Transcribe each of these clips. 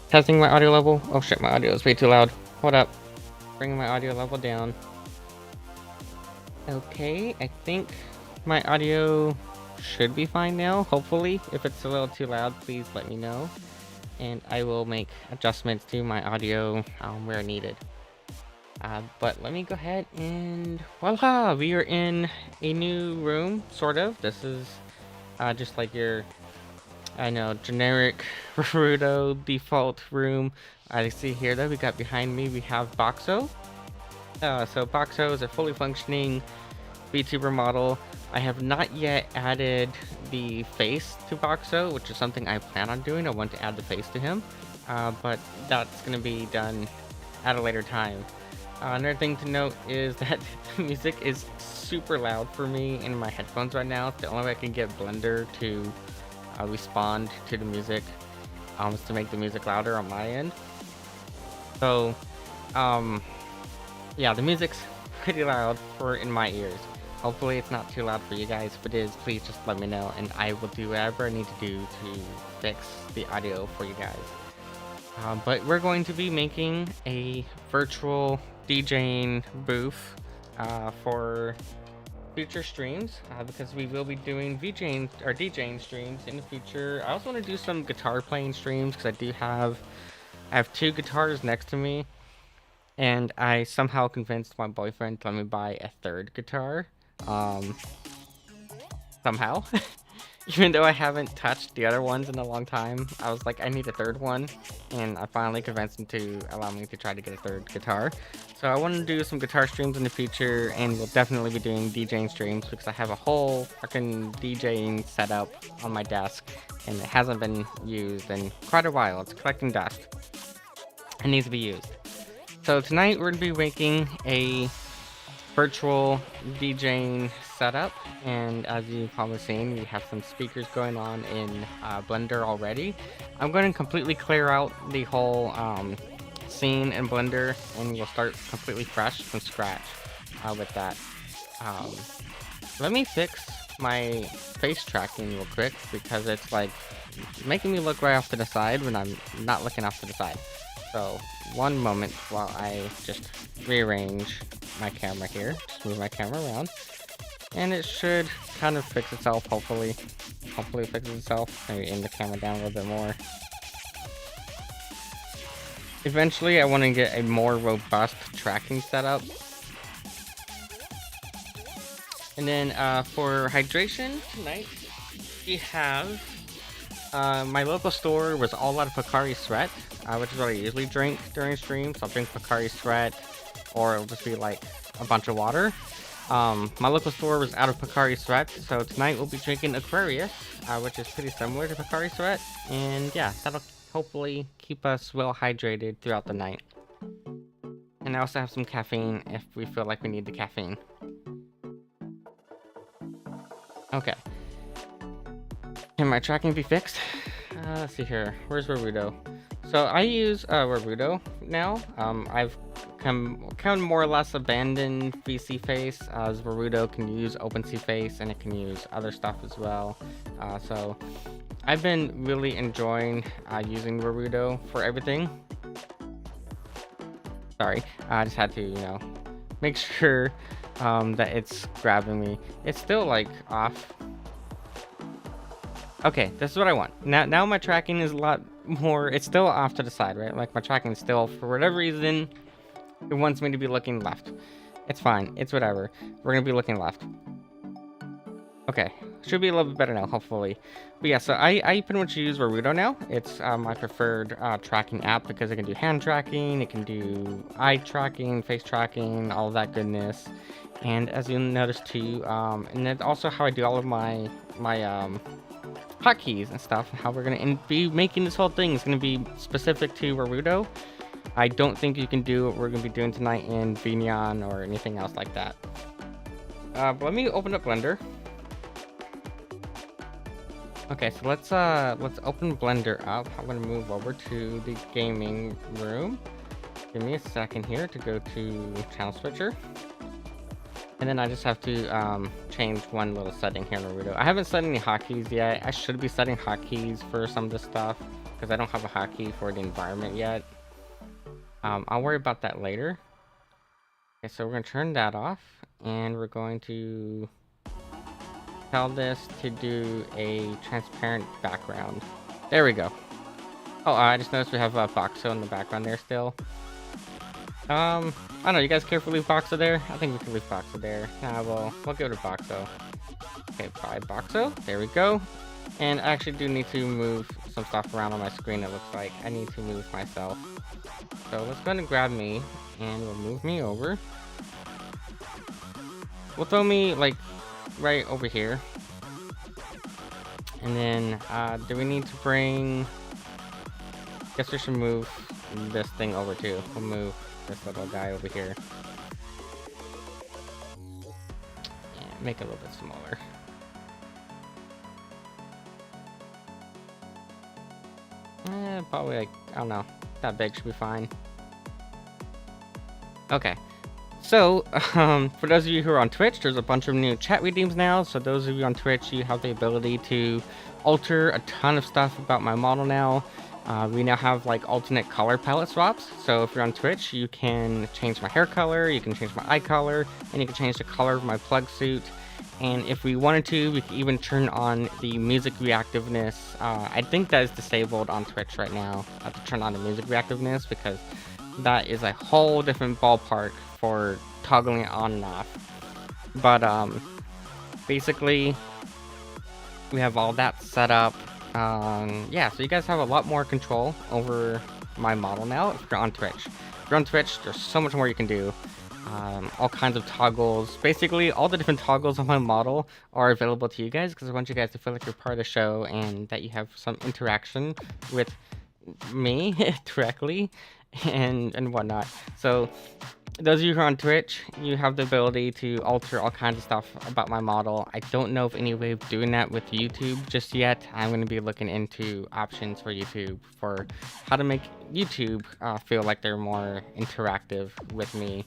Testing my audio level. Oh shit, my audio is way too loud. Hold up. Bringing my audio level down. Okay, I think my audio should be fine now, hopefully. If it's a little too loud, please let me know. And I will make adjustments to my audio where needed. But let me go ahead and voila! We are in a new room, sort of. This is just like your, I know, generic Naruto default room. I see here that we got behind me, we have Boxo. So Boxo is a fully functioning VTuber model. I have not yet added the face to Boxo, which is something I plan on doing. I want to add the face to him, but that's going to be done at a later time. Another thing to note is that the music is super loud for me in my headphones right now. The only way I can get Blender to respond to the music is to make the music louder on my end. So, yeah, the music's pretty loud for in my ears. Hopefully it's not too loud for you guys. If it is, please just let me know and I will do whatever I need to do to fix the audio for you guys. But we're going to be making a virtual DJing booth for future streams because we will be doing VJing or DJing streams in the future. I also want to do some guitar playing streams because I have 2 guitars next to me, and I somehow convinced my boyfriend to let me buy a 3rd guitar. Somehow. Even though I haven't touched the other ones in a long time, I was like, I need a 3rd one, and I finally convinced him to allow me to try to get a 3rd guitar. So I want to do some guitar streams in the future, and we'll definitely be doing DJing streams because I have a whole fucking DJing setup on my desk, and it hasn't been used in quite a while. It's collecting dust. It needs to be used. So tonight we're going to be making a virtual DJing setup, and as you've probably seen, we have some speakers going on in Blender already. I'm going to completely clear out the whole scene in Blender, and we'll start completely fresh from scratch with that. Let me fix my face tracking real quick because it's like making me look right off to the side when I'm not looking off to the side. So one moment while I just rearrange my camera here. Just move my camera around. And it should kind of fix itself, hopefully. Hopefully it fixes itself. Maybe aim the camera down a little bit more. Eventually I want to get a more robust tracking setup. And then for hydration tonight, we have my local store was all out of Pocari Sweat, which is what I usually drink during streams. I'll drink Pocari Sweat, or it'll just be like a bunch of water. My local store was out of Pocari Sweat, so tonight we'll be drinking Aquarius, which is pretty similar to Pocari Sweat, and yeah, that'll hopefully keep us well hydrated throughout the night. And I also have some caffeine if we feel like we need the caffeine. Okay. Can my tracking be fixed? Let's see here. Where's Naruto? So I use Naruto now. I've come more or less abandoned VC Face, as Naruto can use OpenSea Face and it can use other stuff as well. So I've been really enjoying using Naruto for everything. Sorry, I just had to, you know, make sure that it's grabbing me. It's still like off. Okay, this is what I want. Now my tracking is a lot more, it's still off to the side, right? Like my tracking is still, for whatever reason, it wants me to be looking left. It's fine, it's whatever. We're gonna be looking left. Okay, should be a little bit better now, hopefully. But yeah, so I pretty much use Naruto now. It's my preferred tracking app because it can do hand tracking, it can do eye tracking, face tracking, all of that goodness. And as you'll notice too, and that's also how I do all of my hotkeys and stuff. How we're gonna be making this whole thing is gonna be specific to Naruto. I don't think you can do what we're gonna be doing tonight in VNyan or anything else like that. But let me open up Blender. Okay, so let's open Blender up. I'm gonna move over to the gaming room. Give me a second here to go to channel switcher. And then I just have to change one little setting here in Naruto. I haven't set any hotkeys yet. I should be setting hotkeys for some of this stuff. because I don't have a hotkey for the environment yet. I'll worry about that later. Okay, so we're going to turn that off, and we're going to tell this to do a transparent background. There we go. Oh, I just noticed we have a Boxo in the background there still. I don't know, you guys care if we leave Boxo there? I think we can leave Boxo there. Nah, we'll give it a Boxo. Okay, bye Boxo. There we go. And I actually do need to move some stuff around on my screen, it looks like. I need to move myself. So let's go ahead and grab me, and we'll move me over. We'll throw me, like, right over here. And then, do we need to bring... Guess we should move this thing over too. We'll move this little guy over here. And make it a little bit smaller. Probably like, I don't know, that big should be fine. Okay. So, for those of you who are on Twitch, there's a bunch of new chat redeems now. So those of you on Twitch, you have the ability to alter a ton of stuff about my model now. We now have like alternate color palette swaps. So if you're on Twitch, you can change my hair color, you can change my eye color, and you can change the color of my plug suit. And if we wanted to, we could even turn on the music reactiveness. I think that is disabled on Twitch right now. I have to turn on the music reactiveness because that is a whole different ballpark for toggling it on and off. But basically, we have all that set up. Yeah, so you guys have a lot more control over my model now if you're on Twitch. If you're on Twitch, there's so much more you can do. All kinds of toggles. Basically, all the different toggles on my model are available to you guys because I want you guys to feel like you're part of the show and that you have some interaction with me directly and whatnot. So those of you who are on Twitch, you have the ability to alter all kinds of stuff about my model. I don't know of any way of doing that with YouTube just yet. I'm going to be looking into options for YouTube for how to make YouTube feel like they're more interactive with me.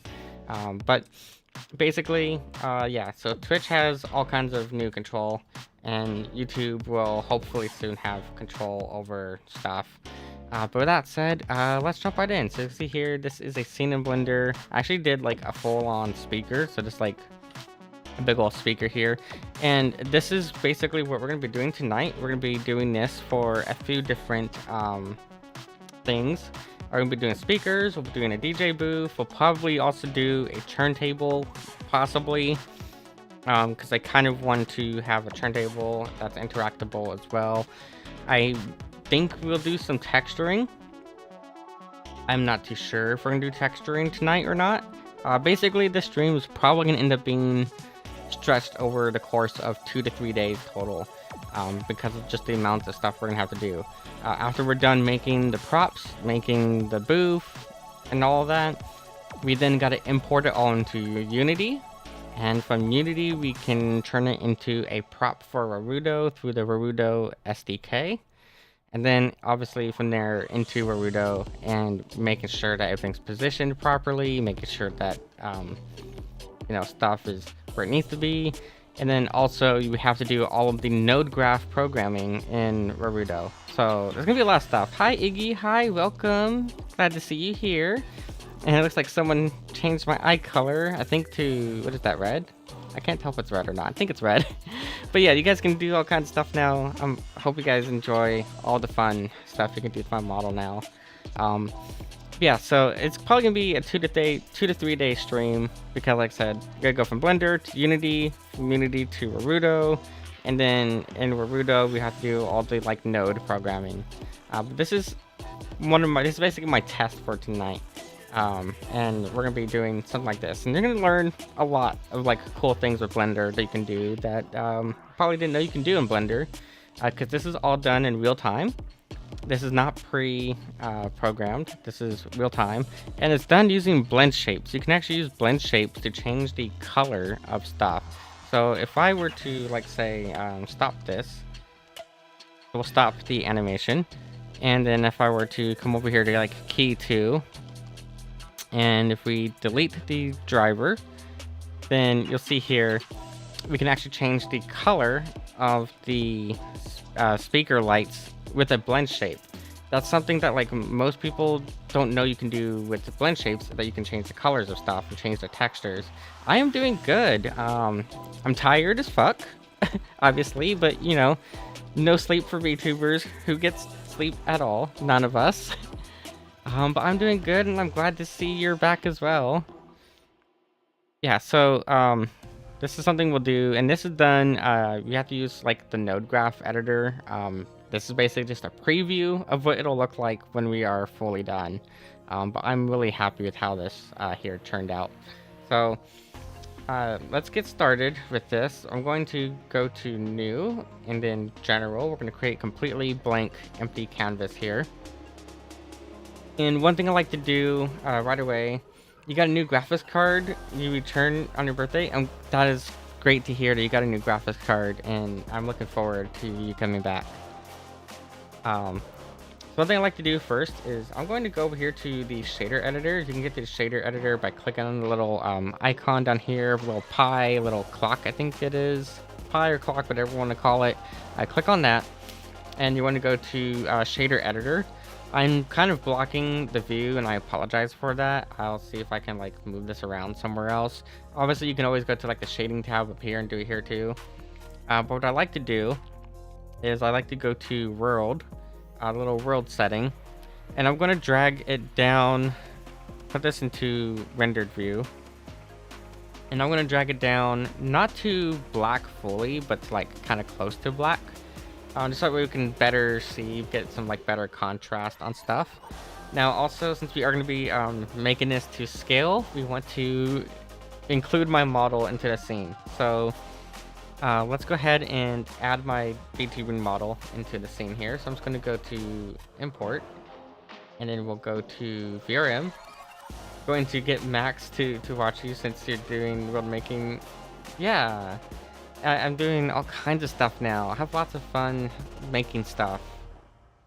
But basically, yeah, so Twitch has all kinds of new control, and YouTube will hopefully soon have control over stuff. But with that said, let's jump right in. So you see here, this is a scene in Blender. I actually did like a full-on speaker, so just like a big old speaker here. And this is basically what we're going to be doing tonight. We're going to be doing this for a few different things. We're going to be doing speakers, we'll be doing a DJ booth, we'll probably also do a turntable, possibly. Because I kind of want to have a turntable that's interactable as well. I think we'll do some texturing. I'm not too sure if we're gonna do texturing tonight or not. Basically, this stream is probably gonna end up being stretched over the course of 2 to 3 days total, because of just the amounts of stuff we're gonna have to do. After we're done making the props, making the booth, and all of that, we then gotta import it all into Unity. And from Unity, we can turn it into a prop for Rarudo through the Rarudo SDK. And then obviously from there into Rarudo and making sure that everything's positioned properly, making sure that, you know, stuff is where it needs to be. And then also you have to do all of the node graph programming in Rarudo. So there's gonna be a lot of stuff. Hi Iggy, hi, welcome. Glad to see you here. And it looks like someone changed my eye color, I think to, what is that, red? I can't tell if it's red or not. I think it's red. But yeah, you guys can do all kinds of stuff now. I hope you guys enjoy all the fun stuff you can do with my model now. Yeah, so it's probably gonna be a 2 to 3 day stream because, like I said, you're gonna go from Blender to Unity, from Unity to Rarudo, and then in Rarudo we have to do all the like node programming. But this is this is basically my test for tonight. And we're gonna be doing something like this, and you're gonna learn a lot of like cool things with Blender that you can do that probably didn't know you can do in Blender, because this is all done in real time. This is not programmed. This is real time, and it's done using blend shapes. You can actually use blend shapes to change the color of stuff. So if I were to like say stop this, we'll stop the animation, and then if I were to come over here to like key 2. And if we delete the driver, then you'll see here, we can actually change the color of the speaker lights with a blend shape. That's something that like most people don't know you can do with the blend shapes, that you can change the colors of stuff and change the textures. I am doing good. I'm tired as fuck, obviously, but you know, no sleep for VTubers. Who gets sleep at all? None of us. But I'm doing good, and I'm glad to see you're back as well. Yeah, so this is something we'll do, and this is done. You have to use like the node graph editor. This is basically just a preview of what it'll look like when we are fully done. But I'm really happy with how this here turned out. So let's get started with this. I'm going to go to new and then general. We're going to create completely blank empty canvas here. And one thing I like to do right away, you got a new graphics card you return on your birthday, and that is great to hear that you got a new graphics card, and I'm looking forward to you coming back. So one thing I like to do first is I'm going to go over here to the shader editor. You can get the shader editor by clicking on the little icon down here, little pie, little clock, I think it is. Pie or clock, whatever you want to call it. I click on that, and you want to go to shader editor. I'm kind of blocking the view, and I apologize for that. I'll see if I can like move this around somewhere else. Obviously, you can always go to like the shading tab up here and do it here too. But what I like to do is I like to go to world, a little world setting, and I'm going to drag it down, put this into rendered view, and I'm going to drag it down not to black fully, but to like kind of close to black. Just that way we can better see, get some like better contrast on stuff. Now also, since we are going to be making this to scale, we want to include my model into the scene. So let's go ahead and add my VTubing model into the scene here. So I'm just going to go to import, and then we'll go to VRM. Going to get Max to watch you since you're doing world making. Yeah. I'm doing all kinds of stuff now. I have lots of fun making stuff.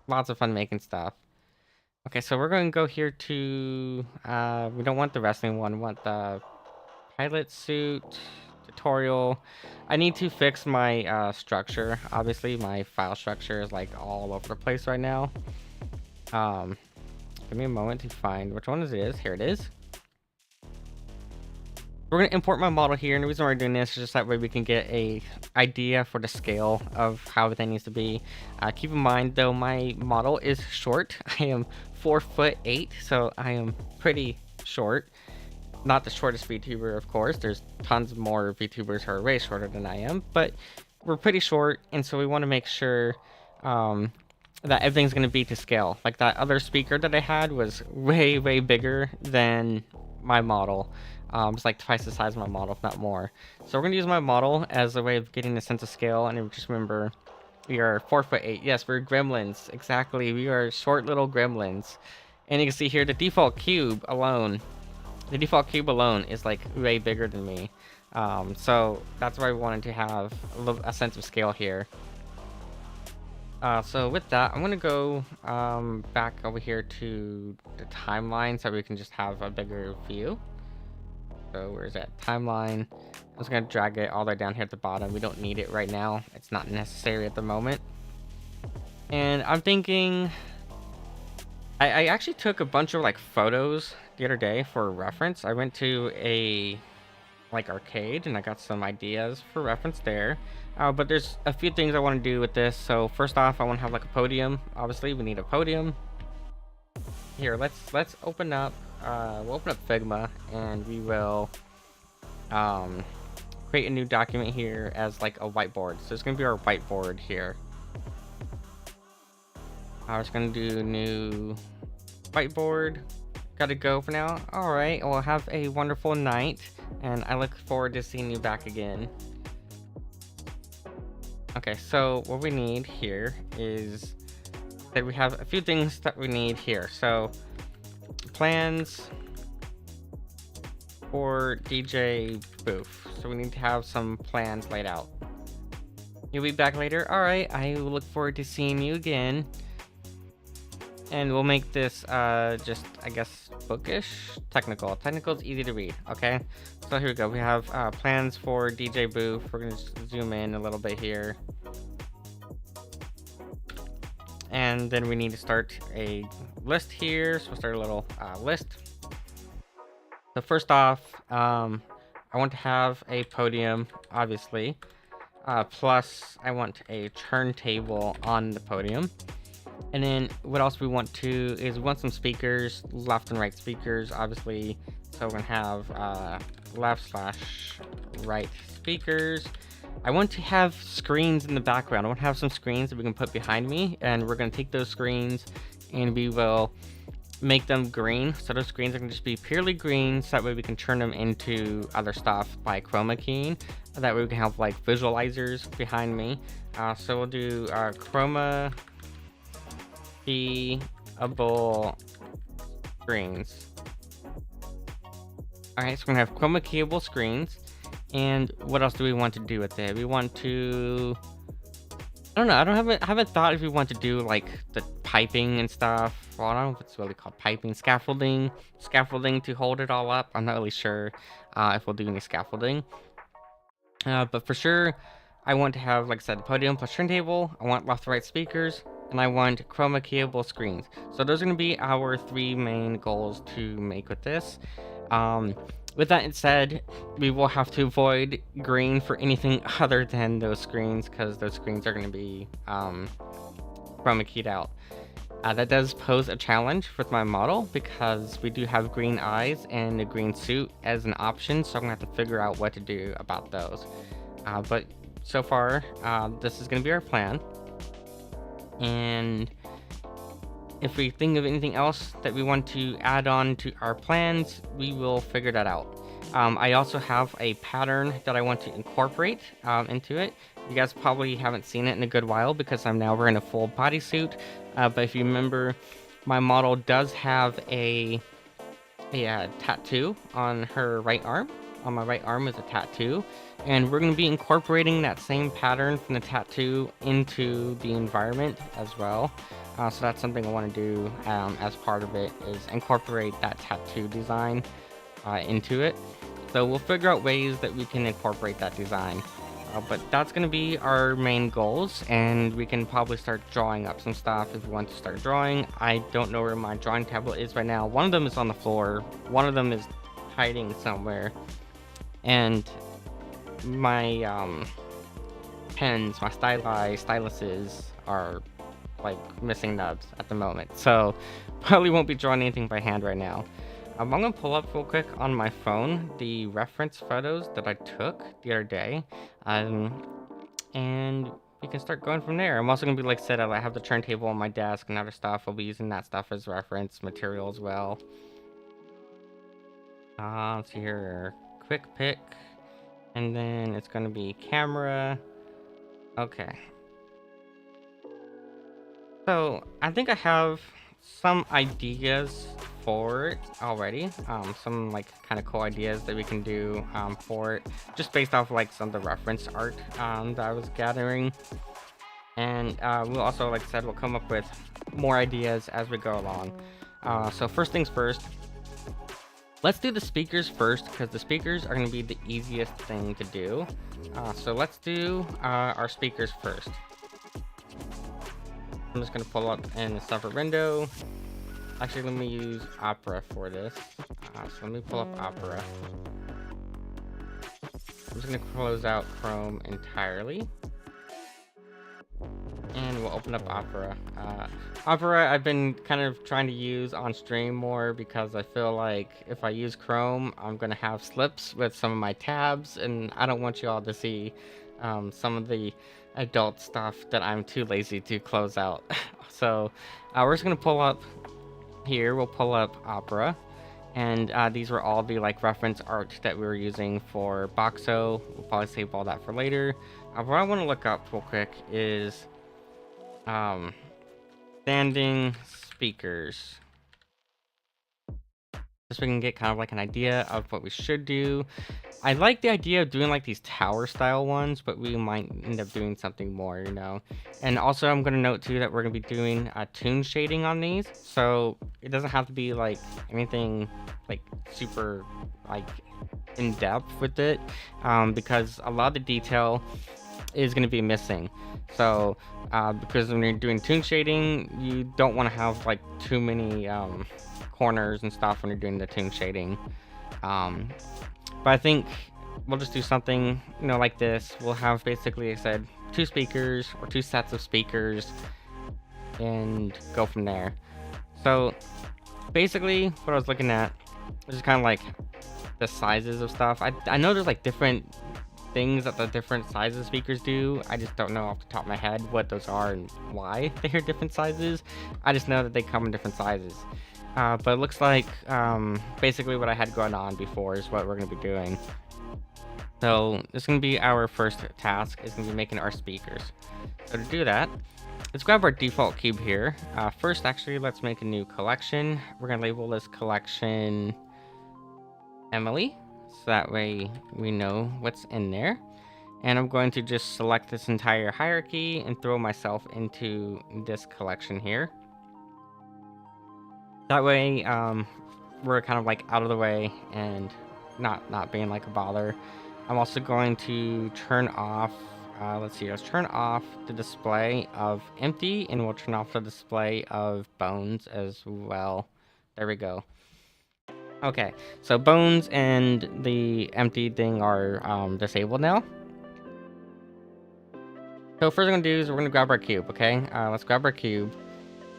Okay, so we're going to go here to... we don't want the wrestling one. We want the pilot suit, tutorial. I need to fix my structure. Obviously, my file structure is like all over the place right now. Give me a moment to find which one it is. Here it is. We're going to import my model here, and the reason why we're doing this is just that way we can get a idea for the scale of how everything needs to be. Keep in mind, though, my model is short. I am 4'8", so I am pretty short. Not the shortest VTuber, of course. There's tons more VTubers who are way shorter than I am, but we're pretty short, and so we want to make sure that everything's going to be to scale. Like that other speaker that I had was way, way bigger than my model. It's like twice the size of my model, if not more. So we're going to use my model as a way of getting a sense of scale. And just remember, we are 4'8". Yes, we're gremlins. Exactly. We are short little gremlins. And you can see here, the default cube alone is like way bigger than me. So that's why we wanted to have a sense of scale here. So with that, I'm going to go back over here to the timeline so we can just have a bigger view. So where's that timeline? I'm just gonna drag it all the way down here at the bottom. We don't need it right now. It's not necessary at the moment. And I'm thinking, I actually took a bunch of like photos the other day for reference. I went to a like arcade and I got some ideas for reference there. But there's a few things I want to do with this. So first off, I want to have like a podium. Obviously, we need a podium. Here, let's open up. We'll open up Figma, and we will create a new document here as like a whiteboard. So it's gonna be our whiteboard here. I was gonna do new whiteboard. Gotta go for now. All right. Well, have a wonderful night, and I look forward to seeing you back again. Okay, so what we need here is that we have a few things that we need here. So plans for DJ booth. So we need to have some plans laid out. You'll be back later. All right, I will look forward to seeing you again. And we'll make this just, I guess, bookish. Technical is easy to read. Okay, so here we go. We have plans for DJ booth. We're gonna zoom in a little bit here. And then we need to start a list here. So we'll start a little list. So first off, I want to have a podium, obviously. Plus, I want a turntable on the podium. And then what else we want to is we want some speakers, left and right speakers, obviously. So we're gonna have left/right speakers. I want to have screens in the background. I want to have some screens that we can put behind me, and we're gonna take those screens and we will make them green. So those screens are gonna just be purely green, so that way we can turn them into other stuff by chroma keying. That way we can have like visualizers behind me. So we'll do chroma keyable screens. Alright, so we're gonna have chroma keyable screens. And what else do we want to do with it? We want to, I don't know. I haven't thought if we want to do like the piping and stuff. Well, I don't know if it's really called piping, scaffolding to hold it all up. I'm not really sure if we'll do any scaffolding. But for sure, I want to have, like I said, the podium plus turntable. I want left to right speakers, and I want chroma keyable screens. So those are going to be our 3 main goals to make with this. With that said, we will have to avoid green for anything other than those screens, because those screens are going to be chroma keyed out. That does pose a challenge with my model, because we do have green eyes and a green suit as an option, so I'm going to have to figure out what to do about those. But so far, this is going to be our plan. And if we think of anything else that we want to add on to our plans, we will figure that out. I also have a pattern that I want to incorporate into it. You guys probably haven't seen it in a good while because I'm now wearing a full bodysuit. But if you remember, my model does have a tattoo on her right arm. On my right arm is a tattoo. And we're going to be incorporating that same pattern from the tattoo into the environment as well. So that's something I want to do as part of it, is incorporate that tattoo design into it. So we'll figure out ways that we can incorporate that design. But that's going to be our main goals, and we can probably start drawing up some stuff if we want to start drawing. I don't know where my drawing tablet is right now. One of them is on the floor. One of them is hiding somewhere. And my pens, my styluses are like missing nubs at the moment, so probably won't be drawing anything by hand right now. I'm gonna pull up real quick on my phone the reference photos that I took the other day, and we can start going from there. I'm also gonna be, like I said, I have the turntable on my desk and other stuff. I'll be using that stuff as reference material as well. Let's see here, quick pick, and then it's gonna be camera. Okay. So I think I have some ideas for it already. Some like kind of cool ideas that we can do for it, just based off like some of the reference art that I was gathering. And we'll also, like I said, we'll come up with more ideas as we go along. So first things first, let's do the speakers first, because the speakers are going to be the easiest thing to do. So let's do our speakers first. I'm just going to pull up in a separate window. Actually, let me use Opera for this. So let me pull up Opera. I'm just going to close out Chrome entirely. And we'll open up Opera. Opera I've been kind of trying to use on stream more, because I feel like if I use Chrome, I'm going to have slips with some of my tabs, and I don't want you all to see some of the adult stuff that I'm too lazy to close out. So we're just going to pull up here. We'll pull up Opera. And these were all the like reference art that we were using for Boxo. We'll probably save all that for later. What I want to look up real quick is standing speakers. Just so we can get kind of like an idea of what we should do. I like the idea of doing like these tower style ones, but we might end up doing something more, you know. And also I'm going to note too that we're going to be doing toon shading on these. So it doesn't have to be like anything like super like in depth with it, because a lot of the detail is going to be missing. So because when you're doing tune shading, you don't want to have like too many corners and stuff when you're doing the tune shading. But I think we'll just do something, you know, like this. We'll have basically, I said, 2 speakers or 2 sets of speakers and go from there. So basically what I was looking at is kind of like the sizes of stuff. I know there's like different things that the different sizes of speakers do. I just don't know off the top of my head what those are and why they are different sizes. I just know that they come in different sizes. But it looks like basically what I had going on before is what we're going to be doing. So this is going to be our first task, is going to be making our speakers. So to do that, let's grab our default cube here. First, actually, let's make a new collection. We're going to label this collection Emily, so that way we know what's in there. And I'm going to just select this entire hierarchy and throw myself into this collection here. That way, we're kind of like out of the way and not being like a bother. I'm also going to turn off, let's turn off the display of empty, and we'll turn off the display of bones as well. There we go. Okay, so bones and the empty thing are disabled now. So first we're going to do is we're going to grab our cube, okay? Let's grab our cube.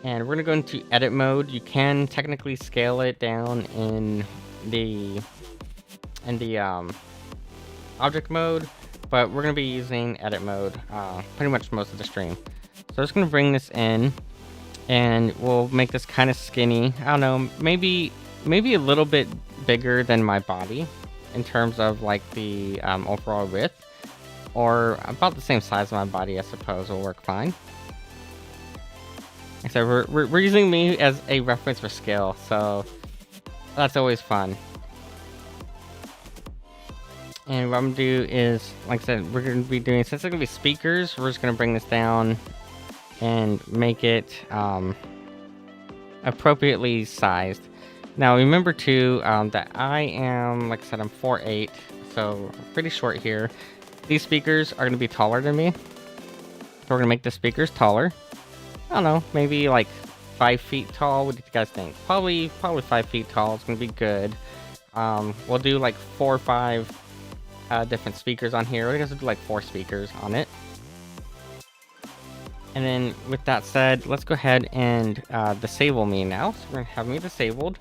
And we're going to go into edit mode. You can technically scale it down in the object mode, but we're going to be using edit mode pretty much most of the stream. So I'm just going to bring this in, and we'll make this kind of skinny. I don't know, maybe a little bit bigger than my body in terms of like the overall width, or about the same size of my body, I suppose will work fine. So we're using me as a reference for scale, so that's always fun. And what I'm gonna do is, like I said, we're gonna be doing, since it's gonna be speakers, we're just gonna bring this down and make it appropriately sized. Now remember too that I am, like I said, I'm 4'8", so pretty short here. These speakers are gonna be taller than me, so we're gonna make the speakers taller. I don't know, maybe like 5 feet tall. What do you guys think? Probably 5 feet tall. It's gonna be good. We'll do like 4 or 5 different speakers on here. I guess we'll do like 4 speakers on it. And then with that said, let's go ahead and disable me now. So we're gonna have me disabled.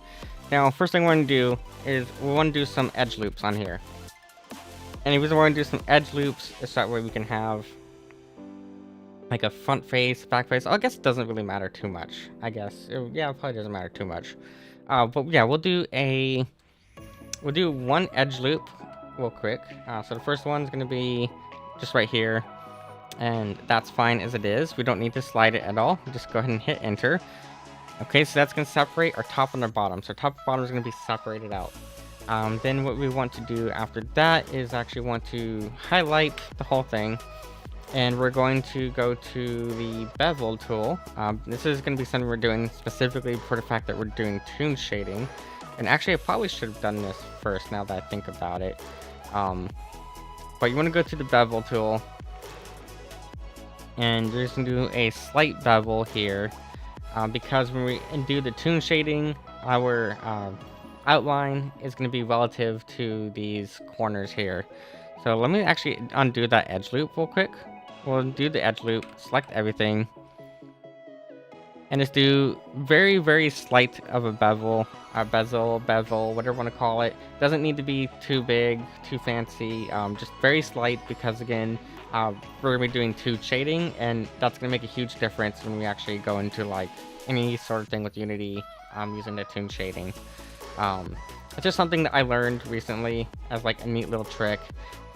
Now, first thing we're gonna do is we want to do some edge loops on here. And the reason we're gonna do some edge loops is that way we can have like a front face, back face. I guess it doesn't really matter too much. I guess yeah, it probably doesn't matter too much. But yeah, we'll do one edge loop real quick. So the first one's gonna be just right here, and that's fine as it is. We don't need to slide it at all. Just go ahead and hit enter. Okay, so that's gonna separate our top and our bottom. So top and bottom is gonna be separated out. Then what we want to do after that is actually want to highlight the whole thing. And we're going to go to the bevel tool. This is going to be something we're doing specifically for the fact that we're doing tune shading. And actually, I probably should have done this first now that I think about it. But you want to go to the bevel tool. And you're just going to do a slight bevel here. Because when we do the tune shading, our outline is going to be relative to these corners here. So let me actually undo that edge loop real quick. We'll do the edge loop, select everything, and just do very, very slight of a bevel, bezel, bevel, whatever you want to call it. Doesn't need to be too big, too fancy, just very slight, because again, we're going to be doing tune shading, and that's going to make a huge difference when we actually go into like any sort of thing with Unity using the tune shading. It's just something that I learned recently as like a neat little trick.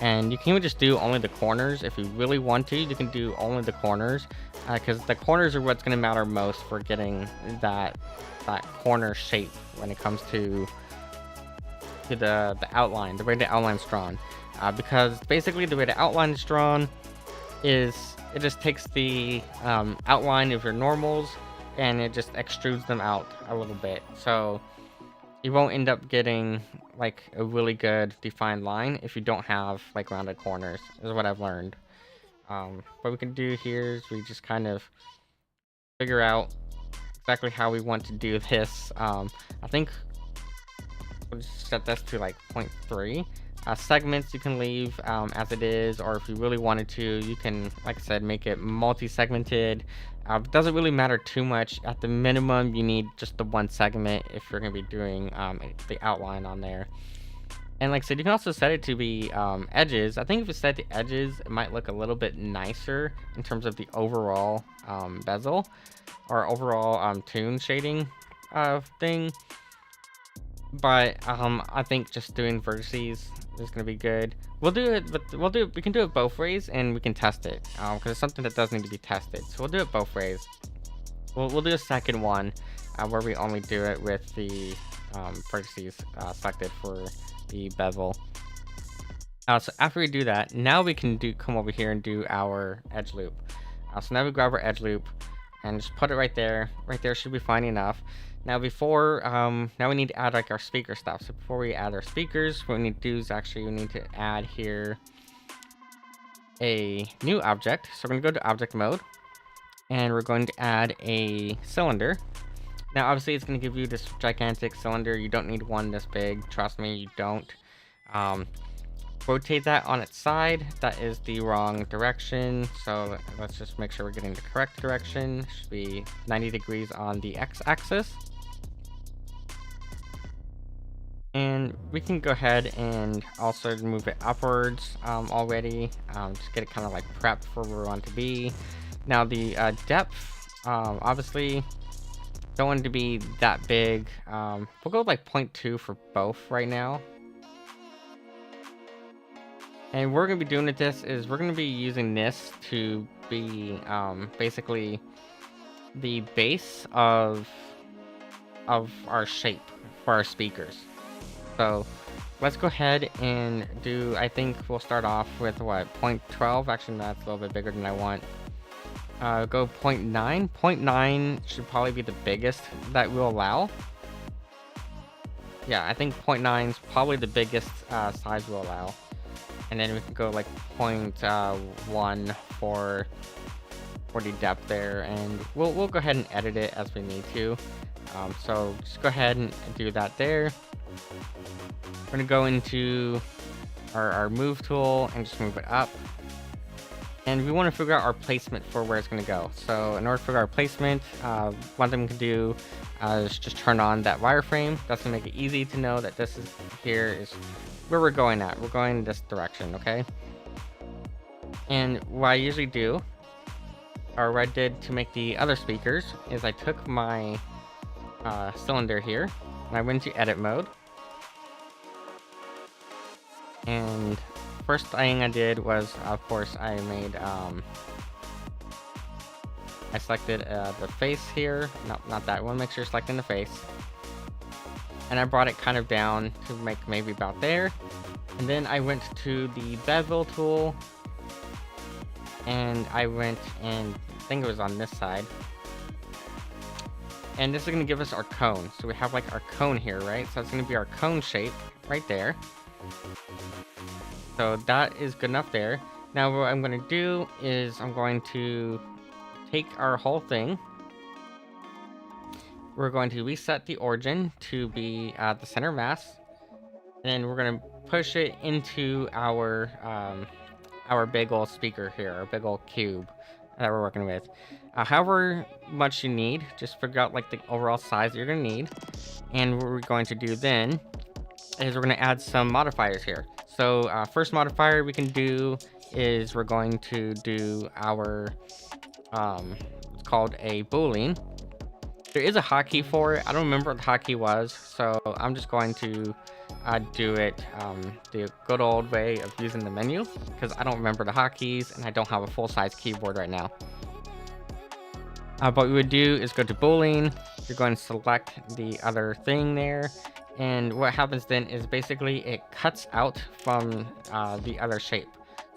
And you can even just do only the corners. If you really want to, you can do only the corners, because the corners are what's going to matter most for getting that corner shape when it comes to the outline, the way the outline's drawn. Because basically the way the outline is drawn is it just takes the outline of your normals and it just extrudes them out a little bit. So you won't end up getting like a really good defined line if you don't have like rounded corners, is what I've learned. What we can do here is we just kind of figure out exactly how we want to do this. I think we'll just set this to like 0.3. Segments you can leave as it is, or if you really wanted to, you can, like I said, make it multi-segmented. It doesn't really matter too much. At the minimum, you need just the one segment if you're going to be doing the outline on there. And like I said, you can also set it to be edges. I think if you set the edges, it might look a little bit nicer in terms of the overall bezel or overall toon shading thing. But I think just doing vertices is gonna be good. We'll do it, but we can do it both ways, and we can test it because it's something that does need to be tested. So we'll do it both ways. We'll do a second one where we only do it with the vertices selected for the bevel. So after we do that, now we can come over here and do our edge loop. So now we grab our edge loop and just put it right there. Right there should be fine enough. Now now we need to add like our speaker stuff. So before we add our speakers, what we need to do is actually we need to add here a new object. So we're gonna go to object mode, and we're going to add a cylinder. Now obviously it's gonna give you this gigantic cylinder. You don't need one this big. Trust me, you don't. Rotate that on its side. That is the wrong direction. So let's just make sure we're getting the correct direction. Should be 90 degrees on the x-axis. And we can go ahead and also move it upwards already. Just get it kind of like prepped for where we want it to be. Now the depth, obviously don't want it to be that big. We'll go with like 0.2 for both right now. And we're going to be doing with this is we're going to be using this to be basically the base of our shape for our speakers. So let's go ahead and do, I think we'll start off with what, 0.12? Actually, that's a little bit bigger than I want. Go 0.9. 0.9 should probably be the biggest that we'll allow. Yeah, I think 0.9 is probably the biggest size we'll allow. And then we can go like 0.1 for the depth there, and we'll go ahead and edit it as we need to. So just go ahead and do that there. We're gonna go into our move tool and just move it up. And we want to figure out our placement for where it's going to go. So in order to figure out our placement, one thing we can do is just turn on that wireframe. That's going to make it easy to know that this is here is where we're going at. We're going in this direction, okay? And what I usually do, or what I did to make the other speakers, is I took my cylinder here and I went to edit mode. And first thing I did was, of course, I made, I selected the face here. No, not that one. Make sure you're selecting the face. And I brought it kind of down to make maybe about there. And then I went to the bevel tool. And I went and I think it was on this side. And this is going to give us our cone. So we have like our cone here, right? So it's going to be our cone shape right there. So that is good enough there. Now what I'm going to do is I'm going to take our whole thing. We're going to reset the origin to be the center mass. And we're going to push it into our big old speaker here, our big old cube that we're working with. However much you need, just figure out like the overall size that you're going to need. And what we're going to do then is we're going to add some modifiers here. So first modifier we can do is we're going to do our, it's called a boolean. There is a hotkey for it. I don't remember what the hotkey was, so I'm just going to do it the good old way of using the menu, because I don't remember the hotkeys and I don't have a full-size keyboard right now. What we would do is go to boolean. You're going to select the other thing there. And what happens then is basically it cuts out from the other shape.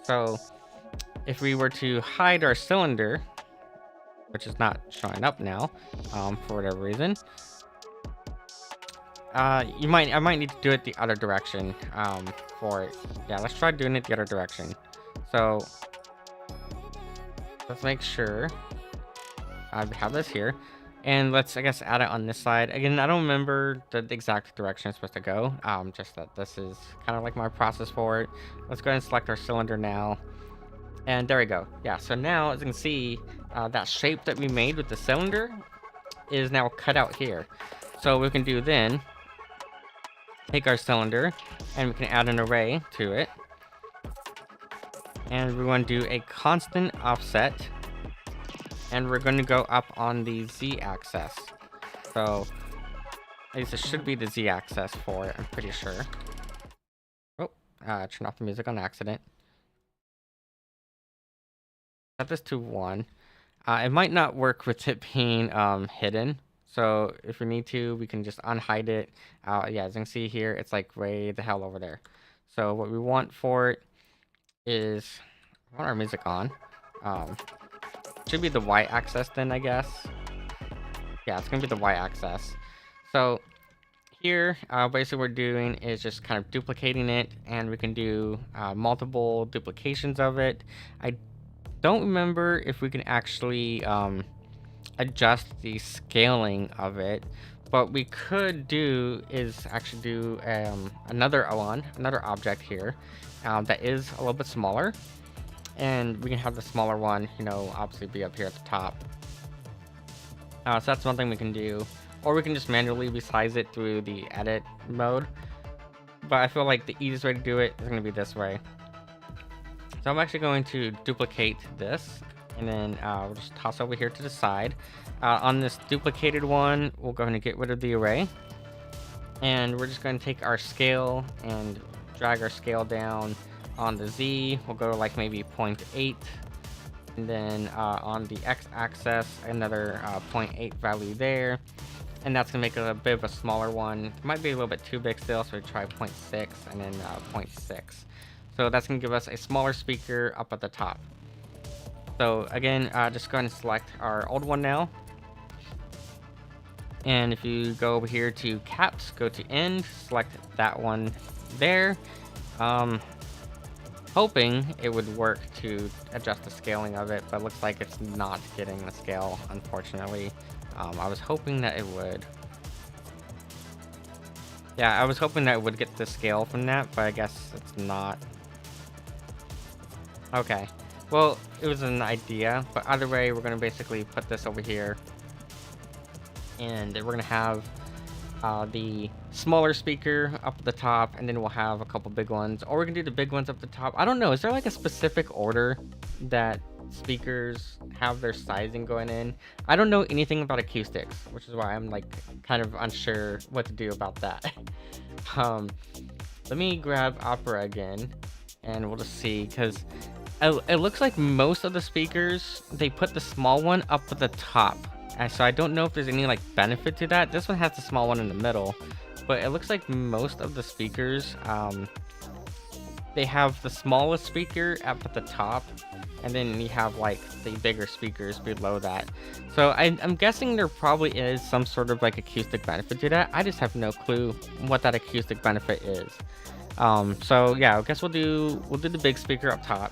So if we were to hide our cylinder, which is not showing up now for whatever reason, I might need to do it the other direction for it. Yeah, let's try doing it the other direction. So Let's make sure I have this here. And let's, I guess, add it on this side. Again, I don't remember the exact direction it's supposed to go. Just that this is kind of like my process for it. Let's go ahead and select our cylinder now. And there we go. Yeah, so now, as you can see, that shape that we made with the cylinder is now cut out here. So we can do then, take our cylinder, and we can add an array to it. And we want to do a constant offset. And we're going to go up on the z-axis. So, at least it should be the z-axis for it, I'm pretty sure. Oh, turn off the music on accident. Set this to 1. It might not work with it being hidden. So, if we need to, we can just unhide it. Yeah, as you can see here, it's like way the hell over there. So, what we want for it is, I want our music on. Should be the y-axis then, I guess. Yeah, it's gonna be the y-axis. So here, basically what we're doing is just kind of duplicating it, and we can do multiple duplications of it. I don't remember if we can actually adjust the scaling of it. What we could do is actually do another object here that is a little bit smaller. And we can have the smaller one, you know, obviously be up here at the top. So that's one thing we can do. Or we can just manually resize it through the edit mode. But I feel like the easiest way to do it is going to be this way. So I'm actually going to duplicate this. And then we'll just toss over here to the side. On this duplicated one, we'll go ahead and get rid of the array. And we're just going to take our scale and drag our scale down. On the Z, we'll go to like maybe 0.8, and then on the x-axis, another 0.8 value there, and that's gonna make it a bit of a smaller one. It might be a little bit too big still, so we try 0.6 and then 0.6. So that's gonna give us a smaller speaker up at the top. So again, just go ahead and select our old one now, and if you go over here to caps, go to end, select that one there. Hoping it would work to adjust the scaling of it, but it looks like it's not getting the scale, unfortunately. I was hoping that it would. Yeah, I was hoping that it would get the scale from that, but I guess it's not. Okay, well, it was an idea, but either way, we're going to basically put this over here. And we're going to have the smaller speaker up at the top, and then we'll have a couple big ones, or we can do the big ones up the top. I don't know, is there like a specific order that speakers have their sizing going in? I don't know anything about acoustics, which is why I'm like kind of unsure what to do about that. Let me grab Opera again, and we'll just see, because it looks like most of the speakers, they put the small one up at the top. And so I don't know if there's any like benefit to that. This one has the small one in the middle, but it looks like most of the speakers, they have the smallest speaker up at the top, and then you have like the bigger speakers below that. So I'm guessing there probably is some sort of like acoustic benefit to that. I just have no clue what that acoustic benefit is. So yeah, I guess we'll do the big speaker up top.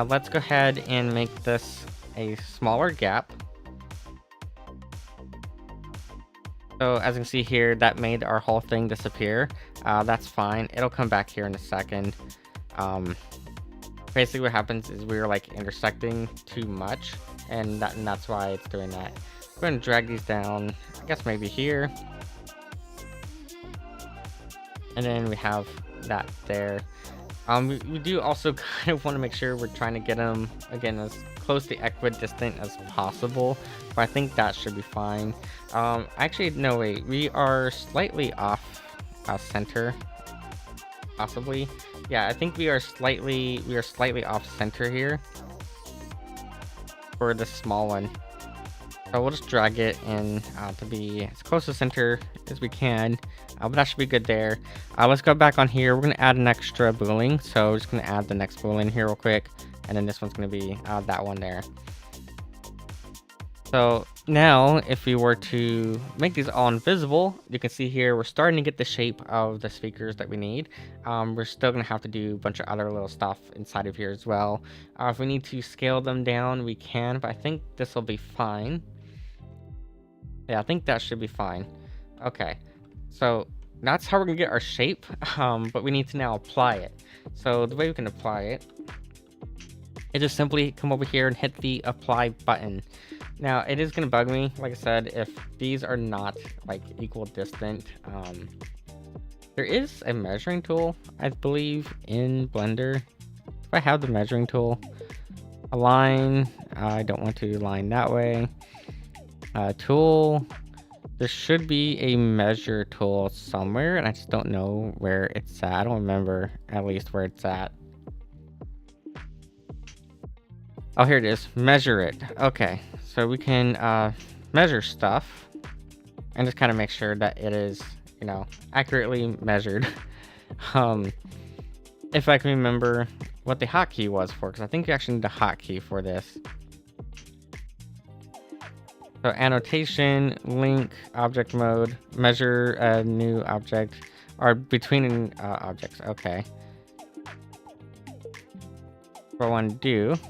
Let's go ahead and make this a smaller gap. So as you can see here, that made our whole thing disappear. That's fine. It'll come back here in a second. Basically what happens is we were like intersecting too much, and that's why it's doing that. We're going to drag these down, I guess maybe here. And then we have that there. We do also kind of want to make sure we're trying to get them, again, as close to equidistant as possible, but I think that should be fine. Actually, no, wait, we are slightly off center, possibly. Yeah, I think we are slightly off center here for the small one. So we'll just drag it in to be as close to center as we can, but that should be good there. Let's go back on here. We're going to add an extra boolean, so we're just going to add the next boolean here real quick, and then this one's going to be that one there. So now if we were to make these all invisible, you can see here we're starting to get the shape of the speakers that we need. We're still going to have to do a bunch of other little stuff inside of here as well. If we need to scale them down, we can, but I think this will be fine. Yeah, I think that should be fine. Okay, so that's how we're going to get our shape, but we need to now apply it. So the way we can apply it is just simply come over here and hit the apply button. Now, it is going to bug me, like I said, if these are not, like, equal distant. There is a measuring tool, I believe, in Blender. If I have the measuring tool, align, I don't want to align that way. Tool, there should be a measure tool somewhere, and I just don't know where it's at. I don't remember, at least, where it's at. Oh, here it is. Measure it. Okay, so we can measure stuff and just kind of make sure that it is, you know, accurately measured. If I can remember what the hotkey was for, because I think you actually need a hotkey for this. So annotation, link, object mode, measure a new object, or between objects. Okay. What I want to do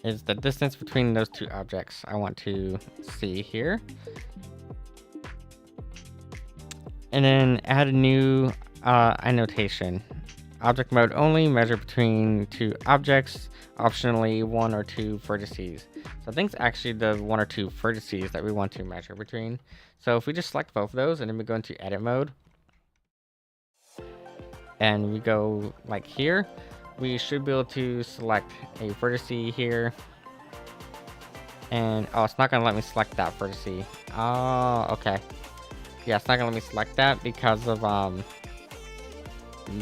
is the distance between those two objects. I want to see here. And then add a new annotation. Object mode only, measure between two objects, optionally 1 or 2 vertices. So I think it's actually the 1 or 2 vertices that we want to measure between. So if we just select both of those and then we go into edit mode, and we go like here, we should be able to select a vertice here. And oh, it's not gonna let me select that vertice. Oh, okay. Yeah, it's not gonna let me select that because of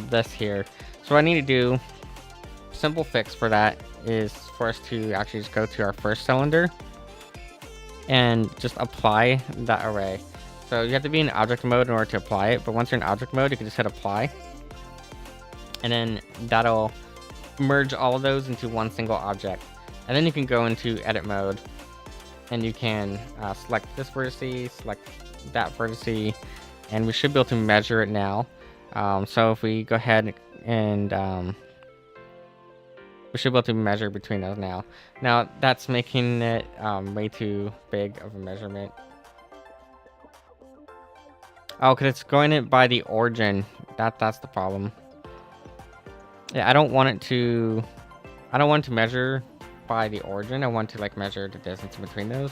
this here. So what I need to do, simple fix for that, is for us to actually just go to our first cylinder and just apply that array. So you have to be in object mode in order to apply it, but once you're in object mode, you can just hit apply, and then that'll merge all of those into one single object. And then you can go into edit mode and you can select this vertice, select that vertice, and we should be able to measure it now. So if we go ahead and we should be able to measure between those now. Now that's making it way too big of a measurement. Oh, because it's going it by the origin. That's the problem. Yeah, I don't want it to measure by the origin. I want to like measure the distance between those.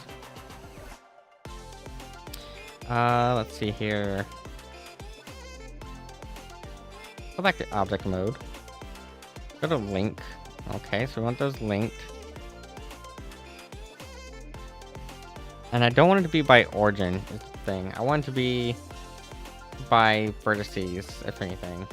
Let's see here. Go back to object mode. Go to link. Okay, so we want those linked. And I don't want it to be by origin, is the thing. I want it to be by vertices, if anything.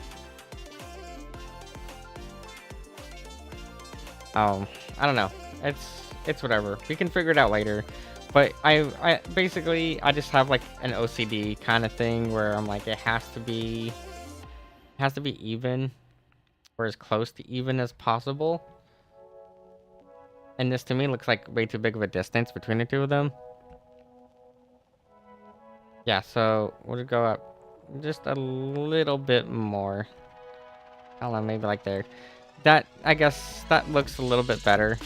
Oh, I don't know. It's whatever. We can figure it out later. But I basically I just have like an OCD kind of thing where I'm like it has to be even, or as close to even as possible. And this to me looks like way too big of a distance between the two of them. Yeah, so we'll go up just a little bit more. I don't know, maybe like there. That, I guess, that looks a little bit better.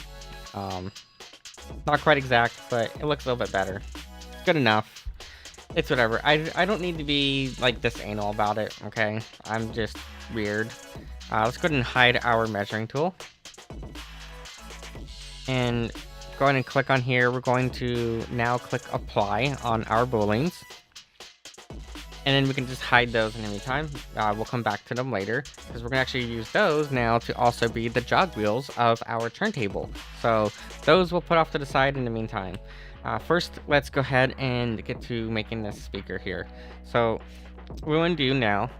Not quite exact, but it looks a little bit better. Good enough. It's whatever. I don't need to be like this anal about it, okay? I'm just weird. Let's go ahead and hide our measuring tool. And go ahead and click on here. We're going to now click apply on our booleans. And then we can just hide those in any time. We'll come back to them later, because we're going to actually use those now to also be the jog wheels of our turntable. So those we'll put off to the side in the meantime. First, let's go ahead and get to making this speaker here. So what we want to do now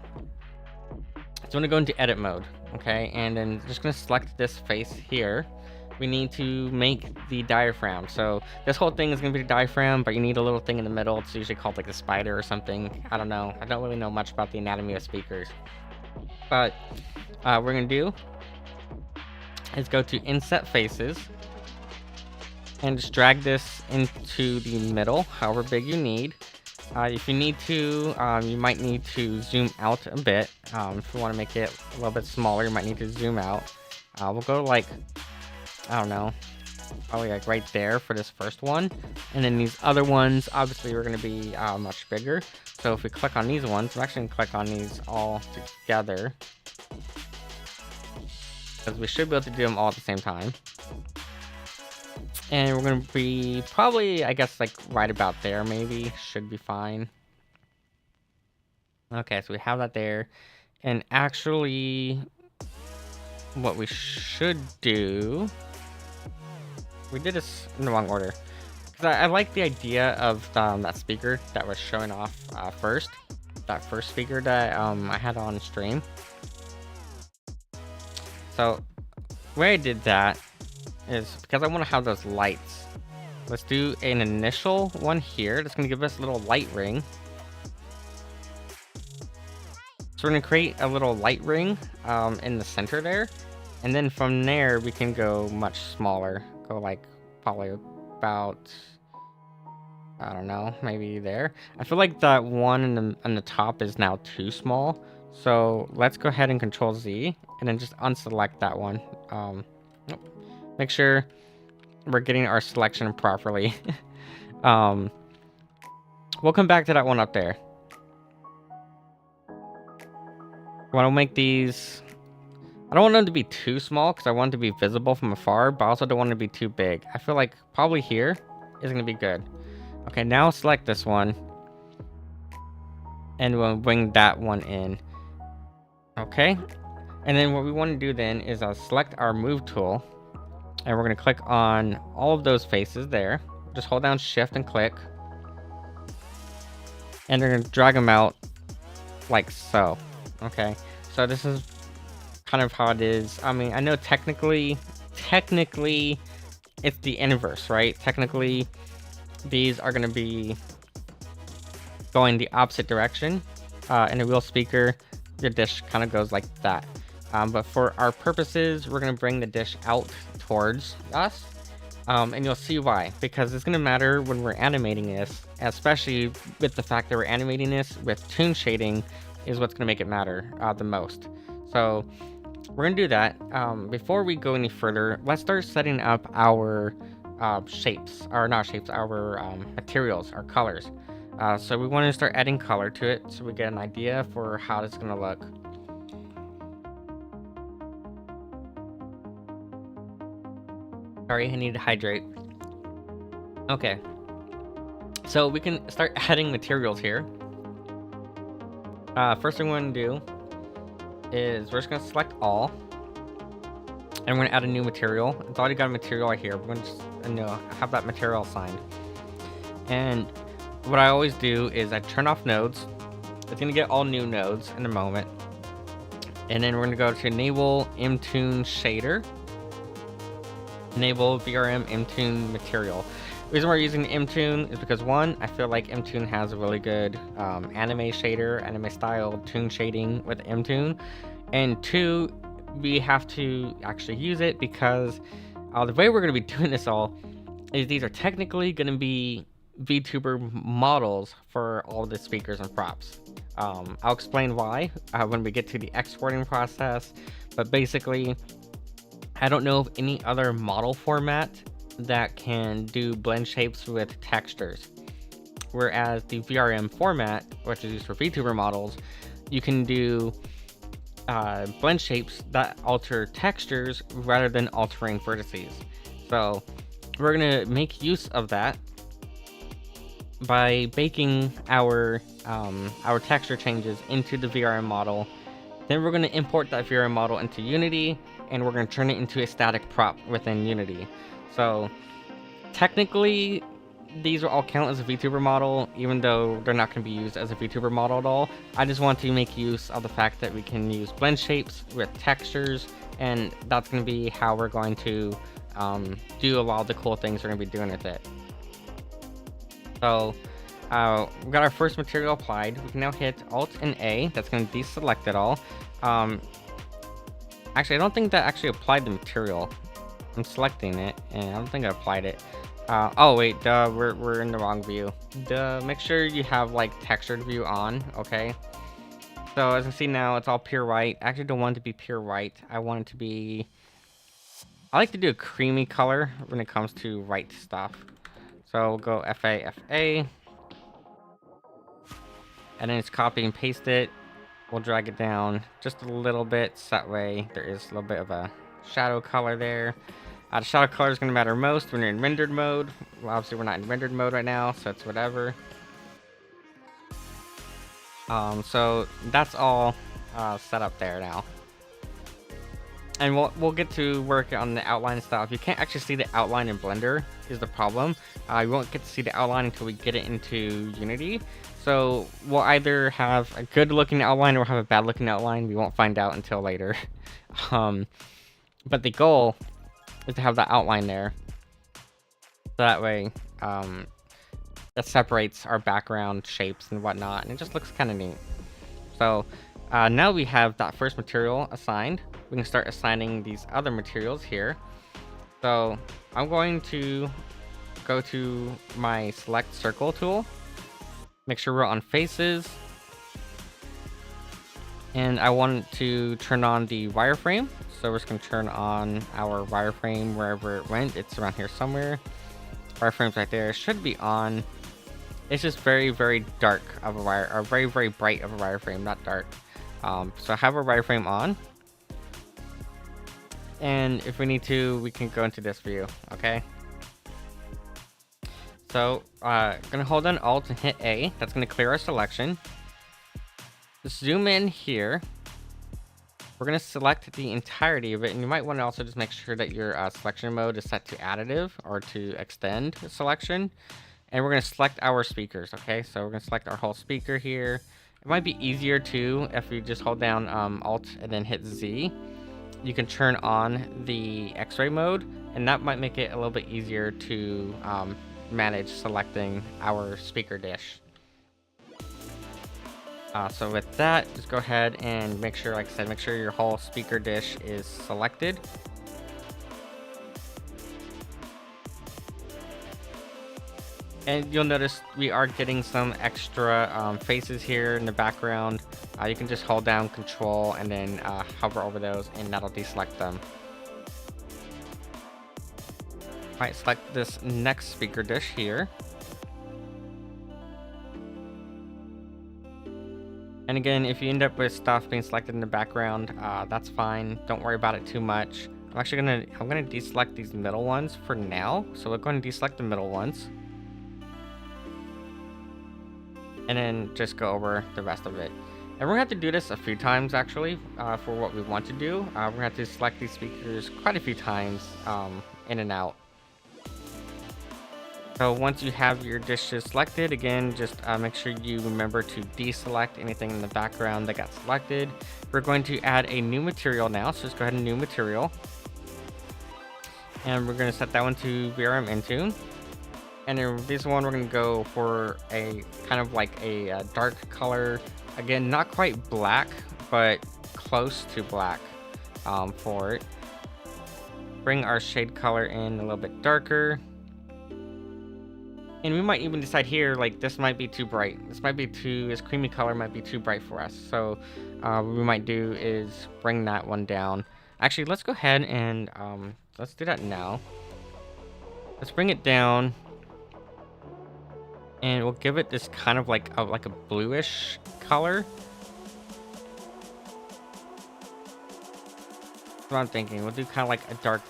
is we want to go into edit mode, okay? And then just going to select this face here. We need to make the diaphragm. So this whole thing is going to be the diaphragm, but you need a little thing in the middle. It's usually called like a spider or something. I don't know. I don't really know much about the anatomy of speakers. But what we're going to do is go to inset faces. and just drag this into the middle, however big you need. If you need to, you might need to zoom out a bit. If you want to make it a little bit smaller, you might need to zoom out. We'll go like, I don't know, probably like right there for this first one. And then these other ones, obviously, are going to be much bigger. So if we click on these ones, I'm actually going to click on these all together, because we should be able to do them all at the same time. And we're going to be probably, I guess, like right about there, maybe. Should be fine. Okay, so we have that there. And actually, what we should do... We did this in the wrong order. Because I like the idea of that speaker that was showing off first. That first speaker that I had on stream. So, the way I did that is because I want to have those lights. Let's do an initial one here. That's going to give us a little light ring. So we're going to create a little light ring in the center there. And then from there, we can go much smaller. Go like probably about, I don't know, maybe there. I feel like that one on the top is now too small. So let's go ahead and Control Z and then just unselect that one. Make sure we're getting our selection properly. We'll come back to that one up there. Want to make these... I don't want them to be too small because I want them to be visible from afar, but I also don't want them to be too big. I feel like probably here is going to be good. Okay, now select this one. And we'll bring that one in. Okay. And then what we want to do then is select our move tool. And we're going to click on all of those faces there. Just hold down shift and click. And we're going to drag them out like so. Okay. So this is kind of how it is. I mean, I know technically it's the inverse, right? Technically, these are going to be going the opposite direction. In a real speaker, your dish kind of goes like that. But for our purposes, we're going to bring the dish out towards us. And you'll see why. Because it's going to matter when we're animating this, especially with the fact that we're animating this with toon shading is what's going to make it matter the most. So we're going to do that. Before we go any further, let's start setting up our shapes, or not shapes, our materials, our colors. So we want to start adding color to it so we get an idea for how it's going to look. Sorry, I need to hydrate. Okay. So we can start adding materials here. First thing we're going to do is we're just going to select all. And we're going to add a new material. It's already got a material right here. We're going to just have that material assigned. And what I always do is I turn off nodes. It's going to get all new nodes in a moment. And then we're going to go to enable mtoon shader. Enable VRM mtoon material. The reason we're using mtoon is because one, I feel like mtoon has a really good anime shader, anime style toon shading with mtoon, and two, we have to actually use it because the way we're going to be doing this all is these are technically going to be VTuber models for all the speakers and props. I'll explain why when we get to the exporting process, but basically I don't know of any other model format that can do blend shapes with textures. Whereas the VRM format, which is used for VTuber models, you can do blend shapes that alter textures rather than altering vertices. So we're going to make use of that by baking our texture changes into the VRM model. Then we're going to import that VRM model into Unity, and we're going to turn it into a static prop within Unity. So technically, these will all count as a VTuber model, even though they're not going to be used as a VTuber model at all. I just want to make use of the fact that we can use blend shapes with textures, and that's going to be how we're going to do a lot of the cool things we're going to be doing with it. So we've got our first material applied. We can now hit Alt and A. That's going to deselect it all. Actually, I don't think that actually applied the material. I'm selecting it, and I don't think I applied it. Oh wait, duh, we're in the wrong view. Duh, make sure you have like textured view on, okay? So as you can see now, it's all pure white. I actually don't want it to be pure white. I want it to be... I like to do a creamy color when it comes to white stuff. So we'll go FA, FA. And then just copy and paste it. We'll drag it down just a little bit, so that way there is a little bit of a shadow color there. The shadow color is going to matter most when you're in rendered mode. Well, obviously we're not in rendered mode right now, so it's whatever. So that's all set up there now. And we'll get to work on the outline stuff. You can't actually see the outline in Blender is the problem. You won't get to see the outline until we get it into Unity. So we'll either have a good looking outline or have a bad looking outline. We won't find out until later. But the goal is to have that outline there. So that way that separates our background shapes and whatnot. And it just looks kind of neat. So now we have that first material assigned. We can start assigning these other materials here. So I'm going to go to my select circle tool, make sure we're on faces, and I want to turn on the wireframe. So we're just going to turn on our wireframe wherever it went. It's around here somewhere. Wireframe's right there. It should be on. It's just very, very dark of a wire, or very, very bright of a wireframe, not dark. So I have our wireframe on. And if we need to, we can go into this view, okay? So, gonna hold down Alt and hit A. That's gonna clear our selection. Zoom in here. We're gonna select the entirety of it, and you might want to also just make sure that your selection mode is set to additive or to extend selection. And we're gonna select our speakers, okay? So we're gonna select our whole speaker here. It might be easier too if you just hold down Alt and then hit Z. You can turn on the X-ray mode, and that might make it a little bit easier to manage selecting our speaker dish. So with that, just go ahead and make sure, like I said, make sure your whole speaker dish is selected. And you'll notice we are getting some extra faces here in the background. You can just hold down Control and then hover over those, and that'll deselect them. Alright, select this next speaker dish here. And again, if you end up with stuff being selected in the background, that's fine. Don't worry about it too much. I'm gonna deselect these middle ones for now. So we're going to deselect the middle ones. And then just go over the rest of it. And we're gonna have to do this a few times actually for what we want to do. We're gonna have to select these speakers quite a few times in and out. So once you have your dishes selected, again, just make sure you remember to deselect anything in the background that got selected. We're going to add a new material now, so just go ahead and new material. And we're gonna set that one to VRM Intune. And then this one, we're going to go for a kind of like a dark color. Again, not quite black, but close to black for it. Bring our shade color in a little bit darker. And we might even decide here, like this might be too bright. This creamy color might be too bright for us. So what we might do is bring that one down. Actually, let's go ahead and let's do that now. Let's bring it down. And we'll give it this kind of like a bluish color. That's what I'm thinking. We'll do kind of like a dark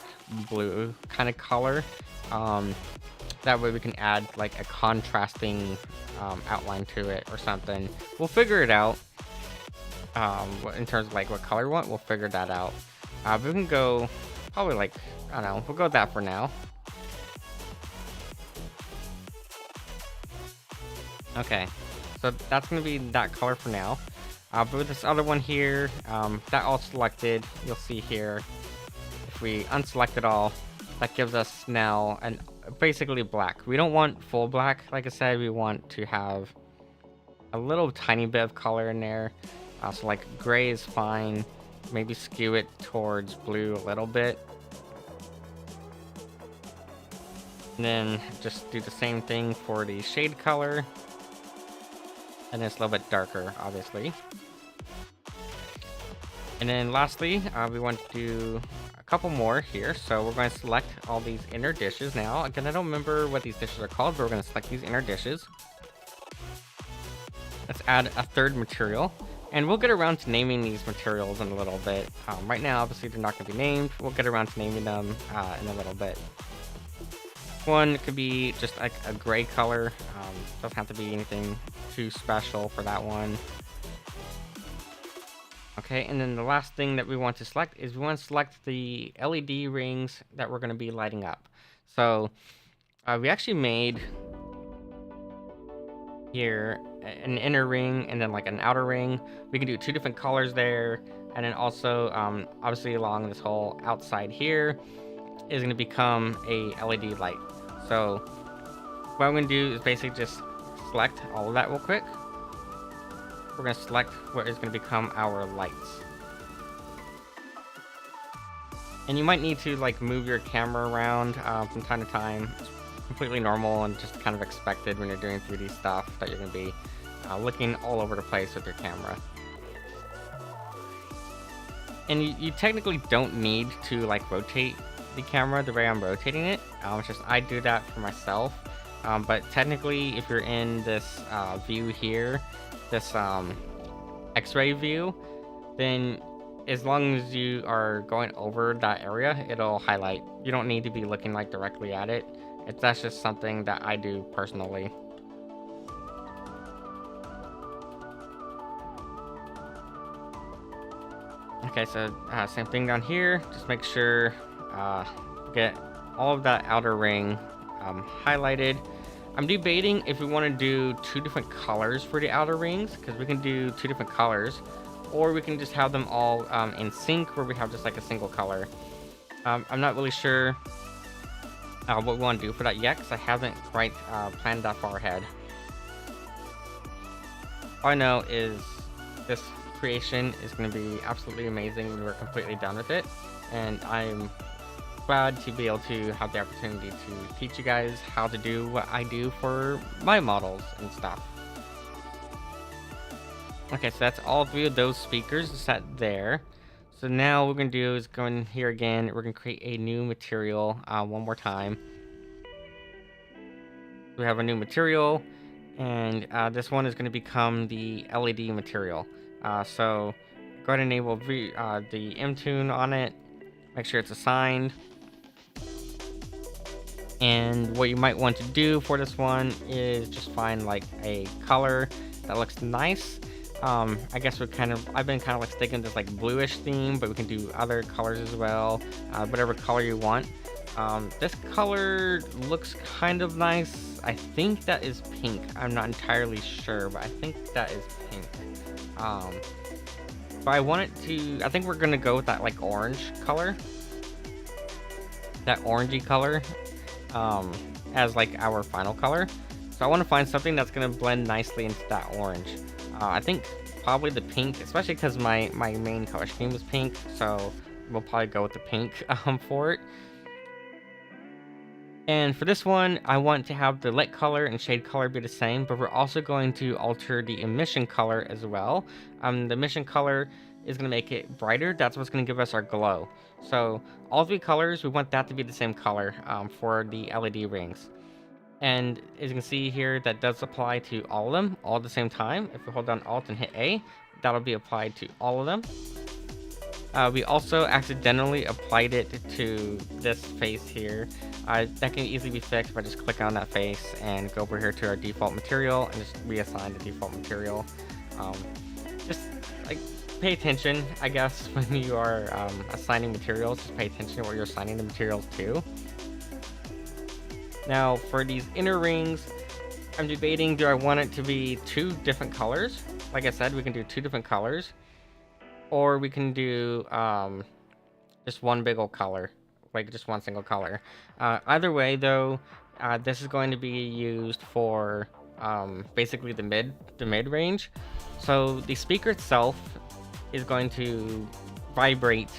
blue kind of color. That way we can add like a contrasting outline to it or something. We'll figure it out. In terms of like what color we want, we'll figure that out. But we can go probably like, I don't know, we'll go with that for now. Okay, so that's going to be that color for now. But with this other one here, that all selected, you'll see here, if we unselect it all, that gives us now basically black. We don't want full black, like I said, we want to have a little tiny bit of color in there. So like gray is fine, maybe skew it towards blue a little bit. And then just do the same thing for the shade color. And then it's a little bit darker, obviously. And then lastly, we want to do a couple more here. So we're going to select all these inner dishes now. Again, I don't remember what these dishes are called, but we're going to select these inner dishes. Let's add a third material. And we'll get around to naming these materials in a little bit. Right now, obviously, they're not going to be named. We'll get around to naming them in a little bit. One could be just like a gray color. Doesn't have to be anything too special for that one. Okay, and then the last thing that we want to select is we want to select the LED rings that we're going to be lighting up. So we actually made here an inner ring and then like an outer ring. We can do 2 different colors there, and then also obviously along this whole outside here is going to become a LED light. So what I'm going to do is basically just select all of that real quick. We're going to select what is going to become our lights. And you might need to like move your camera around from time to time. It's completely normal and just kind of expected when you're doing 3D stuff that you're going to be looking all over the place with your camera. And you technically don't need to like rotate the camera the way I'm rotating it. It's just I do that for myself. But technically, if you're in this view here, this X-ray view, then as long as you are going over that area, it'll highlight. You don't need to be looking like directly at it. That's just something that I do personally. Okay, so same thing down here. Just make sure get all of that outer ring highlighted. I'm debating if we want to do 2 different colors for the outer rings, because we can do 2 different colors, or we can just have them all in sync where we have just like a single color. I'm not really sure what we want to do for that yet, because I haven't quite planned that far ahead. All I know is this creation is going to be absolutely amazing when we're completely done with it, and I'm glad to be able to have the opportunity to teach you guys how to do what I do for my models and stuff. Okay, so that's all 3 of those speakers set there. So now what we're going to do is go in here again. We're going to create a new material one more time. We have a new material, and this one is going to become the LED material. So go ahead and enable the M-tune on it. Make sure it's assigned. And what you might want to do for this one is just find like a color that looks nice. I guess I've been kind of like sticking to this like bluish theme, but we can do other colors as well. Whatever color you want. This color looks kind of nice. I think that is pink. I'm not entirely sure, but I think that is pink. But I think we're gonna go with that like orange color. That orangey color. As like our final color. So I want to find something that's going to blend nicely into that orange. I think probably the pink, especially because my main color scheme is pink, so we'll probably go with the pink for it. And for this one, I want to have the lit color and shade color be the same, but we're also going to alter the emission color as well. The emission color is going to make it brighter. That's what's going to give us our glow. So all 3 colors, we want that to be the same color for the LED rings. And as you can see here, that does apply to all of them all at the same time. If we hold down Alt and hit A, that'll be applied to all of them. We also accidentally applied it to this face here. That can easily be fixed by just clicking on that face and go over here to our default material and just reassign the default material. Just like pay attention, I guess, when you are assigning materials. Just pay attention to what you're assigning the materials to. Now, for these inner rings, I'm debating, do I want it to be 2 different colors? Like I said, we can do 2 different colors. Or we can do just one big old color. Like just one single color. Either way, though, this is going to be used for basically the mid range. So the speaker itself is going to vibrate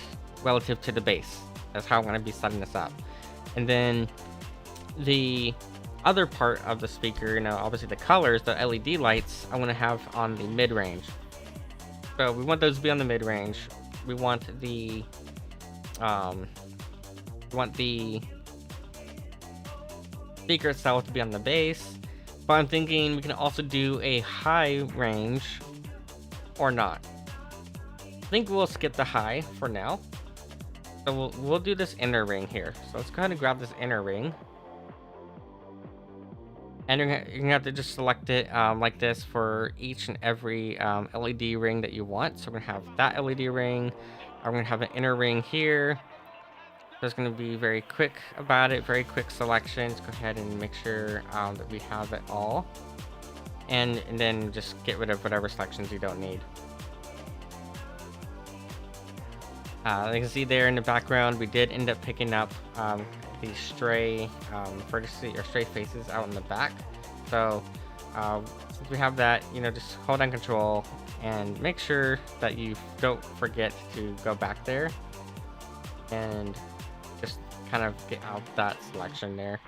relative to the bass. That's how I'm going to be setting this up. And then the other part of the speaker, obviously the colors, the LED lights, I want to have on the mid-range. So we want those to be on the mid-range. We want the speaker itself to be on the base. But I'm thinking we can also do a high range or not. I think we'll skip the high for now. So we'll do this inner ring here. So let's go ahead and grab this inner ring. And you're gonna have to just select it like this for each and every LED ring that you want. So we're gonna have that LED ring. I'm gonna have an inner ring here. So it's gonna be very quick about it, very quick selection. Let's go ahead and make sure that we have it all. And then just get rid of whatever selections you don't need. You can see there in the background, we did end up picking up these stray vertices or stray faces out in the back. So since we have that, just hold down control and make sure that you don't forget to go back there and just kind of get out that selection there.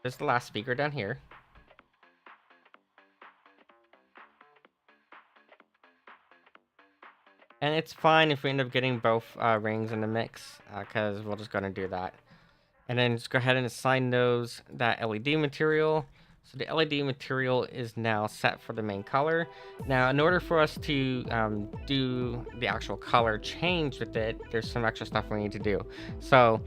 There's the last speaker down here. And it's fine if we end up getting both rings in the mix, because we're just going to do that. And then just go ahead and assign those that LED material. So the LED material is now set for the main color. Now, in order for us to do the actual color change with it, there's some extra stuff we need to do. So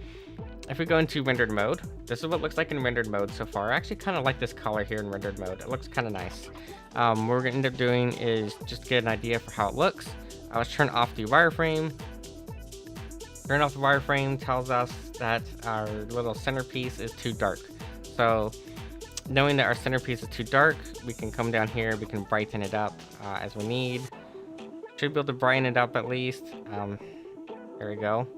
if we go into rendered mode, this is what it looks like in rendered mode so far. I actually kind of like this color here in rendered mode. It looks kind of nice. What we're going to end up doing is just get an idea for how it looks. Let's turn off the wireframe. Turn off the wireframe tells us that our little centerpiece is too dark. So knowing that our centerpiece is too dark, we can come down here, we can brighten it up as we need. Should be able to brighten it up at least. There we go.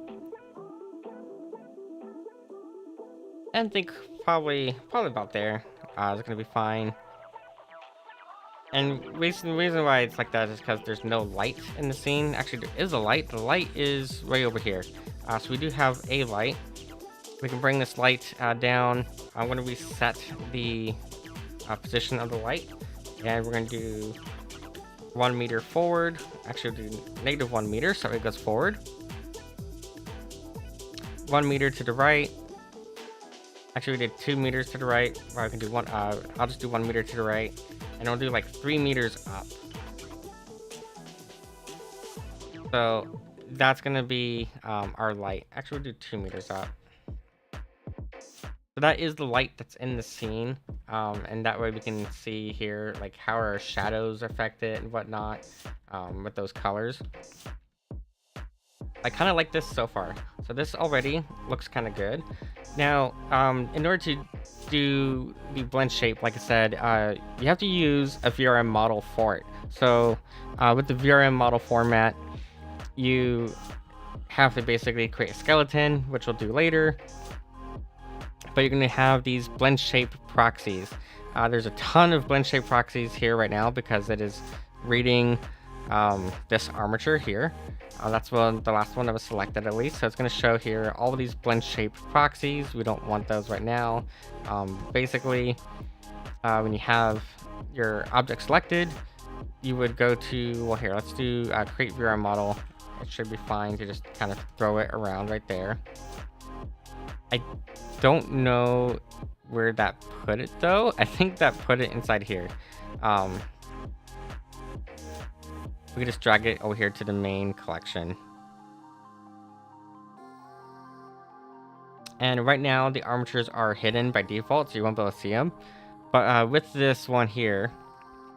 And I think probably about there. It's gonna be fine. And the reason why it's like that is because there's no light in the scene. Actually, there is a light. The light is right over here. So we do have a light. We can bring this light down. I'm going to reset the position of the light. And we're going to do 1 meter forward. Actually, we'll do -1 meter, so it goes forward. 1 meter to the right. Actually, we did 2 meters to the right. Well, I can do one. I'll just do 1 meter to the right. And I'll do like 3 meters up. So that's gonna be our light. Actually, we'll do 2 meters up. So that is the light that's in the scene. And that way we can see here like how our shadows affect it and whatnot with those colors. I kind of like this so far. So this already looks kind of good. Now, in order to do the blend shape, like I said, you have to use a VRM model for it. So with the VRM model format, you have to basically create a skeleton, which we'll do later. But you're going to have these blend shape proxies. There's a ton of blend shape proxies here right now because it is reading this armature here. That's the last one that was selected at least. So it's going to show here all of these blend shape proxies. We don't want those right now. Basically, when you have your object selected, you would go to, well, here, let's do create VRM model. It should be fine to just kind of throw it around right there. I don't know where that put it though. I think that put it inside here. We can just drag it over here to the main collection. And right now the armatures are hidden by default, so you won't be able to see them. But with this one here,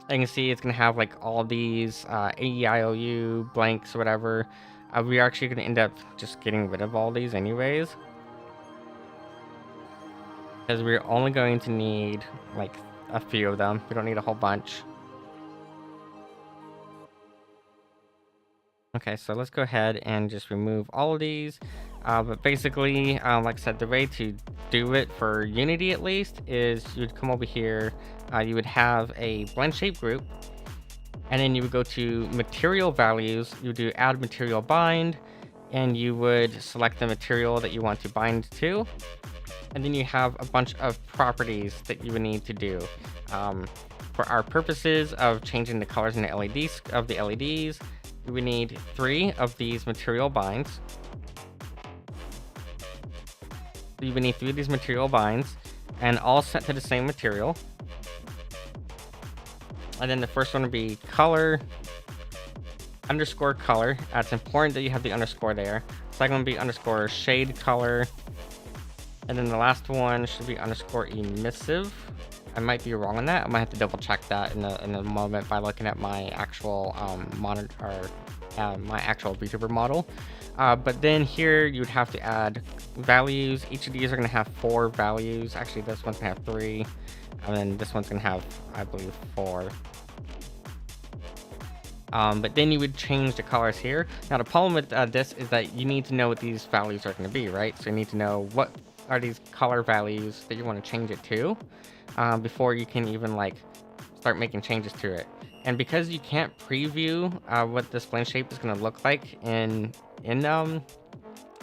you can see it's going to have like all these AEIOU blanks or whatever. We're actually going to end up just getting rid of all these anyways, because we're only going to need like a few of them. We don't need a whole bunch. Okay, so let's go ahead and just remove all of these. But basically, like I said, the way to do it for Unity at least is you'd come over here, you would have a blend shape group, and then you would go to material values, you would do add material bind, and you would select the material that you want to bind to, and then you have a bunch of properties that you would need to do. For our purposes of changing the colors in the LEDs, we need 3 of these material binds. You would need 3 of these material binds, and all set to the same material. And then the first one would be color underscore color. It's important that you have the underscore there. Second one would be underscore shade color. And then the last one should be underscore emissive. I might be wrong on that. I might have to double check that in a moment by looking at my actual monitor, my actual VTuber model. But then here you would have to add values. Each of these are going to have 4 values. Actually, this one's going to have 3, and then this one's going to have, I believe, 4. But then you would change the colors here. Now the problem with this is that you need to know what these values are going to be, right? So you need to know what are these color values that you want to change it to before you can even like start making changes to it. And because you can't preview what this blend shape is going to look like you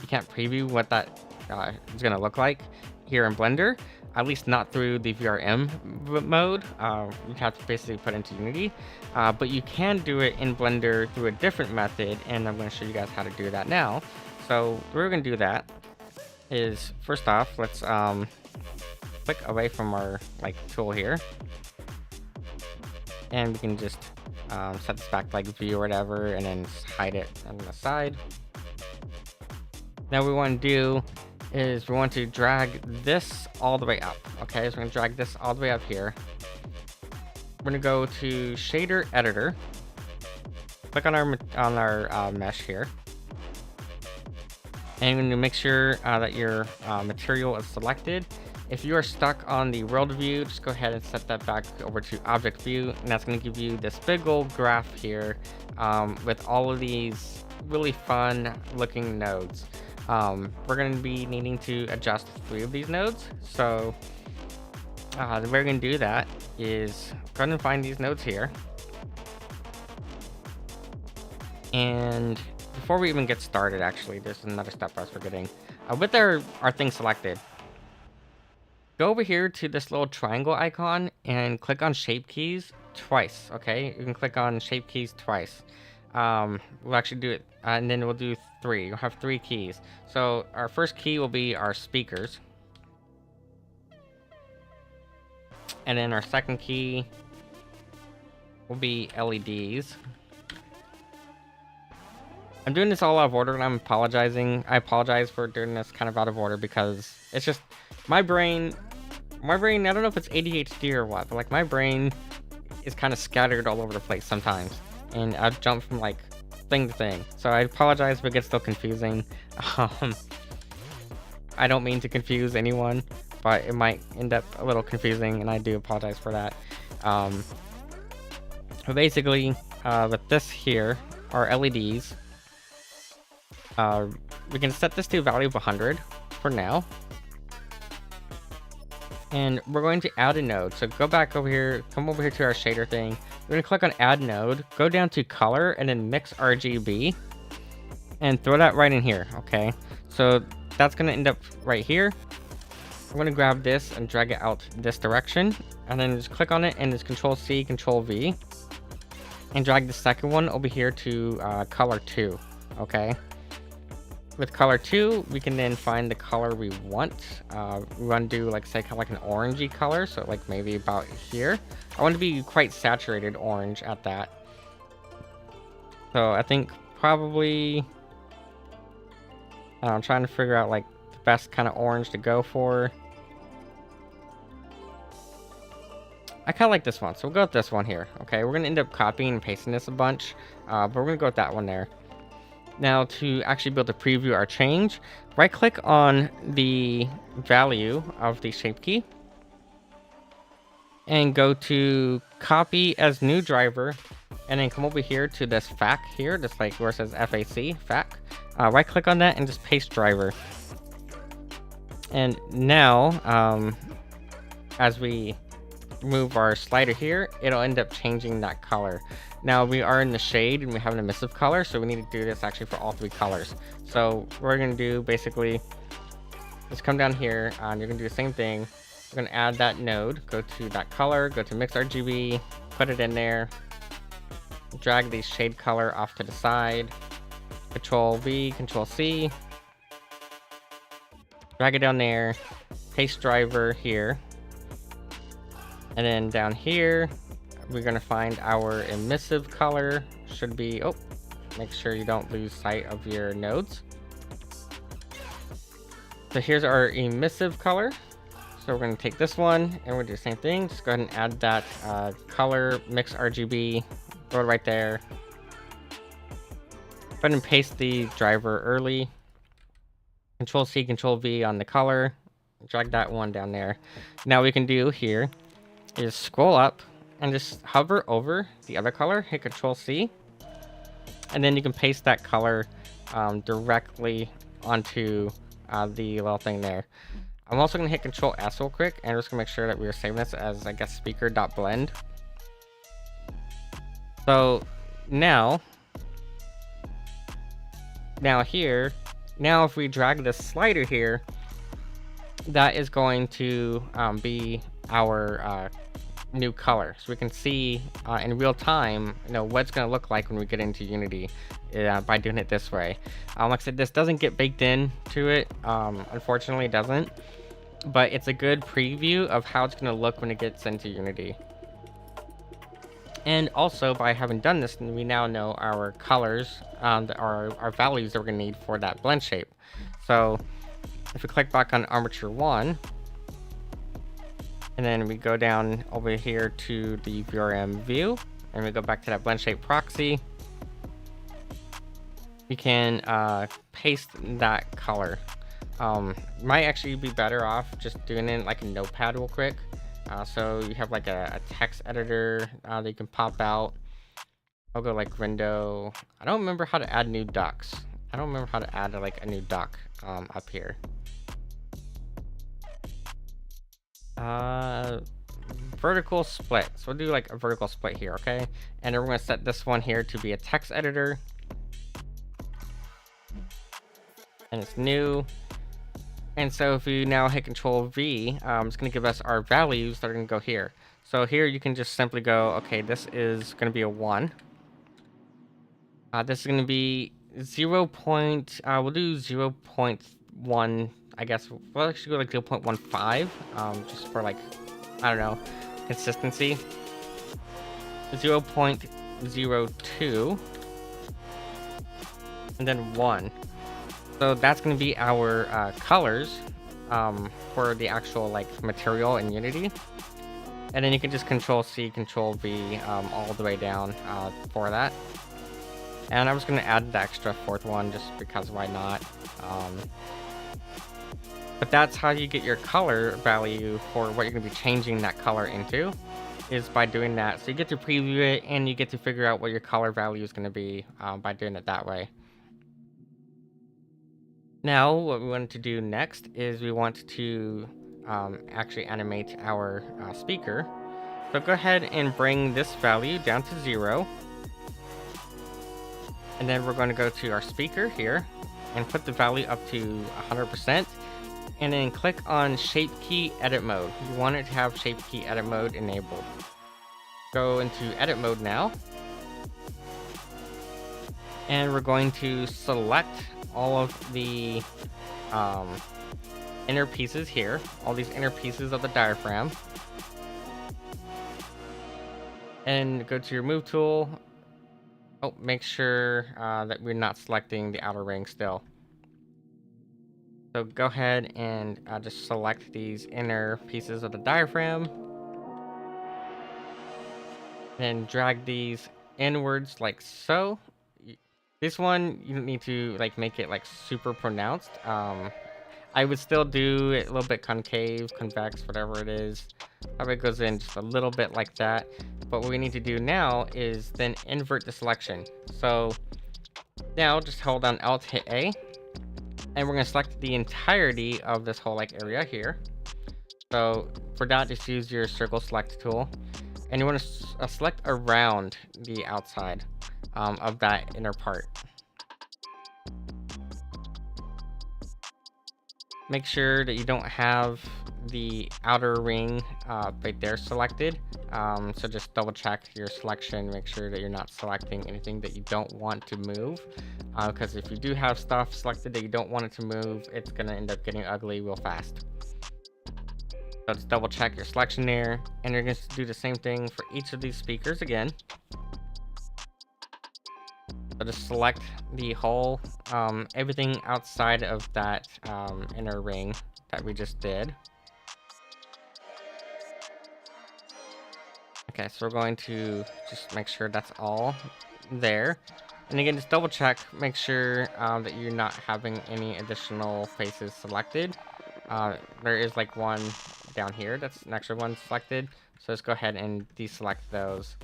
can't preview what that is going to look like here in Blender, at least not through the VRM mode. You have to basically put into Unity, but you can do it in Blender through a different method, and I'm going to show you guys how to do that now. So we're going to do that is, first off, let's click away from our tool here, and we can just set this back like view or whatever, and then just hide it on the side. Now what we want to do is we want to drag this all the way up. Okay, so we're going to drag this all the way up here. We're going to go to shader editor, click on our mesh here, and we're going to make sure that your material is selected. If you are stuck on the world view, just go ahead and set that back over to object view, and that's going to give you this big old graph here with all of these really fun looking nodes. We're going to be needing to adjust 3 of these nodes. So the way we're going to do that is go ahead and find these nodes here. And before we even get started, actually, there's another step I was forgetting. With our thing selected, go over here to this little triangle icon and click on shape keys twice. Okay, you can click on shape keys twice. We'll actually do it, and then we'll do 3. You'll have 3 keys. So our first key will be our speakers, and then our second key will be LEDs. I'm doing this all out of order, and I'm apologizing. I apologize for doing this kind of out of order because it's just my brain, I don't know if it's ADHD or what, but like my brain is kind of scattered all over the place sometimes, and I jump from like thing to thing. So I apologize if it gets still confusing. I don't mean to confuse anyone, but it might end up a little confusing, and I do apologize for that. But basically, with this here, our LEDs, we can set this to a value of 100 for now. And we're going to add a node. So go back over here, come over here to our shader thing. We're going to click on add node, go down to color, and then mix RGB, and throw that right in here. Okay, so that's going to end up right here. I'm going to grab this and drag it out this direction, and then just click on it, and it's Control C, Control V, and drag the second one over here to color 2. Okay, with color 2, we can then find the color we want. We want to do like, say, kind of like an orangey color, so like maybe about here. I want to be quite saturated orange at that. So I think probably, I'm trying to figure out like the best kind of orange to go for. I kind of like this one, so we'll go with this one here. Okay, we're going to end up copying and pasting this a bunch, but we're going to go with that one there. Now, to actually be able to preview our change, right click on the value of the shape key and go to copy as new driver, and then come over here to this FAC here, just like where it says FAC. Right click on that and just paste driver. And now, as we move our slider here, it'll end up changing that color. Now we are in the shade and we have an emissive color, so we need to do this actually for all 3 colors. So what we're gonna do basically is come down here and you're gonna do the same thing. We're gonna add that node, go to that color, go to mix RGB, put it in there, drag the shade color off to the side, Control V, Control C, drag it down there, paste driver here, and then down here we're gonna find our emissive color. Should be, oh, make sure you don't lose sight of your nodes. So here's our emissive color. So we're gonna take this one and we're gonna do the same thing. Just go ahead and add that color, mix RGB, throw it right there. Go ahead and paste the driver early. Control C, Control V on the color. Drag that one down there. Now we can do here is scroll up and just hover over the other color, hit Control C, and then you can paste that color directly onto the little thing there. I'm also going to hit Control S real quick and just going to make sure that we are saving this as, I guess, speaker.blend. So now here, now if we drag this slider here, that is going to be our new color. So we can see in real time, what it's going to look like when we get into Unity by doing it this way. Like I said, this doesn't get baked into it. Unfortunately, it doesn't. But it's a good preview of how it's going to look when it gets into Unity. And also, by having done this, we now know our colors, our values that we're going to need for that blend shape. So if we click back on Armature 1, and then we go down over here to the VRM view, and we go back to that blend shape proxy, we can paste that color. Might actually be better off just doing it like a notepad real quick. So you have like a text editor that you can pop out. I'll go like window. I don't remember how to add new ducks. I don't remember how to add like a new duck up here. Vertical split. So we'll do like a vertical split here, okay? And then we're gonna set this one here to be a text editor. And it's new. And so if we now hit Control V, it's going to give us our values that are going to go here. So here you can just simply go, okay, this is going to be a 1. This is going to be 0. We'll do 0.1, I guess. We'll actually go like 0.15, just for like, I don't know, consistency. 0.02. And then 1. So that's going to be our colors for the actual like material in Unity. And then you can just Control C, Control V all the way down for that. And I'm just going to add the extra 4th one just because why not. But that's how you get your color value for what you're going to be changing that color into, is by doing that. So you get to preview it and you get to figure out what your color value is going to be by doing it that way. Now, what we want to do next is we want to actually animate our speaker. So go ahead and bring this value down to 0. And then we're going to go to our speaker here and put the value up to 100%. And then click on Shape Key Edit Mode. You want it to have Shape Key Edit Mode enabled. Go into Edit Mode now. And we're going to select all of the inner pieces here, all these inner pieces of the diaphragm, and go to your move tool. Oh, make sure that we're not selecting the outer ring still. So go ahead and just select these inner pieces of the diaphragm and drag these inwards like so. This one, you don't need to like make it like super pronounced. I would still do it a little bit concave, convex, whatever it is. Probably goes in just a little bit like that. But what we need to do now is then invert the selection. So now just hold down Alt, hit A, and we're gonna select the entirety of this whole like area here. So for that, just use your circle select tool. and you want to select around the outside of that inner part. Make sure that you don't have the outer ring right there selected. So just double check your selection, make sure that you're not selecting anything that you don't want to move. Because if you do have stuff selected that you don't want it to move, it's gonna end up getting ugly real fast. So just double check your selection there, and you're going to do the same thing for each of these speakers again. So just select the whole, everything outside of that inner ring that we just did. Okay, so we're going to just make sure that's all there. And again, just double check, make sure that you're not having any additional faces selected. There is like one down here that's an extra one selected, so let's go ahead and deselect those.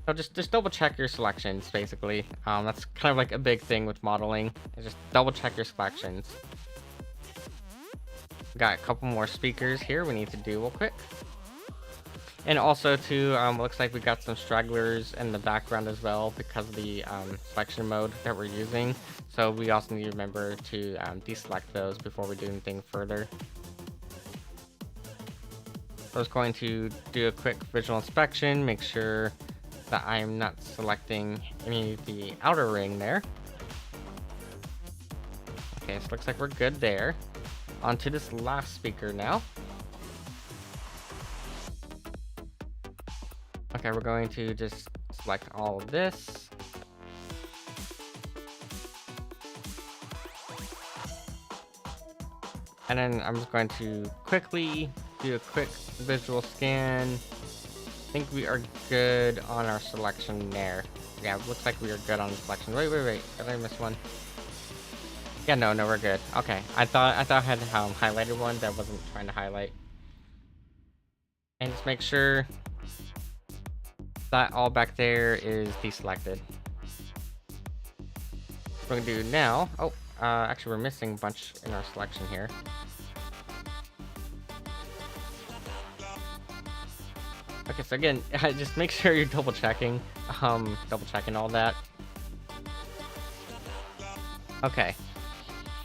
So just double check your selections, basically. That's kind of like a big thing with modeling, is just double check your selections. Got a couple more speakers here we need to do real quick. And also too, looks like we got some stragglers in the background as well because of the selection mode that we're using. So we also need to remember to deselect those before we do anything further. So I was going to do a quick visual inspection, make sure that I'm not selecting any of the outer ring there. Okay, so looks like we're good there. On to this last speaker now. Okay, we're going to just select all of this. And then I'm just going to quickly do a quick visual scan. I think we are good on our selection there. Yeah, it looks like we are good on the selection. Wait. Did I miss one? Yeah, no, we're good. Okay, I thought I had highlighted one that wasn't trying to highlight. And just make sure that all back there is deselected. What we're gonna do now, actually we're missing a bunch in our selection here. Okay, so again, just make sure you're double checking all that. Okay,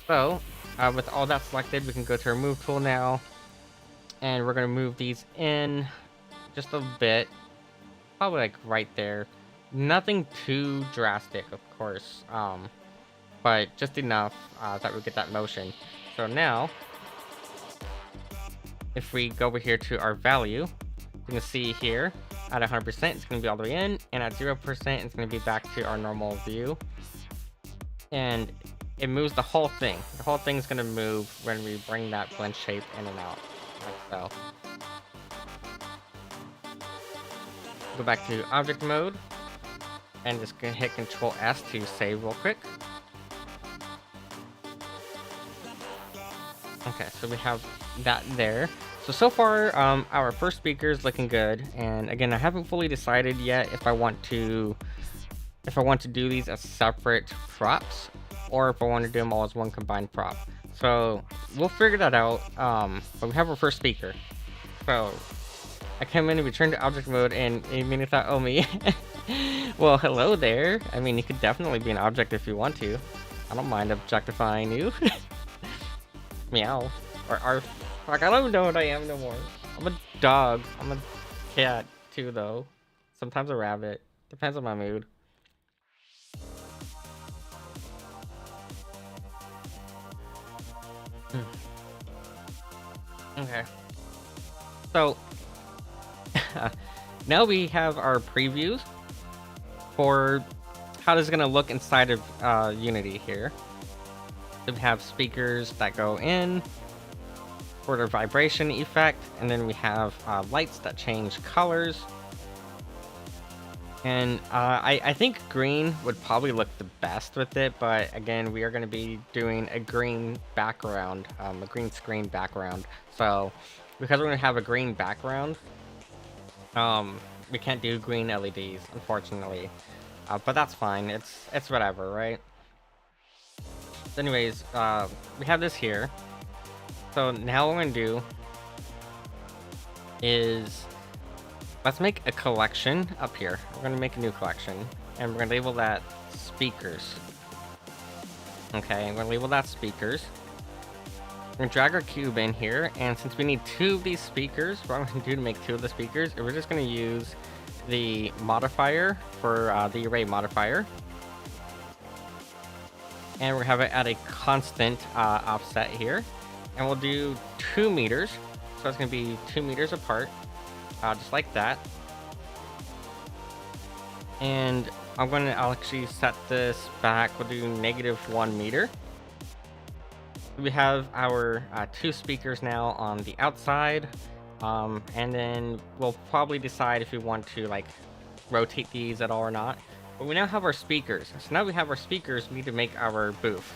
so with all that selected, we can go to our move tool now, and we're gonna move these in just a bit, probably like right there. Nothing too drastic, of course, but just enough that we get that motion. So now, if we go over here to our value, you can see here at 100% it's going to be all the way in, and at 0% it's going to be back to our normal view, and it moves the whole thing. The whole thing is going to move when we bring that blend shape in and out, like so. Go back to object mode and just gonna hit Control S to save real quick. Okay, so we have that there. So far, our first speaker is looking good, and again, I haven't fully decided yet if I want to do these as separate props, or if I want to do them all as one combined prop. So we'll figure that out. But we have our first speaker. So I came in and returned to object mode, and immediately thought, oh me. Well, hello there. I mean, you could definitely be an object if you want to. I don't mind objectifying you. Meow. Or arf. Fuck, I don't even know what I am no more. I'm a dog. I'm a cat too, though. Sometimes a rabbit. Depends on my mood. Okay. So now we have our previews for how this is gonna look inside of Unity here. So we have speakers that go in for the vibration effect, and then we have lights that change colors. And I think green would probably look the best with it, but again, we are going to be doing a green background, a green screen background. So because we're going to have a green background, we can't do green LEDs, unfortunately. But that's fine. It's whatever, right? So anyways, we have this here. So now what we're going to do is let's make a collection up here. We're gonna make a new collection, and we're gonna label that speakers. Okay, I'm gonna label that speakers. We're gonna drag our cube in here, and since we need 2 of these speakers, what I'm gonna do to make 2 of the speakers, we're just gonna use the modifier for the array modifier. And we're gonna have it at a constant offset here. And we'll do 2 meters. So it's gonna be 2 meters apart, just like that. And I'll actually set this back. We'll do -1 meter. We have our 2 speakers now on the outside, and then we'll probably decide if we want to like rotate these at all or not. But we now have our speakers. So now we have our speakers, we need to make our booth.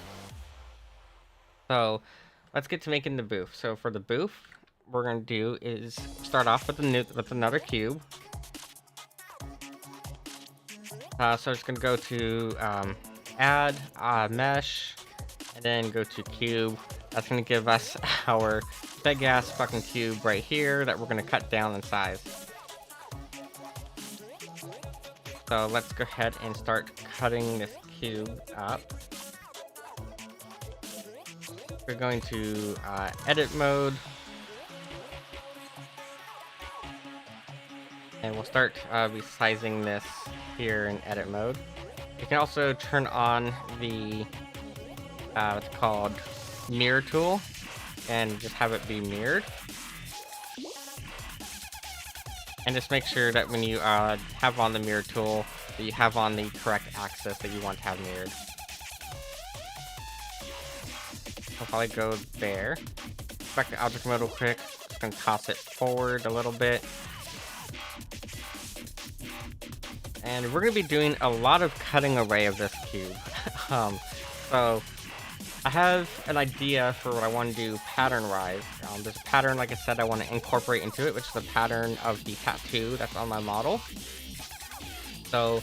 So let's get to making the booth. So for the booth, what we're gonna do is start off with another cube. So it's gonna go to add mesh. And then go to cube. That's gonna give us our big ass fucking cube right here that we're gonna cut down in size. So let's go ahead and start cutting this cube up. We're going to edit mode. And we'll start resizing this here in edit mode. You can also turn on the what's called mirror tool and just have it be mirrored, and just make sure that when you have on the mirror tool that you have on the correct axis that you want to have mirrored. I'll probably go there. Back to object mode real quick. Just gonna toss it forward a little bit, and we're gonna be doing a lot of cutting away of this cube. So I have an idea for what I want to do pattern-wise. There's a pattern, like I said, I want to incorporate into it, which is the pattern of the tattoo that's on my model. So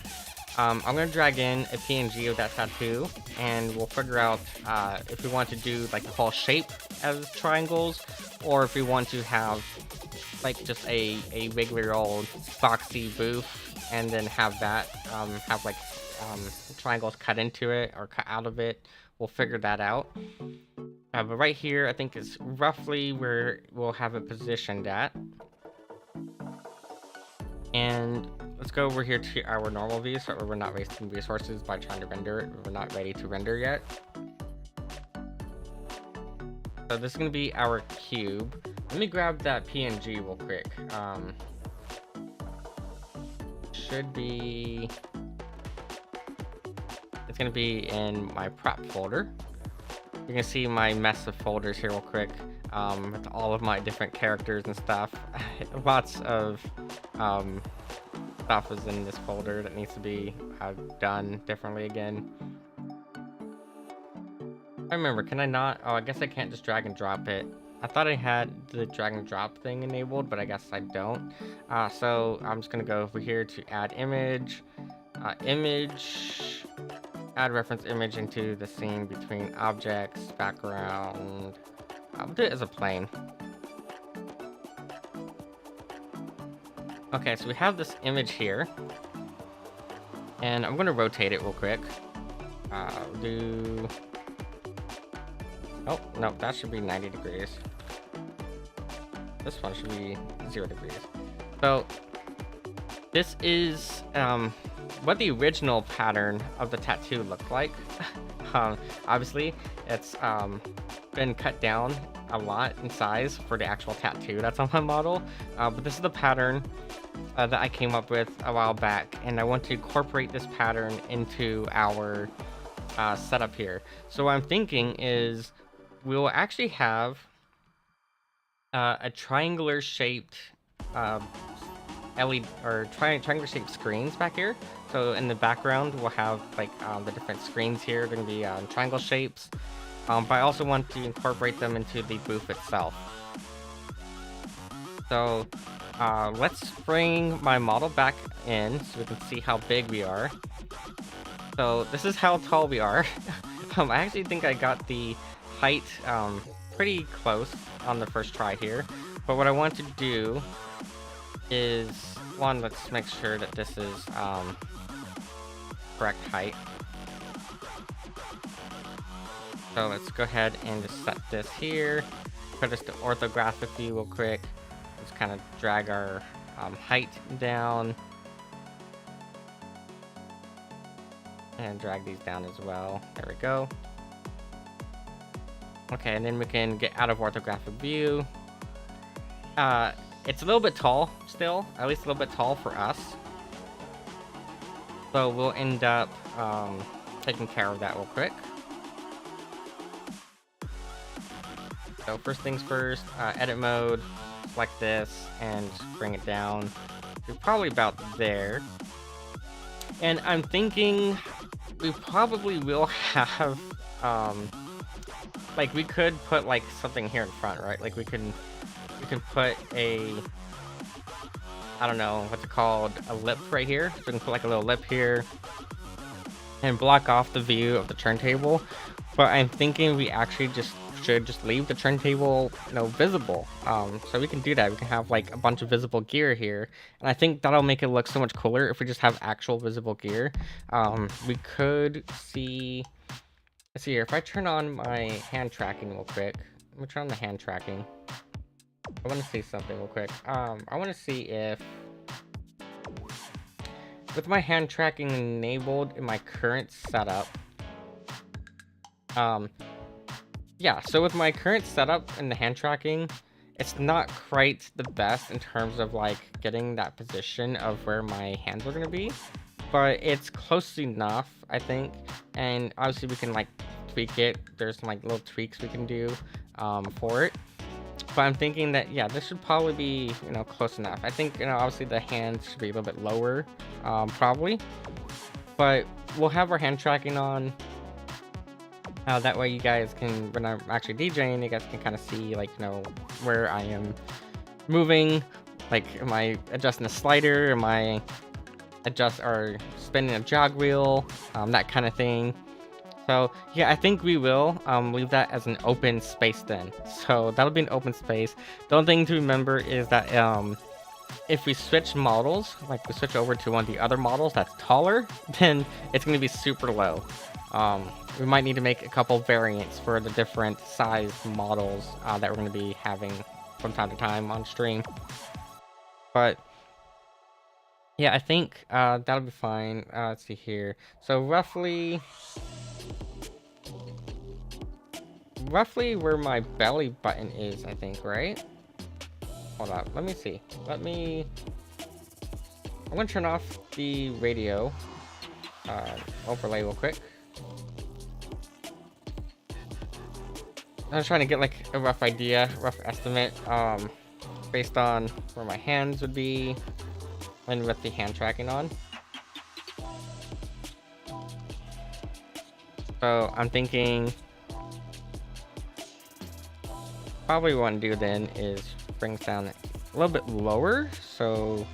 I'm going to drag in a PNG of that tattoo, and we'll figure out if we want to do like the whole shape as triangles, or if we want to have like just a regular old boxy booth, and then have that have like triangles cut into it or cut out of it. We'll figure that out. But right here, I think is roughly where we'll have it positioned at. And let's go over here to our normal view so we're not wasting resources by trying to render it. We're not ready to render yet. So this is going to be our cube. Let me grab that PNG real quick. Should be... It's going to be in my prop folder. You can see my mess of folders here real quick, with all of my different characters and stuff. Lots of stuff is in this folder that needs to be done differently again. I remember, can I not? Oh, I guess I can't just drag and drop it. I thought I had the drag and drop thing enabled, but I guess I don't. So I'm just going to go over here to add image, image. Add reference image into the scene between objects, background. I'll do it as a plane. Okay, so we have this image here, and I'm going to rotate it real quick. Oh, no, that should be 90 degrees. This one should be 0 degrees. So this is what the original pattern of the tattoo looked like. Obviously, it's been cut down a lot in size for the actual tattoo that's on my model. But this is the pattern that I came up with a while back, and I want to incorporate this pattern into our setup here. So what I'm thinking is we will actually have a triangular shaped LED or triangular shaped screens back here. So in the background we'll have like the different screens here. They're gonna be triangle shapes, but I also want to incorporate them into the booth itself. So let's bring my model back in so we can see how big we are. So this is how tall we are. I actually think I got the height pretty close on the first try here, but what I want to do is one, let's make sure that this is correct height. So let's go ahead and just set this here. Put this to orthographic view real quick. Just kind of drag our height down. And drag these down as well. There we go. Okay, and then we can get out of orthographic view. It's a little bit tall still, at least a little bit tall for us. So we'll end up taking care of that real quick. So first things first, edit mode, select this, and bring it down. We're probably about there. And I'm thinking we probably will have, like we could put like something here in front, right? Like we can put a, I don't know, what's it called? A lip right here. So we can put like a little lip here and block off the view of the turntable. But I'm thinking we actually should just leave the turntable, visible. So we can do that. We can have like a bunch of visible gear here, and I think that'll make it look so much cooler if we just have actual visible gear. We could see. Let's see here. If I turn on my hand tracking real quick, let me turn on the hand tracking. I want to see something real quick. I want to see if with my hand tracking enabled in my current setup. Yeah, so with my current setup and the hand tracking, it's not quite the best in terms of like getting that position of where my hands are going to be, but it's close enough, I think. And obviously we can like tweak it. There's some like little tweaks we can do for it. But I'm thinking that, yeah, this should probably be, close enough. I think, obviously the hands should be a little bit lower, probably. But we'll have our hand tracking on. That way you guys can, when I'm actually DJing, you guys can kind of see, like, where I am moving. Like, am I adjusting a slider? Am I spinning a jog wheel? That kind of thing. So, yeah, I think we will leave that as an open space then. So, that'll be an open space. The only thing to remember is that if we switch models, like we switch over to one of the other models that's taller, then it's going to be super low. We might need to make a couple variants for the different size models that we're going to be having from time to time on stream. But yeah, I think that'll be fine. Let's see here. So roughly where my belly button is, I think, right? Hold up, let me see. I'm gonna turn off the radio overlay real quick. I was trying to get like a rough idea, rough estimate, based on where my hands would be and with the hand tracking on. So I'm thinking probably what I want to do then is bring this down a little bit lower. So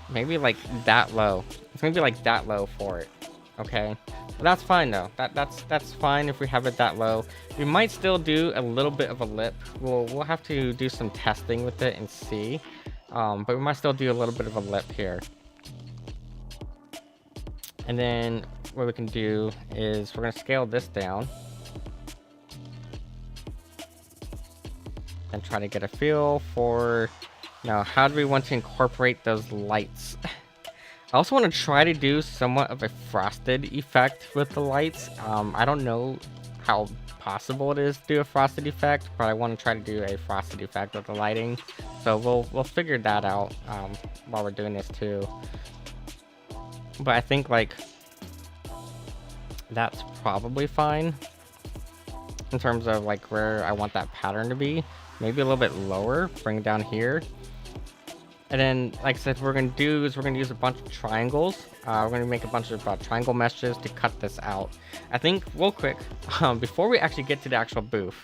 maybe like that low. It's gonna be like that low for it. Okay. But that's fine though. That's fine if we have it that low. We might still do a little bit of a lip. We'll have to do some testing with it and see. But we might still do a little bit of a lip here. And then what we can do is we're gonna scale this down and try to get a feel for how do we want to incorporate those lights. I also want to try to do somewhat of a frosted effect with the lights. I don't know how possible it is to do a frosted effect, but I want to try to do a frosted effect with the lighting. So we'll figure that out while we're doing this too. But I think like that's probably fine in terms of like where I want that pattern to be. Maybe a little bit lower, bring it down here. And then, like I said, what we're going to do is we're going to use a bunch of triangles. We're going to make a bunch of triangle meshes to cut this out. I think, real quick, before we actually get to the actual booth.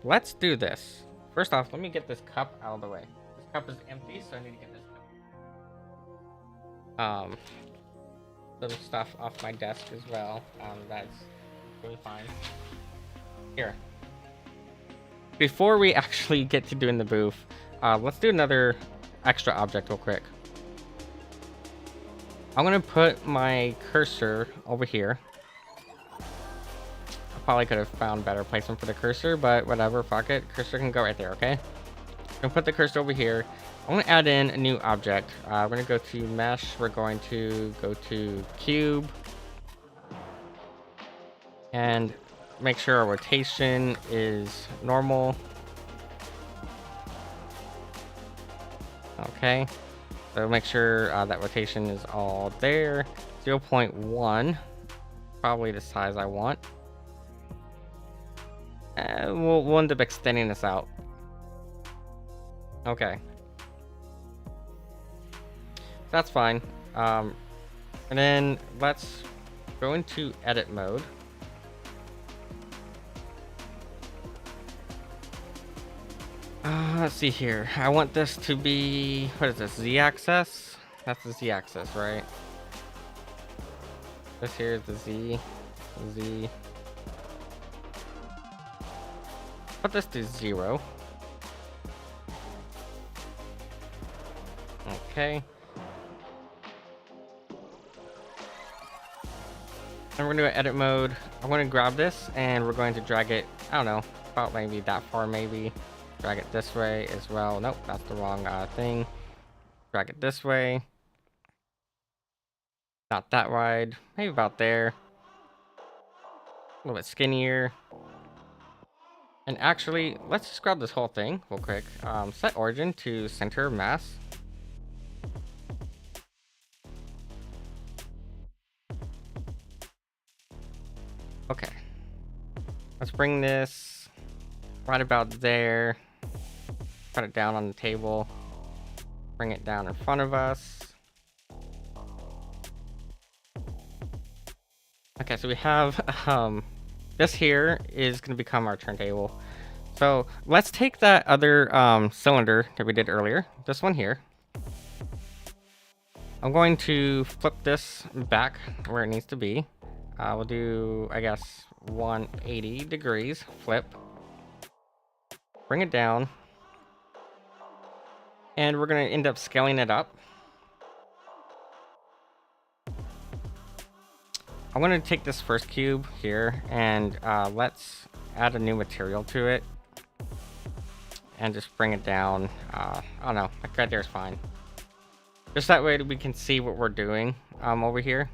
Let's do this. First off, let me get this cup out of the way. This cup is empty, so I need to get this cup. Little stuff off my desk as well. That's really fine. Here. before we actually get to doing the booth, let's do another extra object real quick. I'm gonna put my cursor over here. I probably could have found better placement for the cursor, but whatever, fuck it. Cursor can go right there, okay? I'm gonna put the cursor over here. I'm gonna add in a new object. We're gonna go to mesh. We're going to go to cube. And make sure our rotation is normal. Okay. So make sure that rotation is all there. 0.1. Probably the size I want. We'll end up extending this out. Okay. That's fine. And then let's go into edit mode. Let's see here. I want this to be, what is this, Z-axis? That's the Z-axis, right? This here is the Z. Put this to 0. Okay. And we're gonna do edit mode. I'm gonna grab this and we're going to drag it, I don't know, about maybe that far maybe. Drag it this way as well. Nope, that's the wrong thing. Drag it this way. Not that wide. Maybe about there. A little bit skinnier. And actually, let's just grab this whole thing real quick. Set origin to center of mass. Okay. Let's bring this right about there. Put it down on the table. Bring it down in front of us. Okay, so we have this here is going to become our turntable. So let's take that other cylinder that we did earlier, this one here. I'm going to flip this back where it needs to be. We'll do, I guess, 180 degrees flip. Bring it down. And we're going to end up scaling it up. I'm going to take this first cube here and let's add a new material to it. And just bring it down. I don't know, like right there is fine. Just that way we can see what we're doing over here.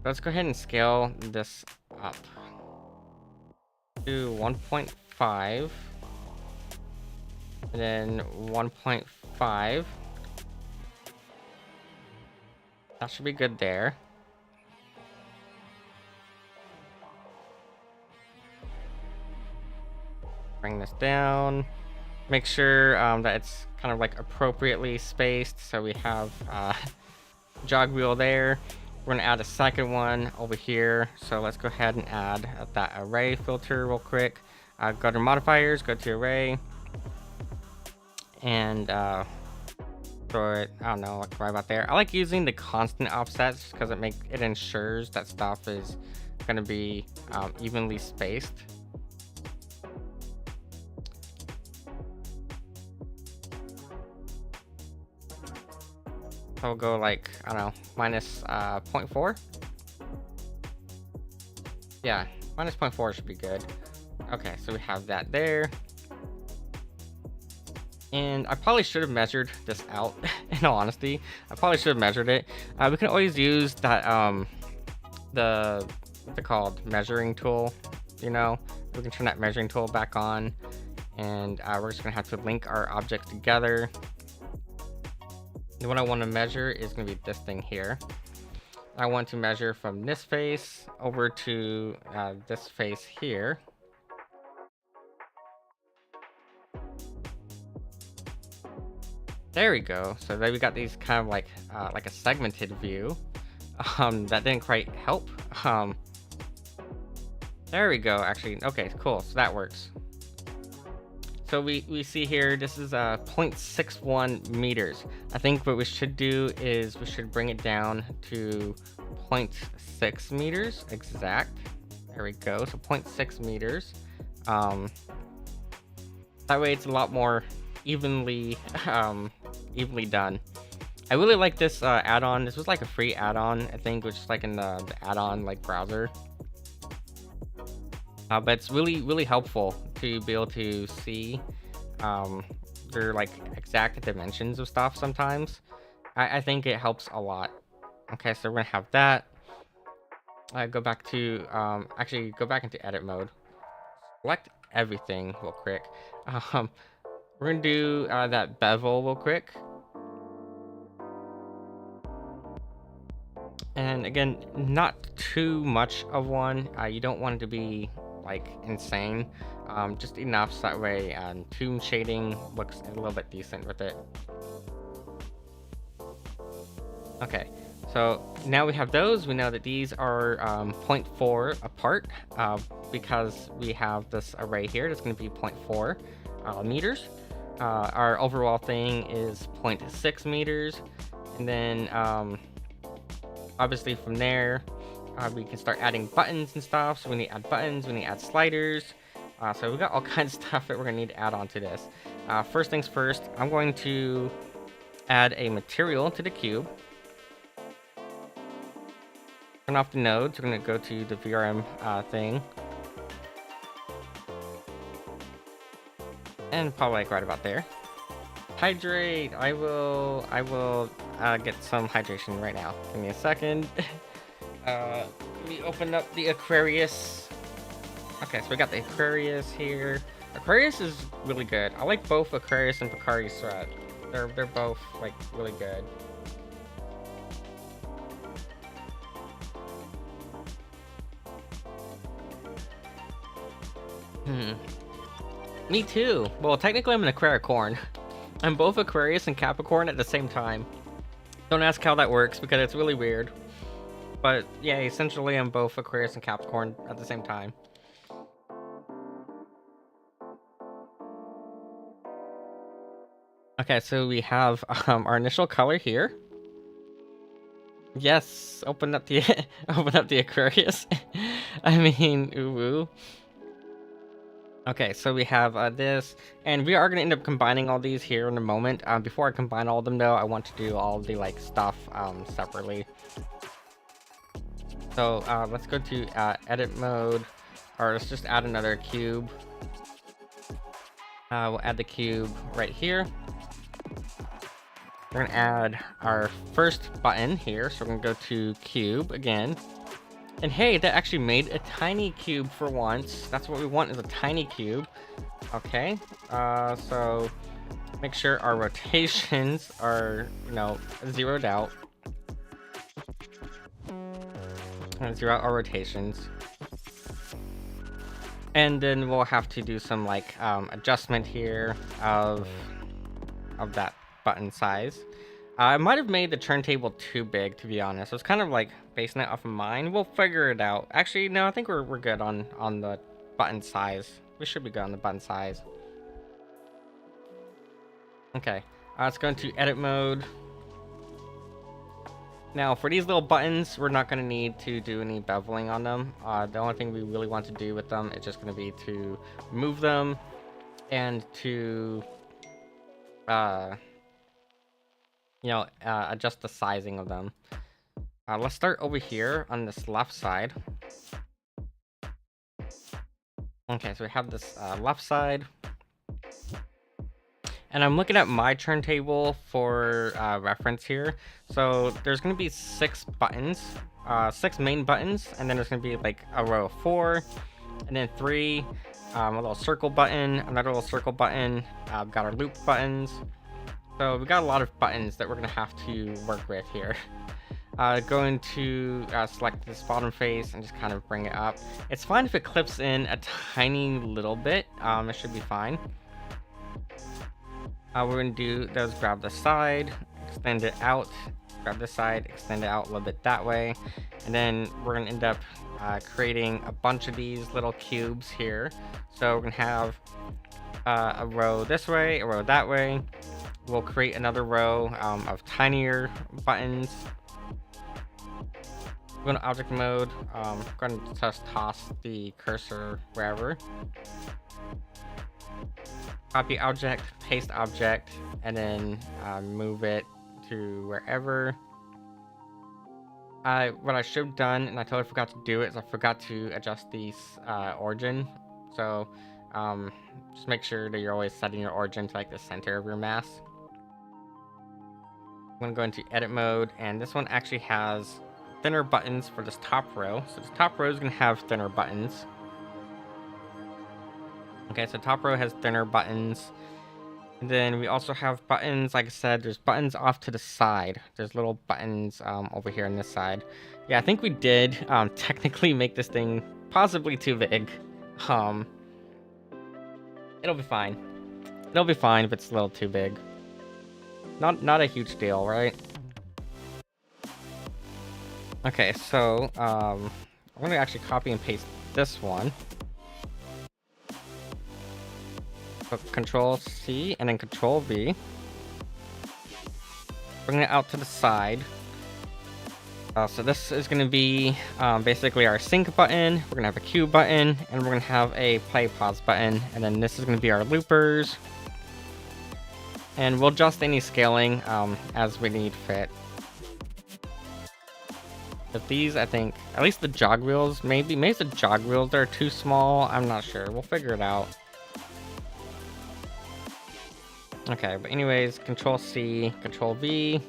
Let's go ahead and scale this up to 1.5. And then 1.5. That should be good there. Bring this down. Make sure that it's kind of like appropriately spaced. So we have jog wheel there. We're gonna add a second one over here. So let's go ahead and add that array filter real quick. Go to modifiers, go to array. And throw it, I don't know, like right about there. I like using the constant offsets because it ensures that stuff is gonna be evenly spaced. I'll go like, I don't know, minus 0.4. Yeah, minus 0.4 should be good. Okay, so we have that there. And I probably should have measured this out. In all honesty, I probably should have measured it. We can always use that what's it called, measuring tool. You know, we can turn that measuring tool back on, and we're just gonna have to link our objects together. And what I want to measure is gonna be this thing here. I want to measure from this face over to this face here. There we go. So then we got these kind of like a segmented view. That didn't quite help. There we go. Actually, okay, cool. So that works. So we see here, this is 0.61 meters. I think what we should do is we should bring it down to 0.6 meters exact. There we go. So 0.6 meters. Um, that way it's a lot more evenly evenly done. I really like this add-on. This was like a free add-on, I think, which is like in the add-on like browser. But it's really helpful to be able to see their like exact dimensions of stuff sometimes. I think it helps a lot. Okay, so we're gonna have that. Go back to actually go back into edit mode. Select everything real quick. Um, we're gonna do that bevel real quick. And again, not too much of one. You don't want it to be like insane. Just enough so that way tomb shading looks a little bit decent with it. Okay, so now we have those. We know that these are 0.4 apart because we have this array here that's going to be 0.4 meters. Our overall thing is 0.6 meters. And then obviously from there, we can start adding buttons and stuff. So we need to add buttons, we need to add sliders. So we got all kinds of stuff that we're gonna need to add on to this. First things first, I'm going to add a material to the cube. Turn off the nodes. We're gonna go to the VRM thing. And probably like right about there. Hydrate. I will get some hydration right now. Give me a second. Let me open up the Aquarius. Okay, so we got the Aquarius here. Aquarius is really good. I like both Aquarius and Picari Sweat. They're both like really good. Me too. Well, technically I'm an Aquaricorn. I'm both Aquarius and Capricorn at the same time. Don't ask how that works because it's really weird. But yeah, essentially I'm both Aquarius and Capricorn at the same time. Okay, so we have our initial color here. Yes, open up the open up the Aquarius. I mean, ooh. Okay, so we have this, and we are going to end up combining all these here in a moment. Before I combine all of them, though, I want to do all the like stuff separately. So let's go to edit mode, or let's just add another cube. We'll add the cube right here. We're going to add our first button here, so we're going to go to cube again. And hey, that actually made a tiny cube for once. That's what we want, is a tiny cube. Okay, so make sure our rotations are, you know, zeroed out. Zero out our rotations. And then we'll have to do some like adjustment here of that button size. I might have made the turntable too big, to be honest. I was kind of like basing it off of mine. We'll figure it out. Actually, no, I think we're good on the button size. We should be good on the button size. Okay, let's go into edit mode. Now, for these little buttons, we're not going to need to do any beveling on them. The only thing we really want to do with them is just going to be to move them and to you know, adjust the sizing of them. Let's start over here on this left side. Okay, so we have this left side. And I'm looking at my turntable for reference here. So there's going to be 6 buttons, 6 main buttons, and then there's going to be like a row of 4, and then 3, a little circle button, another little circle button. I've got our loop buttons. So we got a lot of buttons that we're going to have to work with here. Going to select this bottom face and just kind of bring it up. It's fine if it clips in a tiny little bit. It should be fine. What we're going to do is grab the side, extend it out, grab this side, extend it out a little bit that way. And then we're going to end up creating a bunch of these little cubes here. So we're going to have a row this way, a row that way. We'll create another row of tinier buttons. Go to object mode. I'm going to just toss the cursor wherever. Copy object, paste object, and then move it to wherever. What I should have done, and I totally forgot to do it, is I forgot to adjust the origin. So just make sure that you're always setting your origin to like the center of your mass. I'm gonna go into edit mode, and this one actually has thinner buttons for this top row. So this top row is gonna have thinner buttons. Okay, so top row has thinner buttons. And then we also have buttons, like I said, there's buttons off to the side. There's little buttons over here on this side. Yeah, I think we did technically make this thing possibly too big. It'll be fine. It'll be fine if it's a little too big. Not a huge deal, right? Okay, so I'm gonna actually copy and paste this one. Put Control C and then Control V. Bring it out to the side. So this is going to be basically our sync button. We're going to have a Q button, and we're going to have a play pause button. And then this is going to be our loopers. And we'll adjust any scaling as we need fit. But these, I think, at least the jog wheels, maybe the jog wheels are too small. I'm not sure. We'll figure it out. Okay, but anyways, Control C, Control V.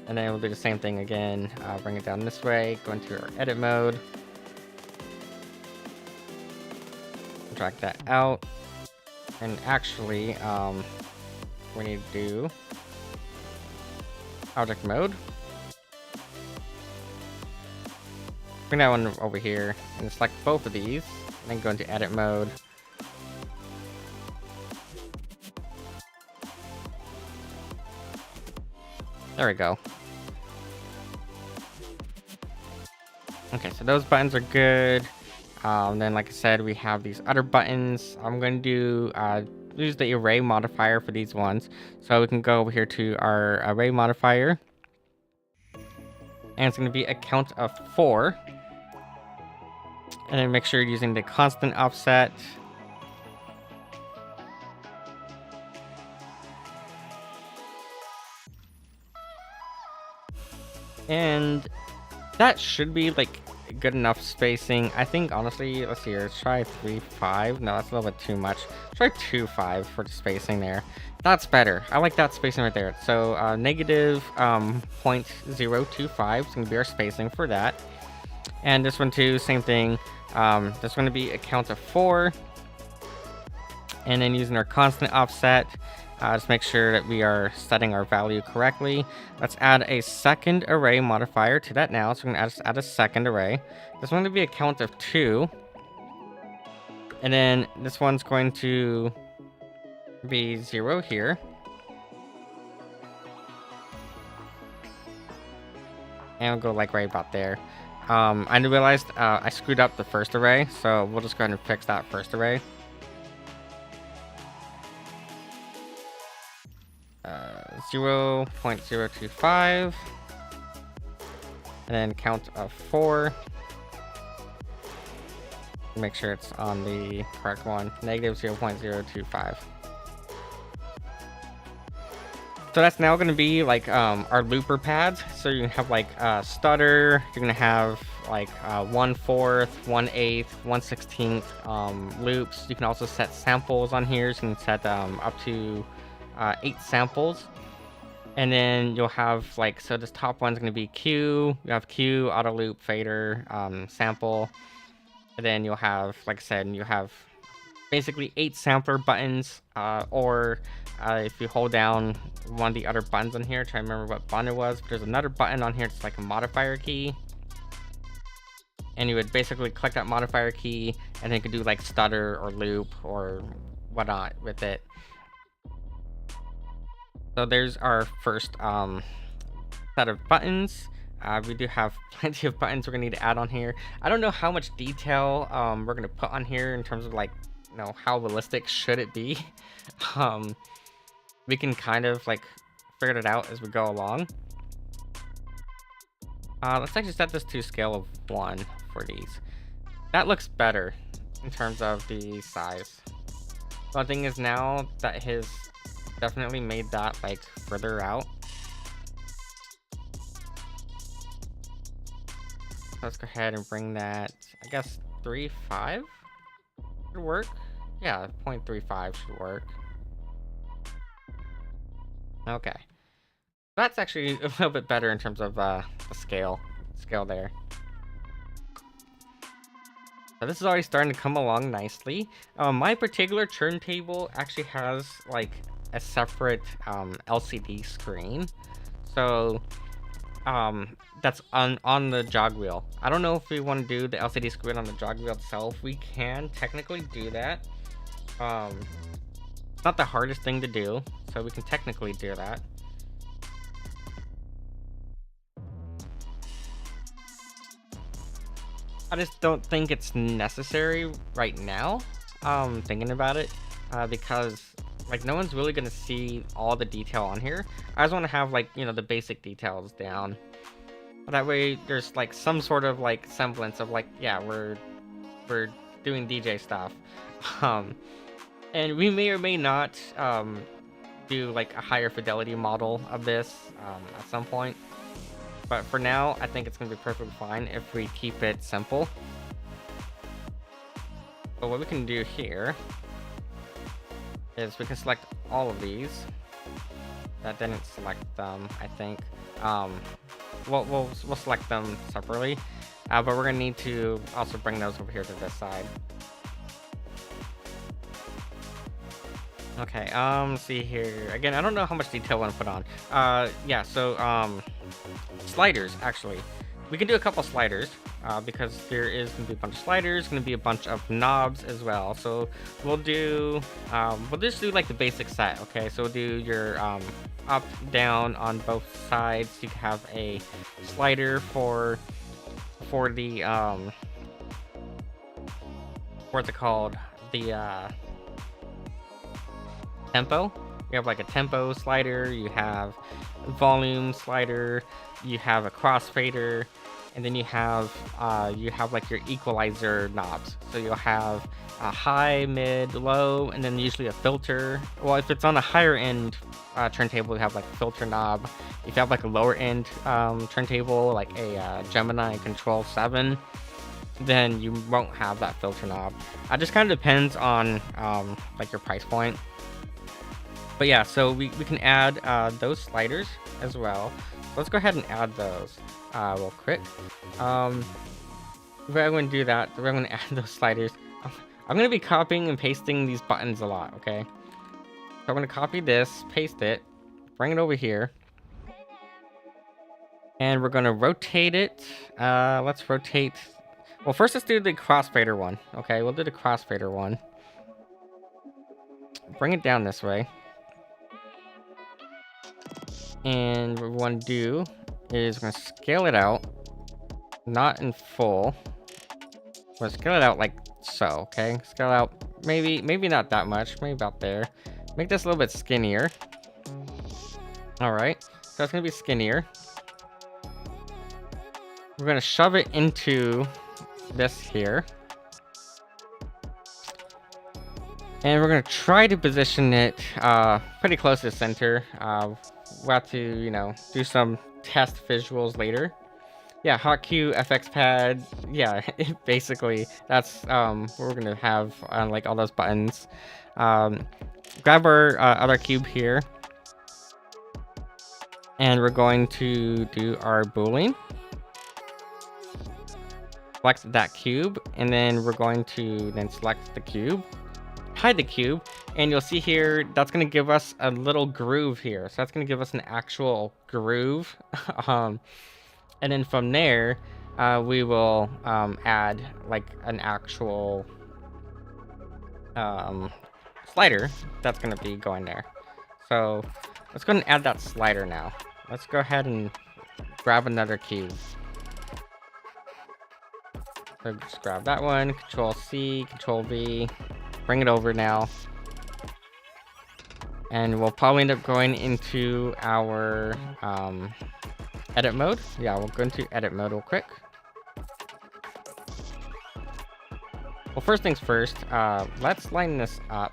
And then we'll do the same thing again. Bring it down this way, go into our edit mode. Drag that out. And actually, we need to do object mode. Bring that one over here and select both of these. And then go into edit mode. There we go. Okay, so those buttons are good. Then, like I said, we have these other buttons. I'm going to do use the array modifier for these ones. So we can go over here to our array modifier. And it's going to be a count of 4. And then make sure you're using the constant offset. And that should be like good enough spacing. I think honestly, let's see here, let's try 3.5. No, that's a little bit too much. Try 2.5 for the spacing there. That's better. I like that spacing right there. So negative 0.025 is gonna be our spacing for that. And this one too, same thing. This one to be a count of 4. And then using our constant offset, just make sure that we are setting our value correctly. Let's add a second array modifier to that now. So we're going to add a second array. This one to be a count of 2. And then this one's going to be 0 here. And we'll go like right about there. I realized I screwed up the first array, so we'll just go ahead and fix that first array. 0.025, and then count of 4. Make sure it's on the correct one. Negative 0.025. So that's now going to be like our looper pads. So you can have like stutter. You're going to have like 1/4, 1/8, 1/16 loops. You can also set samples on here. So you can set up to 8 samples. And then you'll have like, so this top one's going to be Q. You have Q, auto loop, fader, sample. And then you'll have, like I said, you have basically 8 sampler buttons, or if you hold down one of the other buttons on here, try to remember what button it was, but there's another button on here, it's like a modifier key. And you would basically click that modifier key, and then you could do like stutter or loop or whatnot with it. So there's our first set of buttons. We do have plenty of buttons we're gonna need to add on here. I don't know how much detail we're gonna put on here in terms of like, you know, how realistic should it be. We can kind of like figure it out as we go along. Let's actually set this to scale of 1 for these. That looks better. in terms of the size. One thing is now that his definitely made that like further out. Let's go ahead and bring that, I guess 3.5 should work. Yeah, 0.35 should work. Okay. That's actually a little bit better in terms of the scale there. So this is already starting to come along nicely. My particular turntable actually has like a separate LCD screen. So that's on the jog wheel. I don't know if we want to do the LCD screen on the jog wheel itself. We can technically do that. It's not the hardest thing to do, so we can technically do that. I just don't think it's necessary right now. Thinking about it, because like no one's really gonna see all the detail on here. I just want to have like, you know, the basic details down. That way there's like some sort of like semblance of like, yeah, we're doing DJ stuff. And we may or may not do like a higher fidelity model of this at some point. But for now, I think it's going to be perfectly fine if we keep it simple. But what we can do here is we can select all of these. That didn't select them, I think. We'll select them separately. But we're going to need to also bring those over here to this side. Okay, let's see here. Again, I don't know how much detail I want to put on. Yeah, so, sliders, actually. We can do a couple sliders, because there is going to be a bunch of sliders, going to be a bunch of knobs as well. So, we'll just do, like, the basic set, okay? So, we'll do your, up, down on both sides. You can have a slider for the, what's it called? The, tempo. You have like a tempo slider, you have volume slider, you have a crossfader, and then you have like your equalizer knobs. So you'll have a high, mid, low, and then usually a filter. Well, if it's on a higher end turntable, you have like a filter knob. If you have like a lower end turntable, like a Gemini Control 7, then you won't have that filter knob. It just kind of depends on like your price point. But yeah, so we can add those sliders as well. So let's go ahead and add those real quick. We're going to do that. We're going to add those sliders. I'm going to be copying and pasting these buttons a lot, okay? So I'm going to copy this, paste it, bring it over here. And we're going to rotate it. Let's rotate. Well, first let's do the crossfader one, okay? We'll do the crossfader one. Bring it down this way. And what we want to do is we're going to scale it out, not in full. We're going to scale it out like so, okay? Scale out, maybe not that much, maybe about there. Make this a little bit skinnier. All right, so it's going to be skinnier. We're going to shove it into this here. And we're going to try to position it pretty close to the center. We'll have to, you know, do some test visuals later. Yeah, Hotkey, FX pad. Yeah, basically, that's what we're going to have on like all those buttons. Grab our other cube here. And we're going to do our boolean. Select that cube. And then we're going to then select the cube. Hide the cube, and you'll see here that's going to give us a little groove here. So that's going to give us an actual groove. And then from there, we will add like an actual slider that's going to be going there. So let's go ahead and add that slider now. Let's go ahead and grab another cube. So just grab that one, Control C, Control V. Bring it over now. And we'll probably end up going into our edit mode. Yeah, we'll go into edit mode real quick. Well, first things first, let's line this up.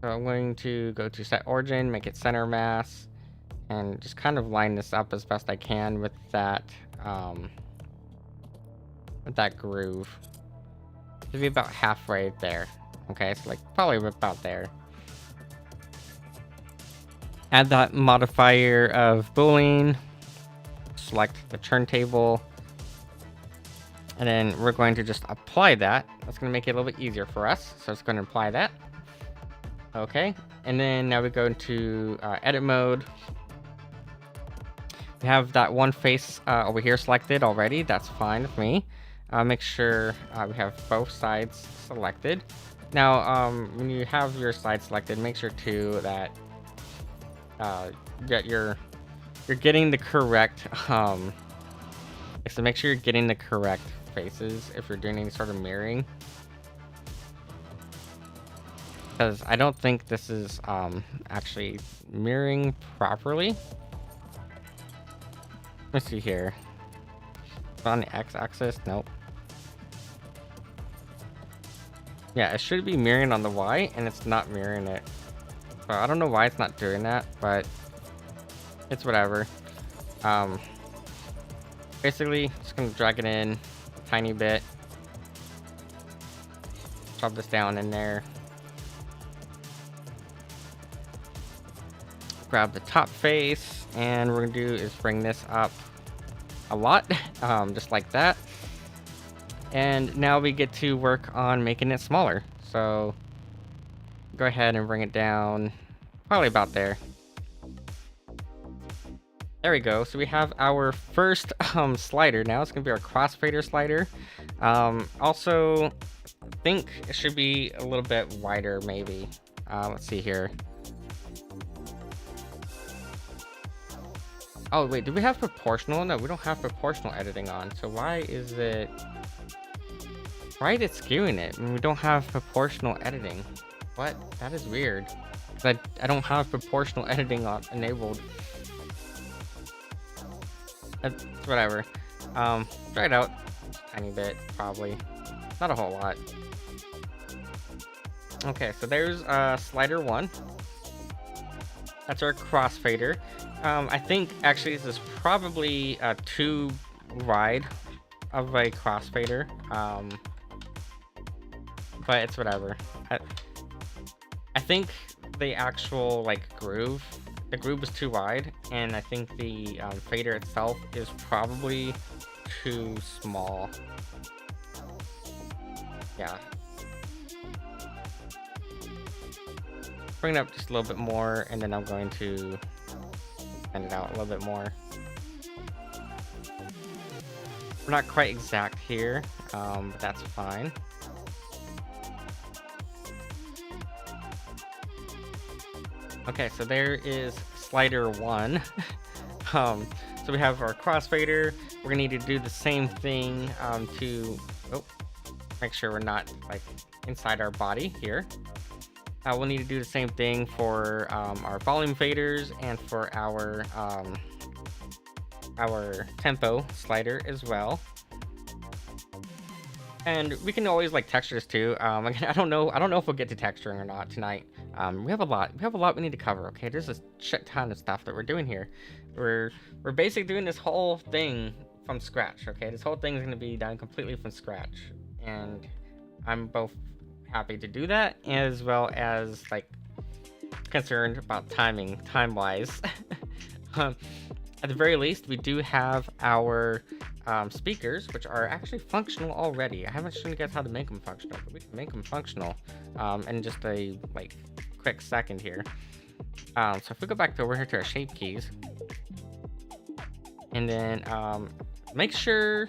So I'm going to go to set origin, make it center mass, and just kind of line this up as best I can with that groove. To be about halfway there. Okay, so like probably about there. Add that modifier of Boolean. Select the turntable. And then we're going to just apply that. That's going to make it a little bit easier for us. So it's going to apply that. Okay, and then now we go into edit mode. We have that one face over here selected already. That's fine with me. Make sure we have both sides selected. Now, when you have your side selected, make sure too that you're getting the correct. So make sure you're getting the correct faces if you're doing any sort of mirroring. Because I don't think this is actually mirroring properly. Let's see here. On the x-axis, nope. Yeah, it should be mirroring on the y, and it's not mirroring it. So I don't know why it's not doing that, but it's whatever. Basically, just gonna drag it in a tiny bit. Shove this down in there. Grab the top face, and what we're gonna do is bring this up a lot, just like that. And now we get to work on making it smaller. So go ahead and bring it down probably about there. There we go. So we have our first slider. Now it's gonna be our crossfader slider. Also, I think it should be a little bit wider, maybe. Let's see here. Oh wait, do we have proportional? No, we don't have proportional editing on. So why is it skewing it when we don't have proportional editing? What? That is weird. I don't have proportional editing on enabled. It's whatever. Try it out. Tiny bit, probably. Not a whole lot. Okay, so there's slider 1. That's our crossfader. I think actually this is probably too wide of a crossfader. But it's whatever. I think the actual groove, the groove is too wide, and I think the fader itself is probably too small. Yeah. Bring it up just a little bit more, and then I'm going to send it out a little bit more. We're not quite exact here, but that's fine. Okay, so there is slider 1. So we have our crossfader. We're gonna need to do the same thing to make sure we're not inside our body here. We'll need to do the same thing for our volume faders and for our tempo slider as well. And we can always texture this too. Again, I don't know if we'll get to texturing or not tonight. We have a lot we need to cover. Okay, there's a shit ton of stuff that we're doing here. We're basically doing this whole thing from scratch. Okay, this whole thing is going to be done completely from scratch, and I'm both happy to do that as well as concerned about time wise. At the very least, we do have our speakers, which are actually functional already. I haven't shown you guys how to make them functional, but we can make them functional in just a quick second here. So if we go back over here to our shape keys, and then make sure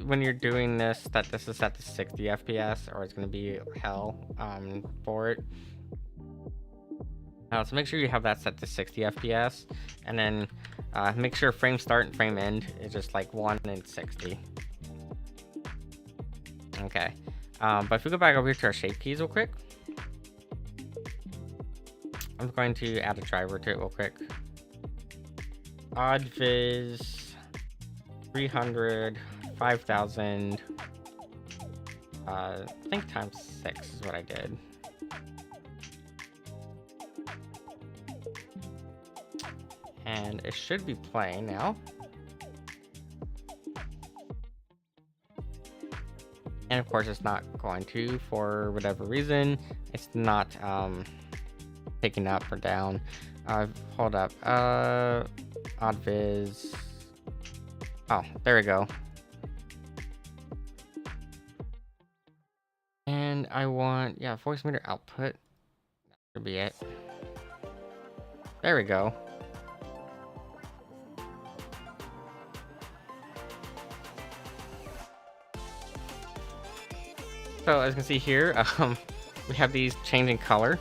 when you're doing this that this is set to 60 FPS, or it's going to be hell for it. So make sure you have that set to 60 FPS, and then make sure frame start and frame end is just 1 and 60. Okay, but if we go back over here to our shape keys real quick, I'm going to add a driver to it real quick. Odd viz 300, 5,000. I think times 6 is what I did. And it should be playing now. And of course it's not going to, for whatever reason. It's not picking up or down. Hold up. Oddviz. Oh, there we go. And I want, yeah, voice meter output. That should be it. There we go. So as you can see here, we have these changing color.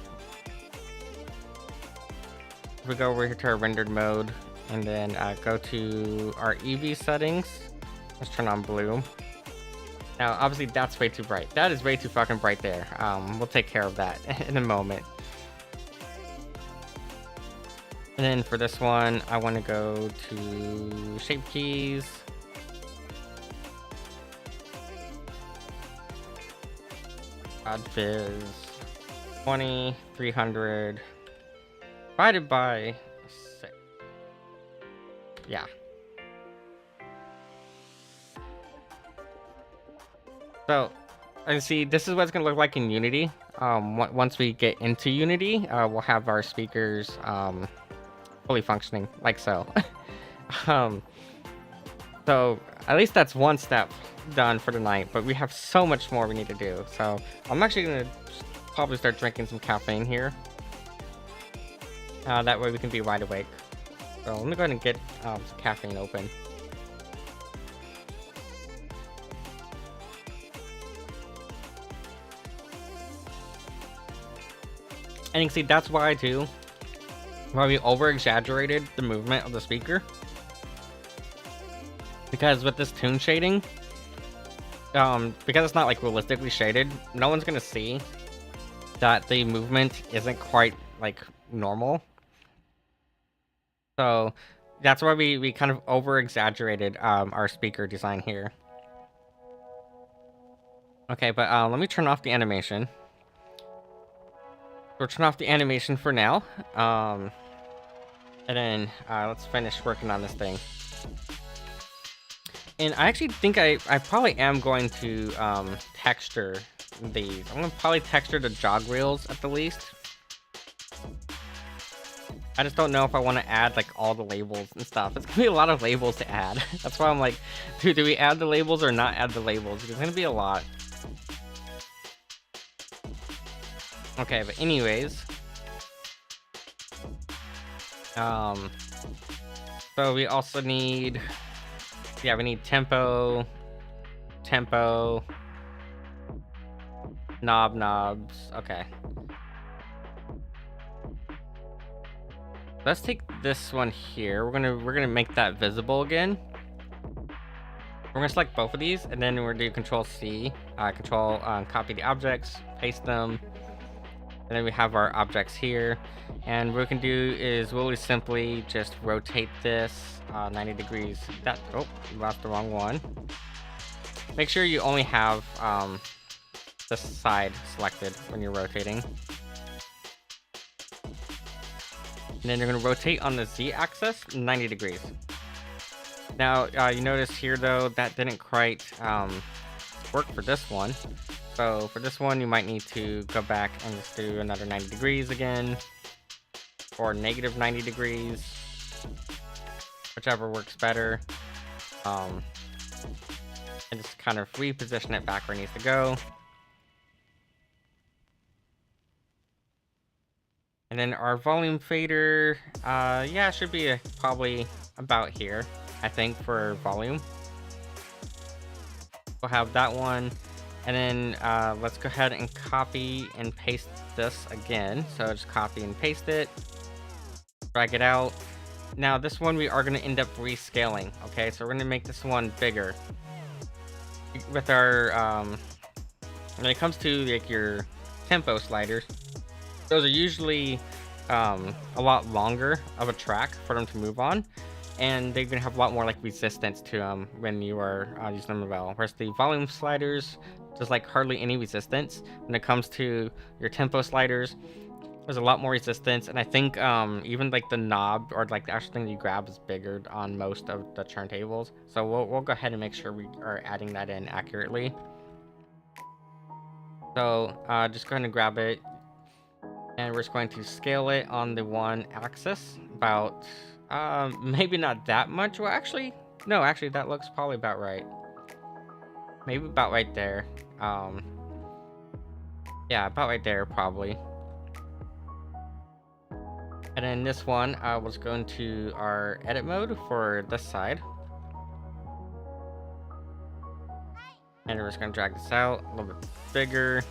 If we go over here to our rendered mode and then go to our EV settings, let's turn on blue. Now, obviously that's way too bright. That is way too fucking bright there. We'll take care of that in a moment. And then for this one, I want to go to shape keys. Oddviz 20, 300 divided by 6. Yeah. So, as you see, this is what it's going to look like in Unity. Once we get into Unity, we'll have our speakers fully functioning, like so. So, at least that's one step done for tonight, but we have so much more we need to do. So, I'm actually going to probably start drinking some caffeine here. That way we can be wide awake. So, let me go ahead and get some caffeine open. And you can see that's why too, why we over-exaggerated the movement of the speaker. Because with this toon shading, because it's not like realistically shaded, no one's gonna see that the movement isn't quite like normal. So that's why we kind of over-exaggerated our speaker design here. Okay, but let me turn off the animation. We'll turn off the animation for now, and then let's finish working on this thing. And I actually think I probably am going to texture these. I'm gonna probably texture the jog reels at the least. I just don't know if I want to add like all the labels and stuff. It's gonna be a lot of labels to add. That's why I'm like, dude, do we add the labels or not add the labels? It's gonna be a lot. Okay, but anyways, so we also need, yeah, we need tempo, knobs. Okay, let's take this one here. We're gonna make that visible again. We're gonna select both of these, and then we're gonna do Control C, copy the objects, paste them. And then we have our objects here, and what we can do is really simply just rotate this 90 degrees. Oh, lost the wrong one. Make sure you only have this side selected when you're rotating. And then you're going to rotate on the Z-axis 90 degrees. Now, you notice here though that didn't quite work for this one. So for this one, you might need to go back and just do another 90 degrees again, or negative 90 degrees, whichever works better. And just kind of reposition it back where it needs to go. And then our volume fader, yeah, should be probably about here, I think, for volume. We'll have that one. And then let's go ahead and copy and paste this again. So just copy and paste it, drag it out. Now this one we are going to end up rescaling. Okay, so we're going to make this one bigger. With our, when it comes to like your tempo sliders, those are usually a lot longer of a track for them to move on. and they're gonna have a lot more like resistance to them when you are using them well. Whereas the volume sliders, there's like hardly any resistance. When it comes to your tempo sliders, there's a lot more resistance, and I think even like the knob or like the actual thing that you grab is bigger on most of the turntables. So we'll go ahead and make sure we are adding that in accurately. So just go ahead and grab it, and we're just going to scale it on the one axis about maybe not that much. Well, actually, no, actually that looks probably about right. Maybe about right there. Yeah, about right there probably. And then this one, I was going to our edit mode for this side. And we're just gonna drag this out a little bit bigger.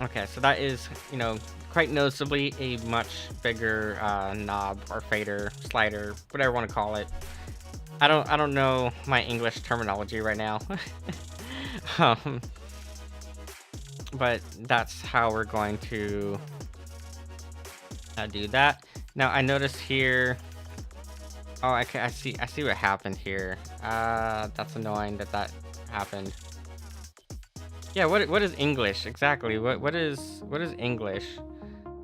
Okay, so that is, you know, quite noticeably a much bigger knob or fader, slider, whatever you want to call it. I don't know my English terminology right now. But that's how we're going to do that. Now I notice here. Oh, I see what happened here. That's annoying that happened. Yeah, what is English exactly? What is English?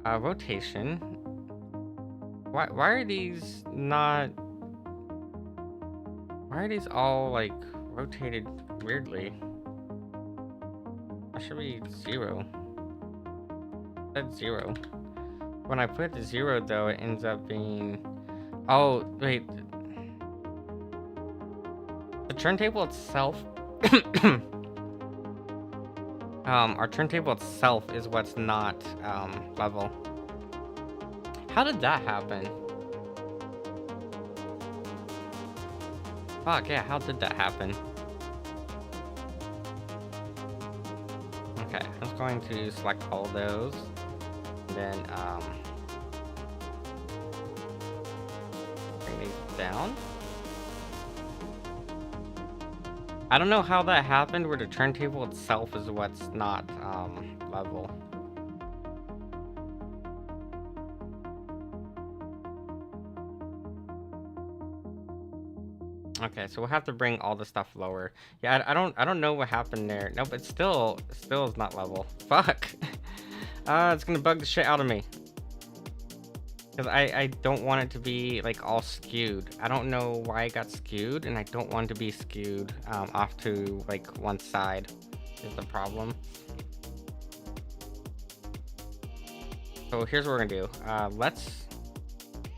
Rotation. Why are these not? Why are these all like rotated weirdly? That should be 0. That's 0. When I put the 0 though, it ends up being. Oh wait. The turntable itself. Our turntable itself is what's not level. How did that happen? Fuck yeah, how did that happen? Okay, I was going to select all of those. And then bring these down. I don't know how that happened where the turntable itself is what's not level. Okay, so we'll have to bring all the stuff lower. Yeah, I don't know what happened there. No, but still is not level. Fuck. It's gonna bug the shit out of me. Because I don't want it to be like all skewed. I don't know why it got skewed, and I don't want it to be skewed off to like one side is the problem. So here's what we're gonna do. Let's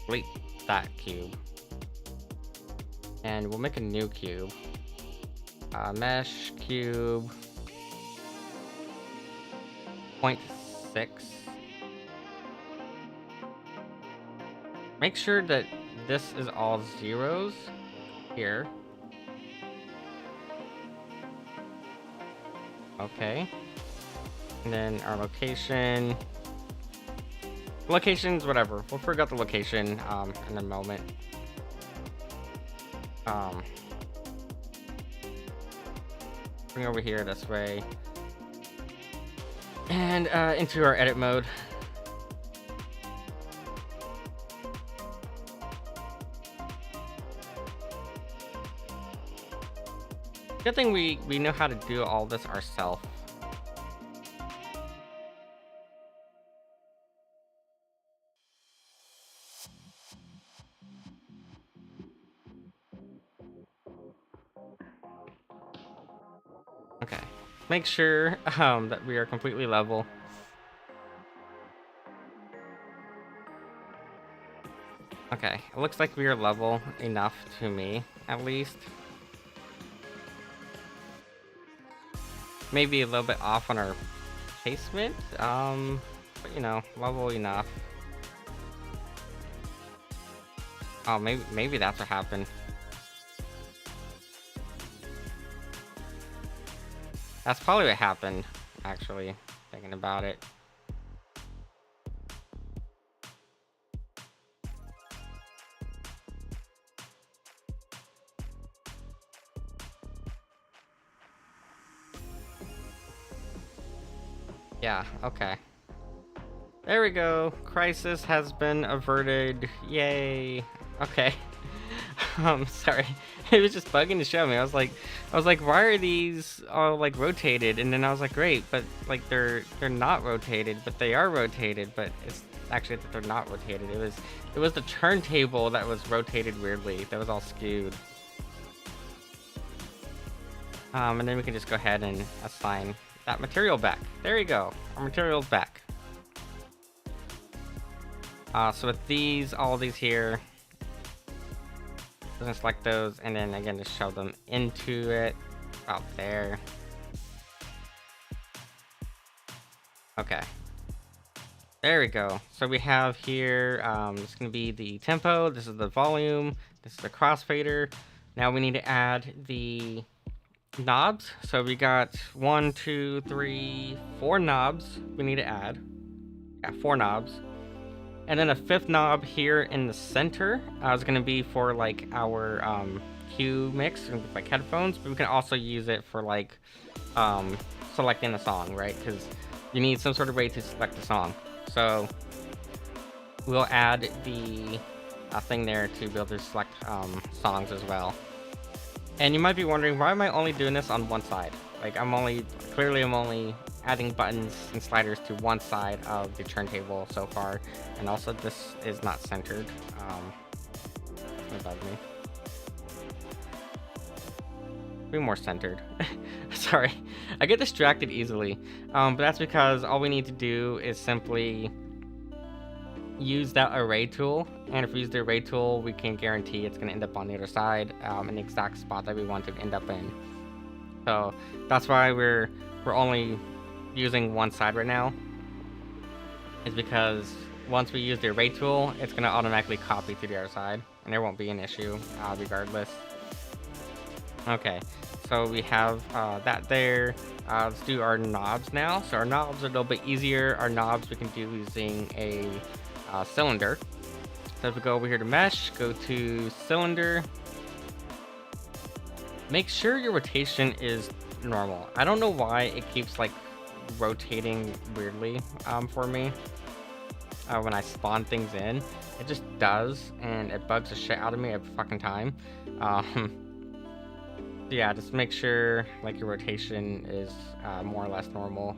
delete that cube. And we'll make a new cube. Mesh cube 0.6. Make sure that this is all zeros here. Okay. And then our location. Locations, whatever. We'll figure out the location in a moment. Bring over here this way. And into our edit mode. Good thing we know how to do all this ourselves. Okay, make sure that we are completely level. Okay, it looks like we are level enough to me, at least. Maybe a little bit off on our placement, but you know, level enough. Oh, maybe that's what happened. That's probably what happened, actually, thinking about it. Yeah, okay. There we go. Crisis has been averted. Yay. Okay. Sorry. It was just bugging to show me. I was like, why are these all like rotated? And then I was like, great, but like they're not rotated, but they are rotated, but it's actually that they're not rotated. It was the turntable that was rotated weirdly. That was all skewed. And then we can just go ahead and assign that material back. There you go. Our material's back. So with these, all of these here, just select those, and then again, just shove them into it, about there. Okay. There we go. So we have here, this is going to be the tempo, this is the volume, this is the crossfader. Now we need to add the knobs. So we got 1, 2, 3, 4 knobs we need to add. Yeah, 4 knobs. And then a 5th knob here in the center is going to be for like our cue mix, like headphones, but we can also use it for like selecting a song, right? Because you need some sort of way to select a song. So we'll add the thing there to be able to select songs as well. And you might be wondering, why am I only doing this on one side? Like I'm only adding buttons and sliders to one side of the turntable so far, and also this is not centered. That bugs me. Be more centered. Sorry, I get distracted easily, but that's because all we need to do is simply use that array tool, and if we use the array tool, we can guarantee it's going to end up on the other side in the exact spot that we want to end up in. So that's why we're only using one side right now, is because once we use the array tool, it's going to automatically copy to the other side, and there won't be an issue regardless. Okay, so we have that there. Let's do our knobs now. So our knobs are a little bit easier. Our knobs we can do using a cylinder. So if we go over here to mesh, go to cylinder, make sure your rotation is normal. I don't know why it keeps like rotating weirdly for me when I spawn things in. It just does, and it bugs the shit out of me every fucking time. Yeah, just make sure like your rotation is more or less normal.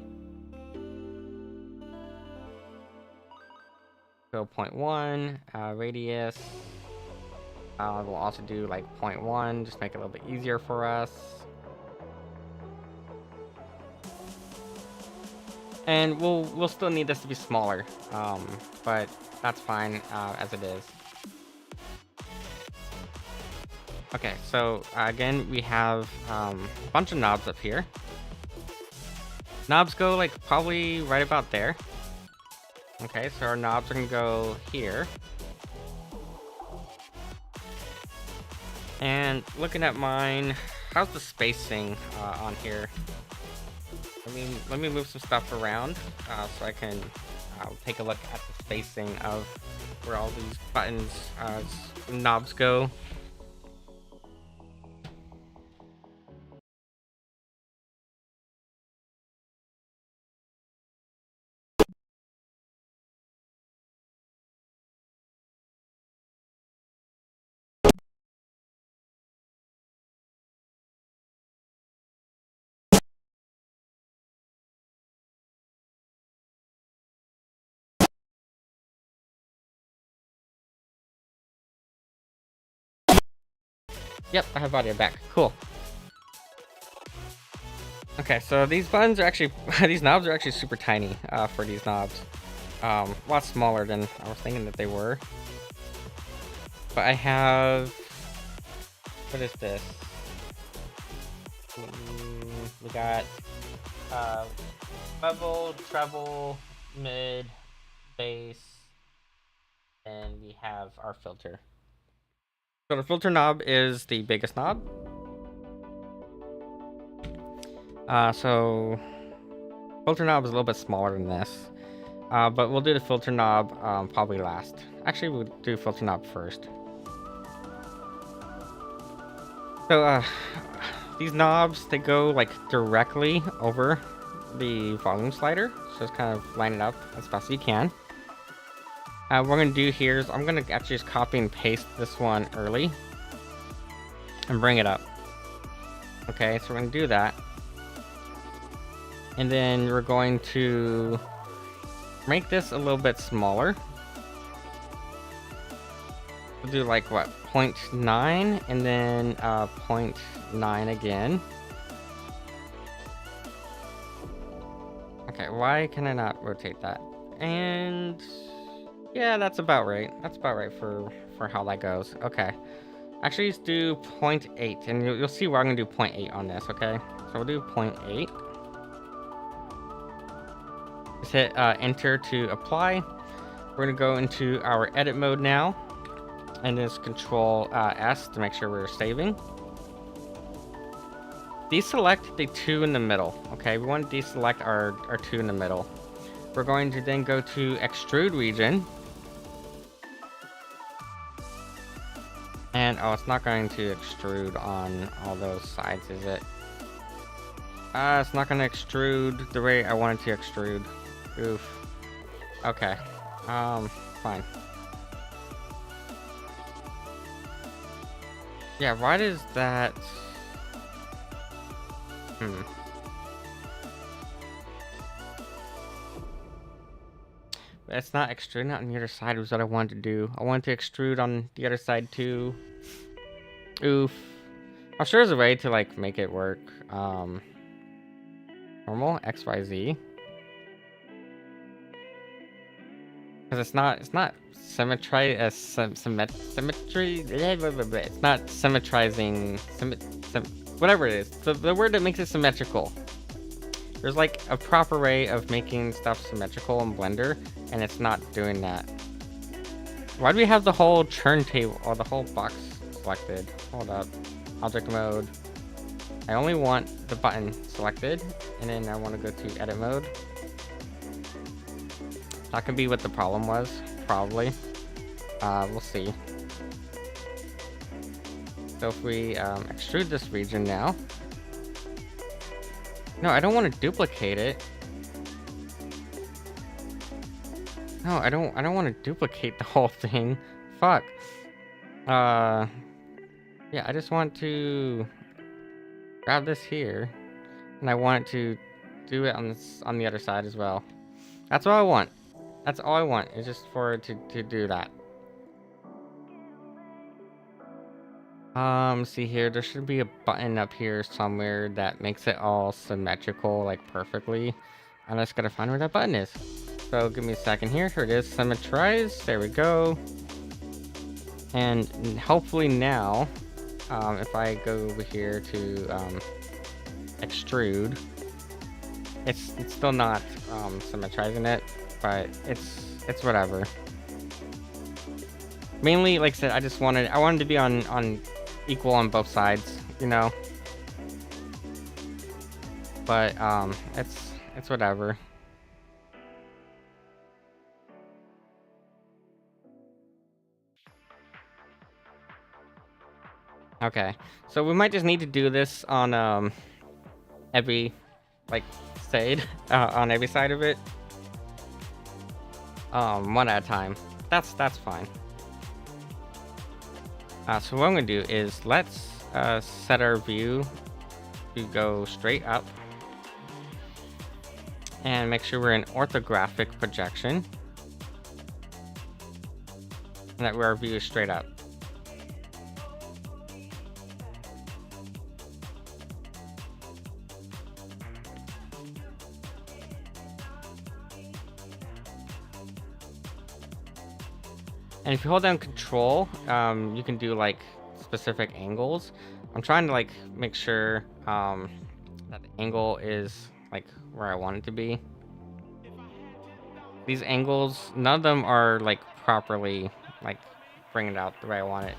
Go 0.1 radius. We'll also do like 0.1, just make it a little bit easier for us. And we'll still need this to be smaller, but that's fine as it is. Okay, so again, we have a bunch of knobs up here. Knobs go like probably right about there. Okay, so our knobs are gonna go here. And looking at mine, how's the spacing on here? Let me move some stuff around so I can take a look at the spacing of where all these buttons, knobs go. Yep, I have audio back. Cool. Okay, so these buttons are actually, these knobs are actually super tiny for these knobs. A lot smaller than I was thinking that they were. But I have, what is this? We got level, treble, mid, bass, and we have our filter. So the filter knob is the biggest knob. So filter knob is a little bit smaller than this, but we'll do the filter knob probably last. Actually, we'll do filter knob first. So these knobs, they go like directly over the volume slider. So just kind of line it up as best as you can. What we're gonna do here is I'm gonna actually just copy and paste this one early and bring it up. Okay, so we're gonna do that. And then we're going to make this a little bit smaller. We'll do like what, 0.9 and then 0.9 again. Okay, why can I not rotate that? And yeah, that's about right. That's about right for how that goes. Okay. Actually, let's do 0.8, and you'll see where I'm gonna do 0.8 on this, okay? So we'll do 0.8. Just hit enter to apply. We're gonna go into our edit mode now, and just Control S to make sure we're saving. Deselect the 2 in the middle, okay? We want to deselect our 2 in the middle. We're going to then go to extrude region. And, oh, it's not going to extrude on all those sides, is it? It's not going to extrude the way I want it to extrude. Oof. Okay. Fine. Yeah, why does that... It's not extruding on the other side was what I wanted to do. I wanted to extrude on the other side too. Oof. I'm sure there's a way to like make it work. Normal XYZ. Because it's not symmetry symmetry. It's not symmetrizing whatever it is. The word that makes it symmetrical. There's like a proper way of making stuff symmetrical in Blender, and it's not doing that. Why do we have the whole turntable or the whole box selected? Hold up. Object mode. I only want the button selected, and then I want to go to edit mode. That could be what the problem was, probably. We'll see. So if we extrude this region now. No, I don't want to duplicate it. No, I don't want to duplicate the whole thing. Fuck. Yeah, I just want to grab this here, and I want to do it on the other side as well. That's all I want. That's all I want, is just for it to do that. See here, there should be a button up here somewhere that makes it all symmetrical, like perfectly. I'm just gotta find where that button is. So give me a second here. Here it is, symmetrize. There we go. And hopefully now, if I go over here to extrude, it's still not symmetrizing it, but it's whatever. Mainly, like I said, I wanted to be on equal on both sides, you know. But it's whatever. Okay, so we might just need to do this on every like side on every side of it, one at a time. That's fine. So what I'm gonna do is let's set our view to go straight up and make sure we're in orthographic projection and that our view is straight up. And if you hold down control, you can do like specific angles. I'm trying to like make sure that the angle is like where I want it to be. These angles, none of them are like properly like bringing it out the way I want it.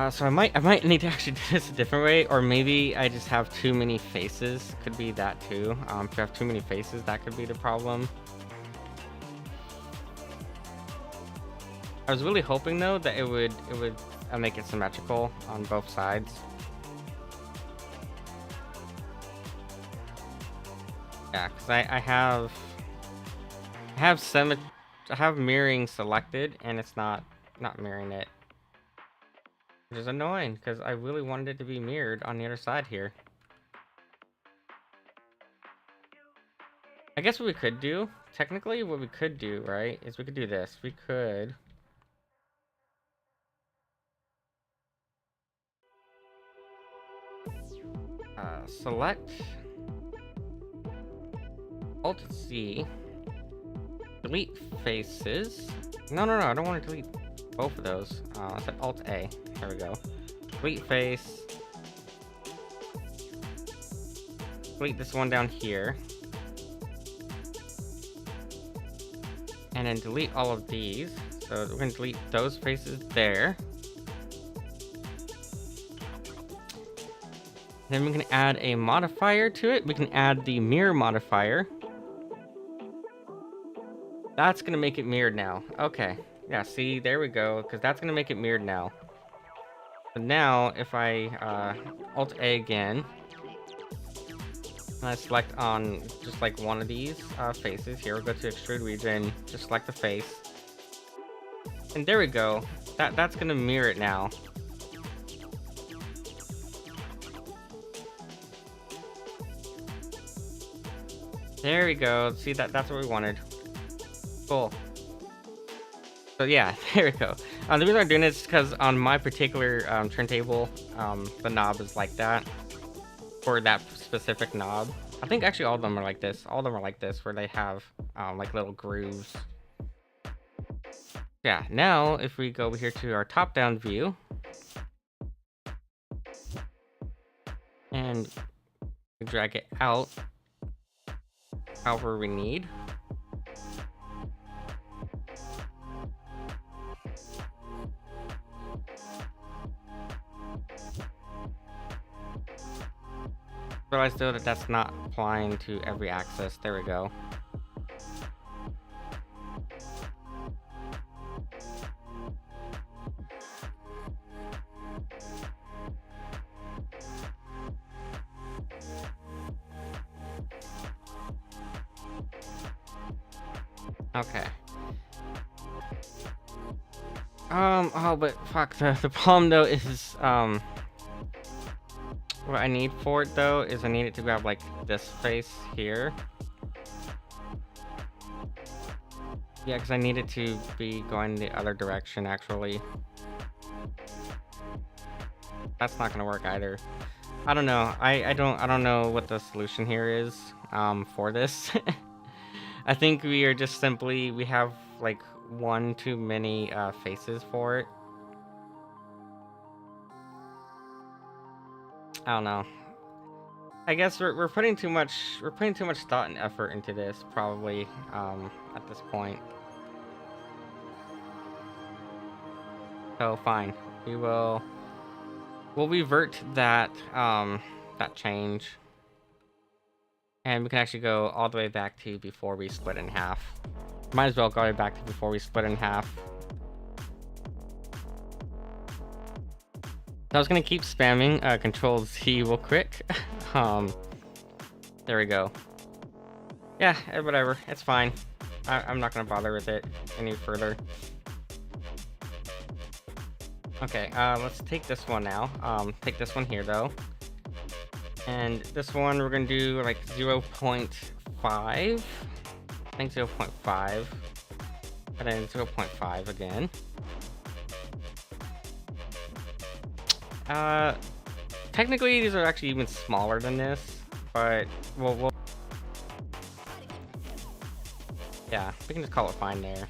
So I might need to actually do this a different way, or maybe I just have too many faces. Could be that too. If you have too many faces, that could be the problem. I was really hoping though that it would make it symmetrical on both sides. Yeah, because I have mirroring selected, and it's not mirroring it, which is annoying because I really wanted it to be mirrored on the other side here. I guess what we could do, technically, what we could do, right, is we could do this. We could select Alt C, delete faces. No, I don't want to delete both of those. I said Alt A. There we go. Delete face. Delete this one down here. And then delete all of these. So we're gonna delete those faces there. Then we can add a modifier to it. We can add the mirror modifier. That's gonna make it mirrored now. Okay. Yeah, see, there we go. Because that's gonna make it mirrored now. So now, if I Alt A again, and I select on just like one of these faces. Here, we'll go to extrude region, just select the face. And there we go. That's gonna mirror it now. There we go. See, that's what we wanted. Cool. So yeah, there we go. The reason I'm doing this is because on my particular turntable, the knob is like that. For that specific knob. I think actually all of them are like this. All of them are like this, where they have like little grooves. Yeah, now if we go over here to our top-down view. And drag it out however we need. Realize though that that's not applying to every axis. There we go. Okay. Oh, but fuck, the problem though is, what I need for it though is I need it to grab like this face here. Yeah, because I need it to be going the other direction actually. That's not gonna work either. I don't know. I don't know what the solution here is for this. I think we are just simply, we have like one too many faces for it. I don't know. I guess we're putting too much thought and effort into this probably at this point. So fine. We'll revert that that change. And we can actually go all the way back to before we split in half. Might as well go right back to before we split in half. I was gonna keep spamming Control Z real quick. There we go. Yeah, whatever. It's fine. I'm not gonna bother with it any further. Okay, let's take this one now. Take this one here though. And this one we're gonna do like 0.5. I think 0.5. And then 0.5 again. Technically these are actually even smaller than this, but we'll yeah, we can just call it fine there.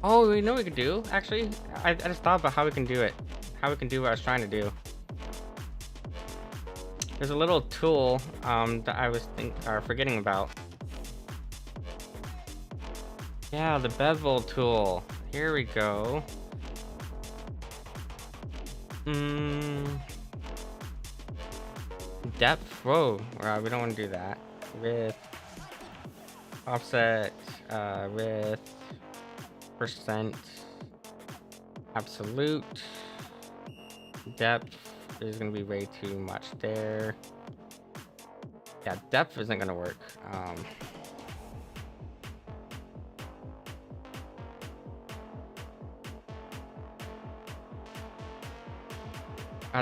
Oh, we know what we could do, actually. I just thought about how we can do it. How we can do what I was trying to do. There's a little tool that I was forgetting about. Yeah, the bevel tool. Here we go. Depth. Whoa, we don't want to do that. Width, offset, width, percent, absolute, depth is going to be way too much there. Yeah, depth isn't gonna work.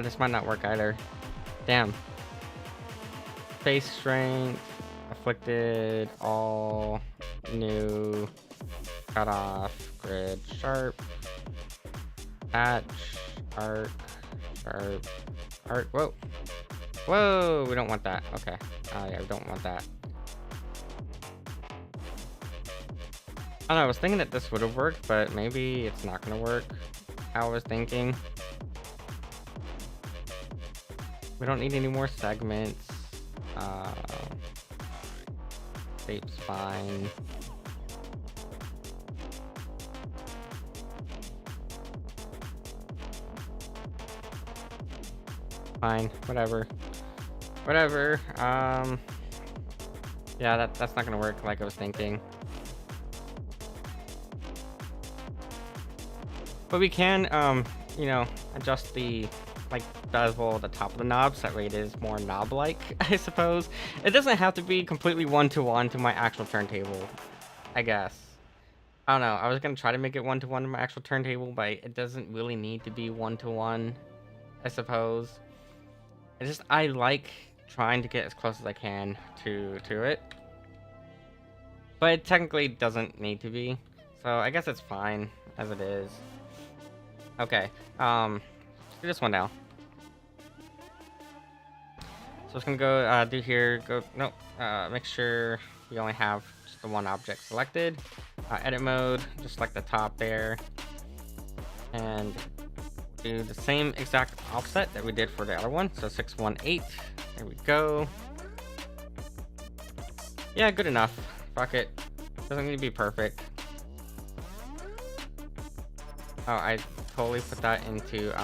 This might not work either. Damn. Face strength, afflicted, all, new, cut off, grid, sharp, patch, arc, sharp, arc. Whoa. Whoa, we don't want that. Okay. Yeah, we don't want that. I don't know, I was thinking that this would have worked, but maybe it's not gonna work. How I was thinking. We don't need any more segments. Shape's fine. Fine, whatever. Whatever. Yeah, that's not gonna work like I was thinking. But we can, you know, adjust the like bezel at the top of the knob so that way it is more knob-like, I suppose. It doesn't have to be completely one-to-one to my actual turntable, I guess. I don't know. I was gonna try to make it one-to-one to my actual turntable, but it doesn't really need to be one-to-one, I suppose. It's just I like trying to get as close as I can to it, but it technically doesn't need to be. So I guess it's fine as it is. Okay, let's do this one now. So it's gonna go do here. Go no. Make sure you only have just the one object selected. Edit mode, just like the top there, and do the same exact offset that we did for the other one. So 618. There we go. Yeah, good enough. Fuck it. Doesn't need to be perfect. Oh, I totally put that into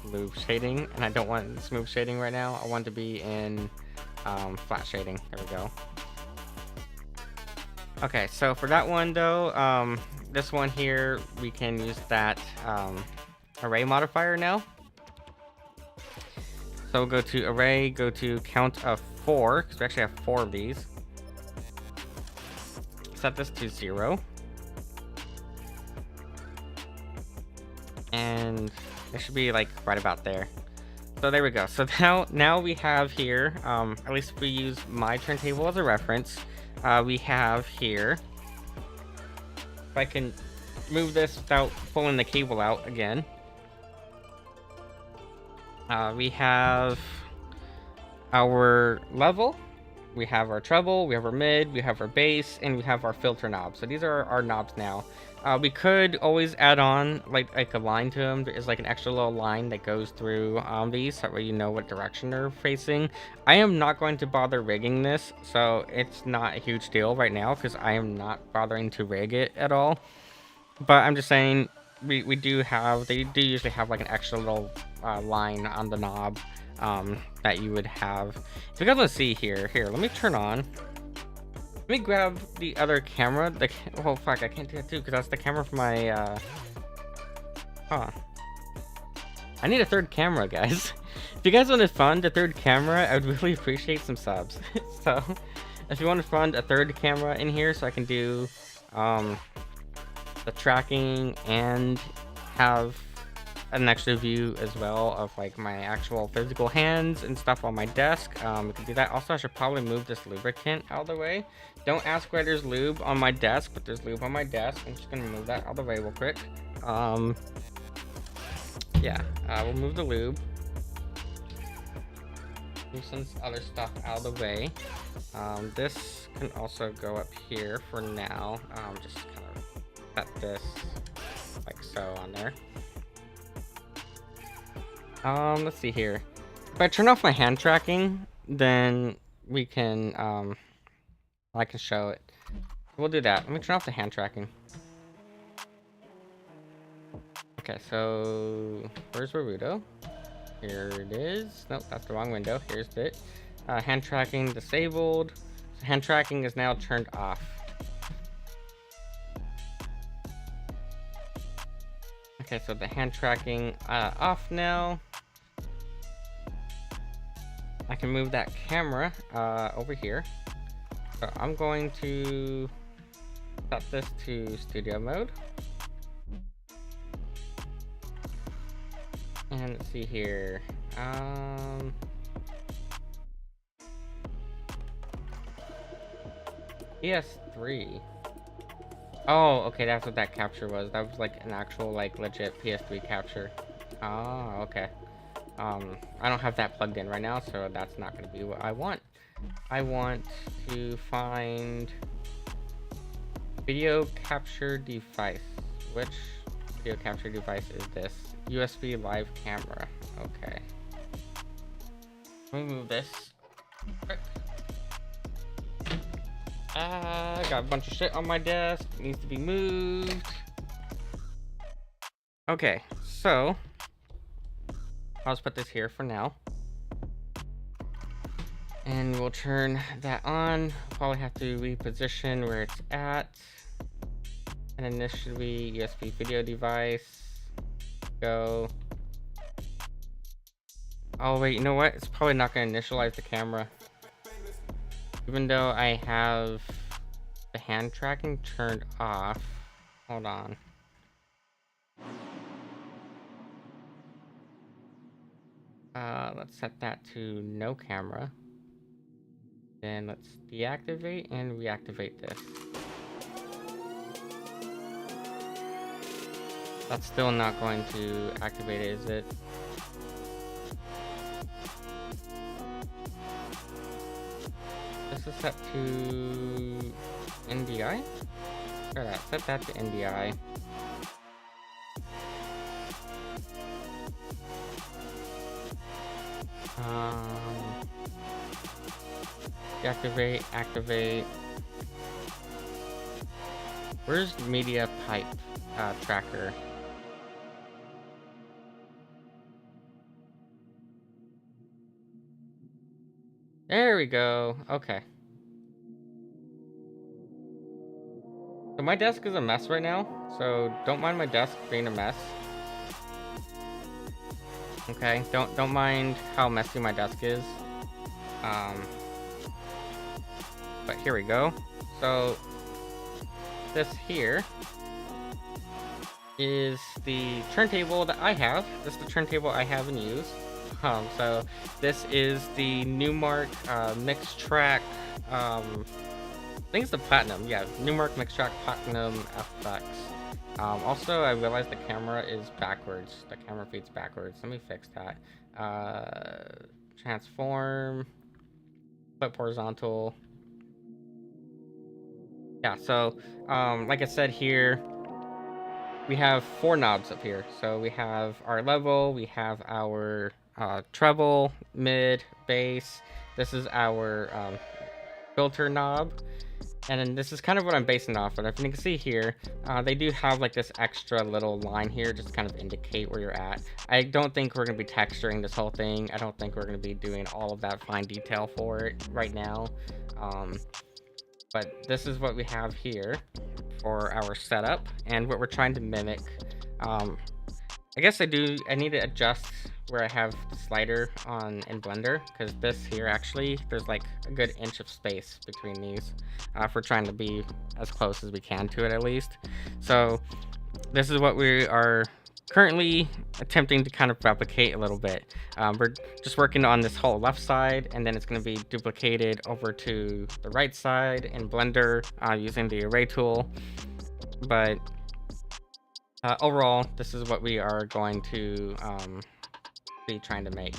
smooth shading, and I don't want smooth shading right now. I want to be in flat shading. There we go. Okay, so for that one though, this one here, we can use that array modifier now. So we'll go to array, go to count of 4, because we actually have 4 of these. Set this to 0. And it should be like right about there. So there we go. So now we have here, at least if we use my turntable as a reference, we have here, if I can move this without pulling the cable out again, we have our level, we have our treble, we have our mid, we have our bass, and we have our filter knob. So these are our knobs now. We could always add on like a line to them. There is like an extra little line that goes through these, so that way you know what direction they're facing. I am not going to bother rigging this, so it's not a huge deal right now because I am not bothering to rig it at all. But I'm just saying we do have, they do usually have like an extra little line on the knob that you would have. If you guys want to see here, let me turn on. Let me grab the other camera. Oh fuck, I can't do that too because that's the camera for my I need a third camera, guys. If you guys want to fund a third camera, I would really appreciate some subs. So if you want to fund a third camera in here so I can do the tracking and have an extra view as well of like my actual physical hands and stuff on my desk, we can do that. Also, I should probably move this lubricant out of the way. Don't ask why there's lube on my desk, but there's lube on my desk. I'm just gonna move that out of the way real quick. Yeah, we'll move the lube, move some other stuff out of the way. This can also go up here for now. Just kind of set this like so on there. Let's see here. If I turn off my hand tracking, then we can, I can show it. We'll do that. Let me turn off the hand tracking. Okay, so where's Naruto? Here it is. Nope, that's the wrong window. Here's it. Hand tracking disabled. So hand tracking is now turned off. Okay, so the hand tracking off now. I can move that camera over here. So I'm going to set this to studio mode. And let's see here. PS3. Oh, okay, that's what that capture was. That was like an actual, like, legit PS3 capture. Oh, okay. I don't have that plugged in right now, so that's not going to be what I want. I want to find video capture device. Which video capture device is this? USB live camera. Okay. Let me move this. Got a bunch of shit on my desk. It needs to be moved. Okay, so I'll just put this here for now. And we'll turn that on. Probably have to reposition where it's at. And then this should be USB video device. Go. Oh wait, you know what? It's probably not going to initialize the camera. Even though I have the hand tracking turned off. Hold on. Let's set that to no camera. Then let's deactivate and reactivate this. That's still not going to activate it, is it? This is set to NDI? Try that. Set that to NDI. Deactivate, activate. Where's media pipe tracker? There we go. Okay. So my desk is a mess right now, so don't mind my desk being a mess. Okay, don't mind how messy my desk is. But here we go. So this here is the turntable that I have. This is the turntable I have in use. So this is the Newmark Mix Track. I think it's the Platinum. Yeah, Newmark Mix Track Platinum FX. Also, I realized the camera is backwards. The camera feeds backwards. Let me fix that. Transform. Flip horizontal. Yeah, so like I said here, we have 4 knobs up here. So we have our level, we have our treble, mid, bass. This is our filter knob. And then this is kind of what I'm basing off of. If you can see here, they do have like this extra little line here just to kind of indicate where you're at. I don't think we're going to be texturing this whole thing. I don't think we're going to be doing all of that fine detail for it right now. But this is what we have here for our setup and what we're trying to mimic. I guess I need to adjust where I have the slider on in Blender, because this here actually there's like a good inch of space between these if we're trying to be as close as we can to it at least. So this is what we are currently attempting to kind of replicate a little bit. We're just working on this whole left side, and then it's going to be duplicated over to the right side in Blender using the array tool. But overall, this is what we are going to be trying to make.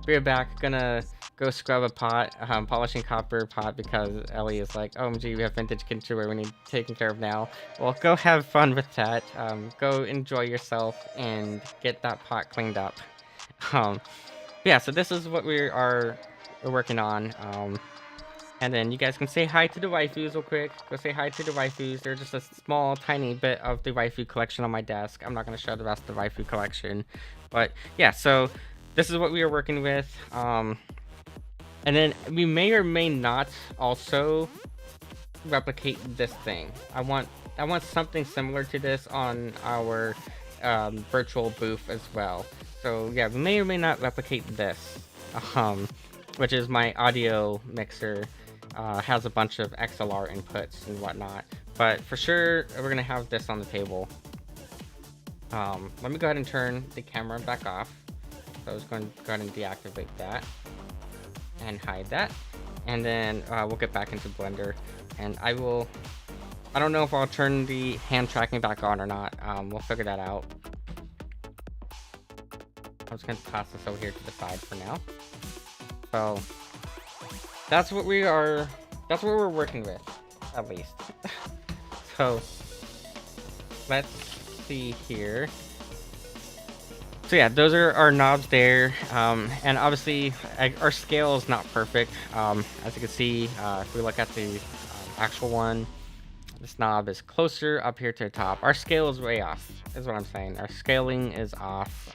Be right back. Gonna go scrub a pot, polishing copper pot, because Ellie is like, OMG, we have vintage kitchenware we need taken care of now. Well, go have fun with that. Go enjoy yourself and get that pot cleaned up. Yeah, so this is what we're working on. And then you guys can say hi to the waifus real quick. Go say hi to the waifus. They're just a small, tiny bit of the waifu collection on my desk. I'm not going to show the rest of the waifu collection. But yeah, so this is what we are working with. And then we may or may not also replicate this thing. I want something similar to this on our virtual booth as well. So yeah, we may or may not replicate this. which is my audio mixer. Has a bunch of XLR inputs and whatnot, but for sure we're gonna have this on the table. Let me go ahead and turn the camera back off. So I was going to go ahead and deactivate that and hide that, and then we'll get back into Blender, and I don't know if I'll turn the hand tracking back on or not. We'll figure that out. I'm just gonna toss this over here to the side for now. So that's what we're working with, at least. So let's see here. So yeah, those are our knobs there, and obviously our scale is not perfect. As you can see, if we look at the actual one, this knob is closer up here to the top. Our scale is way off, is what I'm saying. Our scaling is off.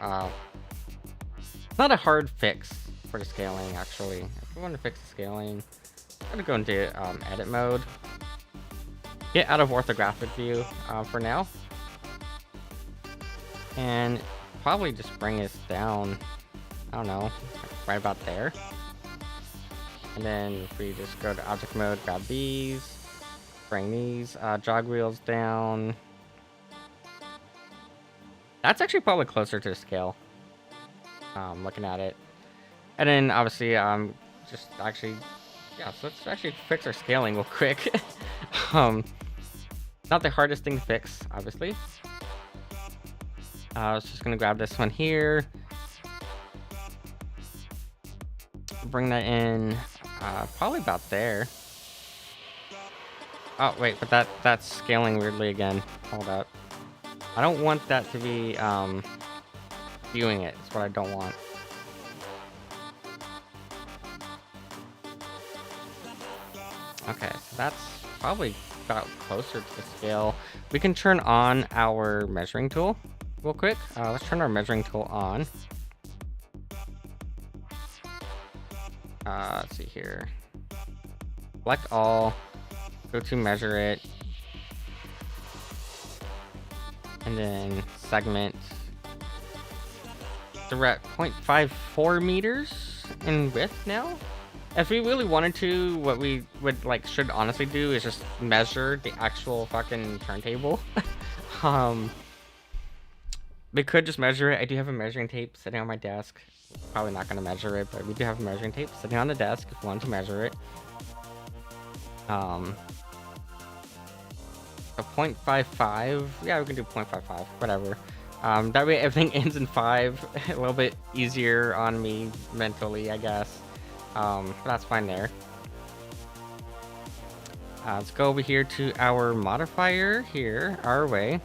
Not a hard fix for the scaling, actually. If we want to fix the scaling, I'm gonna go into edit mode, get out of orthographic view for now, and probably just bring this down, I don't know, right about there. And then if we just go to object mode, grab these, bring these jog wheels down. That's actually probably closer to the scale, looking at it. And then obviously just actually, yeah, so let's actually fix our scaling real quick. Not the hardest thing to fix, obviously. I was just gonna grab this one here, bring that in, probably about there. Oh wait, but that's scaling weirdly again. Hold up. I don't want that to be viewing it. It's what I don't want. Okay, so that's probably about closer to the scale. We can turn on our measuring tool real quick. Let's turn our measuring tool on. Let's see here. Select all. Go to measure it. And then segment. So we're at 0.54 meters in width now. If we really wanted to, what we should honestly do is just measure the actual fucking turntable. We could just measure it. I do have a measuring tape sitting on my desk. Probably not going to measure it, but we do have a measuring tape sitting on the desk if we want to measure it. So 0.55. Yeah, we can do 0.55. Whatever. That way everything ends in 5. A little bit easier on me mentally, I guess. But that's fine there. Let's go over here to our modifier here, our way.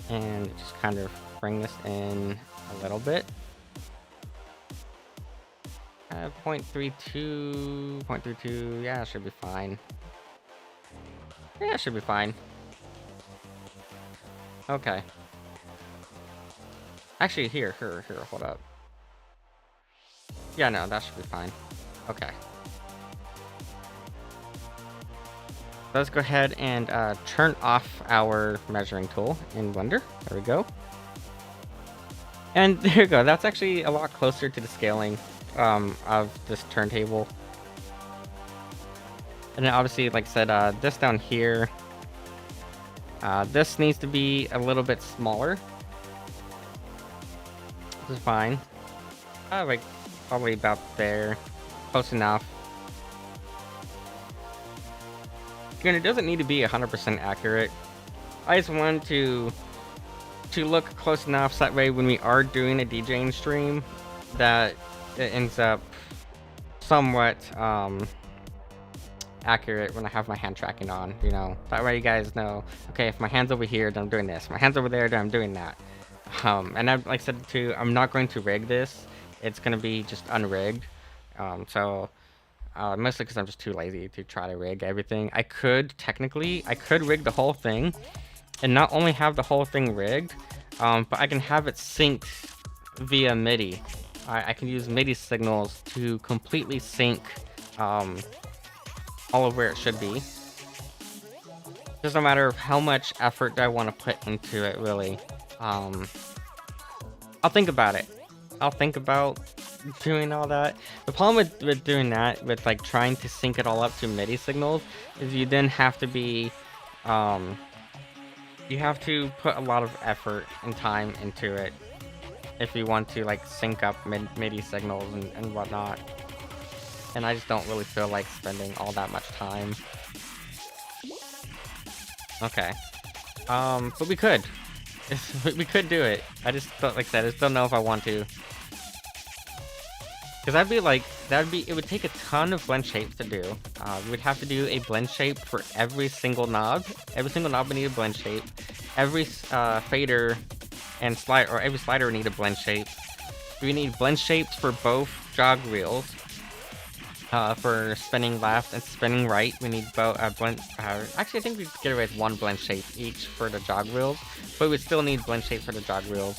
And just kind of bring this in a little bit. 0.32, 0.32, yeah, it should be fine. Yeah, it should be fine. Okay. Actually, here, hold up. Yeah, no, that should be fine. Okay. Let's go ahead and turn off our measuring tool in Blender. There we go. And there you go. That's actually a lot closer to the scaling of this turntable. And then obviously, like I said, this down here, this needs to be a little bit smaller. This is fine. Like probably about there, close enough. And it doesn't need to be 100% accurate. I just want to look close enough so that way when we are doing a DJing stream, that it ends up somewhat accurate when I have my hand tracking on, you know. That way you guys know, okay, if my hand's over here, then I'm doing this. My hand's over there, then I'm doing that. And I've like said too, I'm not going to rig this. It's gonna be just unrigged. Mostly because I'm just too lazy to try to rig everything. I could rig the whole thing and not only have the whole thing rigged, but I can have it synced via MIDI. I can use MIDI signals to completely sync all of where it should be. Just a matter of how much effort do I want to put into it, really. I'll think about it. I'll think about doing all that. The problem with doing that, with like trying to sync it all up to MIDI signals, is you then have to be, you have to put a lot of effort and time into it if you want to like sync up MIDI signals and whatnot. And I just don't really feel like spending all that much time. Okay. But we could. We could do it. I just don't, like I said, I just don't know if I want to. Because I'd be like, it would take a ton of blend shapes to do. We'd have to do a blend shape for every single knob. Every single knob would need a blend shape. Every fader and slide, or every slider would need a blend shape. We need blend shapes for both jog wheels. For spinning left and spinning right, we need both blend. Actually, I think we could get away with one blend shape each for the jog wheels, but we still need blend shapes for the jog wheels.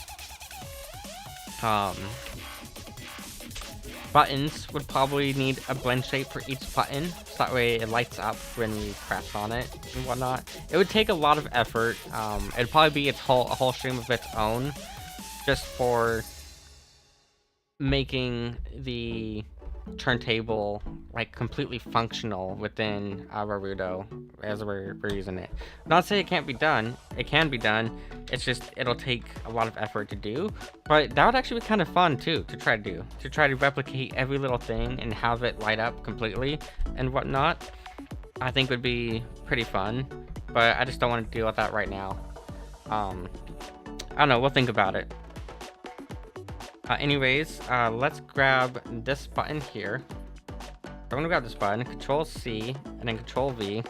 Buttons would probably need a blend shape for each button, so that way it lights up when we press on it and whatnot. It would take a lot of effort. It'd probably be a whole stream of its own, just for making the turntable like completely functional within Naruto as we're using it. Not to say it can't be done. It can be done. It's just it'll take a lot of effort to do. But that would actually be kind of fun too to try to do. To try to replicate every little thing and have it light up completely and whatnot. I think would be pretty fun. But I just don't want to deal with that right now. I don't know. We'll think about it. Anyways, let's grab this button here. I'm gonna grab this button, Control C, and then Control V,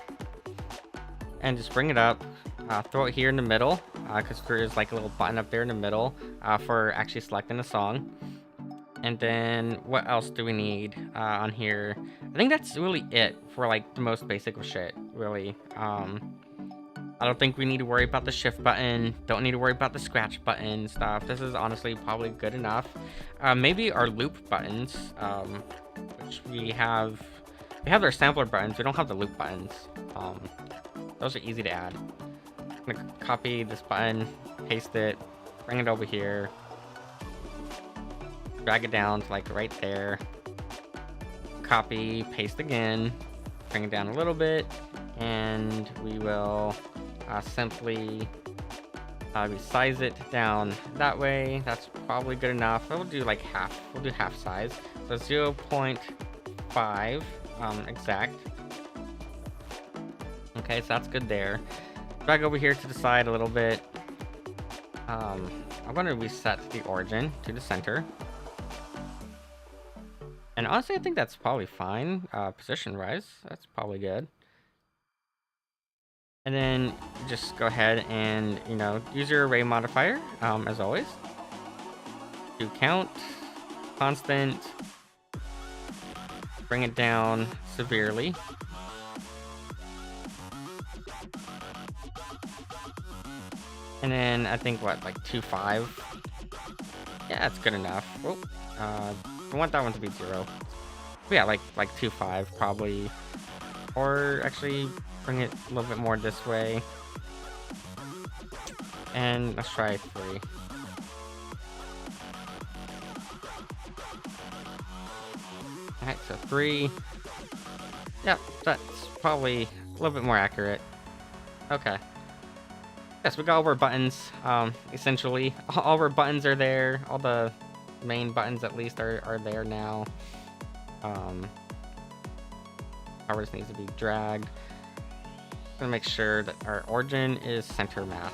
and just bring it up. Throw it here in the middle, because there's like a little button up there in the middle for actually selecting a song. And then what else do we need on here? I think that's really it for like the most basic of shit, really. I don't think we need to worry about the shift button. Don't need to worry about the scratch button stuff. This is honestly probably good enough. Maybe our loop buttons, which we have our sampler buttons. We don't have the loop buttons. Those are easy to add. I'm gonna copy this button, paste it, bring it over here, drag it down to like right there. Copy, paste again, bring it down a little bit, and we will simply resize it down that way. That's probably good enough. We'll do like half. We'll do half size. So 0.5 exact. Okay, so that's good there. Drag over here to the side a little bit. I'm going to reset the origin to the center. And honestly, I think that's probably fine. Position-wise, that's probably good. And then just go ahead and, you know, use your array modifier, as always. Do count, constant, bring it down severely. And then I think what, like 2.5? Yeah, that's good enough. Oh, I want that one to be 0. But yeah, like 2.5 probably. Or actually bring it a little bit more this way. And let's try 3. Alright, so 3. Yep, that's probably a little bit more accurate. Okay. Yes, we got all of our buttons, essentially. All of our buttons are there. All the main buttons, at least, are there now. Power just needs to be dragged. I'm gonna make sure that our origin is center mass.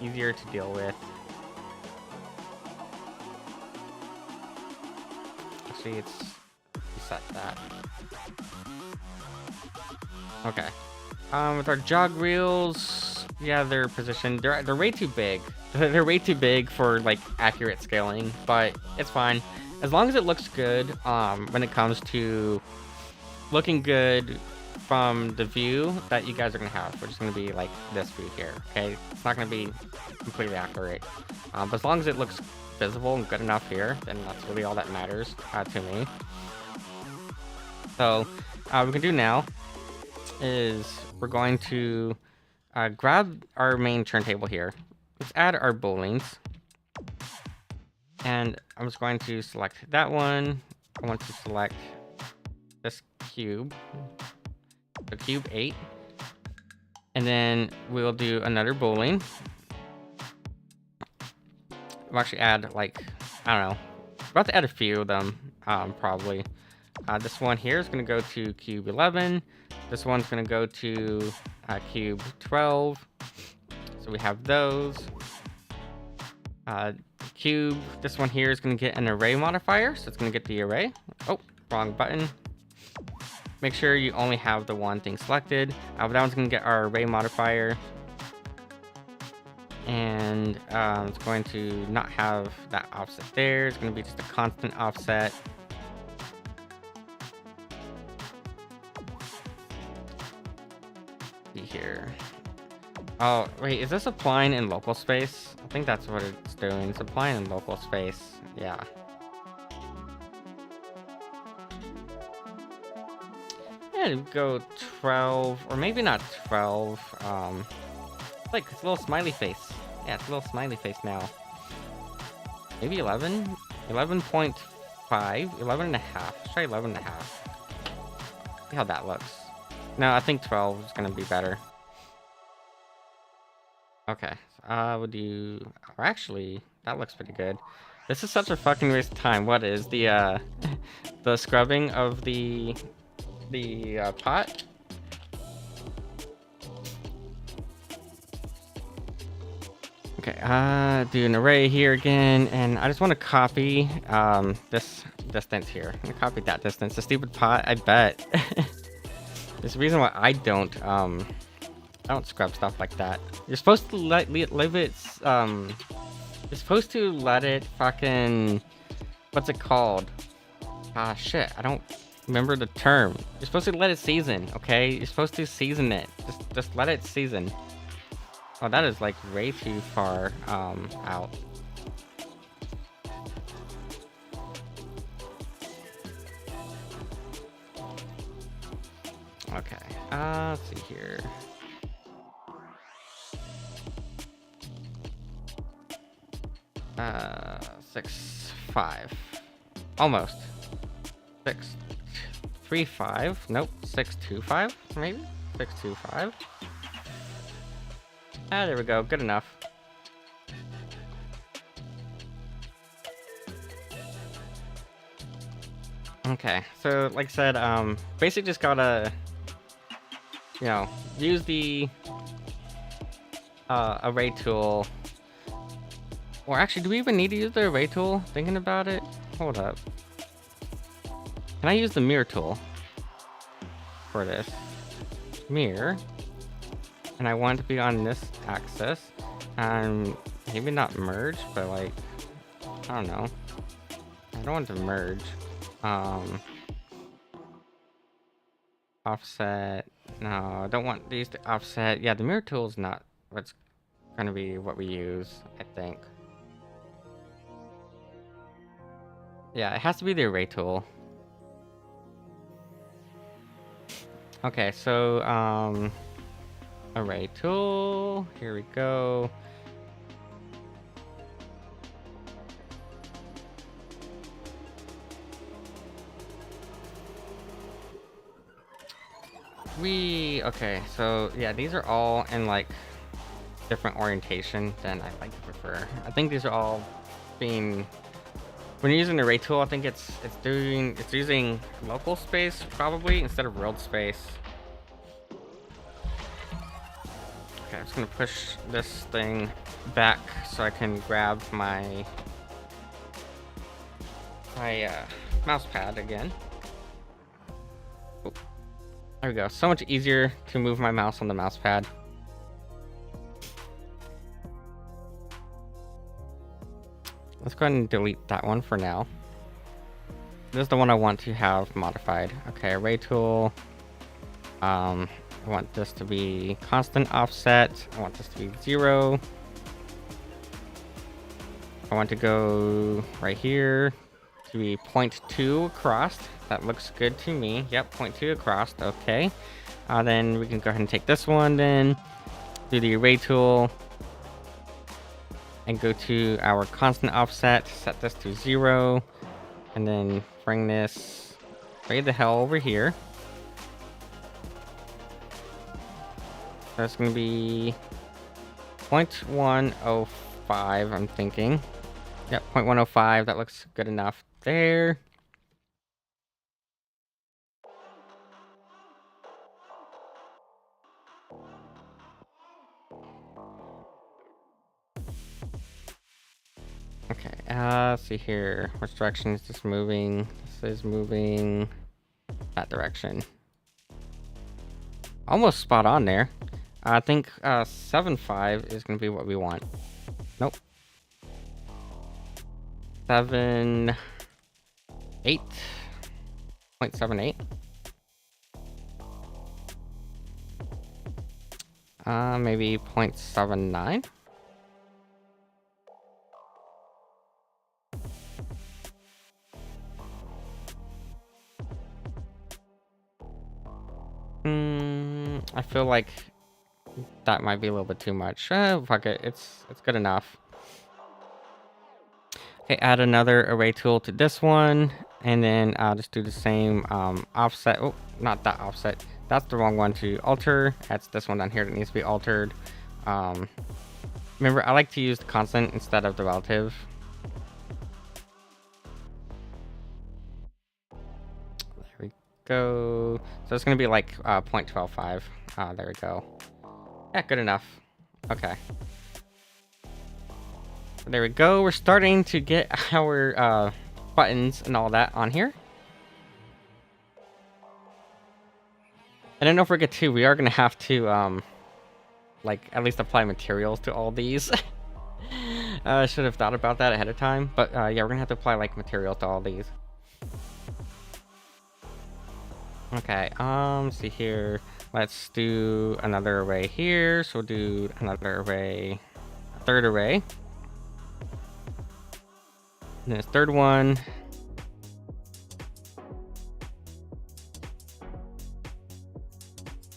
Easier to deal with. Actually, it's reset that. Okay. With our jog reels, yeah, they're positioned. They're way too big. They're way too big for like accurate scaling, but it's fine as long as it looks good. When it comes to looking good from the view that you guys are gonna have, which is gonna be like this view here. Okay, it's not gonna be completely accurate, but as long as it looks visible and good enough here, then that's really all that matters to me. So what we can do now is we're going to grab our main turntable here. Let's add our bowlings. And I'm just going to select that one. I want to select this cube, so cube 8. And then we'll do another boolean. We'll actually add, like, I don't know. We're about to add a few of them, probably. This one here is going to go to cube 11. This one's going to go to cube 12. So we have those. Cube, this one here is going to get an array modifier. So it's going to get the array. Oh, wrong button. Make sure you only have the one thing selected. That one's going to get our array modifier. And it's going to not have that offset there. It's going to be just a constant offset. See here. Oh, wait, is this applying in local space? I think that's what it's doing. It's applying in local space. Yeah. Yeah, go 12, or maybe not 12. Like, it's a little smiley face. Yeah, it's a little smiley face now. Maybe 11? 11.5? 11 and a half. Let's try 11 and a half. See how that looks. No, I think 12 is going to be better. Okay. We'll do... Or actually, that looks pretty good. This is such a fucking waste of time. What is the, the scrubbing of the pot? Okay, do an array here again, and I just want to copy this distance here. I'm gonna copy that distance. The stupid pot, I bet. There's a reason why I don't scrub stuff like that. You're supposed to leave it. You're supposed to let it fucking. What's it called? Shit, I don't remember the term. You're supposed to let it season, okay? You're supposed to season it. Just let it season. Oh, that is like way too far out. Okay, let's see here. Uh, 6, 5. Almost. 6, 3, 5. Nope, 6, 2, 5, maybe? 6, 2, 5. Ah, there we go. Good enough. Okay, so like I said, basically just gotta, you know, use the array tool. Or actually, do we even need to use the array tool? Thinking about it, hold up. Can I use the mirror tool for this? Mirror. And I want it to be on this axis, and maybe not merge, but like, I don't know. I don't want to merge. Offset. No, I don't want these to offset. Yeah, the mirror tool is not what's going to be what we use, I think. Yeah, it has to be the array tool. Okay, so, array tool, here we go. Okay, so yeah, these are all in like different orientation than I like to prefer. I think these are all being, when you're using the array tool, I think it's using local space probably instead of world space. Okay, I'm just gonna push this thing back so I can grab my mouse pad again. Oh, there we go. So much easier to move my mouse on the mouse pad. Let's go ahead and delete that one for now. This is the one I want to have modified. Okay, array tool. I want this to be constant offset. I want this to be 0. I want to go right here to be 0.2 across. That looks good to me. Yep, 0.2 across. Okay. Then we can go ahead and take this one then. Do the array tool. and go to our constant offset, set this to 0, and then bring this way the hell over here. That's going to be 0.105, I'm thinking. Yep, 0.105, that looks good enough there. Okay, let's see here. Which direction is this moving? This is moving that direction. Almost spot on there. I think 7.5 is going to be what we want. Nope. 8.78. Maybe 0.79. I feel like that might be a little bit too much. Fuck it. It's good enough. Okay, add another array tool to this one, and then I'll just do the same offset. Oh, not that offset. That's the wrong one to alter. That's this one down here that needs to be altered. Remember, I like to use the constant instead of the relative. There we go. So it's going to be like 0.125. There we go. Yeah, good enough. Okay. There we go. We're starting to get our buttons and all that on here. And then don't forget too, we are going to have to like at least apply materials to all these. I should have thought about that ahead of time. But yeah, we're going to have to apply like materials to all these. Okay, see here. Let's do another array here. So we'll do another array, a third array. And then this third one.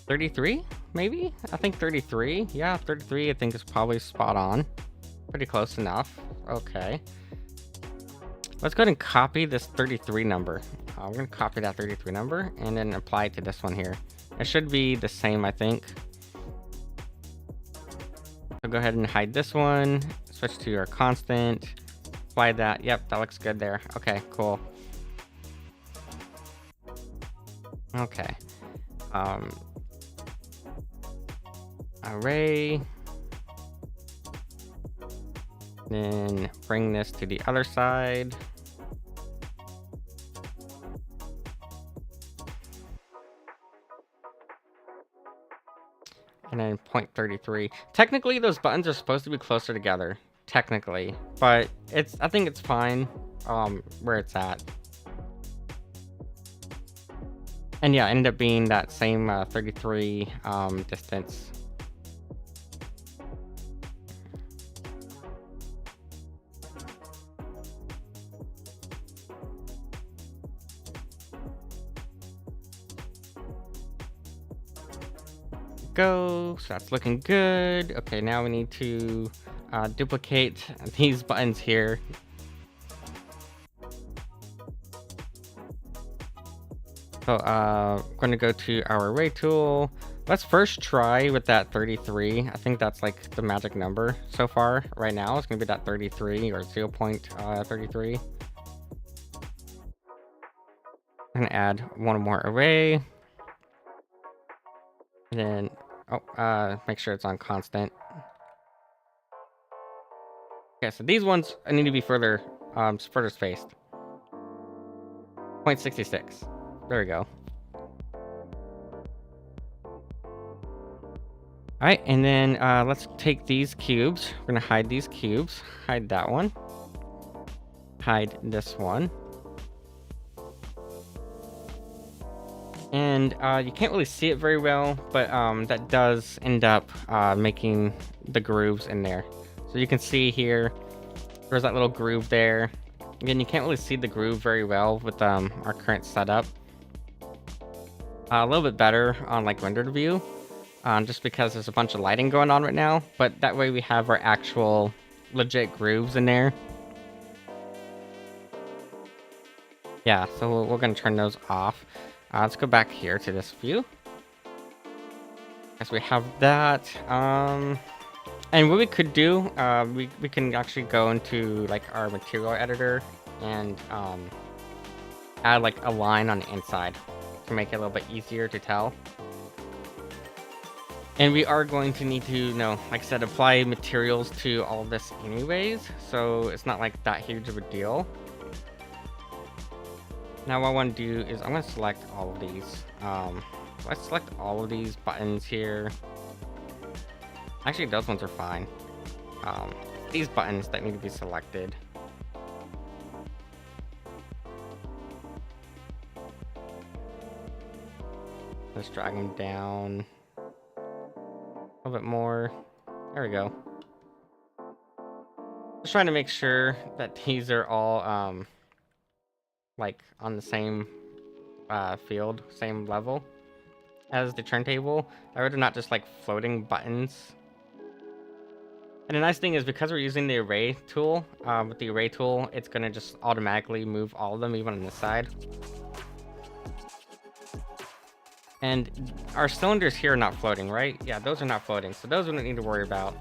$33, maybe? I think 33. Yeah, 33 I think is probably spot on. Pretty close enough. Okay. Let's go ahead and copy this 33 number. We're going to copy that 33 number and then apply it to this one here. It should be the same, I think. So go ahead and hide this one. Switch to our constant. Apply that. Yep, that looks good there. Okay, cool. Okay. Array. Then bring this to the other side. And then 0.33. Technically, those buttons are supposed to be closer together. Technically. But I think it's fine where it's at. And yeah, it ended up being that same 33 distance. Go. So that's looking good. Okay, now we need to duplicate these buttons here. So I'm going to go to our array tool. Let's first try with that 33. I think that's like the magic number so far right now. It's going to be that 33 or 0.33. I'm going to add one more array. And then, make sure it's on constant. Okay, so these ones need to be further spaced. 0.66. There we go. Alright, and then let's take these cubes. We're going to hide these cubes. Hide that one. Hide this one. And you can't really see it very well, but that does end up making the grooves in there. So you can see here, there's that little groove there. Again, you can't really see the groove very well with our current setup. A little bit better on like rendered view, just because there's a bunch of lighting going on right now. But that way we have our actual legit grooves in there. Yeah, so we're gonna turn those off. Let's go back here to this view. As we have that. And what we could do, we can actually go into like our material editor and add like a line on the inside to make it a little bit easier to tell. And we are going to need to, you know, like I said, apply materials to all of this anyways, so it's not like that huge of a deal. Now what I want to do is I'm going to select all of these. Let's select all of these buttons here. Actually, those ones are fine. These buttons that need to be selected. Let's drag them down a little bit more. There we go. Just trying to make sure that these are all like on the same field, same level as the turntable. That way they're not just like floating buttons. And the nice thing is, because we're using the array tool, with the array tool, it's gonna just automatically move all of them, even on this side. And our cylinders here are not floating, right? Yeah, those are not floating, so those we don't need to worry about.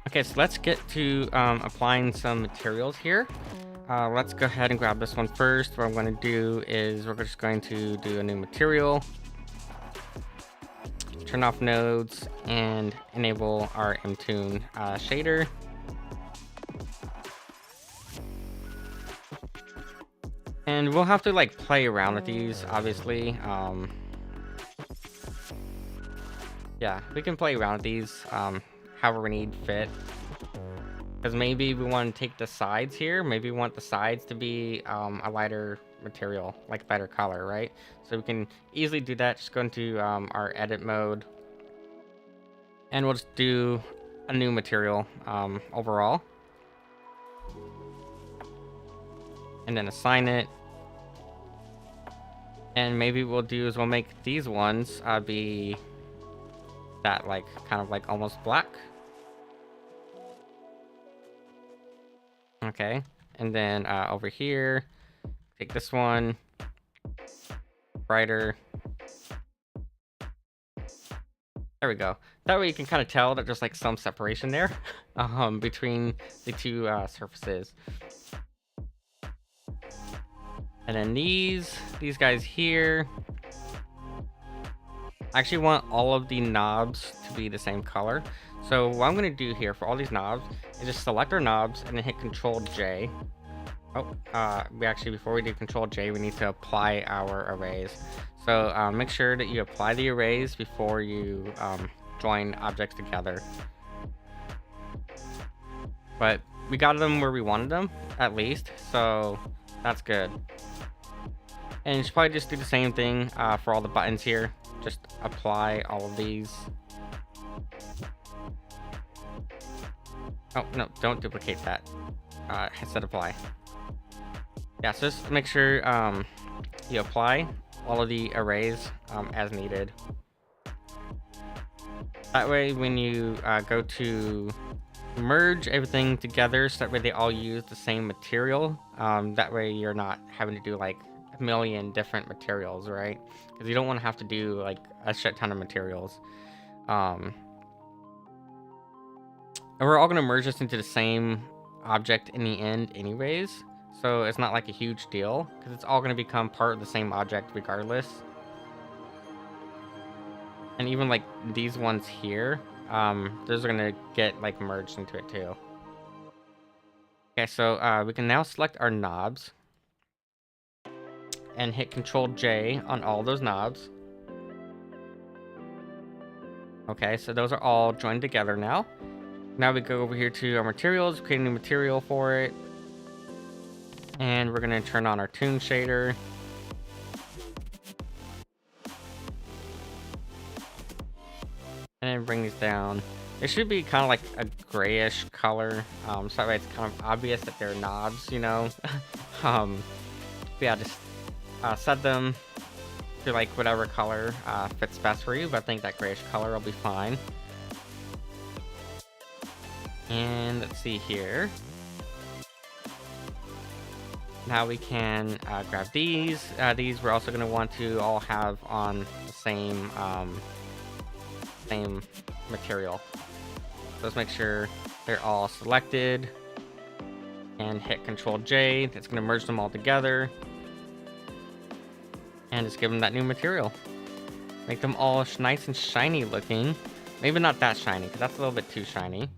Okay, so let's get to applying some materials here. Let's go ahead and grab this one first. What I'm going to do is we're just going to do a new material. Turn off nodes and enable our MTune shader. And we'll have to like play around with these, obviously. Yeah, we can play around with these however we need fit. Because maybe we want to take the sides here. Maybe we want the sides to be a lighter material, like a lighter color, right? So we can easily do that. Just go into our edit mode. And we'll just do a new material overall. And then assign it. And maybe what we'll do is we'll make these ones be that like kind of like almost black. Okay, and then over here, take this one, brighter. There we go. That way you can kind of tell that there's like some separation there between the two surfaces. And then these guys here. I actually want all of the knobs to be the same color. So what I'm going to do here for all these knobs is just select our knobs and then hit Control J. Oh, we actually, before we do Control J, we need to apply our arrays. So make sure that you apply the arrays before you join objects together. But we got them where we wanted them, at least, so that's good. And you should probably just do the same thing for all the buttons here. Just apply all of these. Oh, no, don't duplicate that. Set apply. Yeah, so just make sure you apply all of the arrays as needed. That way, when you go to merge everything together, so that way they all use the same material. That way you're not having to do like a million different materials, right? Because you don't want to have to do like a shit ton of materials. And we're all going to merge this into the same object in the end anyways. So it's not like a huge deal, because it's all going to become part of the same object regardless. And even like these ones here, those are going to get like merged into it too. Okay, so we can now select our knobs and hit Control J on all those knobs. Okay, so those are all joined together now. Now we go over here to our materials, create a new material for it. And we're going to turn on our tune shader. And then bring these down. It should be kind of like a grayish color. So that way it's kind of obvious that they're knobs, you know. Yeah, just set them to like whatever color fits best for you. But I think that grayish color will be fine. And let's see here. Now we can grab these. These we're also going to want to all have on the same material. So let's make sure they're all selected. And hit Control J. It's going to merge them all together. And just give them that new material. Make them all nice and shiny looking. Maybe not that shiny, because that's a little bit too shiny.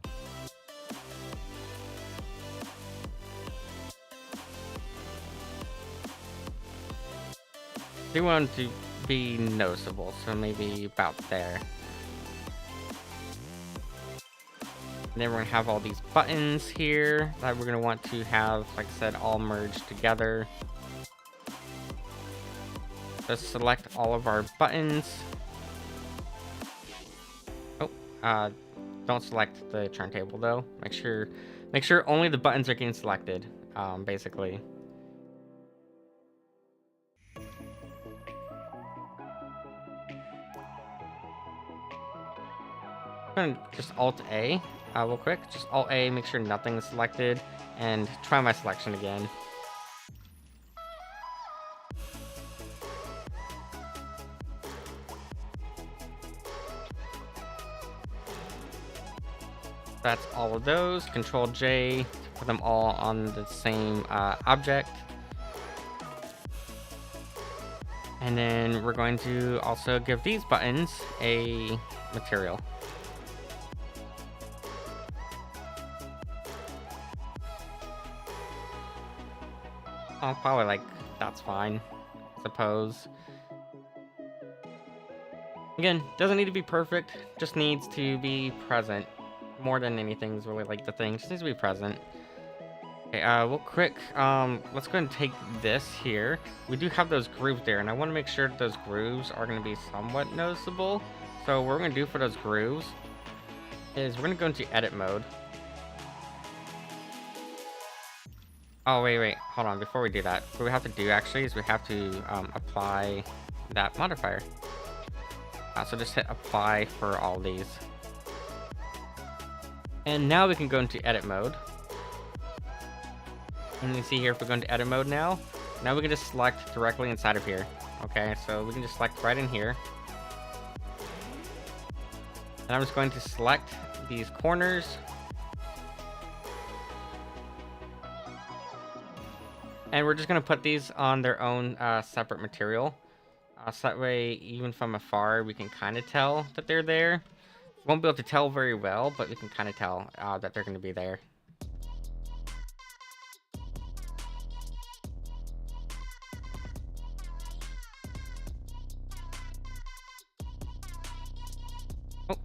They want to be noticeable, so maybe about there. And then we're going to have all these buttons here that we're going to want to have, like I said, all merged together. Just select all of our buttons. Oh, don't select the turntable though. Make sure only the buttons are getting selected, basically. I'm gonna just Alt A real quick. Just Alt A, make sure nothing is selected, and try my selection again. That's all of those. Control J to put them all on the same object. And then we're going to also give these buttons a material. I'll probably like, that's fine, I suppose. Again, doesn't need to be perfect, just needs to be present. More than anything is really like the thing, just needs to be present. Okay, real quick, let's go ahead and take this here. We do have those grooves there, and I want to make sure that those grooves are going to be somewhat noticeable. So what we're going to do for those grooves is we're going to go into edit mode. Oh, wait, hold on, before we do that, what we have to do actually is we have to apply that modifier. So just hit apply for all these. And now we can go into edit mode. And you see here, if we go into edit mode now we can just select directly inside of here. Okay, so we can just select right in here. And I'm just going to select these corners. And we're just going to put these on their own separate material. So that way, even from afar, we can kind of tell that they're there. Won't be able to tell very well, but we can kind of tell that they're going to be there. Oh,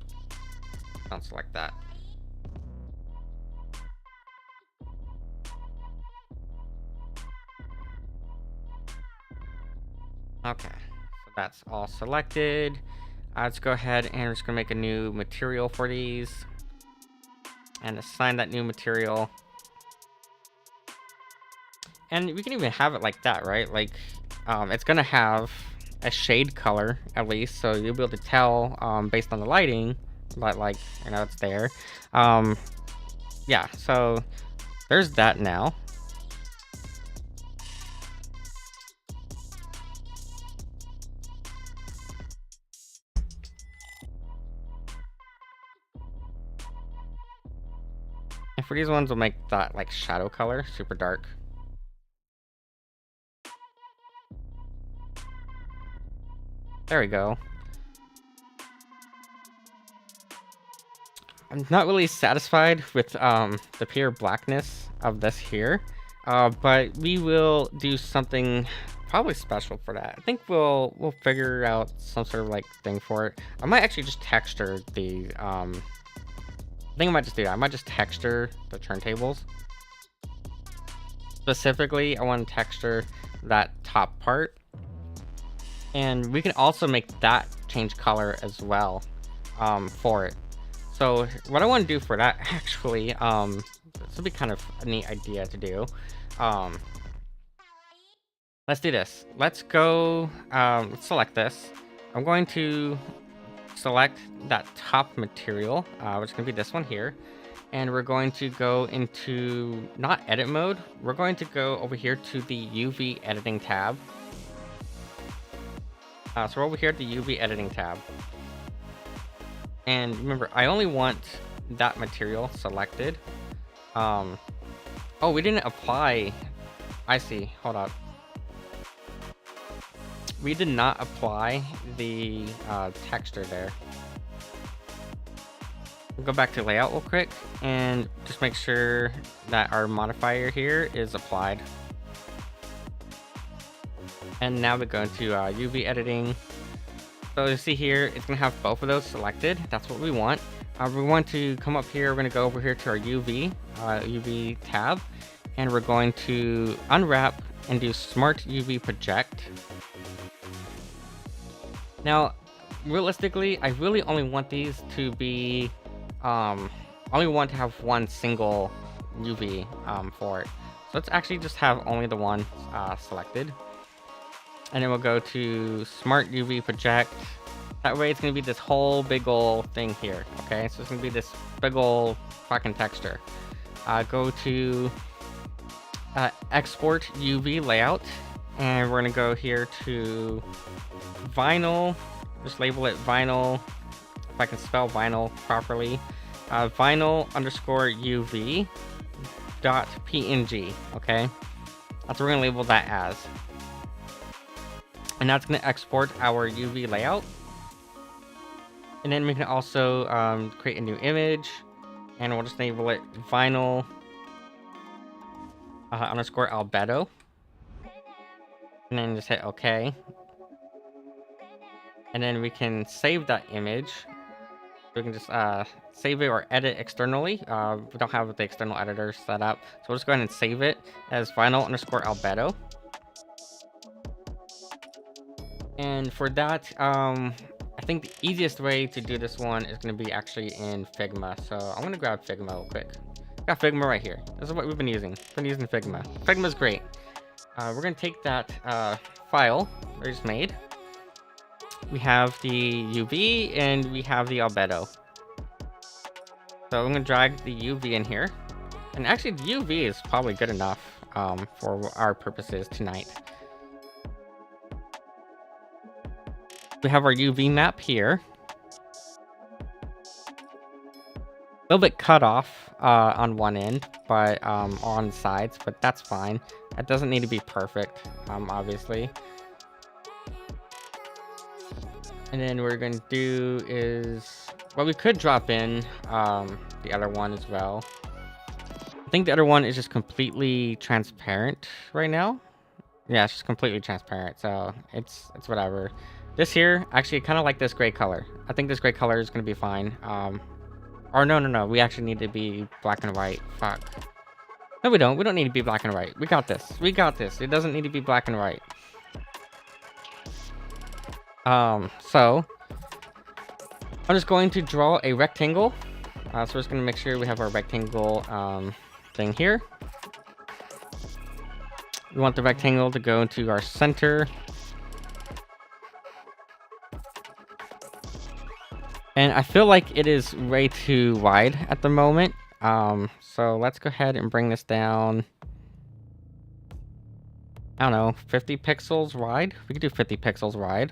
don't select that. Okay, so that's all selected. Let's go ahead and we're just gonna make a new material for these and assign that new material. And we can even have it like that, right? Like, it's gonna have a shade color at least, so you'll be able to tell based on the lighting that, like, you know, it's there. Yeah, so there's that now. And for these ones, we'll make that like shadow color super dark. There we go. I'm not really satisfied with the pure blackness of this here, but we will do something probably special for that. I think we'll figure out some sort of like thing for it. I might actually just texture the I think I might just do that. I might just texture the turntables. Specifically, I want to texture that top part. And we can also make that change color as well for it. So what I want to do for that, actually, this would be kind of a neat idea to do. Let's do this. Let's go, let's select this. I'm going to select that top material, which is going to be this one here. and we're going to go into, not edit mode, we're going to go over here to the UV editing tab. So we're over here at the UV editing tab. And remember, I only want that material selected. Oh, we didn't apply. I see, hold up. We did not apply the texture there. We'll go back to layout real quick and just make sure that our modifier here is applied. And now we go into UV editing. So you see here, it's gonna have both of those selected. That's what we want. We want to come up here. We're gonna go over here to our UV tab, and we're going to unwrap and do Smart UV Project. Now, realistically, I really only want these to be, only want to have one single UV for it. So let's actually just have only the one selected. And then we'll go to Smart UV Project. That way it's going to be this whole big ol' thing here, okay? So it's going to be this big ol' fucking texture. Go to Export UV Layout. And we're going to go here to Vinyl. Just label it Vinyl, if I can spell vinyl properly. Vinyl underscore UV dot PNG, okay? That's what we're going to label that as. And that's going to export our UV layout. And then we can also create a new image, and we'll just label it vinyl underscore albedo. And then just hit OK. And then we can save that image. We can just save it or edit externally. We don't have the external editor set up. So we'll just go ahead and save it as vinyl underscore albedo. And for that, I think the easiest way to do this one is going to be actually in Figma. So I'm going to grab Figma real quick. Got Figma right here. This is what we've been using. Been using Figma. Figma's great. We're going to take that file we just made. We have the UV and we have the albedo. So I'm going to drag the UV in here. And actually the UV is probably good enough for our purposes tonight. We have our UV map here. A little bit cut off on one end, but on the sides, but that's fine. That doesn't need to be perfect, obviously. And then what we're going to do is, well, we could drop in the other one as well. I think the other one is just completely transparent right now. Yeah, it's just completely transparent, so it's whatever. This here, actually, I kind of like this gray color. I think this gray color is going to be fine. Or no, we actually need to be black and white. Fuck. No, we don't. We don't need to be black and white. We got this. We got this. It doesn't need to be black and white. So I'm just going to draw a rectangle. So we're just going to make sure we have our rectangle thing here. We want the rectangle to go into our center. And I feel like it is way too wide at the moment. So let's go ahead and bring this down. I don't know, 50 pixels wide. We could do 50 pixels wide.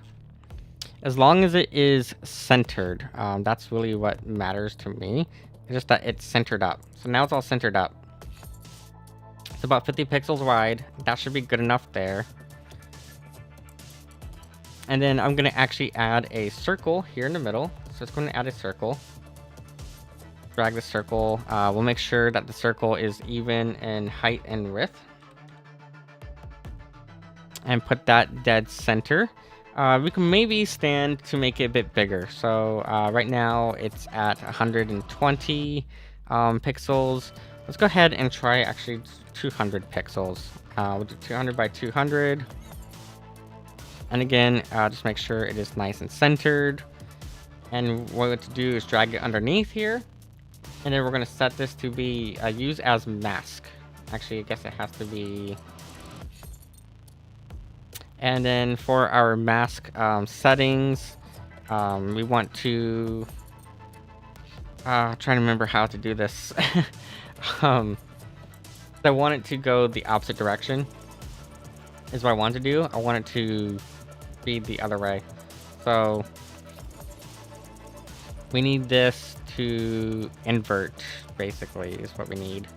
As long as it is centered. That's really what matters to me. It's just that it's centered up. So now it's all centered up. It's about 50 pixels wide. That should be good enough there. And then I'm going to actually add a circle here in the middle. So it's going to add a circle. Drag the circle. We'll make sure that the circle is even in height and width. And put that dead center. We can maybe stand to make it a bit bigger. So right now it's at 120 pixels. Let's go ahead and try actually 200 pixels. We'll do 200 by 200. And again, just make sure it is nice and centered. And what we're going to do is drag it underneath here. And then we're going to set this to be used as mask. Actually, I guess it has to be. And then for our mask settings, we want to Trying to remember how to do this. um, I want it to go the opposite direction. Is what I want to do. I want it to be the other way. So we need this to invert, basically, is what we need.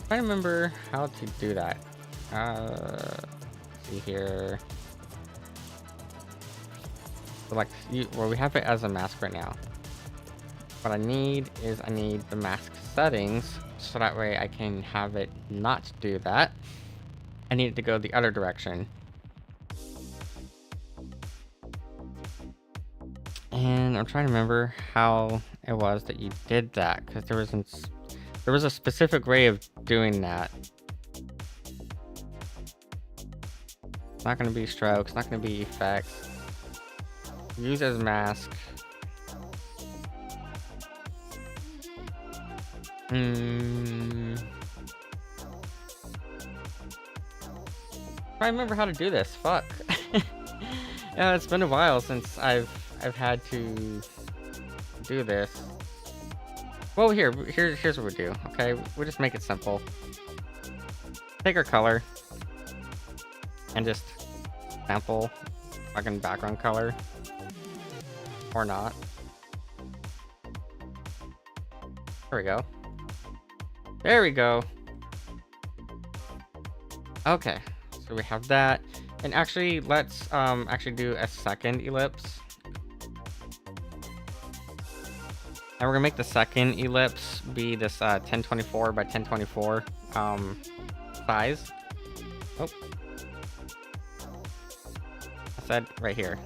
I remember how to do that. Let's see here. Select you. Well, we have it as a mask right now. What I need is the mask settings, so that way I can have it not do that. I need it to go the other direction. And I'm trying to remember how it was that you did that, because there was a specific way of doing that. It's not going to be strokes, not going to be effects. Use as mask. I remember how to do this. Fuck. Yeah, it's been a while since I've had to do this. Well, here's what we do. Okay, we'll just make it simple. Take our color and just sample fucking background color, or not. There we go. There we go. Okay, so we have that. And actually, let's actually do a second ellipse. And we're gonna make the second ellipse be this 1024 by 1024 size. Oh, I said right here,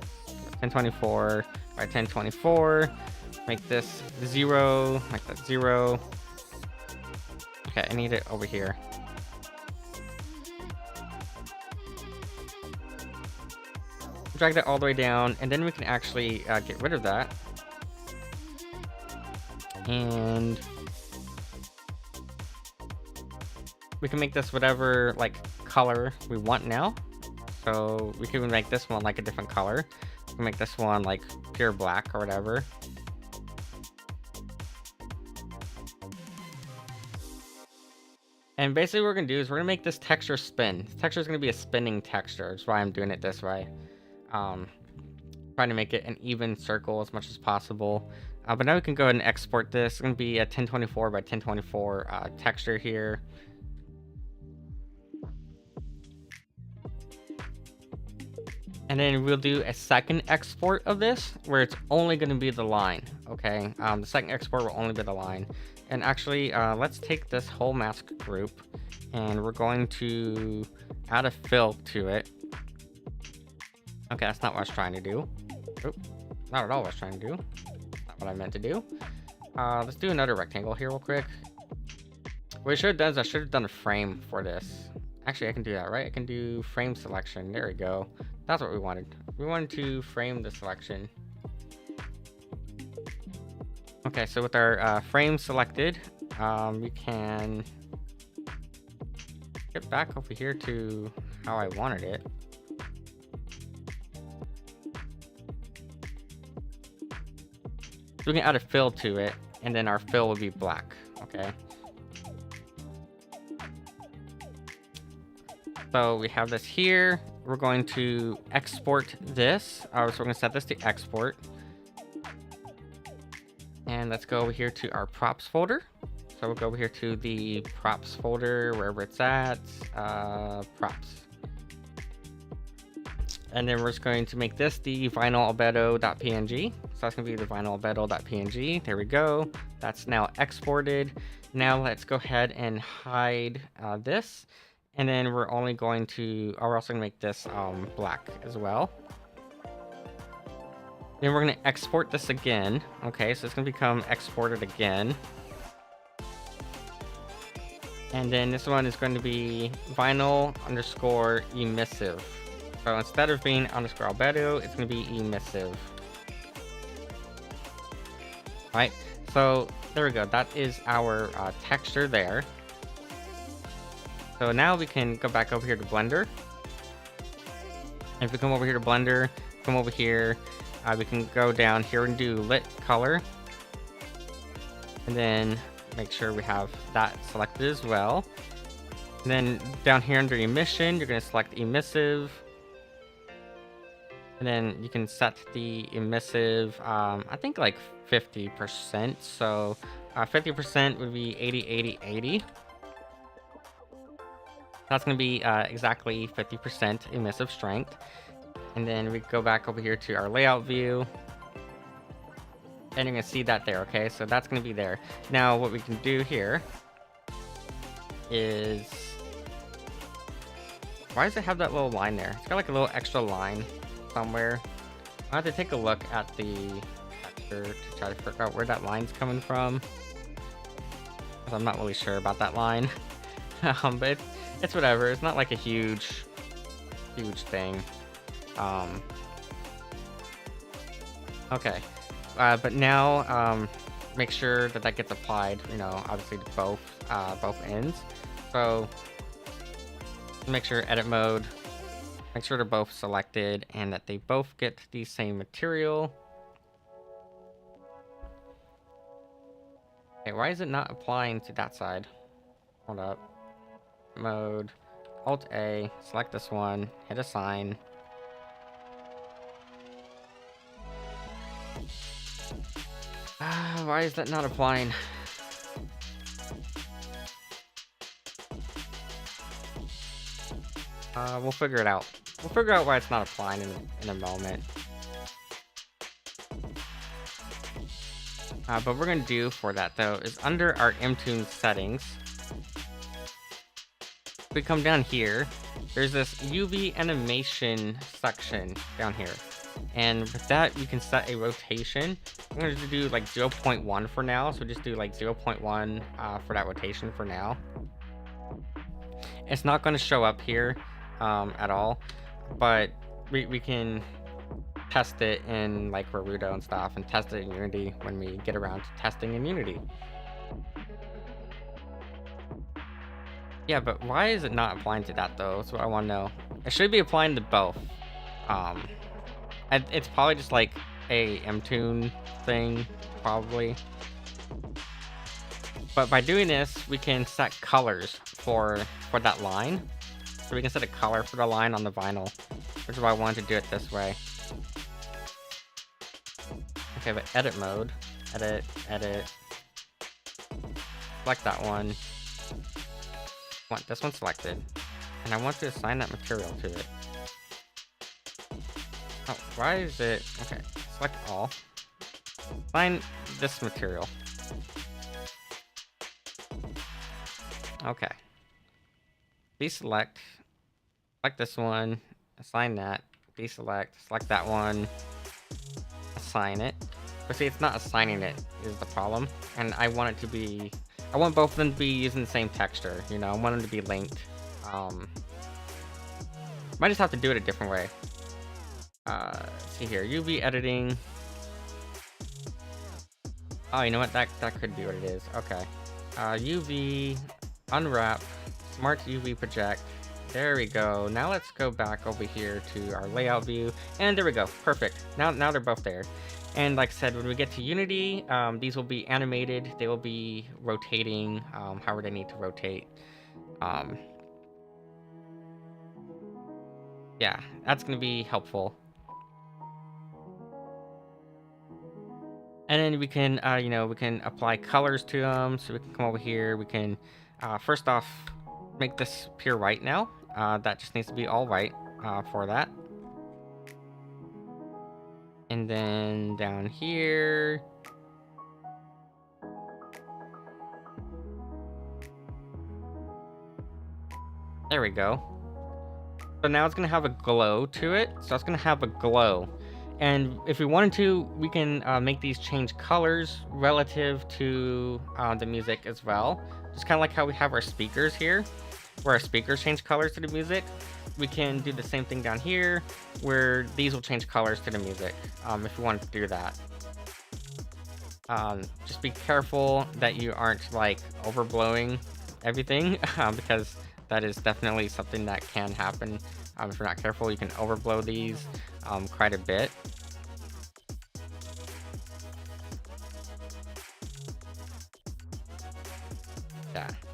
1024 by 1024. Make this 0, make that 0. Okay, I need it over here. Drag that all the way down, and then we can actually get rid of that. And we can make this whatever like color we want now. So we can make this one like a different color. We can make this one like pure black or whatever. And basically what we're gonna do is we're gonna make this texture spin. This texture is gonna be a spinning texture. That's why I'm doing it this way. Trying to make it an even circle as much as possible. But now we can go ahead and export this. It's going to be a 1024 by 1024 texture here. And then we'll do a second export of this where it's only going to be the line. Okay, the second export will only be the line. And actually, let's take this whole mask group and we're going to add a fill to it. Okay, that's not what I was trying to do. Oop, not at all what I was trying to do. Not what I meant to do. Let's do another rectangle here real quick. What I should have done is I should have done a frame for this. Actually, I can do that, right? I can do frame selection. There we go. That's what we wanted. We wanted to frame the selection. Okay, so with our frame selected, we can get back over here to how I wanted it. So we can add a fill to it, and then our fill will be black, okay? So we have this here. We're going to export this. So we're going to set this to export. And let's go over here to our props folder. So we'll go over here to the props folder, wherever it's at, props. And then we're just going to make this the vinylalbedo.png. So that's going to be the vinylalbedo.png. There we go. That's now exported. Now let's go ahead and hide this. And then we're only going to, we're also going to make this black as well. Then we're going to export this again. Okay, so it's going to become exported again. And then this one is going to be vinyl_emissive. So instead of being _albedo, it's going to be emissive. Right, so there we go. That is our texture there. So now we can go back over here to Blender. And if we come over here to Blender, come over here, we can go down here and do lit color. And then make sure we have that selected as well. And then down here under emission, you're going to select emissive. And then you can set the emissive, I think like 50%. So 50% would be 80, 80, 80. That's going to be exactly 50% emissive strength. And then we go back over here to our layout view. And you're going to see that there, okay? So that's going to be there. Now, what we can do here is... Why does it have that little line there? It's got like a little extra line somewhere. I have to take a look at the texture to try to figure out where that line's coming from. I'm not really sure about that line. But it's whatever. It's not like a huge thing. Okay. But now, make sure that that gets applied, you know, obviously to both ends. So make sure edit mode, make sure they're both selected and that they both get the same material. Okay, why is it not applying to that side? Hold up. Mode, Alt A, select this one, hit assign. Why is that not applying? We'll figure it out. We'll figure out why it's not applying in a moment. But we're gonna do for that though is under our MTune settings. If we come down here, there's this UV animation section down here. And with that, you can set a rotation. I'm going to do like 0.1 for now. So just do like 0.1 for that rotation for now. It's not going to show up here at all. But we can test it in like Naruto and stuff. And test it in Unity when we get around to testing in Unity. Yeah, but why is it not applying to that though? That's what I want to know. It should be applying to both. It's probably just like a MTune thing, probably. But by doing this, we can set colors for that line. So we can set a color for the line on the vinyl, which is why I wanted to do it this way. Okay, but edit mode, edit. Select that one. I want this one selected, and I want to assign that material to it. Oh, why is it... Okay, select all. Assign this material. Okay. Deselect. Select this one. Assign that. Deselect. Select that one. Assign it. But see, it's not assigning it is the problem. And I want it to be... I want both of them to be using the same texture. You know, I want them to be linked. Might just have to do it a different way. Let's see here, UV editing. Oh, you know what? That could be what it is. Okay. UV unwrap, smart UV project. There we go. Now let's go back over here to our layout view, and there we go. Perfect. Now they're both there. And like I said, when we get to Unity, these will be animated. They will be rotating, however they need to rotate. Yeah, that's going to be helpful. And then we can, you know, we can apply colors to them. So we can come over here. We can, first off, make this pure white now. That just needs to be all white for that. And then down here. There we go. So now it's going to have a glow to it. So it's going to have a glow. And if we wanted to, we can make these change colors relative to the music as well. Just kind of like how we have our speakers here, where our speakers change colors to the music. We can do the same thing down here, where these will change colors to the music, if you wanted to do that. Just be careful that you aren't like overblowing everything, because that is definitely something that can happen. If you're not careful, you can overblow these quite a bit.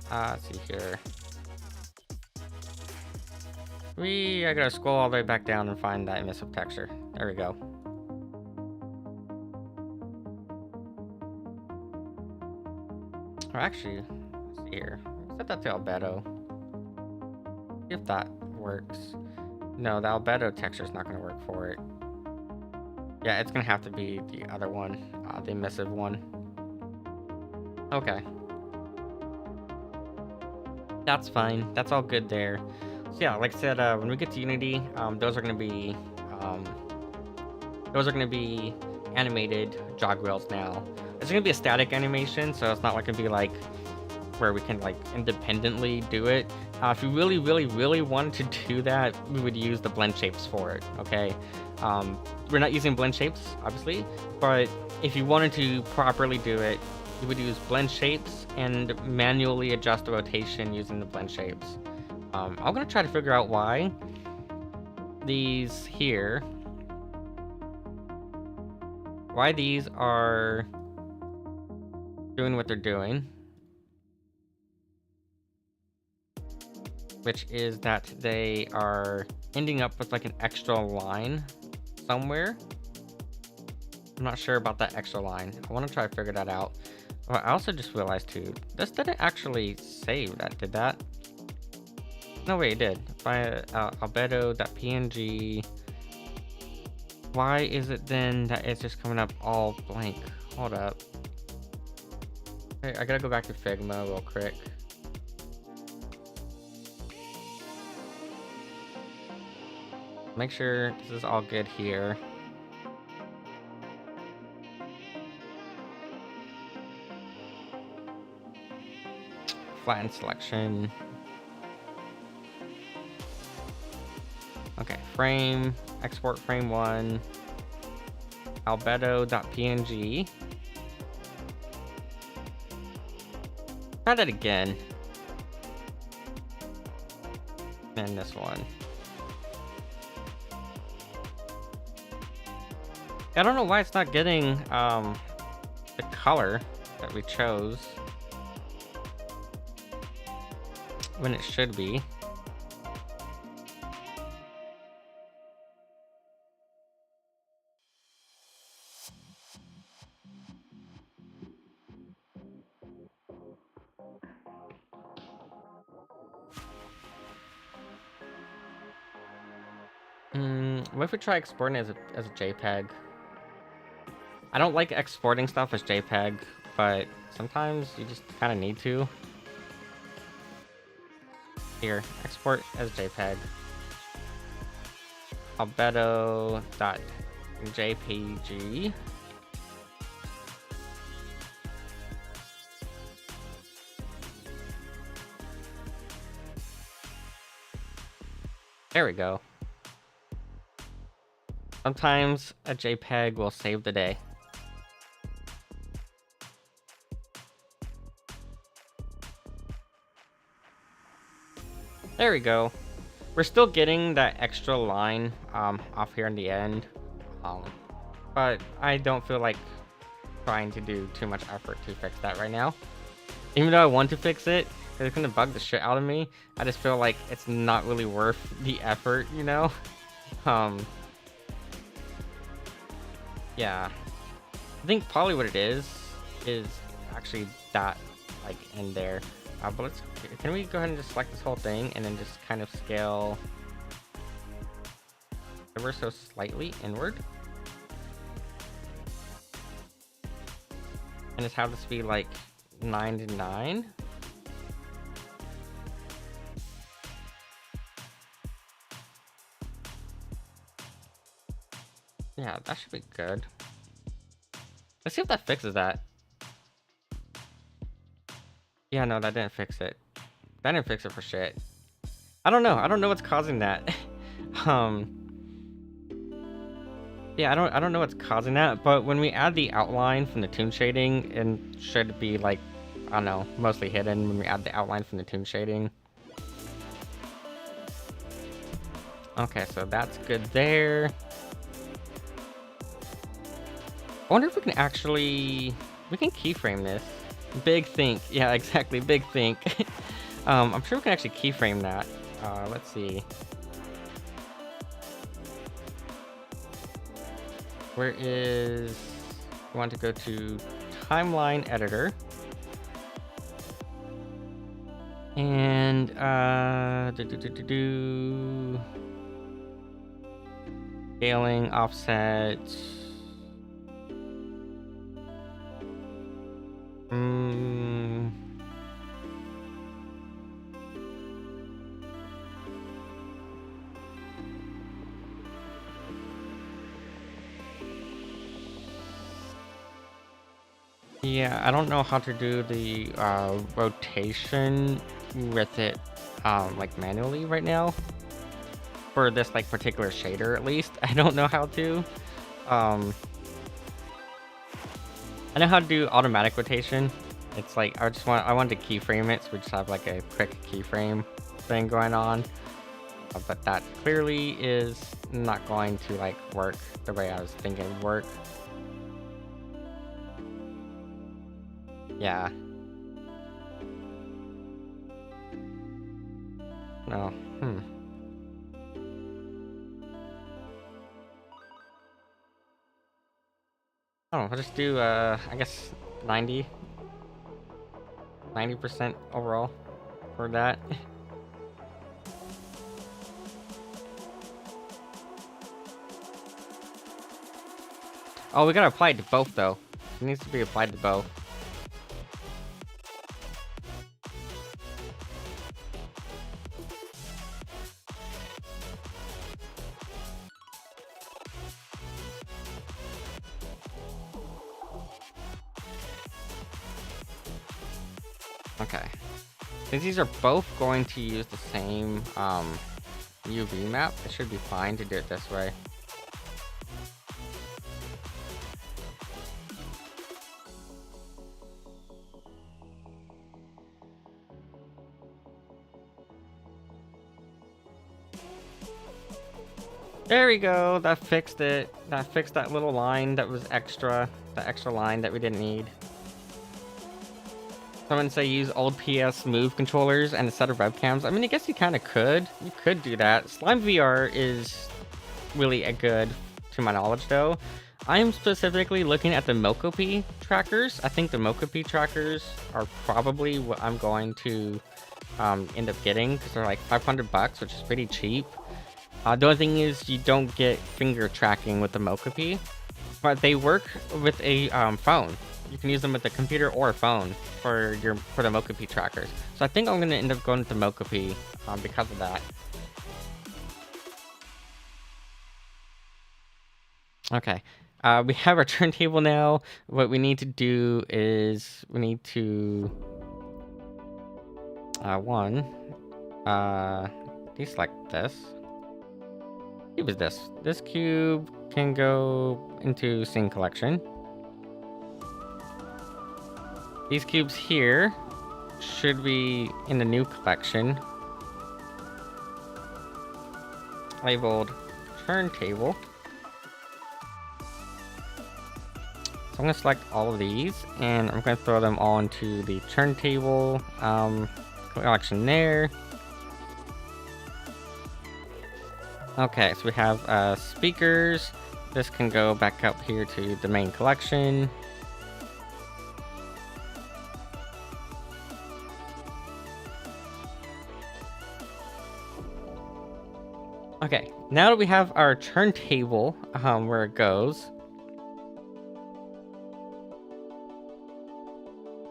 Let's see here. I gotta scroll all the way back down and find that emissive texture. There we go. Or actually, let's see here. Set that to albedo. See if that works. No, the albedo texture is not gonna work for it. Yeah, it's gonna have to be the other one, the emissive one. Okay. That's fine. That's all good there. So yeah, like I said, when we get to Unity, those are gonna be animated jog wheels now. It's gonna be a static animation, so it's not like gonna be like where we can like independently do it. If you really wanted to do that, we would use the blend shapes for it. Okay, we're not using blend shapes, obviously, but if you wanted to properly do it, you would use blend shapes and manually adjust the rotation using the blend shapes. I'm gonna try to figure out why these here, why these are doing what they're doing, which is that they are ending up with like an extra line somewhere. I'm not sure about that extra line. I want to try to figure that out. Well, I also just realized too, this didn't actually save that, did that? No, wait, it did. Albedo.png. Why is it then that it's just coming up all blank? Hold up. Okay, I gotta go back to Figma real quick. Make sure this is all good here. Flatten selection. Okay, frame, export frame 1, albedo.png. Try that again. And this one. I don't know why it's not getting the color that we chose when it should be. What if we try exporting it as a JPEG? I don't like exporting stuff as JPEG, but sometimes you just kind of need to. Here, export as JPEG. Albedo.jpg. There we go. Sometimes a JPEG will save the day. There we go. We're still getting that extra line off here in the end, but I don't feel like trying to do too much effort to fix that right now. Even though I want to fix it, it's gonna bug the shit out of me. I just feel like it's not really worth the effort, you know? Yeah. I think probably what it is actually that, like, in there. But can we go ahead and just select this whole thing and then just kind of scale ever so slightly inward? And just have this be like 9 to 9. Yeah, that should be good. Let's see if that fixes that. Yeah, no, that didn't fix it. That didn't fix it for shit. I don't know. I don't know what's causing that. Yeah, I don't know what's causing that, but when we add the outline from the toon shading, it should be like, I don't know, mostly hidden when we add the outline from the toon shading. Okay, so that's good there. I wonder if we can actually, we can keyframe this. Big think. Yeah, exactly. Big think. I'm sure we can actually keyframe that. Let's see. Where is... I want to go to timeline editor. And, scaling, offset. Yeah, I don't know how to do the rotation with it like manually right now. For this like particular shader at least. I don't know how to. I know how to do automatic rotation. It's like I wanted to keyframe it, so we just have like a quick keyframe thing going on. But that clearly is not going to like work the way I was thinking it would work. Yeah. No. Oh, I'll just do I guess 90% overall for that. Oh, we gotta apply it to both though. It needs to be applied to both. Okay. Since these are both going to use the same UV map, it should be fine to do it this way. There we go. That fixed it. That fixed that little line that was extra. The extra line that we didn't need. Someone say use old PS Move controllers and a set of webcams. I mean, I guess you kind of could. You could do that. Slime VR is really a good, to my knowledge, though. I am specifically looking at the Mokopi trackers. I think the Mokopi trackers are probably what I'm going to end up getting because they're like $500, which is pretty cheap. The only thing is you don't get finger tracking with the Mokopi, but they work with a phone. You can use them with a computer or a phone for the Mokopi trackers. So I think I'm gonna end up going with the Mokopi because of that. Okay, we have our turntable now. What we need to do is we need to deselect this. Cube is this. This cube can go into scene collection. These cubes here should be in the new collection, labeled turntable. So I'm gonna select all of these and I'm gonna throw them all into the turntable collection there. Okay, so we have speakers. This can go back up here to the main collection. Okay, now that we have our turntable where it goes.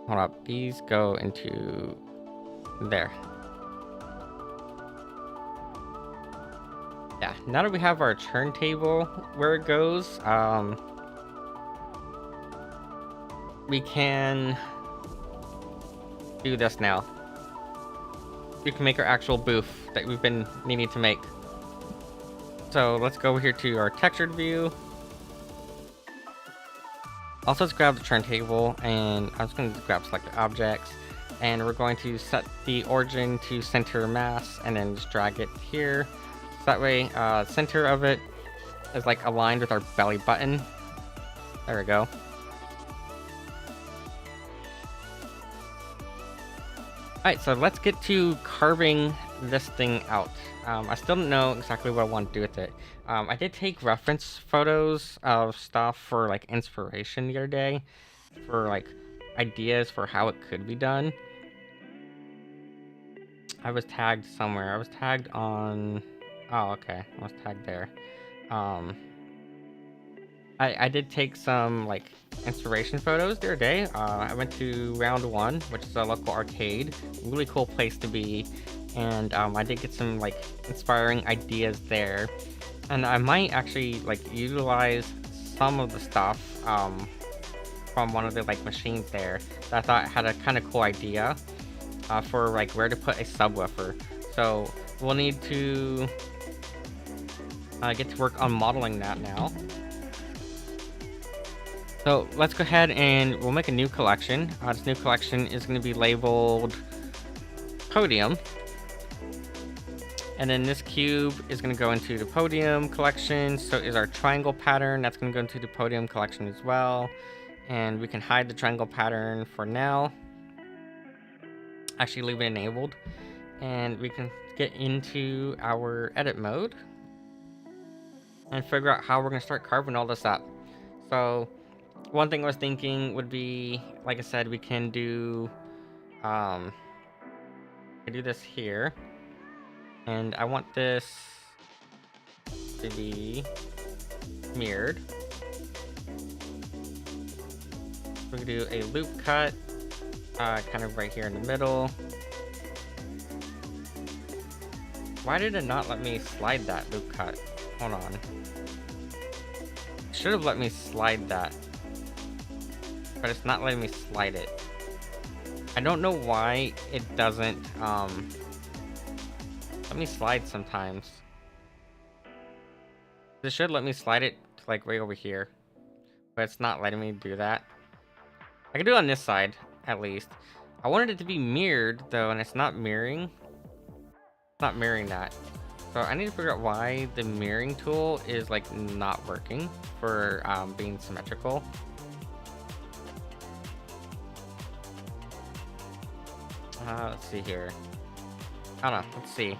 Hold up, these go into there. Yeah, now that we have our turntable where it goes, we can do this now. We can make our actual booth that we've been needing to make. So let's go over here to our textured view. Also, let's grab the turntable, and I'm just going to grab selected objects, and we're going to set the origin to center mass, and then just drag it here. So that way, center of it is like aligned with our belly button. There we go. Alright, so let's get to carving this thing out. I still don't know exactly what I want to do with it. I did take reference photos of stuff for like inspiration the other day, for like ideas for how it could be done. I was tagged somewhere. I was tagged on... Oh, okay. I was tagged there. I did take some like inspiration photos the other day. I went to Round 1, which is a local arcade. Really cool place to be. And I did get some like inspiring ideas there. And I might actually like utilize some of the stuff from one of the like machines there that I thought had a kind of cool idea for like where to put a subwoofer. So we'll need to get to work on modeling that now. So let's go ahead and we'll make a new collection. This new collection is going to be labeled Podium. And then this cube is going to go into the Podium collection. So is our triangle pattern. That's going to go into the Podium collection as well. And we can hide the triangle pattern for now. Actually leave it enabled. And we can get into our edit mode. And figure out how we're going to start carving all this up. So... one thing I was thinking would be, like I said, we can do this here, and I want this to be mirrored. We can do a loop cut, kind of right here in the middle. Why did it not let me slide that loop cut? Hold on. Should have let me slide that. But it's not letting me slide it. I don't know why it doesn't let me slide sometimes. It should let me slide it to like right over here, but it's not letting me do that. I can do it on this side at least. I wanted it to be mirrored though, and it's not mirroring. It's not mirroring that. So I need to figure out why the mirroring tool is like not working for being symmetrical. Let's see here. I don't know. Let's see.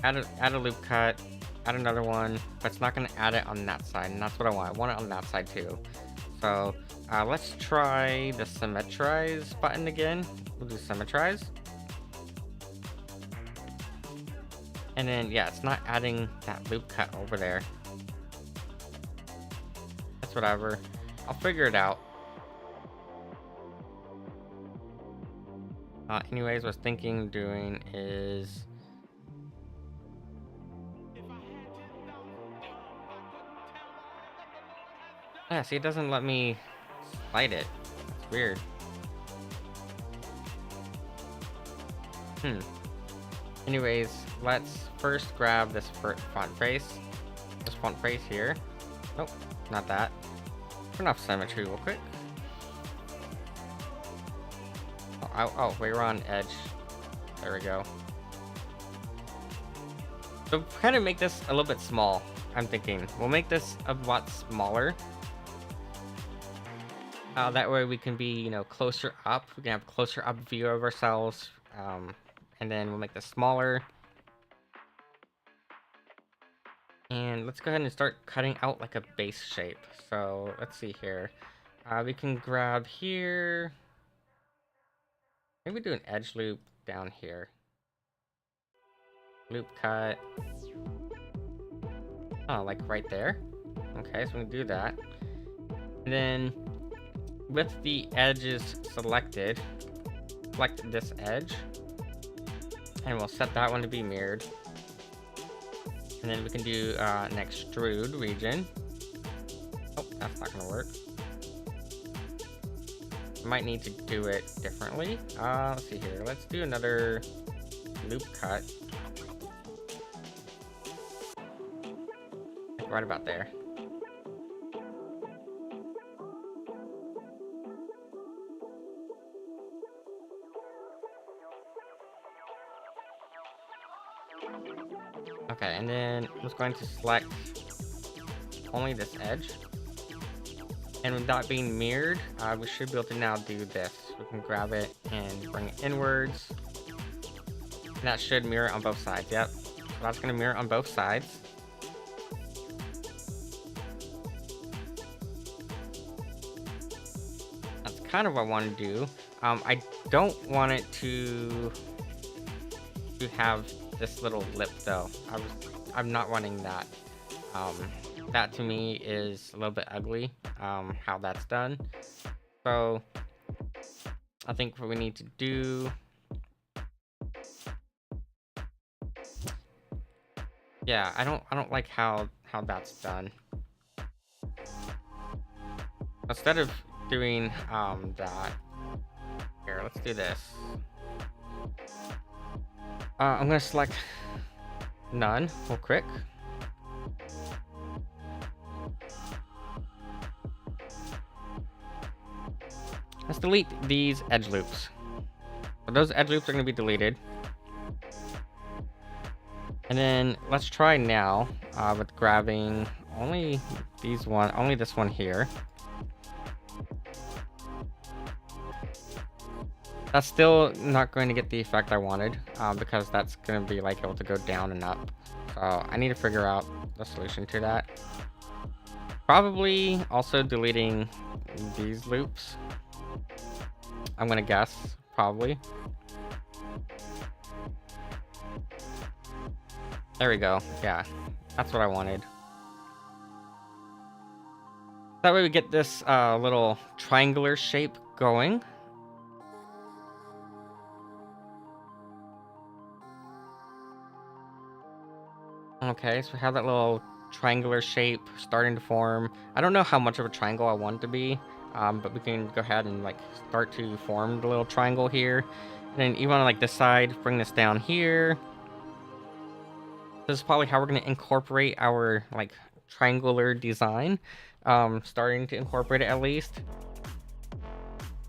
Add a loop cut. Add another one, but it's not going to add it on that side, and that's what I want. I want it on that side too. So let's try the symmetrize button again. We'll do symmetrize. And then, yeah, it's not adding that loop cut over there. That's whatever. I'll figure it out. Anyways, what I was thinking doing is... yeah, see, it doesn't let me slide it. It's weird. Anyways, let's first grab this font face. This font face here. Nope, not that. Turn off symmetry real quick. Oh, we're on edge. There we go. So kind of make this a little bit small. I'm thinking we'll make this a lot smaller. That way we can be, you know, closer up. We can have a closer up view of ourselves. And then we'll make this smaller. And let's go ahead and start cutting out like a base shape. So let's see here. We can grab here. Maybe do an edge loop down here. Loop cut. Oh, like right there. Okay, so we can do that. And then with the edges selected, select this edge. And we'll set that one to be mirrored. And then we can do an extrude region. Oh, that's not gonna work. Might need to do it differently. Let's see here. Let's do another loop cut. Like right about there. Okay, and then I'm just going to select only this edge. And with that being mirrored, we should be able to now do this. we can grab it and bring it inwards. And that should mirror on both sides. Yep. So that's going to mirror on both sides. That's kind of what I want to do. I don't want it to have this little lip though. I'm not wanting that. That to me is a little bit ugly, how that's done. So I think what we need to do, yeah, I don't like how that's done. Instead of doing that, here, let's do this. I'm gonna select none real quick. Let's delete these edge loops. So those edge loops are going to be deleted. And then let's try now with grabbing only this one here. That's still not going to get the effect I wanted because that's going to be like able to go down and up. So I need to figure out the solution to that. Probably also deleting these loops. I'm gonna guess, probably. There we go. Yeah, that's what I wanted. That way we get this little triangular shape going. Okay, so we have that little triangular shape starting to form. I don't know how much of a triangle I want it to be. But we can go ahead and like start to form the little triangle here. And then even on like this side, bring this down here. This is probably how we're going to incorporate our like triangular design. Starting to incorporate it at least.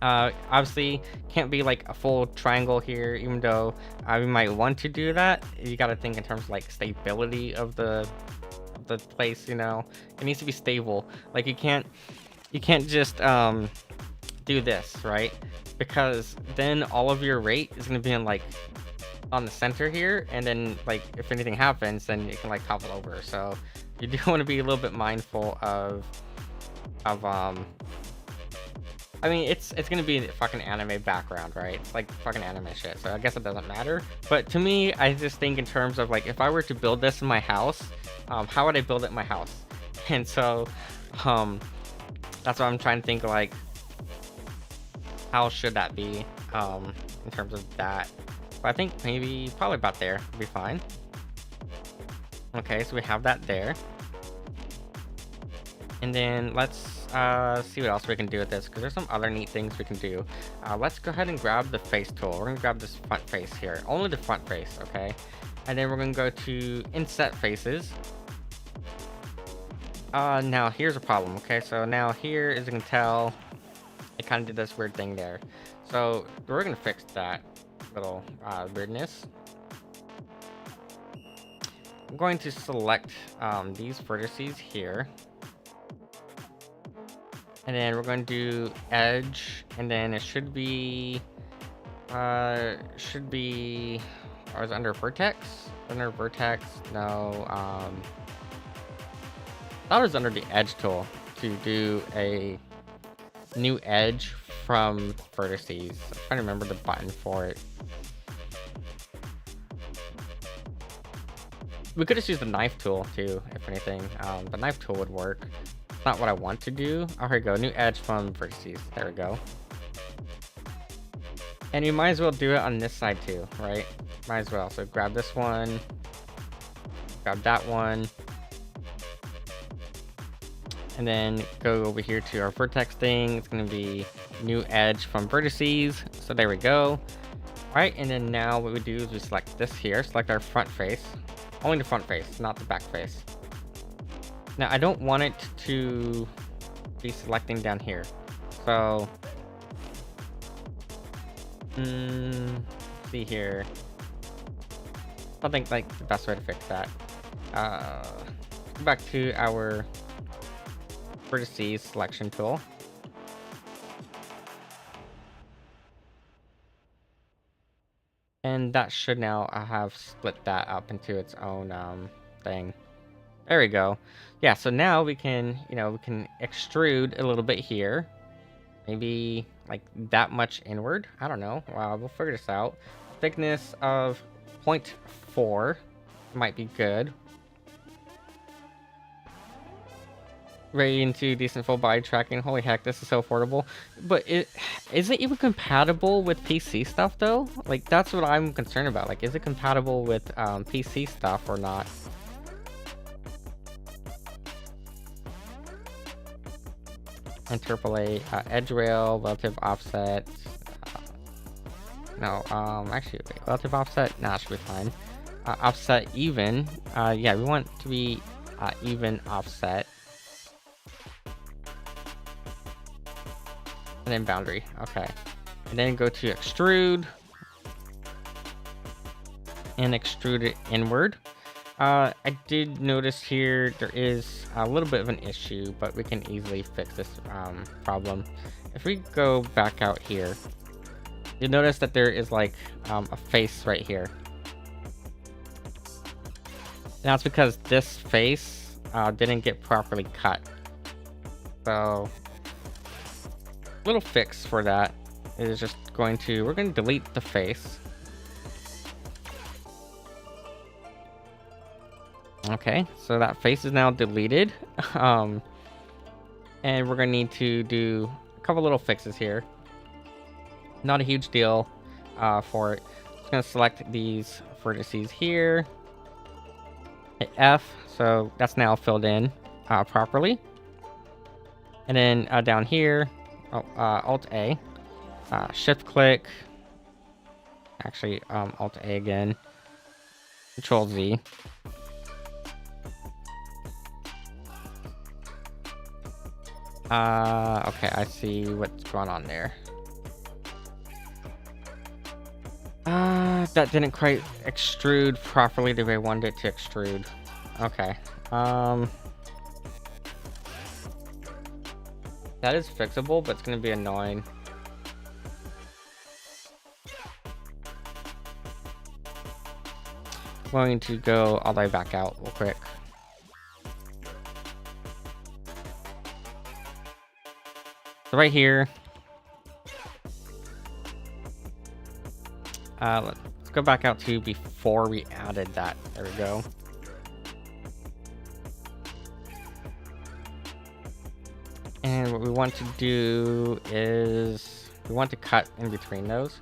Obviously can't be like a full triangle here, even though we might want to do that. You got to think in terms of like stability of the place, you know. It needs to be stable. Like you can't just do this, right? Because then all of your rate is going to be in like on the center here, and then like if anything happens, then it can like topple over. So you do want to be a little bit mindful of I mean, it's gonna be a fucking anime background, right? It's like fucking anime shit, so I guess it doesn't matter. But to me, I just think in terms of like, if I were to build this in my house, how would I build it in my house? And so that's what I'm trying to think, like, how should that be in terms of that. But I think maybe probably about there would be fine. Okay, so we have that there. And then let's see what else we can do with this, because there's some other neat things we can do. Let's go ahead and grab the face tool. We're gonna grab this front face here, only the front face, okay? And then we're gonna go to inset faces. Now here's a problem, okay? So now here, as you can tell, it kind of did this weird thing there. So we're gonna fix that little weirdness. I'm going to select these vertices here. And then we're going to do edge, and then it should be, or is it under vertex? Under vertex, no, I thought it was under the edge tool to do a new edge from vertices. I'm trying to remember the button for it. We could just use the knife tool too, if anything. The knife tool would work. Not what I want to do. Oh, here we go. New edge from vertices. There we go. And you might as well do it on this side too, right? Might as well. So grab this one. Grab that one. And then go over here to our vertex thing. It's going to be new edge from vertices. So there we go. All right. And then now what we do is we select this here. Select our front face. Only the front face, not the back face. Now, I don't want it to be selecting down here. So, see here. I think like the best way to fix that. Go back to our vertices selection tool. And that should now have split that up into its own thing. There we go. Yeah, so now we can, we can extrude a little bit here. Maybe like that much inward. I don't know. Wow, we'll figure this out. Thickness of 0.4 might be good. Right into decent full body tracking. Holy heck, this is so affordable. But is it even compatible with PC stuff though? Like that's what I'm concerned about. Like, is it compatible with PC stuff or not? Interpolate, edge rail, relative offset. No, actually, wait, relative offset. Nah, it should be fine. Offset even. Yeah, we want to be even offset. And then boundary. Okay. And then go to extrude. And extrude it inward. I did notice here there is a little bit of an issue, but we can easily fix this problem. If we go back out here, you'll notice that there is like a face right here. And that's because this face didn't get properly cut. So, little fix for that is just we're going to delete the face. Okay, so that face is now deleted. And we're gonna need to do a couple little fixes here. Not a huge deal for it. Just gonna select these vertices here. Hit F, so that's now filled in properly. And then down here, Alt A, Shift click. Actually, Alt A again. Control Z. Okay, I see what's going on there. That didn't quite extrude properly the way I wanted it to extrude. Okay. That is fixable, but it's gonna be annoying. I'm going to go all the way back out real quick. So right here, let's go back out to before we added that. There we go. And what we want to do is we want to cut in between those.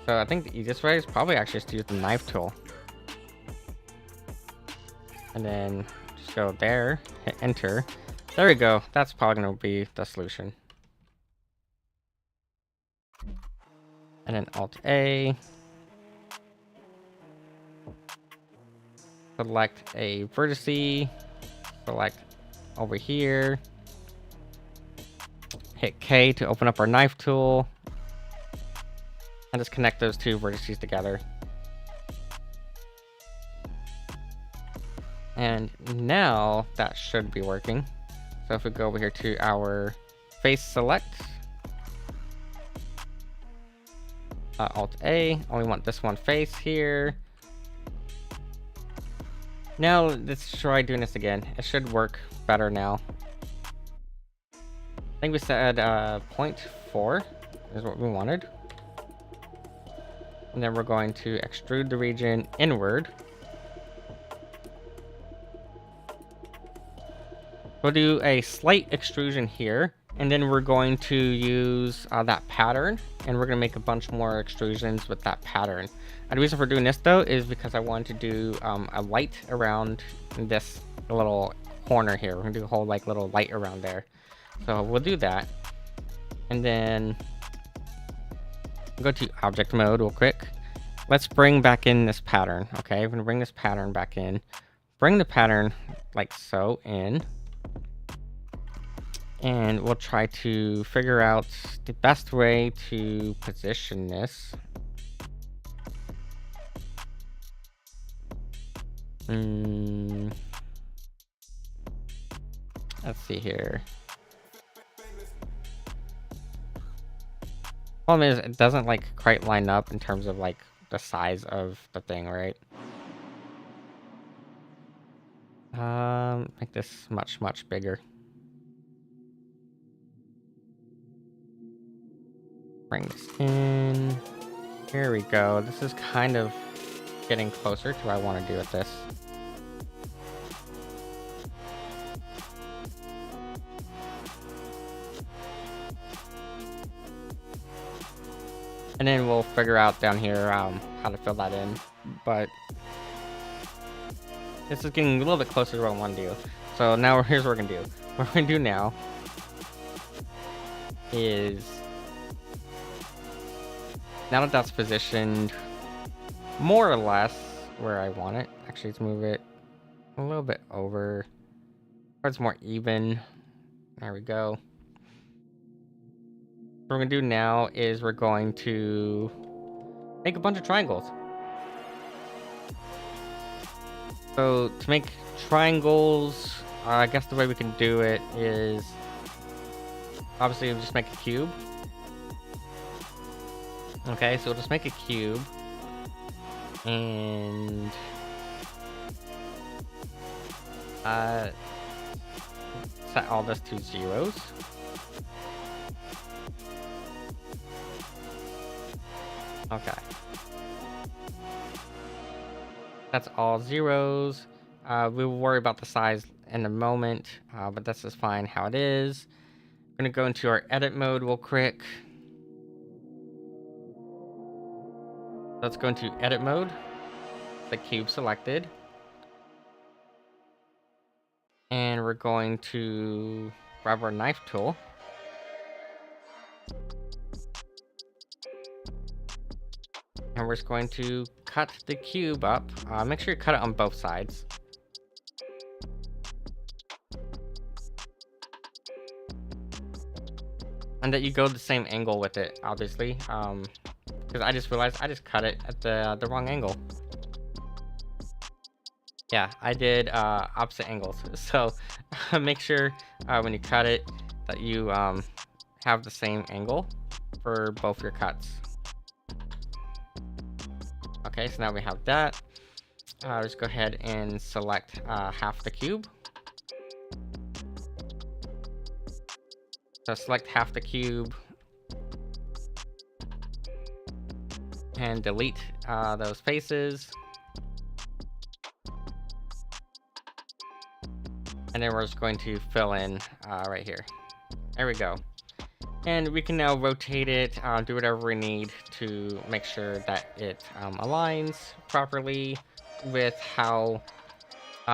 So I think the easiest way is probably actually just to use the knife tool. And then just go there, hit enter. There we go. That's probably going to be the solution. And then Alt A. Select a vertice. Select over here. Hit K to open up our knife tool. And just connect those two vertices together. And now that should be working. So if we go over here to our face select. Alt A, only want this one face here. Now let's try doing this again. It should work better now. I think we said 0.4 is what we wanted. And then we're going to extrude the region inward. We'll do a slight extrusion here. And then we're going to use that pattern, and we're going to make a bunch more extrusions with that pattern. And the reason for doing this though is because I want to do a light around this little corner here. We're going to do a whole like little light around there. So we'll do that. And then go to object mode real quick. Let's bring back in this pattern. Okay, we're going to bring this pattern back in. Bring the pattern like so in. And we'll try to figure out the best way to position this. Let's see here. Problem is, it doesn't like quite line up in terms of like the size of the thing, right? Make this much bigger. Bring this in. Here we go. This is kind of getting closer to what I want to do with this. And then we'll figure out down here how to fill that in. But this is getting a little bit closer to what I want to do. So now here's what we're going to do. What we're going to do now is, now that that's positioned more or less where I want it. Actually, let's move it a little bit over where it's more even. There we go. What we're going to do now is we're going to make a bunch of triangles. So to make triangles, I guess the way we can do it is obviously we'll just make a cube. Okay, so we'll just make a cube and set all this to zeros. Okay. That's all zeros. We will worry about the size in a moment, but this is fine how it is. We're gonna go into our edit mode real quick. Let's go into edit mode. The cube selected. And we're going to grab our knife tool. And we're just going to cut the cube up. Make sure you cut it on both sides. And that you go the same angle with it, obviously. Because I just realized I just cut it at the wrong angle. Yeah, I did opposite angles. So make sure when you cut it that you have the same angle for both your cuts. Okay, so now we have that. Let's go ahead and select half the cube. So select half the cube and delete those faces. And then we're just going to fill in right here. There we go. And we can now rotate it, do whatever we need to make sure that it aligns properly with how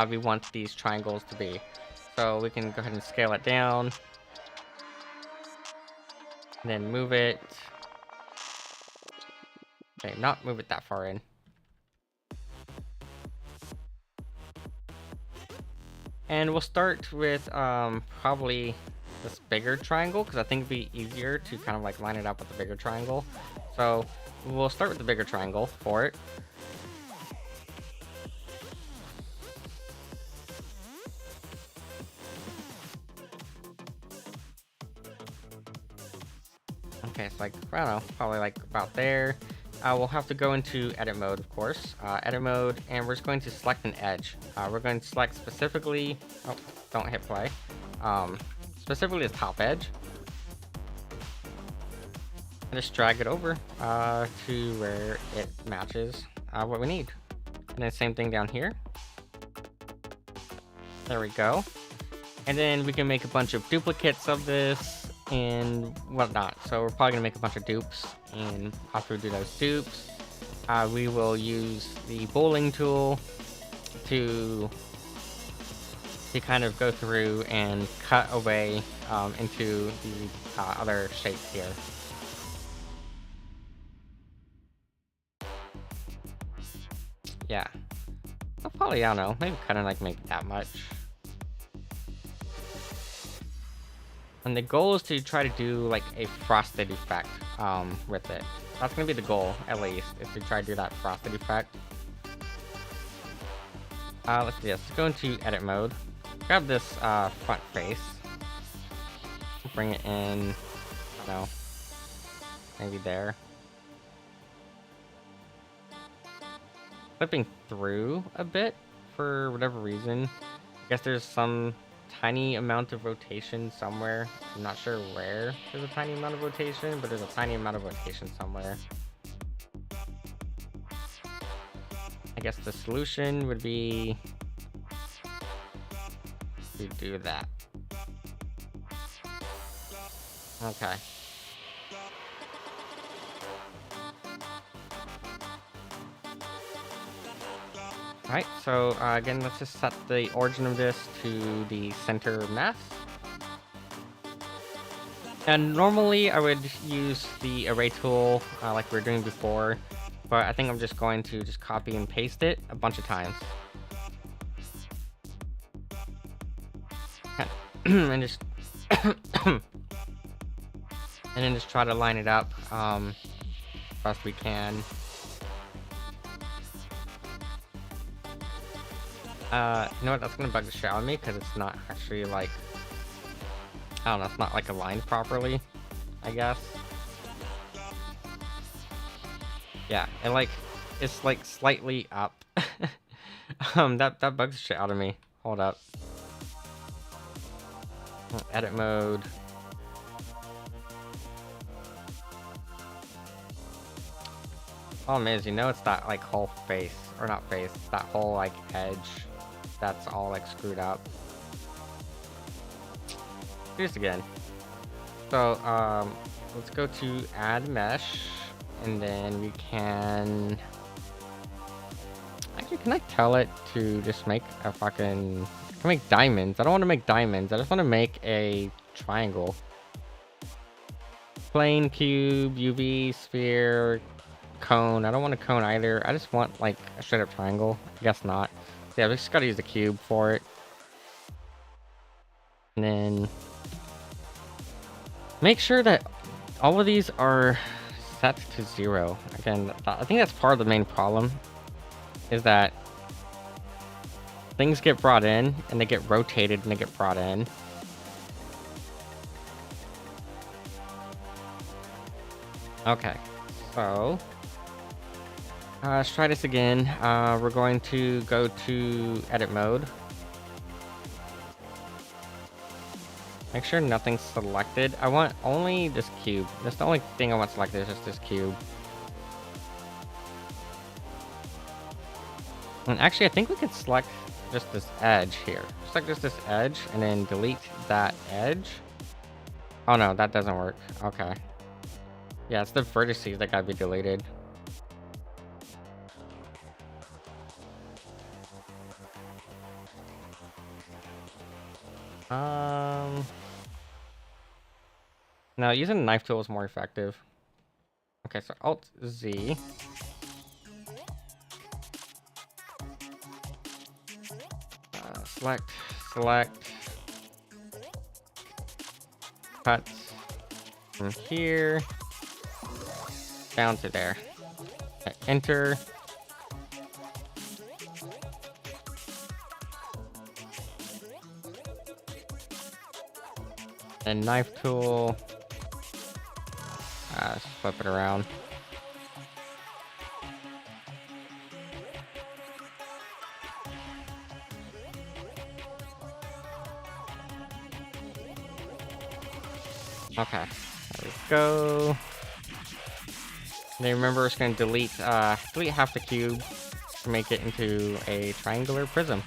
we want these triangles to be. So we can go ahead and scale it down. And then move it. Okay, not move it that far in. And we'll start with probably this bigger triangle, because I think it'd be easier to kind of like line it up with the bigger triangle. So we'll start with the bigger triangle for it. Okay, it's like, I don't know, probably like about there. We'll have to go into edit mode, of course. Edit mode, and we're just going to select an edge. We're going to select specifically, oh, don't hit play. Specifically the top edge. And just drag it over to where it matches what we need. And then same thing down here. There we go. And then we can make a bunch of duplicates of this and whatnot. So we're probably gonna make a bunch of dupes, and after we do those dupes, we will use the bowling tool to kind of go through and cut away into the other shapes here. Yeah, I'll probably, I don't know, maybe kind of like make that much. And the goal is to try to do like a frosted effect with it. That's gonna be the goal, at least, is to try to do that frosted effect. Let's do this. Let's go into edit mode. Grab this front face. Bring it in, I don't know, maybe there. flipping through a bit for whatever reason. I guess there's some tiny amount of rotation somewhere. I'm not sure where there's a tiny amount of rotation, but there's a tiny amount of rotation somewhere. I guess the solution would be to do that. Okay. Alright, so again, let's just set the origin of this to the center mass. And normally I would use the array tool like we were doing before, but I think I'm just going to just copy and paste it a bunch of times. And just and then just try to line it up as best we can. You know what? That's gonna bug the shit out of me because it's not actually like, I don't know, it's not like aligned properly, I guess. Yeah, and it's like slightly up. That bugs the shit out of me. Hold up. Edit mode. Problem is, you know, it's that like whole face, or not face, that whole like edge that's all like screwed up. Do this again. So let's go to add mesh, and then we can actually, can I tell it to just make a fucking, can make diamonds? I don't want to make diamonds, I just want to make a triangle. Plane, cube, UV, sphere, cone. I don't want a cone either. I just want like a straight up triangle. I guess not. So yeah, we just gotta use the cube for it. And then make sure that all of these are set to 0. Again, I think that's part of the main problem, is that things get brought in and they get rotated and they get brought in. Okay, so let's try this again. We're going to go to edit mode. Make sure nothing's selected. I want only this cube. That's the only thing I want selected, is just this cube. And actually, I think we could select just this edge here. Select just this edge and then delete that edge. Oh no, that doesn't work. Okay. Yeah, it's the vertices that gotta be deleted. No, using a knife tool is more effective. Okay, so Alt Z. Select. Cut from here down to there. Okay, enter. And knife tool. Just flip it around. Okay, there we go. Then remember, we're just gonna delete half the cube to make it into a triangular prism.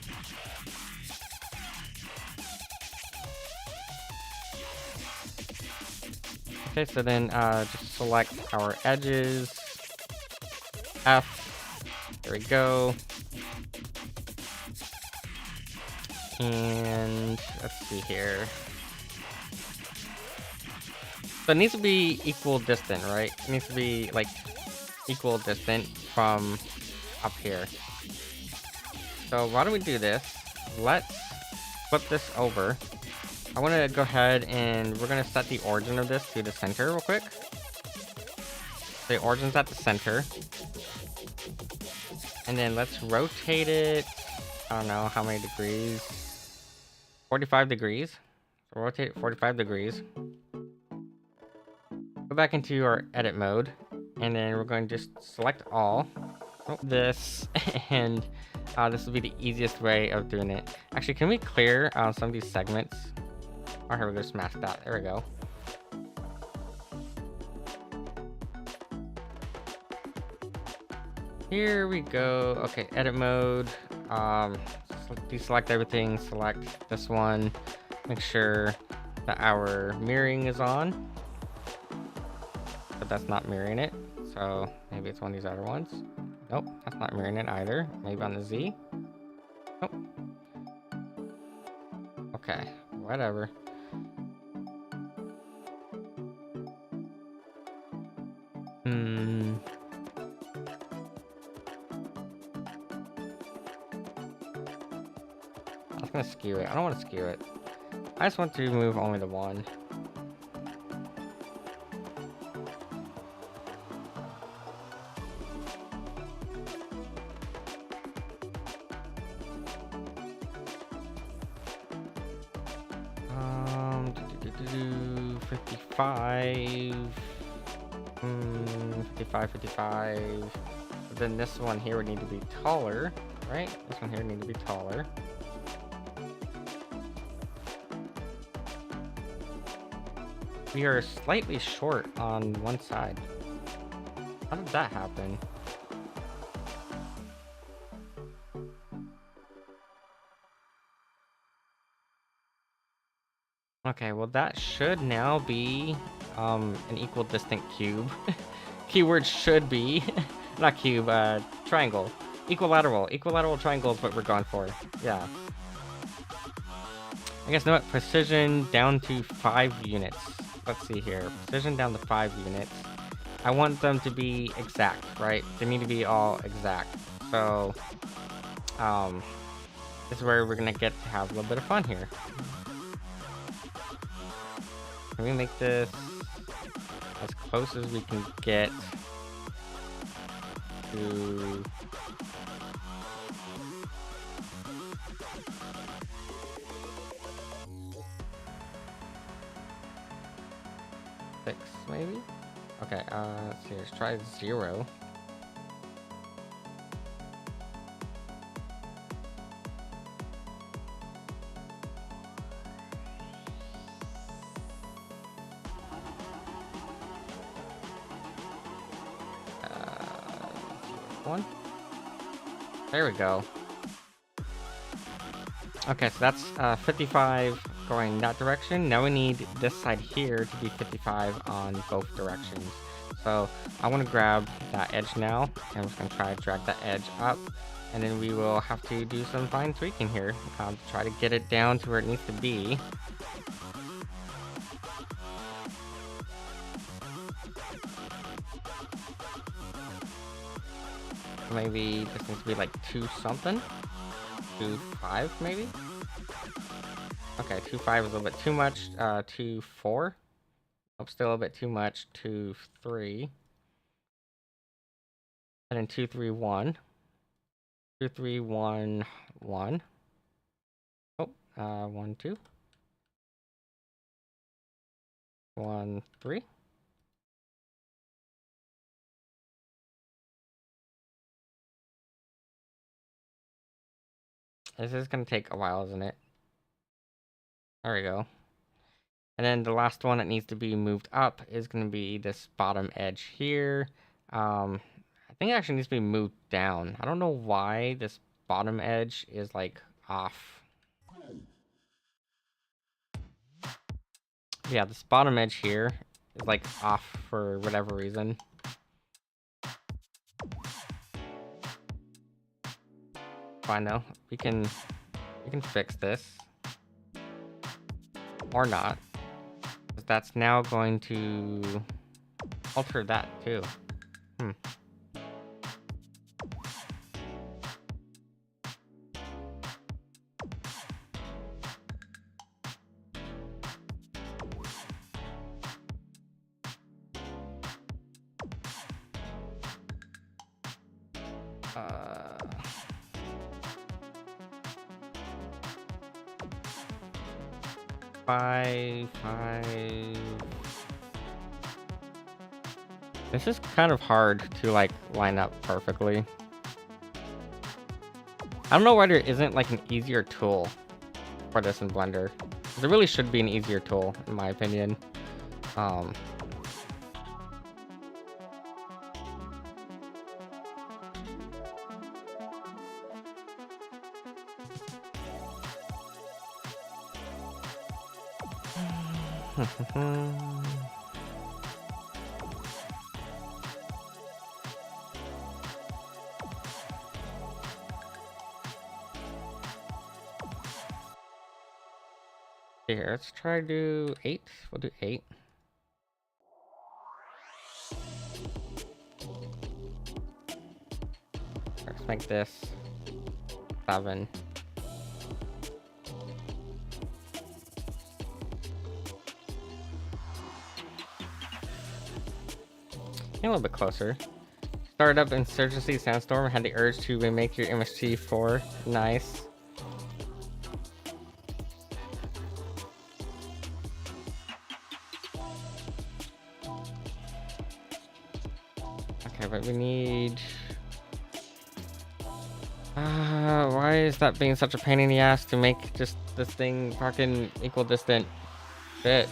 Okay, so then just select our edges. F. There we go. And let's see here. So it needs to be equal distant, right? It needs to be like equal distant from up here. So why don't we do this? Let's flip this over. I want to go ahead and we're going to set the origin of this to the center real quick. The origin's at the center. And then let's rotate it. I don't know how many degrees. 45 degrees. So rotate it 45 degrees. Go back into our edit mode. And then we're going to just select all. this, and this will be the easiest way of doing it. Actually, can we clear some of these segments? Oh, here we go, smash that. There we go. Here we go. Okay, edit mode. Deselect everything. Select this one. Make sure that our mirroring is on. But that's not mirroring it. So maybe it's one of these other ones. Nope, that's not mirroring it either. Maybe on the Z. Nope. Okay, whatever. That's gonna skew it. I don't want to skew it. I just want to move only the one. Um, 55. 55. But then this one here would need to be taller, right? This one here would need to be taller. We are slightly short on one side. How did that happen? Okay, well that should now be an equal distant cube. Keyword should be not cube, triangle. Equilateral triangle is what we're going for. Yeah. I guess, you know what? Precision down to 5 units. Let's see here. Precision down to 5 units. I want them to be exact, right? They need to be all exact. So, this is where we're gonna get to have a little bit of fun here. Can we make this as close as we can get to... maybe? Okay, let's see, let's try 0. One. There we go. Okay, so that's 55 going that direction. Now we need this side here to be 55 on both directions. So I want to grab that edge now, and I'm just going to try to drag that edge up, and then we will have to do some fine tweaking here to try to get it down to where it needs to be. Maybe this needs to be like 2 something? 2.5 maybe? Okay, 2.5 is a little bit too much. 2.4. Nope, still a bit too much. 2.3. And then 2.3.1. 2.3.1.1. Oh, 1.2. 1.3. This is gonna take a while, isn't it? There we go. And then the last one that needs to be moved up is gonna be this bottom edge here. I think it actually needs to be moved down. I don't know why this bottom edge is like off. Yeah, this bottom edge here is like off for whatever reason. Fine though, we can fix this. Or not. Because that's now going to alter that too. 5. This is kind of hard to like line up perfectly. I don't know why there isn't like an easier tool for this in Blender. There really should be an easier tool, in my opinion. Here, let's try to do 8. We'll do 8. Let's make this 7. A little bit closer. Startup Insurgency Sandstorm had the urge to remake your MST4. Nice. Okay, but we need... why is that being such a pain in the ass to make just this thing fucking equidistant fit?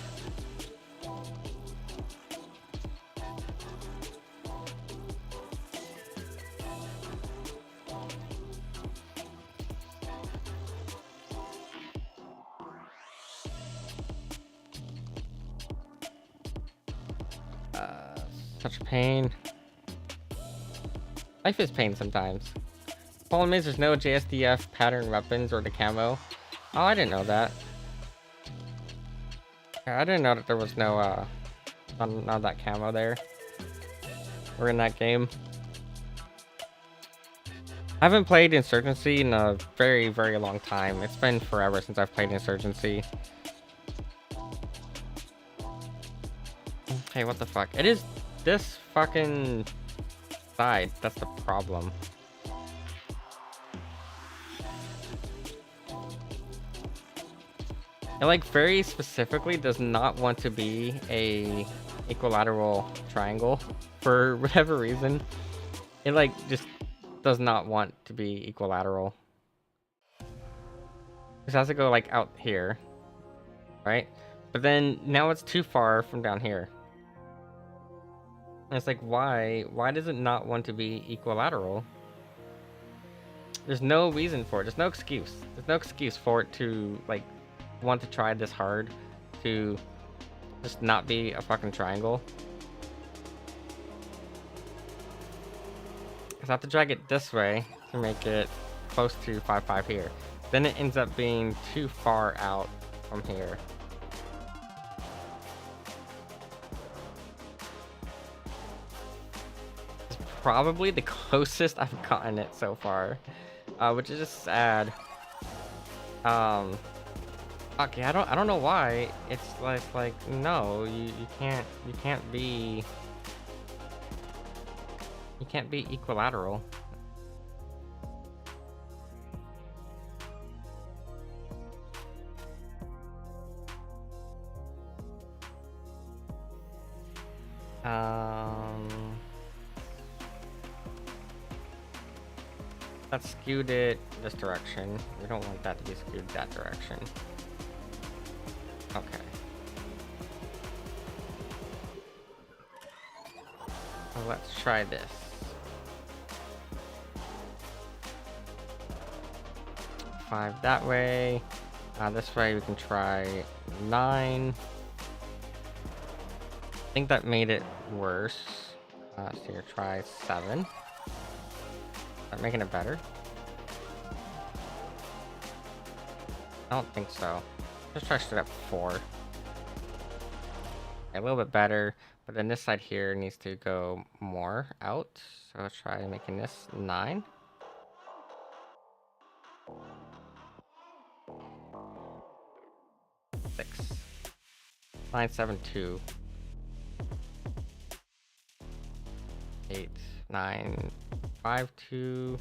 Such a pain. Life is pain sometimes. Problem is, there's no JSDF pattern weapons or the camo. Oh, I didn't know that. Yeah, I didn't know that there was no, none of that camo there. We're in that game. I haven't played Insurgency in a very, very long time. It's been forever since I've played Insurgency. Hey, what the fuck? It is this fucking side. That's the problem. It like very specifically does not want to be a equilateral triangle for whatever reason. It like just does not want to be equilateral. It has to go like out here, right? But then now it's too far from down here. And it's like, why does it not want to be equilateral? There's no reason for it. There's no excuse. There's no excuse for it to like want to try this hard to just not be a fucking triangle. Because I have to drag it this way to make it close to 5.5 here. Then it ends up being too far out from here. It's probably the closest I've gotten it so far, which is just sad. Okay, I don't know why. It's like no, you can't be equilateral. Let's skewed it this direction. We don't want that to be skewed that direction. Okay. Well, let's try this. 5 that way. This way we can try 9. I think that made it worse. So here, try 7. Is that making it better? I don't think so. Let's try straight up 4. A little bit better, but then this side here needs to go more out. So let's try making this 9. Six. 9, 7, 2. 8, 9, 5, 2.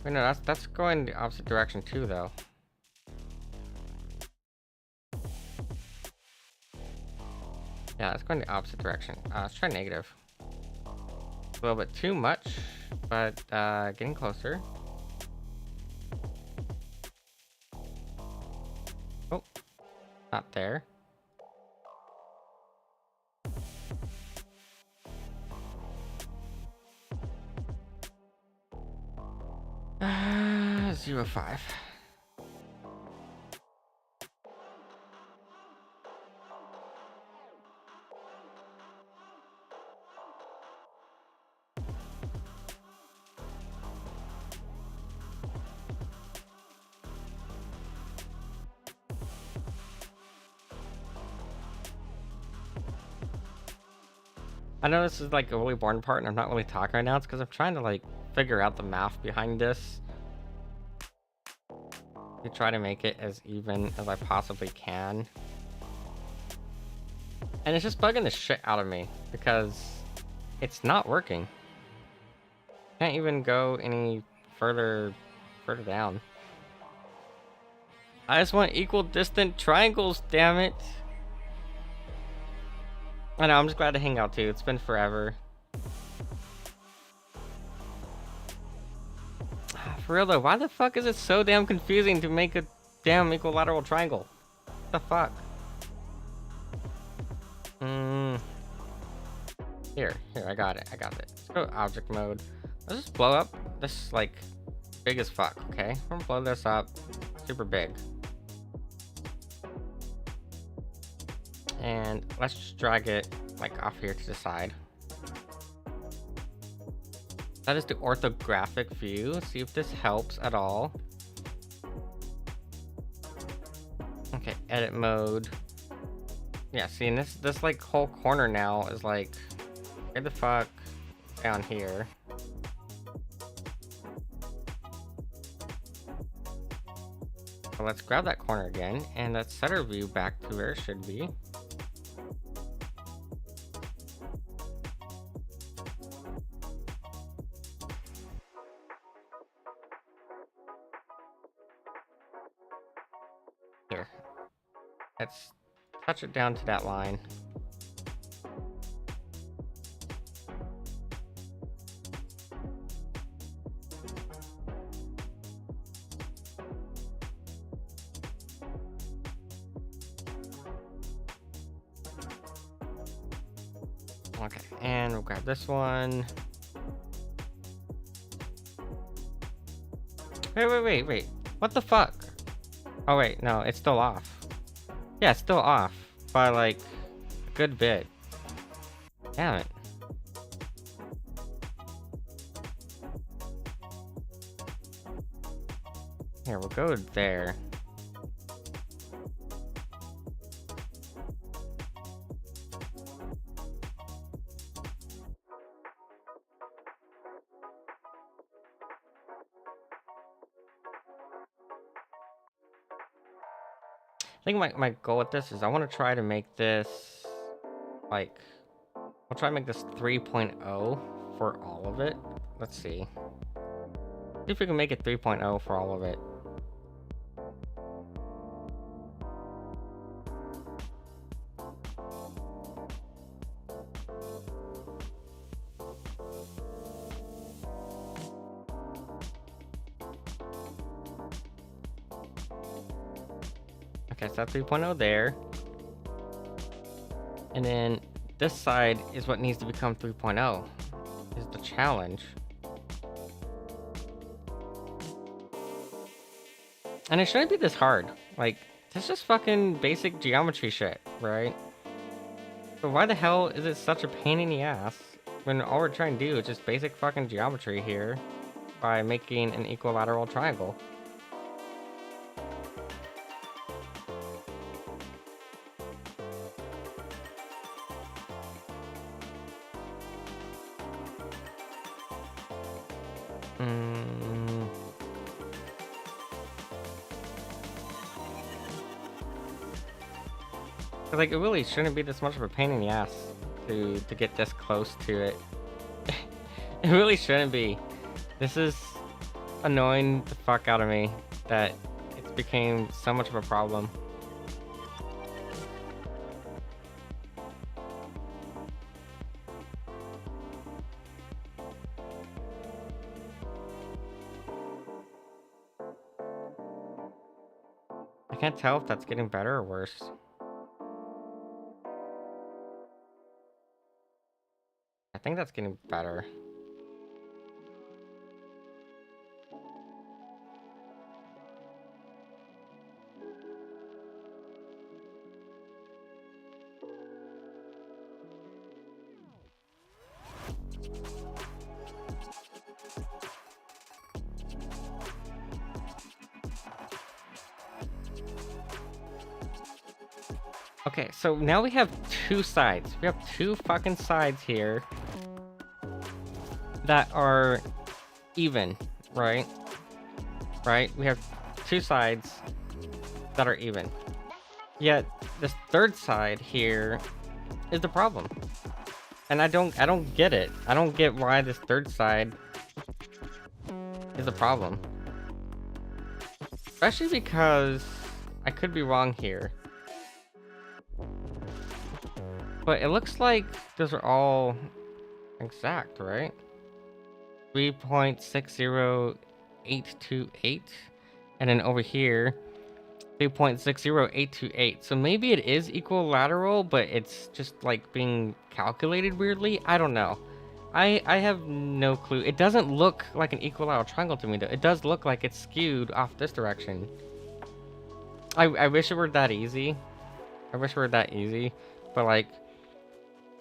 Wait, no, that's going the opposite direction too, though. Yeah, it's going the opposite direction. Let's try negative. A little bit too much, but getting closer. Not there. Zero 5. I know this is like a really boring part and I'm not really talking right now. It's because I'm trying to like figure out the math behind this. To try to make it as even as I possibly can. And it's just bugging the shit out of me because it's not working. Can't even go any further down. I just want equal distant triangles, damn it. I know, I'm just glad to hang out too. It's been forever. For real though, why the fuck is it so damn confusing to make a damn equilateral triangle? What the fuck? Here, I got it. Let's go object mode. Let's just blow up this, like, big as fuck, okay? I'm gonna blow this up super big. And let's just drag it, like, off here to the side. That is the orthographic view. See if this helps at all. Okay, edit mode. Yeah, see, and this like whole corner now is like, where the fuck down here? So let's grab that corner again, and let's set our view back to where it should be. Here, let's touch it down to that line. Okay, and we'll grab this one. Wait. What the fuck? Oh wait, no, it's still off. Yeah, it's still off by like a good bit. Damn it. Here, we'll go there. I think my goal with this is I want to try to make this, like, I'll try to make this 3.0 for all of it. Let's see. See if we can make it 3.0 for all of it. Okay, so that's 3.0 there. And then this side is what needs to become 3.0, is the challenge. And it shouldn't be this hard. Like, this is just fucking basic geometry shit, right? But why the hell is it such a pain in the ass when all we're trying to do is just basic fucking geometry here by making an equilateral triangle? Like, it really shouldn't be this much of a pain in the ass to get this close to it. It really shouldn't be. This is annoying the fuck out of me that it's became so much of a problem. I can't tell if that's getting better or worse. think that's getting better. Okay, so now we have two sides. We have two fucking sides here that are even, right? Right? We have two sides that are even. Yet this third side here is the problem. And I don't get it. I don't get why this third side is the problem. Especially because I could be wrong here. But it looks like those are all exact, right? 3.60828. And then over here, 3.60828. So maybe it is equilateral, but it's just like being calculated weirdly. I don't know. I have no clue. It doesn't look like an equilateral triangle to me though. It does look like it's skewed off this direction. I wish it were that easy. I wish it were that easy. But like,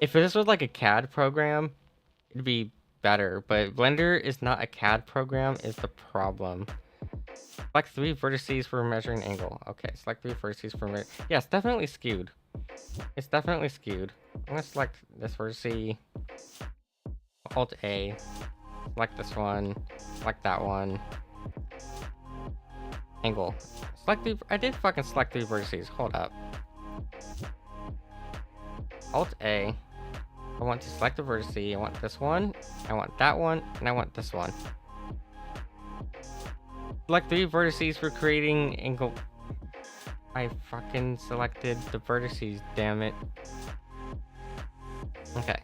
if this was like a CAD program, it'd be better. But Blender is not a CAD program, is the problem. Select 3 vertices for measuring angle. Okay, select 3 vertices for measuring. Yeah, it's definitely skewed. It's definitely skewed. I'm gonna select this vertice. Alt A. Select this one. Select that one. Angle. Select 3. I did fucking select 3 vertices. Hold up. Alt A. I want to select the vertice. I want this one. I want that one. And I want this one. Select 3 vertices for creating angle. I fucking selected the vertices, damn it. Okay.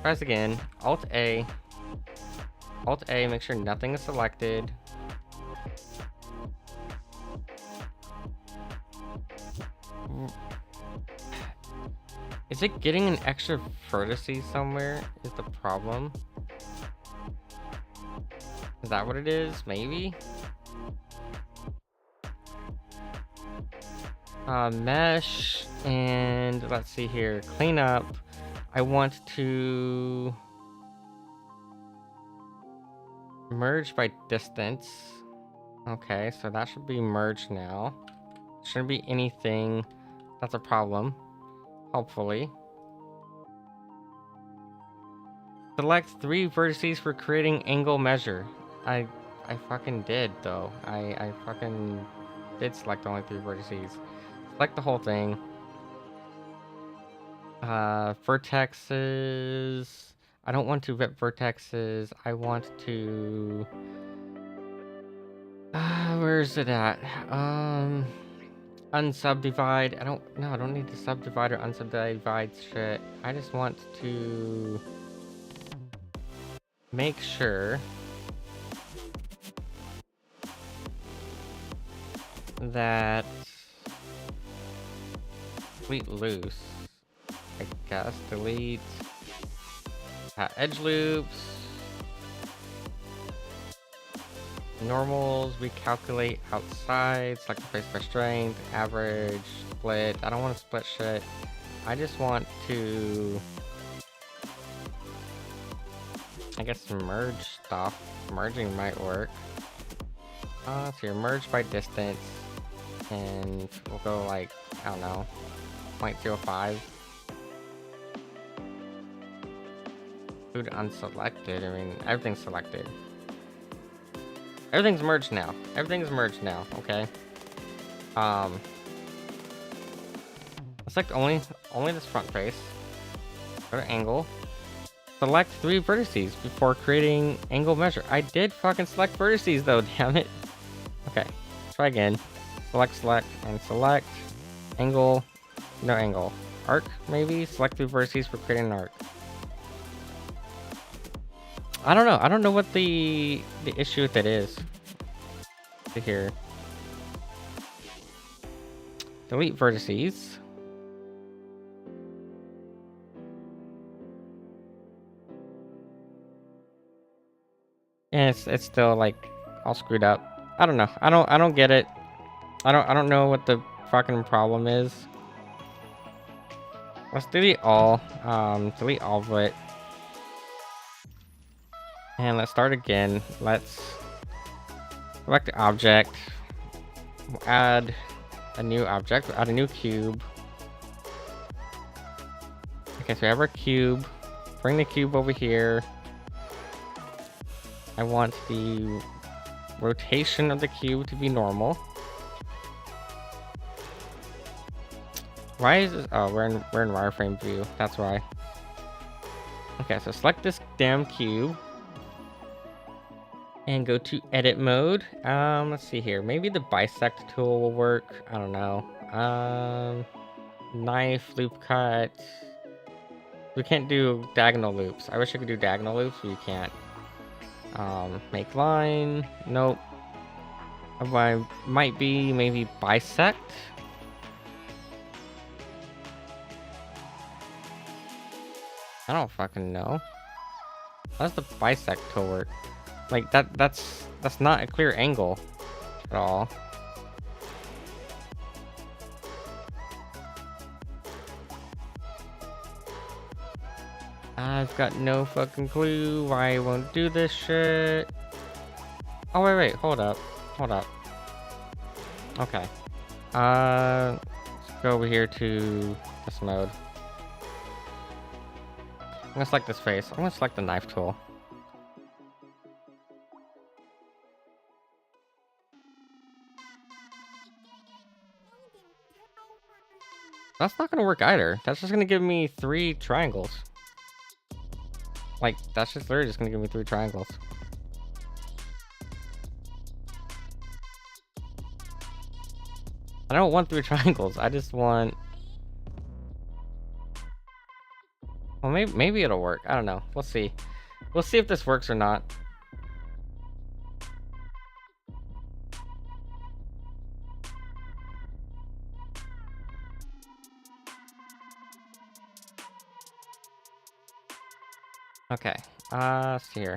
Press again. Alt A. Alt A, make sure nothing is selected. Is it getting an extra vertices somewhere is the problem? Is that what it is? Maybe? Mesh, and let's see here. Clean up. I want to merge by distance. Okay, so that should be merged now. Shouldn't be anything that's a problem. Hopefully. Select 3 vertices for creating angle measure. I fucking did though. I fucking did select only 3 vertices. Select the whole thing. Vertexes. I don't want to rip vertexes. I want to. Where is it at? Unsubdivide. I don't need to subdivide or unsubdivide shit. I just want to make sure that delete loose. I guess delete edge loops. Normals, recalculate outside, select the place by strength, average, split. I don't want to split shit. I just want to, I guess, merge stuff. Merging might work. So you're merged by distance, and we'll go like, I don't know, 0.05. Food unselected. I mean, everything's selected. Everything's merged now. Everything's merged now, okay? Select only this front face. Go to angle. Select 3 vertices before creating angle measure. I did fucking select vertices though, damn it. Okay, try again. Select, and select. Angle, no angle. Arc, maybe? Select 3 vertices for creating an arc. I don't know. I don't know what the issue with it is. Here. Delete vertices. And it's still like all screwed up. I don't know. I don't get it. I don't know what the fucking problem is. Let's delete all. Delete all of it. And let's start again. Let's select the object. We'll add a new object. We'll add a new cube. Okay, so we have our cube. Bring the cube over here. I want the rotation of the cube to be normal. Why is this? Oh, we're in wireframe view. That's why. Okay, so select this damn cube and go to edit mode. Let's see here. Maybe the bisect tool will work. I don't know. Knife, loop cut. We can't do diagonal loops. I wish I could do diagonal loops, but you can't. Make line. Nope. Might be maybe bisect. I don't fucking know. How does the bisect tool work? Like that's not a clear angle at all. I've got no fucking clue why I won't do this shit. Oh wait, hold up. Okay. Let's go over here to this mode. I'm gonna select this face. I'm gonna select the knife tool. That's not gonna work either. That's just gonna give me 3 triangles. Like, that's just literally just gonna give me 3 triangles. I don't want 3 triangles. I just want... Well, maybe it'll work. I don't know. We'll see. We'll see if this works or not. Okay. Let's see here.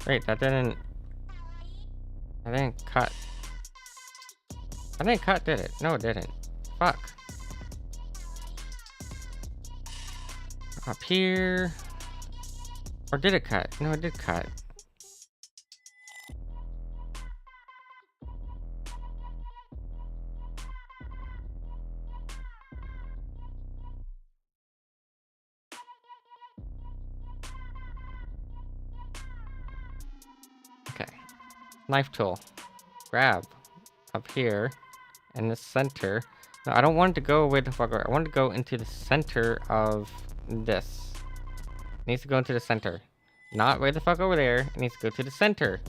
Wait, that didn't cut. I didn't cut, did it? No, it didn't. Fuck. Up here. Or did it cut? No, it did cut. Okay. Knife tool. Grab. Up here. In the center. No, I don't want it to go away the fuck. I want it to go into the center of this. It needs to go into the center. Not way the fuck over there. It needs to go to the center.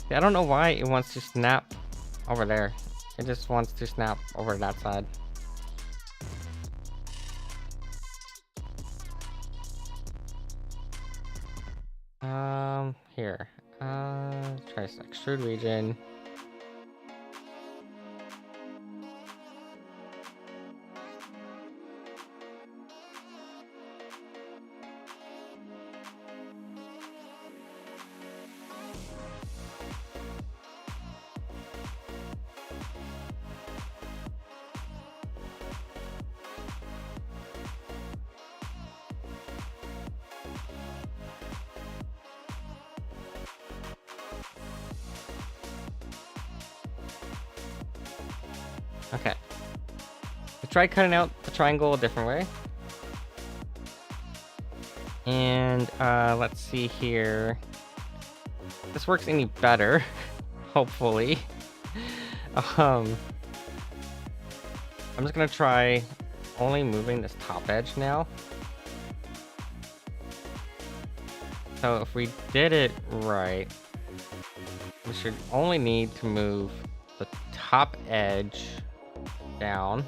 See, I don't know why it wants to snap over there. It just wants to snap over that side. Here. Try this extrude region. Okay. Let's try cutting out the triangle a different way. And let's see here. If this works any better, hopefully. I'm just gonna try only moving this top edge now. So if we did it right, we should only need to move the top edge down.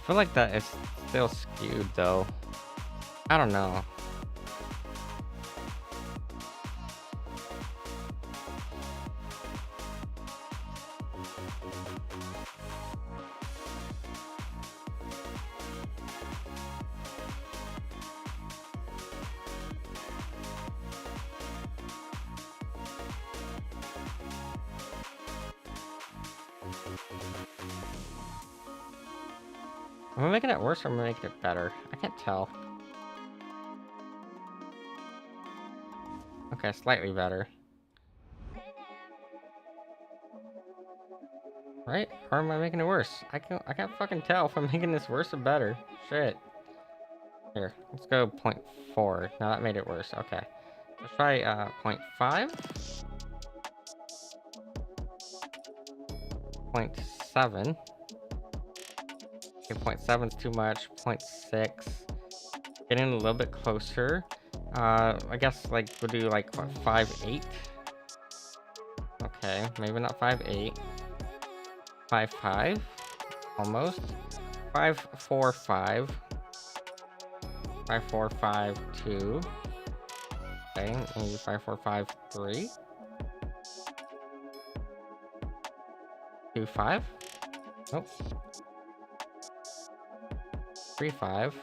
feel like that is still skewed though. I don't know. Am I making it worse or am I making it better? I can't tell. Okay, slightly better. Right? Or am I making it worse? I can't fucking tell if I'm making this worse or better. Shit. Here, let's go 0.4. Now that made it worse. Okay. Let's try 0.5. 0.7. Okay, 0.7 is too much. 0.6. Getting a little bit closer. I guess like we'll do like what, 5.8. Okay, maybe not 5.8. 5.5. Almost. 5.45. 5.452. Okay, maybe 5.453. 2.5. Nope. 3.5.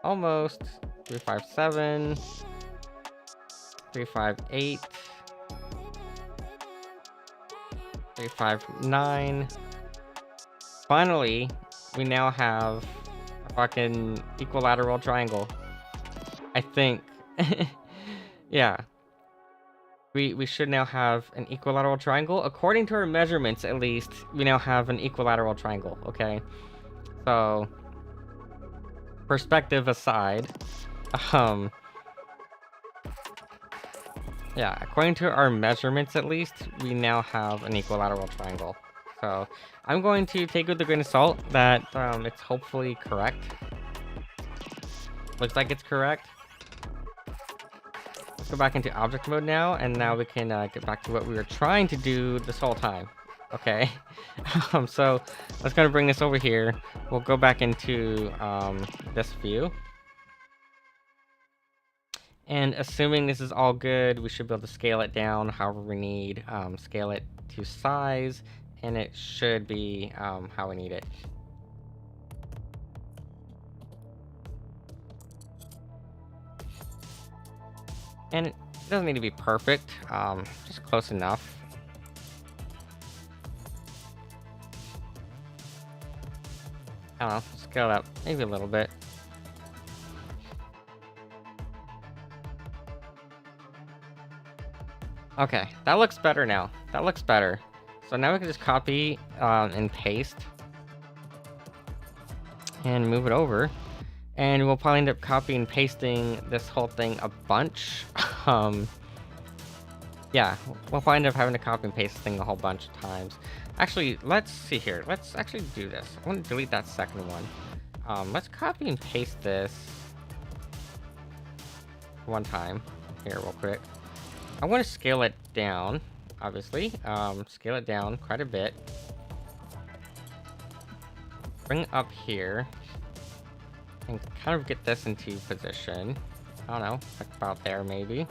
Almost. 3.57. 3.58. 3.59. Finally, we now have a fucking equilateral triangle. I think. Yeah. We should now have an equilateral triangle. According to our measurements, at least, we now have an equilateral triangle, okay? So, perspective aside, yeah, according to our measurements, at least, we now have an equilateral triangle. So, I'm going to take with a grain of salt that it's hopefully correct. Looks like it's correct. Let's go back into object mode now, and now we can get back to what we were trying to do this whole time. Okay, so let's kind of bring this over here. We'll go back into this view. And assuming this is all good, we should be able to scale it down however we need, scale it to size, and it should be how we need it. And it doesn't need to be perfect, just close enough. I don't know, scale it up maybe a little bit. Okay, that looks better now. That looks better. So now we can just copy and paste and move it over. And we'll probably end up copying and pasting this whole thing a bunch. Yeah, we'll probably end up having to copy and paste this thing a whole bunch of times. Actually, let's see here. Let's actually do this. I want to delete that second one. Let's copy and paste this one time here real quick. I want to scale it down, obviously. Scale it down quite a bit. Bring it up here. And kind of get this into position. I don't know, like about there maybe.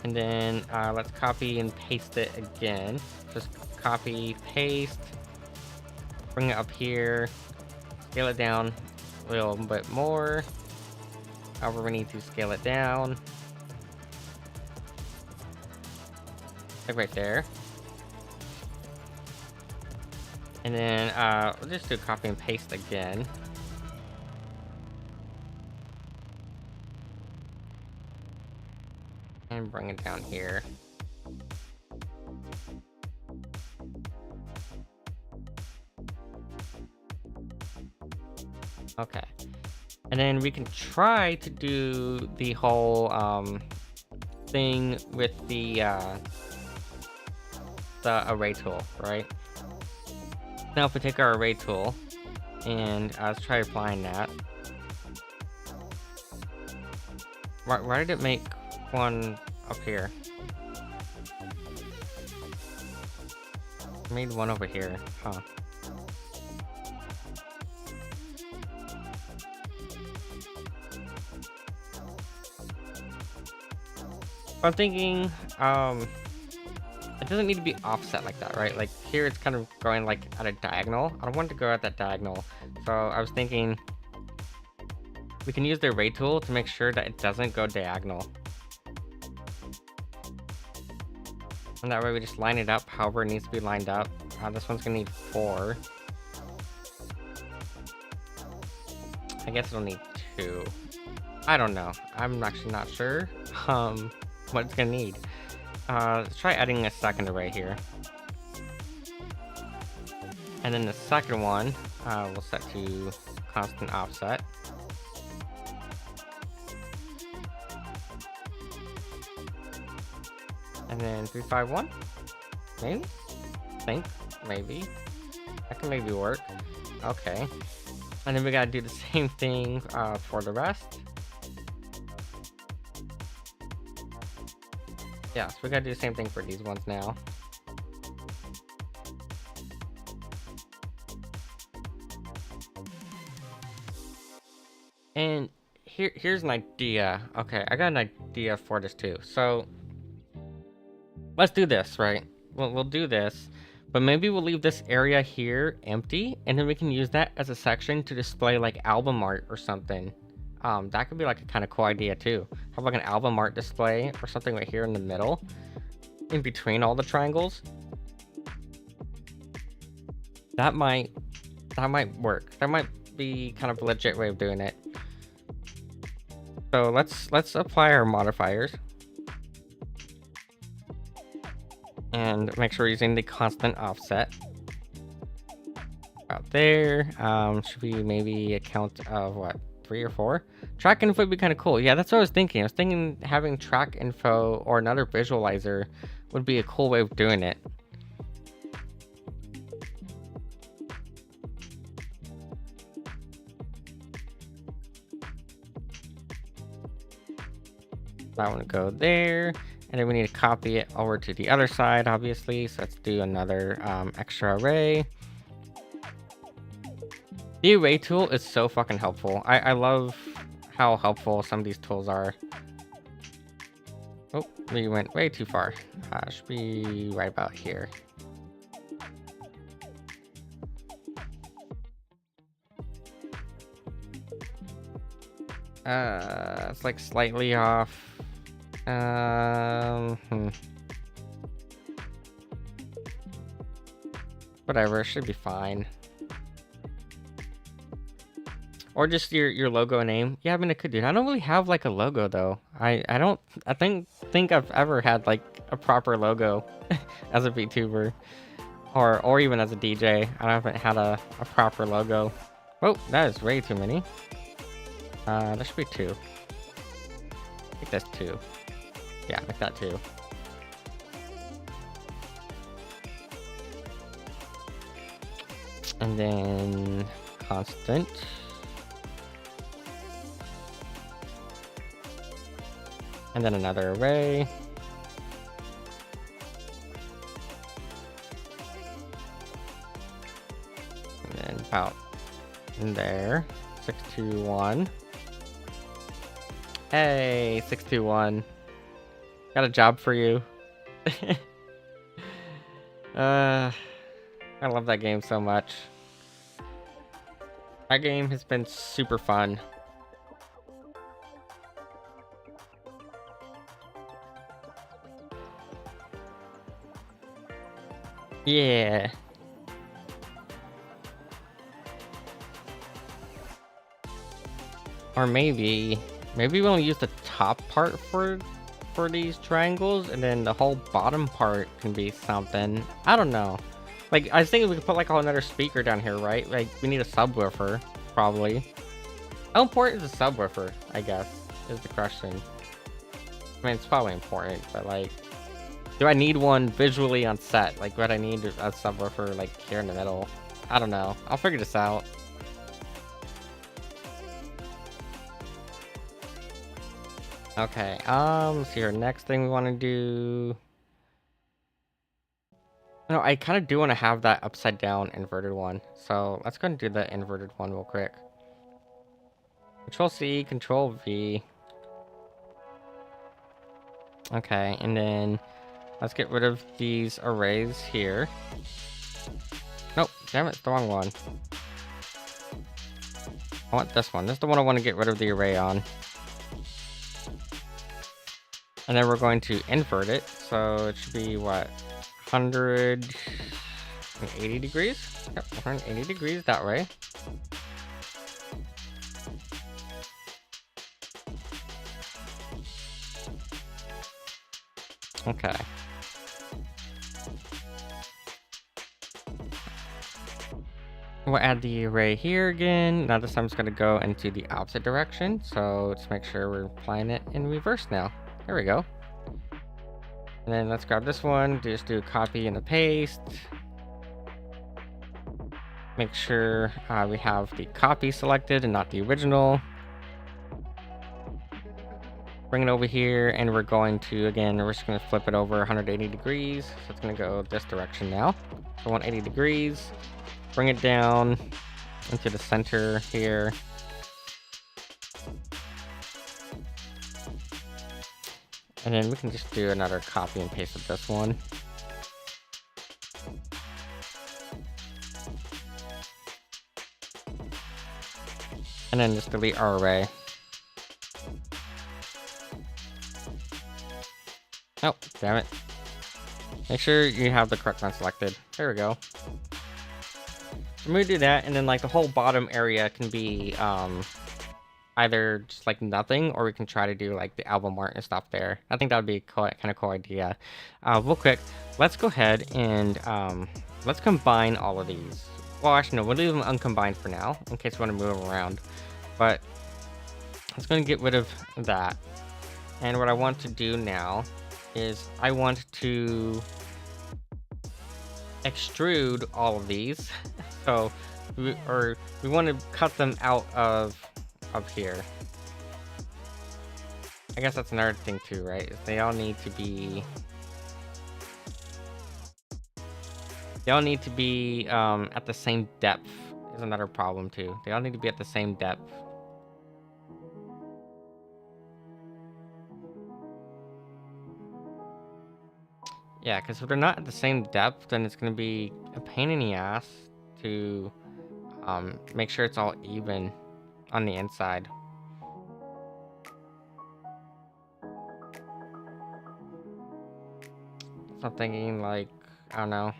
And then let's copy and paste it again. Just copy, paste. Bring it up here. Scale it down a little bit more. However, we need to scale it down. Like right there. And then we'll just do copy and paste again. And bring it down here. Okay. And then we can try to do the whole thing with the array tool, right? Now if we take our array tool and let's try applying that. Why did it make one up here? I made one over here. Huh. I'm thinking, it doesn't need to be offset like that, right? Like here it's kind of going like at a diagonal. I don't want it to go at that diagonal. So I was thinking we can use the array tool to make sure that it doesn't go diagonal. And that way we just line it up however it needs to be lined up. This one's gonna need 4. I guess it'll need 2. I don't know. I'm actually not sure what it's gonna need. Let's try adding a second array here. And then the second one, we'll set to constant offset. And then 351, maybe? Maybe. That can maybe work. Okay. And then we gotta do the same thing for the rest. Yeah, so we gotta do the same thing for these ones now. And here's an idea. Okay, I got an idea for this too. So let's do this, right? We'll do this, but maybe we'll leave this area here empty, and then we can use that as a section to display like album art or something. That could be like a kind of cool idea too. Have like an album art display or something right here in the middle, in between all the triangles. That might work. That might be kind of a legit way of doing it. So let's apply our modifiers. And make sure we're using the constant offset. Out there. Should we maybe a count of what? 3 or 4? Track info would be kind of cool. Yeah, that's what I was thinking. I was thinking having track info or another visualizer would be a cool way of doing it. That one to go there. And then we need to copy it over to the other side, obviously. So let's do another extra array. The array tool is so fucking helpful. I love how helpful some of these tools are. Oh, we went way too far. Should be right about here. It's like slightly off. Whatever, should be fine. Or just your logo name. Yeah, I mean, it could do. I don't really have like a logo though. I think I've ever had like a proper logo as a VTuber, or even as a DJ. I haven't had a proper logo. Oh, that is way too many. There should be 2. I think that's 2. Yeah, like that too. And then constant. And then another array. And then about in there. 621. Hey, 621. Got a job for you. I love that game so much. That game has been super fun. Yeah. Or maybe we'll use the top part for these triangles, and then the whole bottom part can be something. I don't know. Like, I was thinking we could put like another speaker down here, right? Like, we need a subwoofer, probably. How important is a subwoofer, I guess, is the question. I mean, it's probably important, but like, do I need one visually on set? Like, would I need a subwoofer like here in the middle? I don't know. I'll figure this out. Okay, let's see here. Next thing we want to do. No, I kind of do want to have that upside down inverted one. So let's go and do the inverted one real quick. Control C, Control V. Okay, and then let's get rid of these arrays here. Nope, damn it, it's the wrong one. I want this one. This is the one I want to get rid of the array on. And then we're going to invert it. So it should be what? 180 degrees? Yep, 180 degrees that way. Okay. We'll add the array here again. Now this time it's going to go into the opposite direction. So let's make sure we're applying it in reverse now. There we go. And then let's grab this one. Just do a copy and a paste. Make sure we have the copy selected and not the original. Bring it over here, and we're going to, again, we're just going to flip it over 180 degrees. So it's going to go this direction now. So 180 degrees. Bring it down into the center here. And then we can just do another copy and paste of this one. And then just delete our array. Oh, damn it. Make sure you have the correct one selected. There we go. I'm gonna do that, and then like the whole bottom area can be either just like nothing, or we can try to do like the album art and stuff there. I think that would be a kind of cool idea. Real quick, let's go ahead and let's combine all of these. Well, actually no, we'll leave them uncombined for now in case we want to move them around. But let's go and get rid of that. And what I want to do now is I want to extrude all of these. So we want to cut them out of here. I guess that's another thing too, right? Is they all need to be at the same depth. Is another problem too. They all need to be at the same depth. Yeah, because if they're not at the same depth, then it's going to be a pain in the ass to make sure it's all even on the inside. So I'm thinking like, I don't know,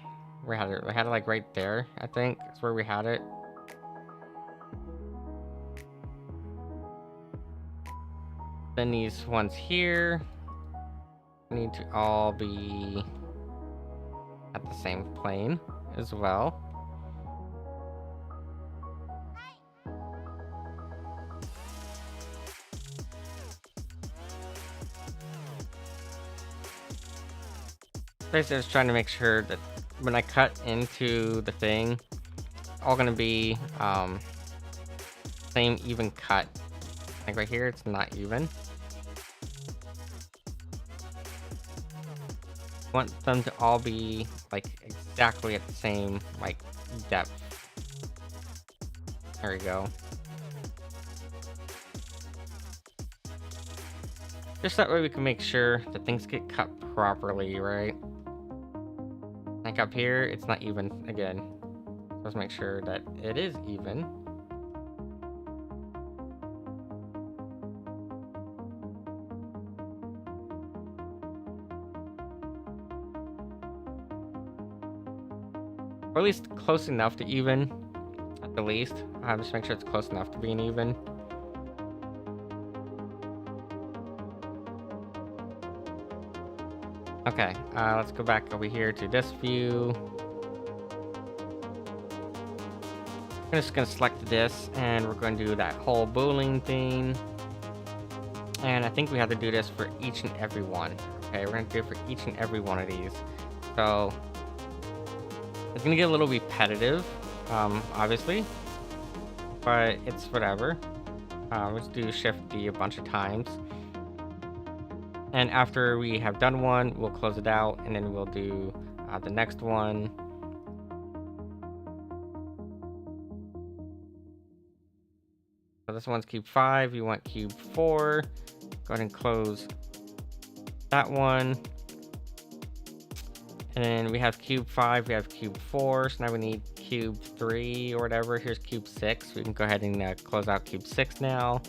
we had it like right there, I think. That's where we had it. Then these ones here need to all be at the same plane as well. Basically, just trying to make sure that when I cut into the thing, all gonna be same even cut. Like right here, it's not even. Want them to all be like exactly at the same like depth. There we go. Just that way we can make sure that things get cut properly, right? Like up here, it's not even again. Let's make sure that it is even. Or at least close enough to even, at the least. Just make sure it's close enough to being even. Okay, let's go back over here to this view. I'm just gonna select this, and we're going to do that whole bowling thing. And I think we have to do this for each and every one. Okay, we're gonna do it for each and every one of these. So it's gonna get a little repetitive, obviously, but it's whatever. Let's do Shift D a bunch of times. And after we have done one, we'll close it out, and then we'll do The next one. So this one's cube 5. You want cube 4. Go ahead and close that one. And then we have cube 5. We have cube 4. So now we need cube 3 or whatever. Here's cube 6. We can go ahead and close out cube 6 now.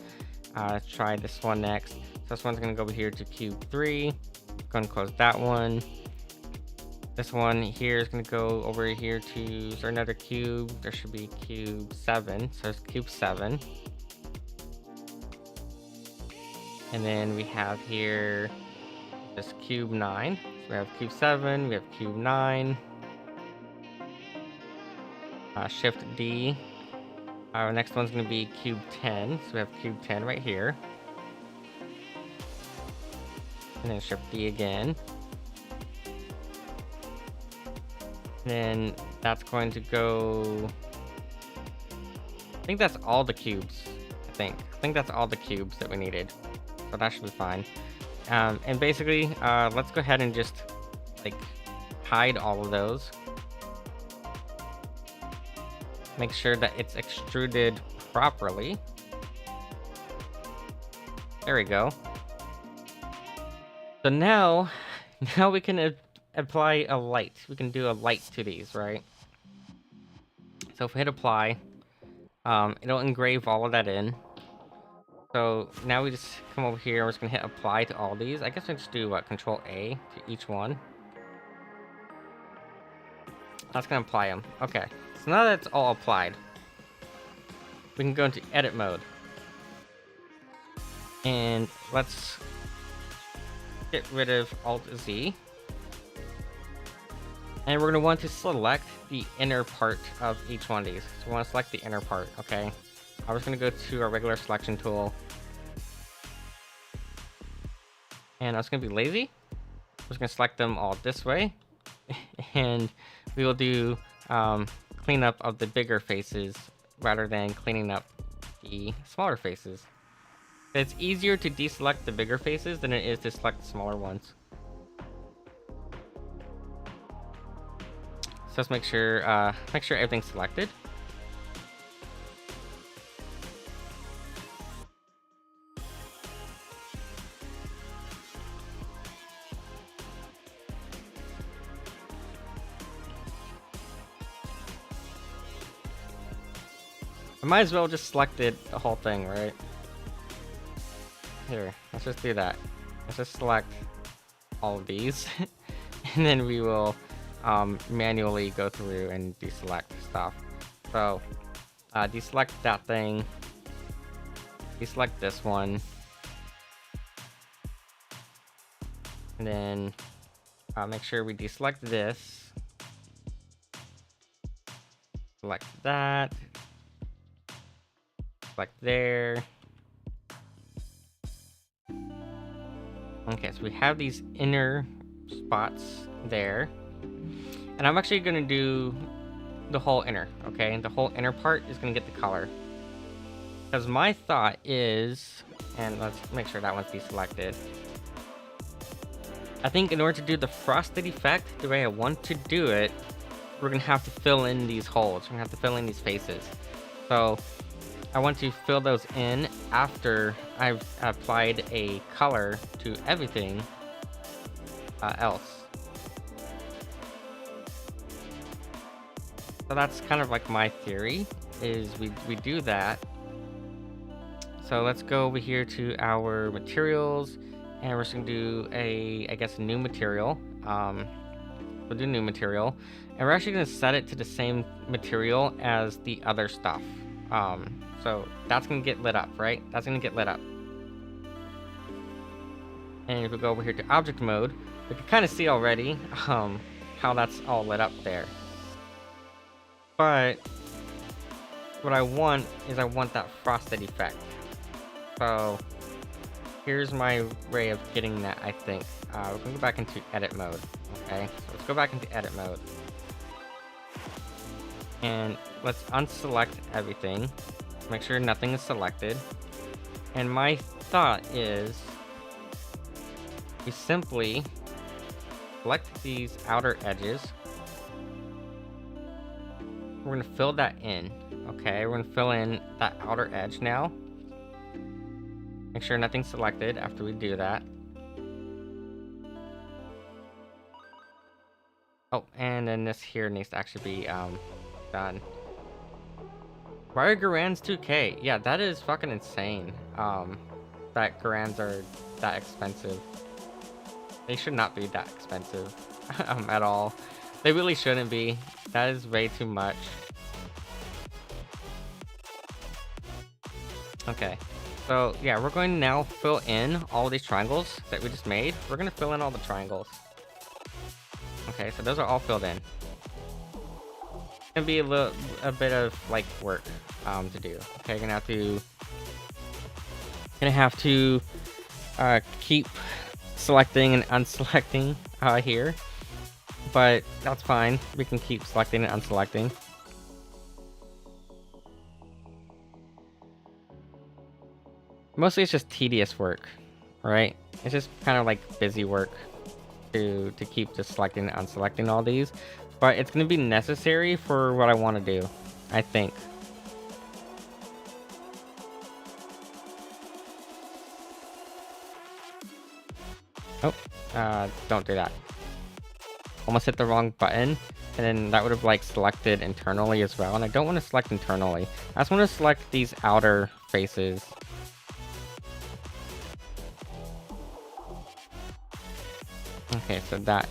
Let's try this one next. So this one's going to go over here to cube 3. Go ahead and close that one. This one here is going to go over here to, is there another cube? There should be cube 7. So it's cube 7. And then we have here this cube 9. So we have cube 7, we have cube 9. Shift D. Our next one's going to be cube 10. So we have cube 10 right here. And then shift D again. Then that's going to go, I think that's all the cubes. I think that's all the cubes that we needed. So that should be fine. And basically, let's go ahead and just like hide all of those. Make sure that it's extruded properly. There we go. So now we can apply a light. We can do a light to these, right? So if we hit apply, it'll engrave all of that in. So now we just come over here. We're just gonna hit apply to all these. I guess I just do what, Control A to each one. That's gonna apply them. Okay. So now that it's all applied, we can go into edit mode. And let's get rid of Alt Z. And we're going to want to select the inner part of each one of these. So we want to select the inner part, okay? I'm just going to go to our regular selection tool. And I'm just going to be lazy. I'm just going to select them all this way. And we will do cleanup of the bigger faces rather than cleaning up the smaller faces. It's easier to deselect the bigger faces than it is to select the smaller ones. So let's make sure everything's selected. I might as well just select it, the whole thing, right? Here, let's just do that. Let's just select all of these, and then we will manually go through and deselect stuff. So, deselect that thing, deselect this one, and then make sure we deselect this, select that, select there. Okay, so we have these inner spots there. And I'm actually going to do the whole inner, okay? The whole inner part is going to get the color. Because my thought is, and let's make sure that one's deselected. I think in order to do the frosted effect, the way I want to do it, we're going to have to fill in these holes. We're going to have to fill in these faces. So I want to fill those in after I've applied a color to everything else. So that's kind of like my theory, is we do that. So let's go over here to our materials, and we're just gonna do I guess a new material. We'll do new material, and we're actually gonna set it to the same material as the other stuff. So that's gonna get lit up, right? That's gonna get lit up. And if we go over here to object mode, we can kind of see already how that's all lit up there. But what I want is I want that frosted effect. So here's my way of getting that, I think. We're gonna go back into edit mode, okay? So let's go back into edit mode. And let's unselect everything. Make sure nothing is selected. And my thought is we simply select these outer edges. We're gonna fill that in. Okay, we're gonna fill in that outer edge now. Make sure nothing's selected after we do that. Oh, and then this here needs to actually be done. Why are Garans 2K? Yeah, that is fucking insane. That Garans are that expensive. They should not be that expensive at all. They really shouldn't be. That is way too much. Okay, so yeah, we're going to now fill in all these triangles that we just made. We're going to fill in all the triangles. Okay, so those are all filled in. It's gonna be a bit of like work to do. Okay, gonna have to keep selecting and unselecting here, but that's fine. We can keep selecting and unselecting. Mostly it's just tedious work, right? It's just kind of like busy work to keep just selecting and unselecting all these, but it's going to be necessary for what I want to do, I think. Oh, don't do that. Almost hit the wrong button, and then that would have like selected internally as well, and I don't want to select internally. I just want to select these outer faces. Okay, so that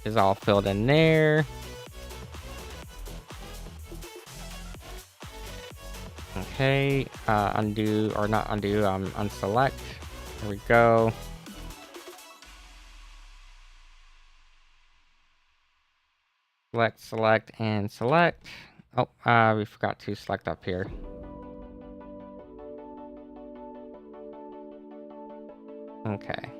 is all filled in there. Okay, undo, or not undo, unselect. There we go. Select, and select. Oh, we forgot to select up here. Okay.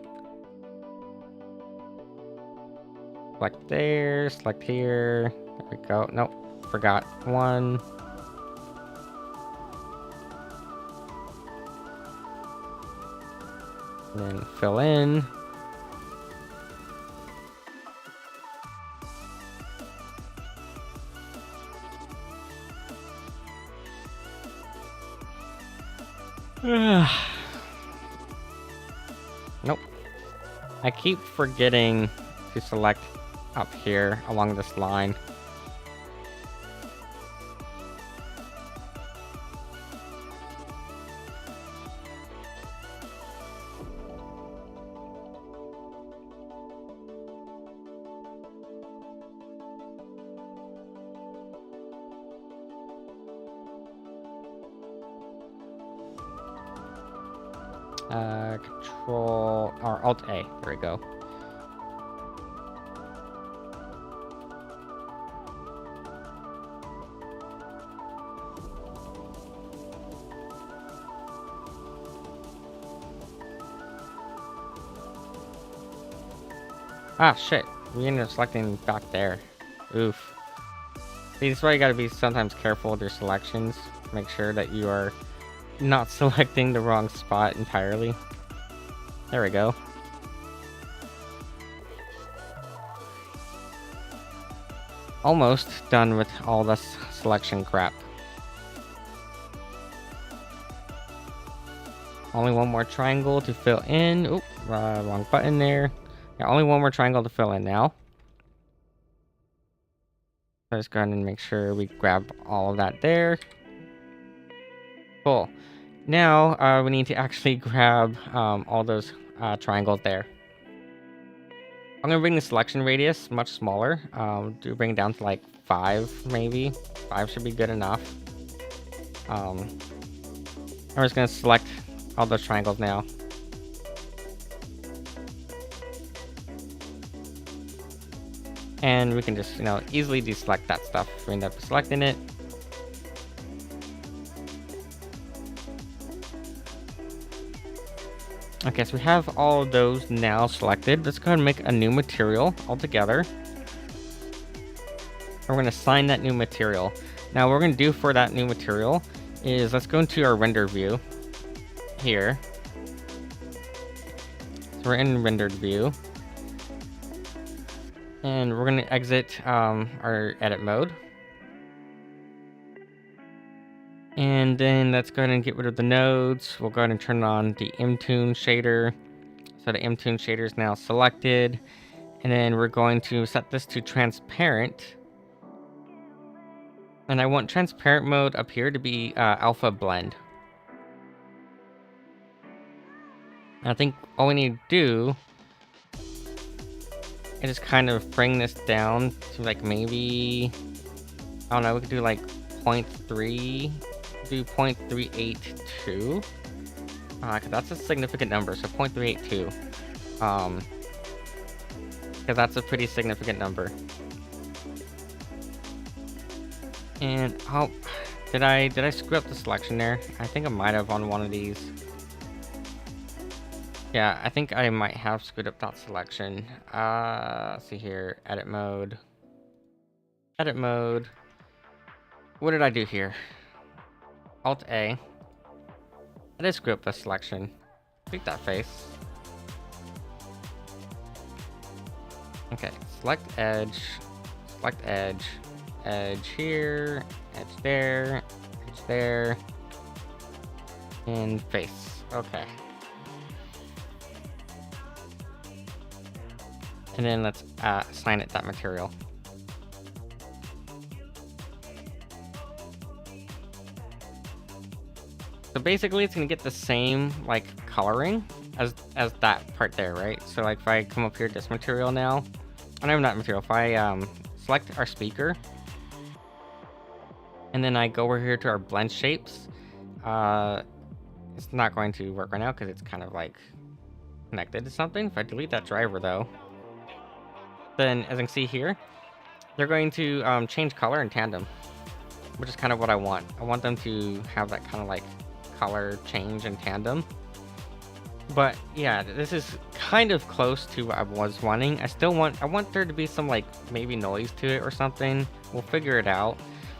Select there, select here. There we go. Nope, forgot one. And then fill in. Nope. I keep forgetting to select up here along this line. Control or Alt A. There we go. Ah, shit. We ended up selecting back there. Oof. See, this is why you gotta be sometimes careful with your selections. Make sure that you are not selecting the wrong spot entirely. There we go. Almost done with all this selection crap. Only one more triangle to fill in. Oop, wrong button there. Yeah, only one more triangle to fill in now. Let's go ahead and make sure we grab all of that there. Cool. Now we need to actually grab all those triangles there. I'm gonna bring the selection radius much smaller. To bring it down to like 5 maybe. 5 should be good enough. I'm just gonna select all those triangles now. And we can just, easily deselect that stuff. We end up selecting it. Okay, so we have all of those now selected. Let's go ahead and make a new material altogether. We're going to assign that new material. Now, what we're going to do for that new material is let's go into our render view here. So we're in rendered view. And we're gonna exit our edit mode. And then let's go ahead and get rid of the nodes. We'll go ahead and turn on the MToon shader. So the MToon shader is now selected. And then we're going to set this to transparent. And I want transparent mode up here to be alpha blend. And I think all we need to do is just kind of bring this down to like maybe, I don't know, we could do like 0.3, do 0.382. Cause that's a significant number, so 0.382. Cause that's a pretty significant number. And oh, did I screw up the selection there? I think I might have on one of these. Yeah, I think I might have screwed up that selection. Let's see here, edit mode. Edit mode. What did I do here? Alt A. I did screw up the selection. Tweak that face. Okay, select edge, edge here, edge there, and face. Okay. And then let's assign it that material. So basically it's gonna get the same like coloring as that part there, right? So like if I come up here to this material now, not material, if I select our speaker, and then I go over here to our blend shapes, it's not going to work right now because it's kind of like connected to something. If I delete that driver though, then as you can see here, they're going to change color in tandem, which is kind of what I want. I want them to have that kind of like color change in tandem. But yeah, this is kind of close to what I was wanting. I want there to be some like maybe noise to it or something. We'll figure it out.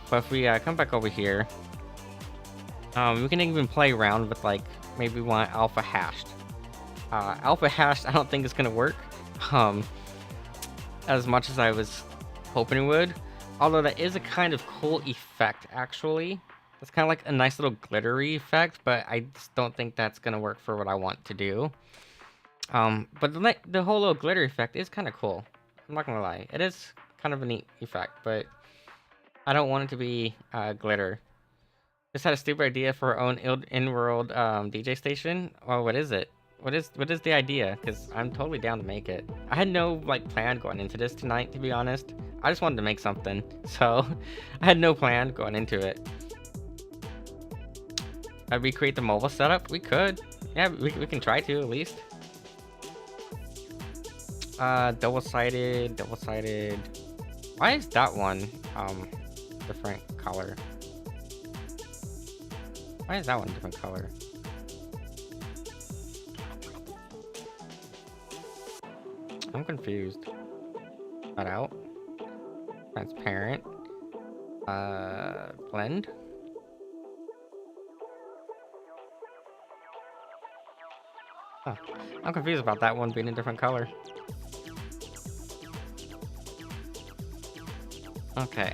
But if we come back over here, we can even play around with like maybe we want alpha hashed. Alpha hashed I don't think is gonna work as much as I was hoping it would. Although that is a kind of cool effect actually. It's kind of like a nice little glittery effect, but I just don't think that's gonna work for what I want to do. But the whole little glitter effect is kind of cool. I'm not gonna lie, it is kind of a neat effect, but I don't want it to be glitter. Just had a stupid idea for our own in-world DJ station. Well, what is it? What is the idea? Because I'm totally down to make it. I had no like plan going into this tonight, to be honest. I just wanted to make something, so I had no plan going into it. Recreate the mobile setup? We could. Yeah, we can try to at least. Double-sided. Why is that one different color? Why is that one different color? I'm confused. Cut out. Transparent. Blend. Huh. I'm confused about that one being a different color. Okay,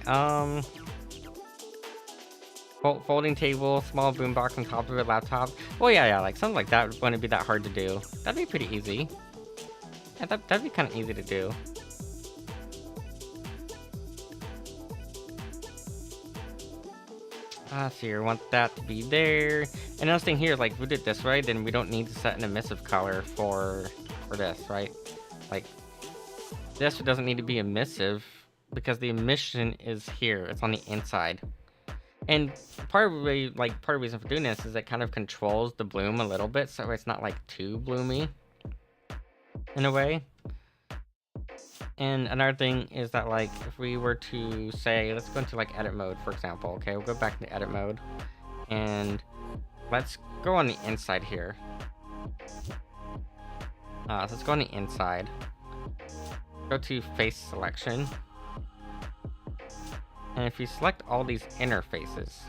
folding table, small boombox on top of it, laptop. Well, yeah, like something like that wouldn't be that hard to do. That'd be pretty easy. Yeah, that'd be kind of easy to do. So you want that to be there. And another thing here, like if we did this right, then we don't need to set an emissive color for this, right? Like this doesn't need to be emissive because the emission is here. It's on the inside. And part of the reason for doing this is it kind of controls the bloom a little bit, so it's not like too bloomy in a way. And another thing is that like if we were to say, let's go into like edit mode, for example. Okay, we'll go back to edit mode and let's go on the inside here. So let's go on the inside. Go to face selection. And if you select all these inner faces,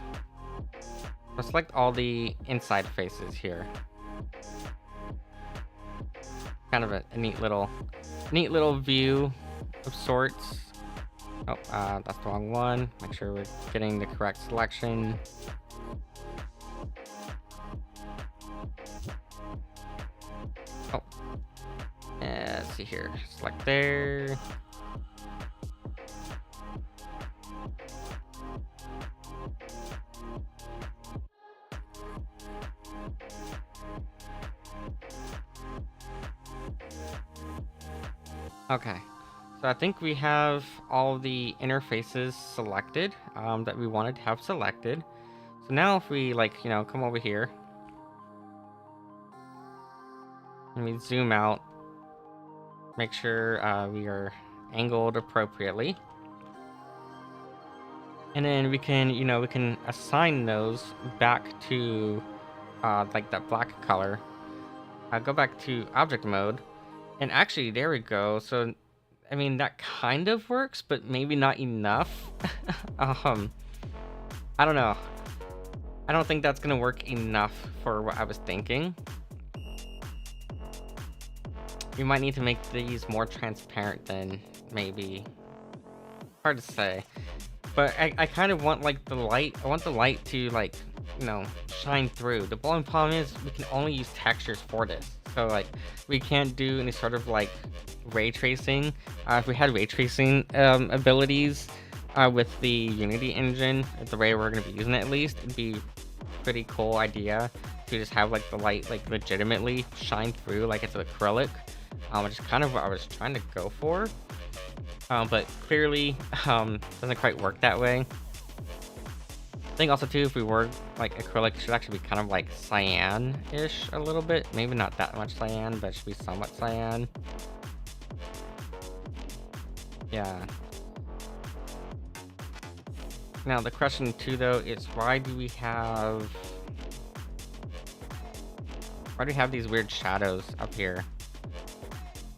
so select all the inside faces here. Kind of a neat little view of sorts. Oh, that's the wrong one. Make sure we're getting the correct selection. Oh, let's see here. Select there. Okay, so I think we have all the interfaces selected that we wanted to have selected. So now if we come over here and we zoom out, make sure we are angled appropriately. And then we can assign those back to like that black color. Go back to object mode. And actually, there we go. So, I mean, that kind of works, but maybe not enough. I don't know. I don't think that's gonna work enough for what I was thinking. We might need to make these more transparent then, maybe. Hard to say. But I kind of want like the light, I want the light to shine through. The only problem is we can only use textures for this. So like we can't do any sort of like ray tracing. If we had ray tracing abilities with the Unity engine, the way we're gonna be using it at least, it'd be a pretty cool idea to just have like the light like legitimately shine through like it's acrylic, which is kind of what I was trying to go for. But clearly doesn't quite work that way. I think also too, if we were like acrylic, it should actually be kind of like cyan-ish a little bit. Maybe not that much cyan, but it should be somewhat cyan. Yeah. Now the question too though is why do we have these weird shadows up here?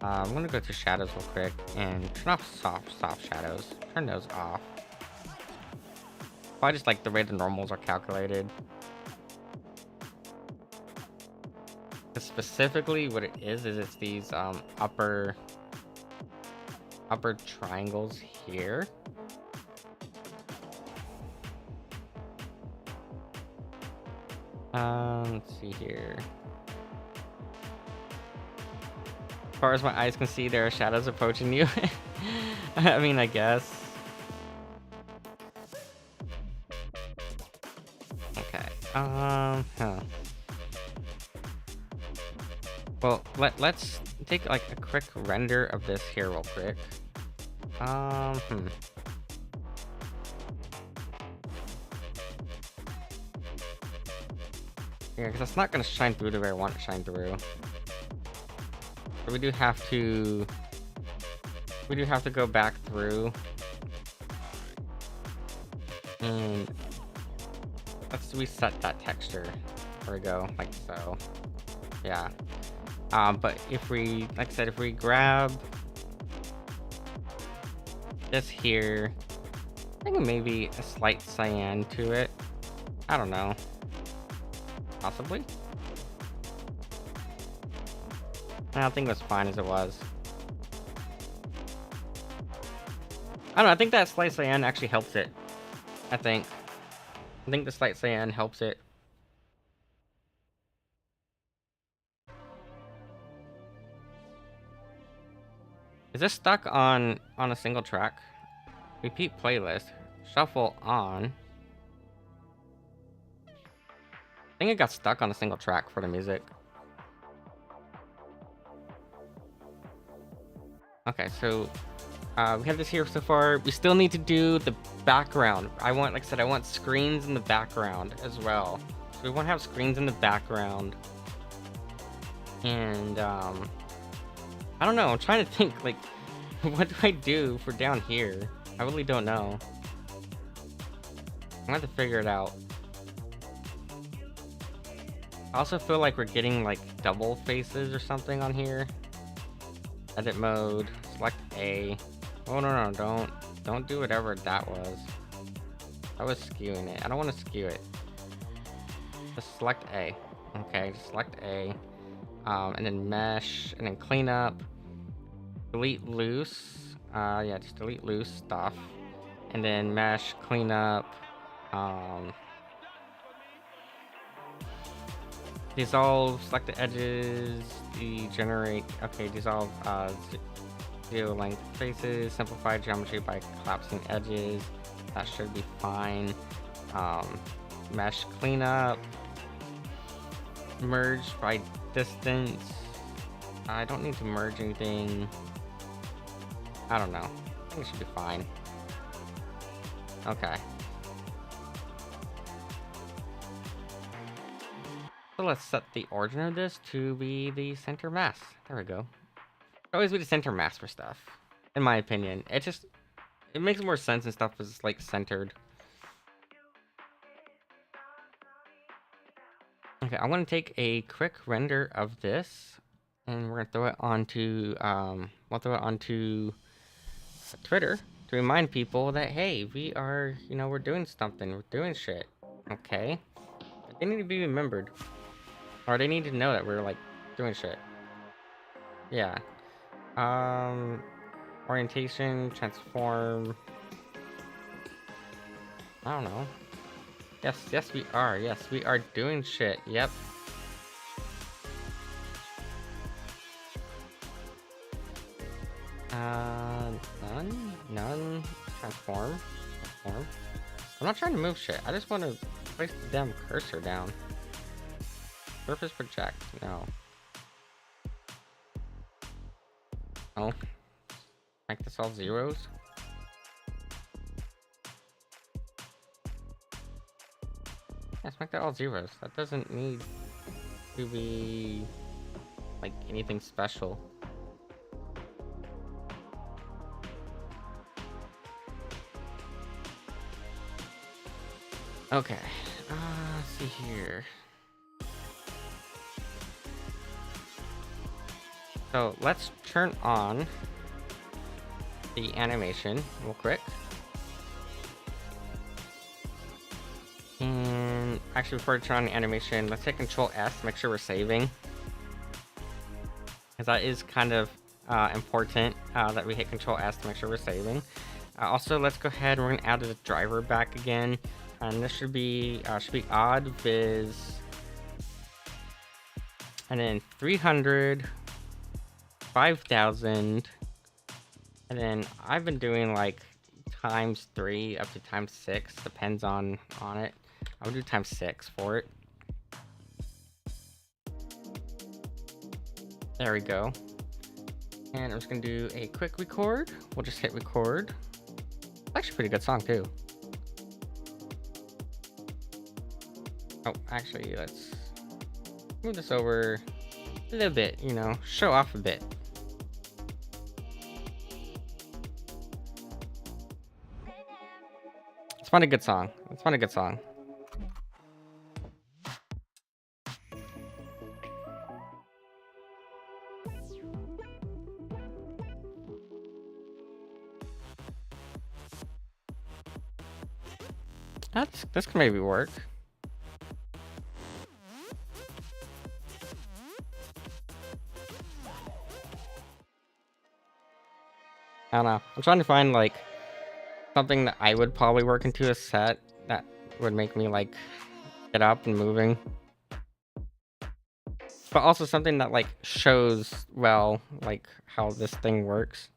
I'm gonna go to shadows real quick and turn off soft shadows. Turn those off. Probably just like the way the normals are calculated. Specifically what it is it's these upper triangles here. Let's see here. As far as my eyes can see, there are shadows approaching you. I mean, I guess. Okay. Well, let's take like a quick render of this here real quick. Yeah, because it's not gonna shine through the way I want it to shine through. So we do have to go back through and let's reset that texture. There we go, like so. Yeah. But if we, like I said, if we grab this here, I think maybe a slight cyan to it. I don't know. Possibly. I think it was fine as it was. I don't know, I think that slight cyan actually helps it. I think the slight cyan helps it. Is this stuck on a single track? Repeat playlist. Shuffle on. I think it got stuck on a single track for the music. Okay, so we have this here so far. We still need to do the background. Like I said, I want screens in the background as well. So we want to have screens in the background. And I don't know. I'm trying to think like, what do I do for down here? I really don't know. I'm gonna have to figure it out. I also feel like we're getting like double faces or something on here. Edit mode, select A. Oh no, don't do whatever that was. I was skewing it. I don't want to skew it. Just select A. Okay, just select A. And then mesh, and then clean up. Delete loose. Yeah, just delete loose stuff. And then mesh, cleanup, dissolve, select the edges, degenerate, okay, dissolve, zero length faces, simplify geometry by collapsing edges, that should be fine. Mesh cleanup, merge by distance, I don't need to merge anything, I don't know, I think it should be fine. Okay. So let's set the origin of this to be the center mass. There we go. Always be the center mass for stuff, in my opinion. It makes more sense and stuff is like centered. Okay, I'm gonna take a quick render of this, and we're gonna throw it onto we'll throw it onto Twitter to remind people that hey, we are, you know, we're doing something, we're doing shit. Okay, but they need to be remembered, or they need to know that we're like doing shit. Yeah. Orientation, transform. I don't know. Yes, we are. Yes, we are doing shit. Yep. None. Transform. I'm not trying to move shit. I just want to place the damn cursor down. Surface project. No. Oh. Make this all zeros. Let's make that all zeros. That doesn't need to be like anything special. Okay. Let's see here. So let's turn on the animation real quick. And actually, before I turn on the animation, let's hit Control S to make sure we're saving. Because that is kind of important that we hit Control S to make sure we're saving. Also, let's go ahead and we're going to add the driver back again. And this should be odd viz. And then 300, 5,000. And then I've been doing like ×3 up to ×6, depends on it. I'll do ×6 for it. There we go. And I'm just gonna do a quick record. We'll just hit record. Actually, a pretty good song too. Oh, actually, let's move this over a little bit, you know, show off a bit. Let's find a good song. Let's find a good song. This can maybe work. I don't know. I'm trying to find like something that I would probably work into a set that would make me like get up and moving. But also something that like shows well like how this thing works.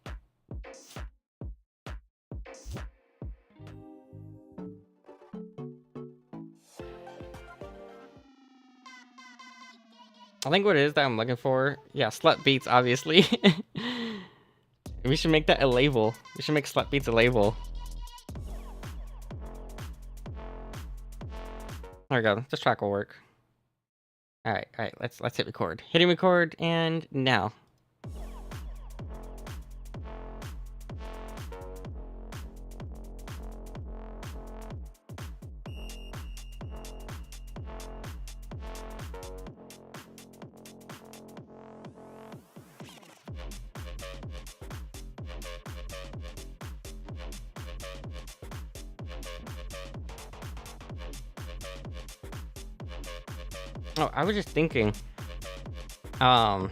I think what it is that I'm looking for, yeah, slut beats, obviously. We should make that a label. We should make slut beats a label. There we go. This track will work. All right. Let's hit record. Hitting record, and now. Oh, I was just thinking, it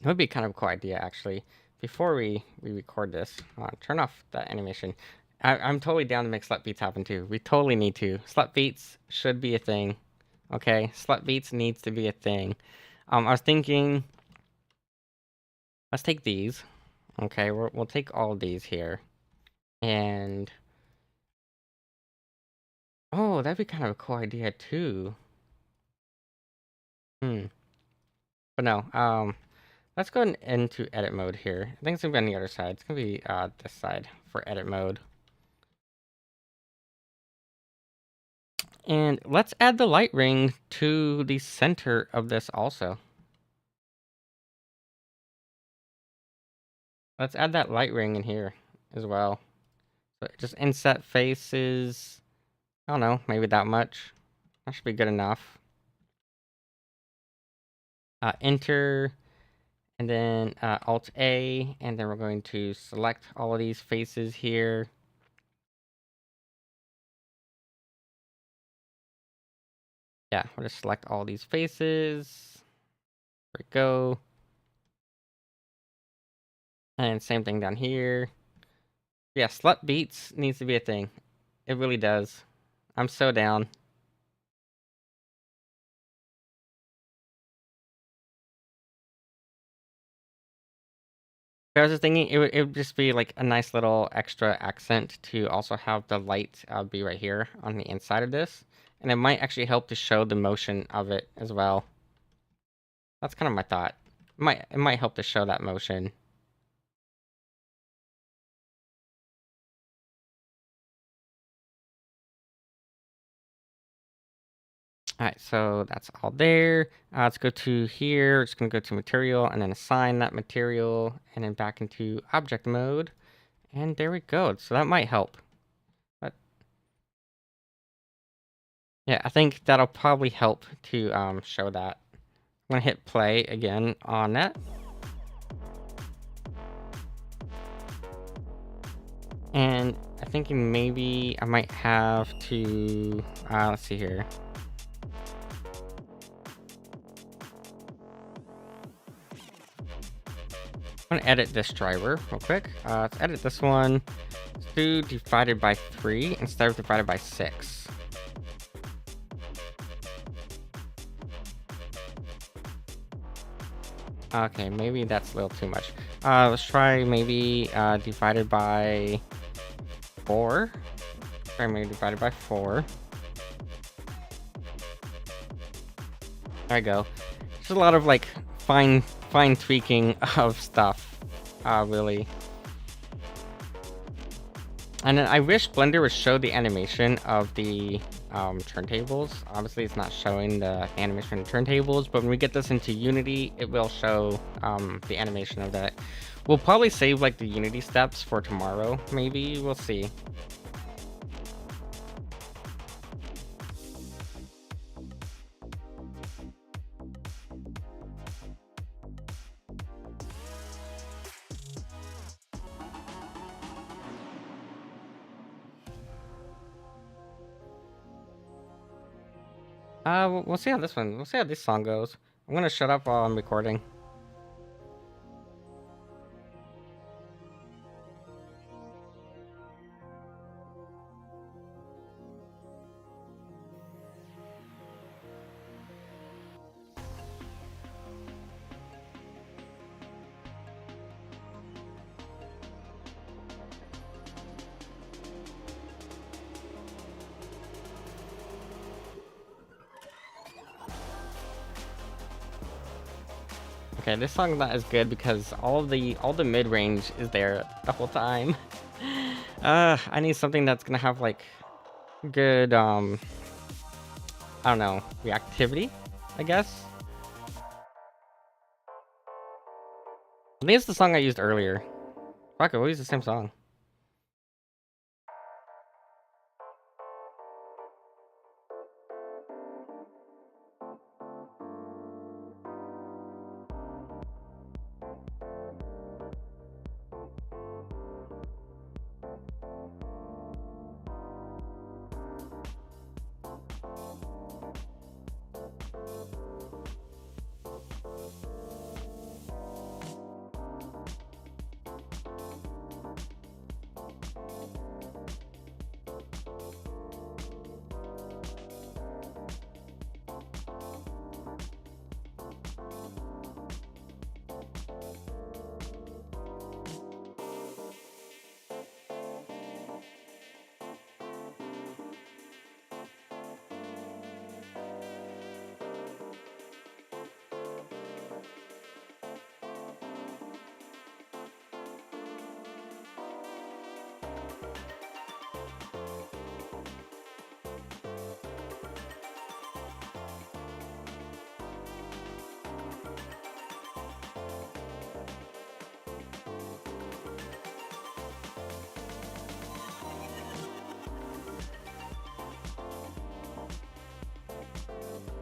would be kind of a cool idea actually. before we record this, turn off that animation. I'm totally down to make slut beats happen too. We totally need to. Slut beats should be a thing. Okay, slut beats needs to be a thing. I was thinking, let's take these. Okay, we'll take all of these here, and oh, that'd be kind of a cool idea too. But no, let's go into edit mode here. I think it's gonna be on the other side. It's gonna be this side for edit mode. And let's add the light ring to the center of this also. Let's add that light ring in here as well. So just inset faces. I don't know, maybe that much. That should be good enough. Enter, and then Alt A, and then we're going to select all of these faces here. Yeah, we'll just select all these faces. There we go. And same thing down here. Yeah, slut beats needs to be a thing. It really does. I'm so down. I was just thinking it would just be like a nice little extra accent to also have the light be right here on the inside of this. And it might actually help to show the motion of it as well. That's kind of my thought. It might help to show that motion. Alright, so that's all there. Let's go to here. We're just going to go to material and then assign that material and then back into object mode. And there we go. So that might help. But yeah, I think that'll probably help to show that. I'm going to hit play again on that. And I think maybe I might have to, let's see here. I'm gonna edit this driver real quick. Let's edit this one. Let's do divided by 3 instead of divided by 6. Okay, maybe that's a little too much. Let's try maybe divided by 4. Try maybe divided by 4. There we go. There's a lot of like fine tweaking of stuff, really. And then I wish Blender would show the animation of the turntables. Obviously, it's not showing the animation of the turntables, but when we get this into Unity, it will show the animation of that. We'll probably save like the Unity steps for tomorrow, maybe. We'll see. We'll see how this one. We'll see how this song goes. I'm gonna shut up while I'm recording. Okay, this song's not as good because all the mid range is there the whole time. I need something that's gonna have like good I don't know, reactivity, I guess. I think it's the song I used earlier. Fuck it, we'll use the same song.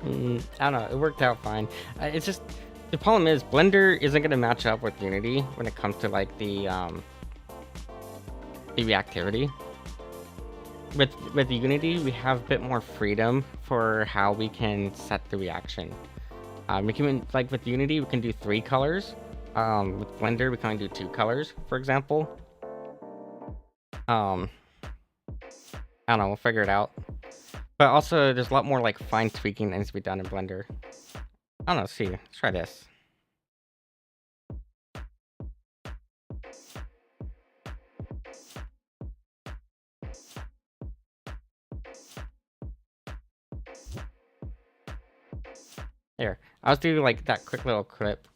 I don't know, it worked out fine. It's just, the problem is Blender isn't going to match up with Unity when it comes to like the reactivity. With Unity, we have a bit more freedom for how we can set the reaction. We can, like with Unity, we can do 3 colors. With Blender, we can only do 2 colors, for example. I don't know, we'll figure it out. But also, there's a lot more like fine tweaking that needs to be done in Blender. I don't know, let's see, let's try this. Here, I'll just do like that quick little clip.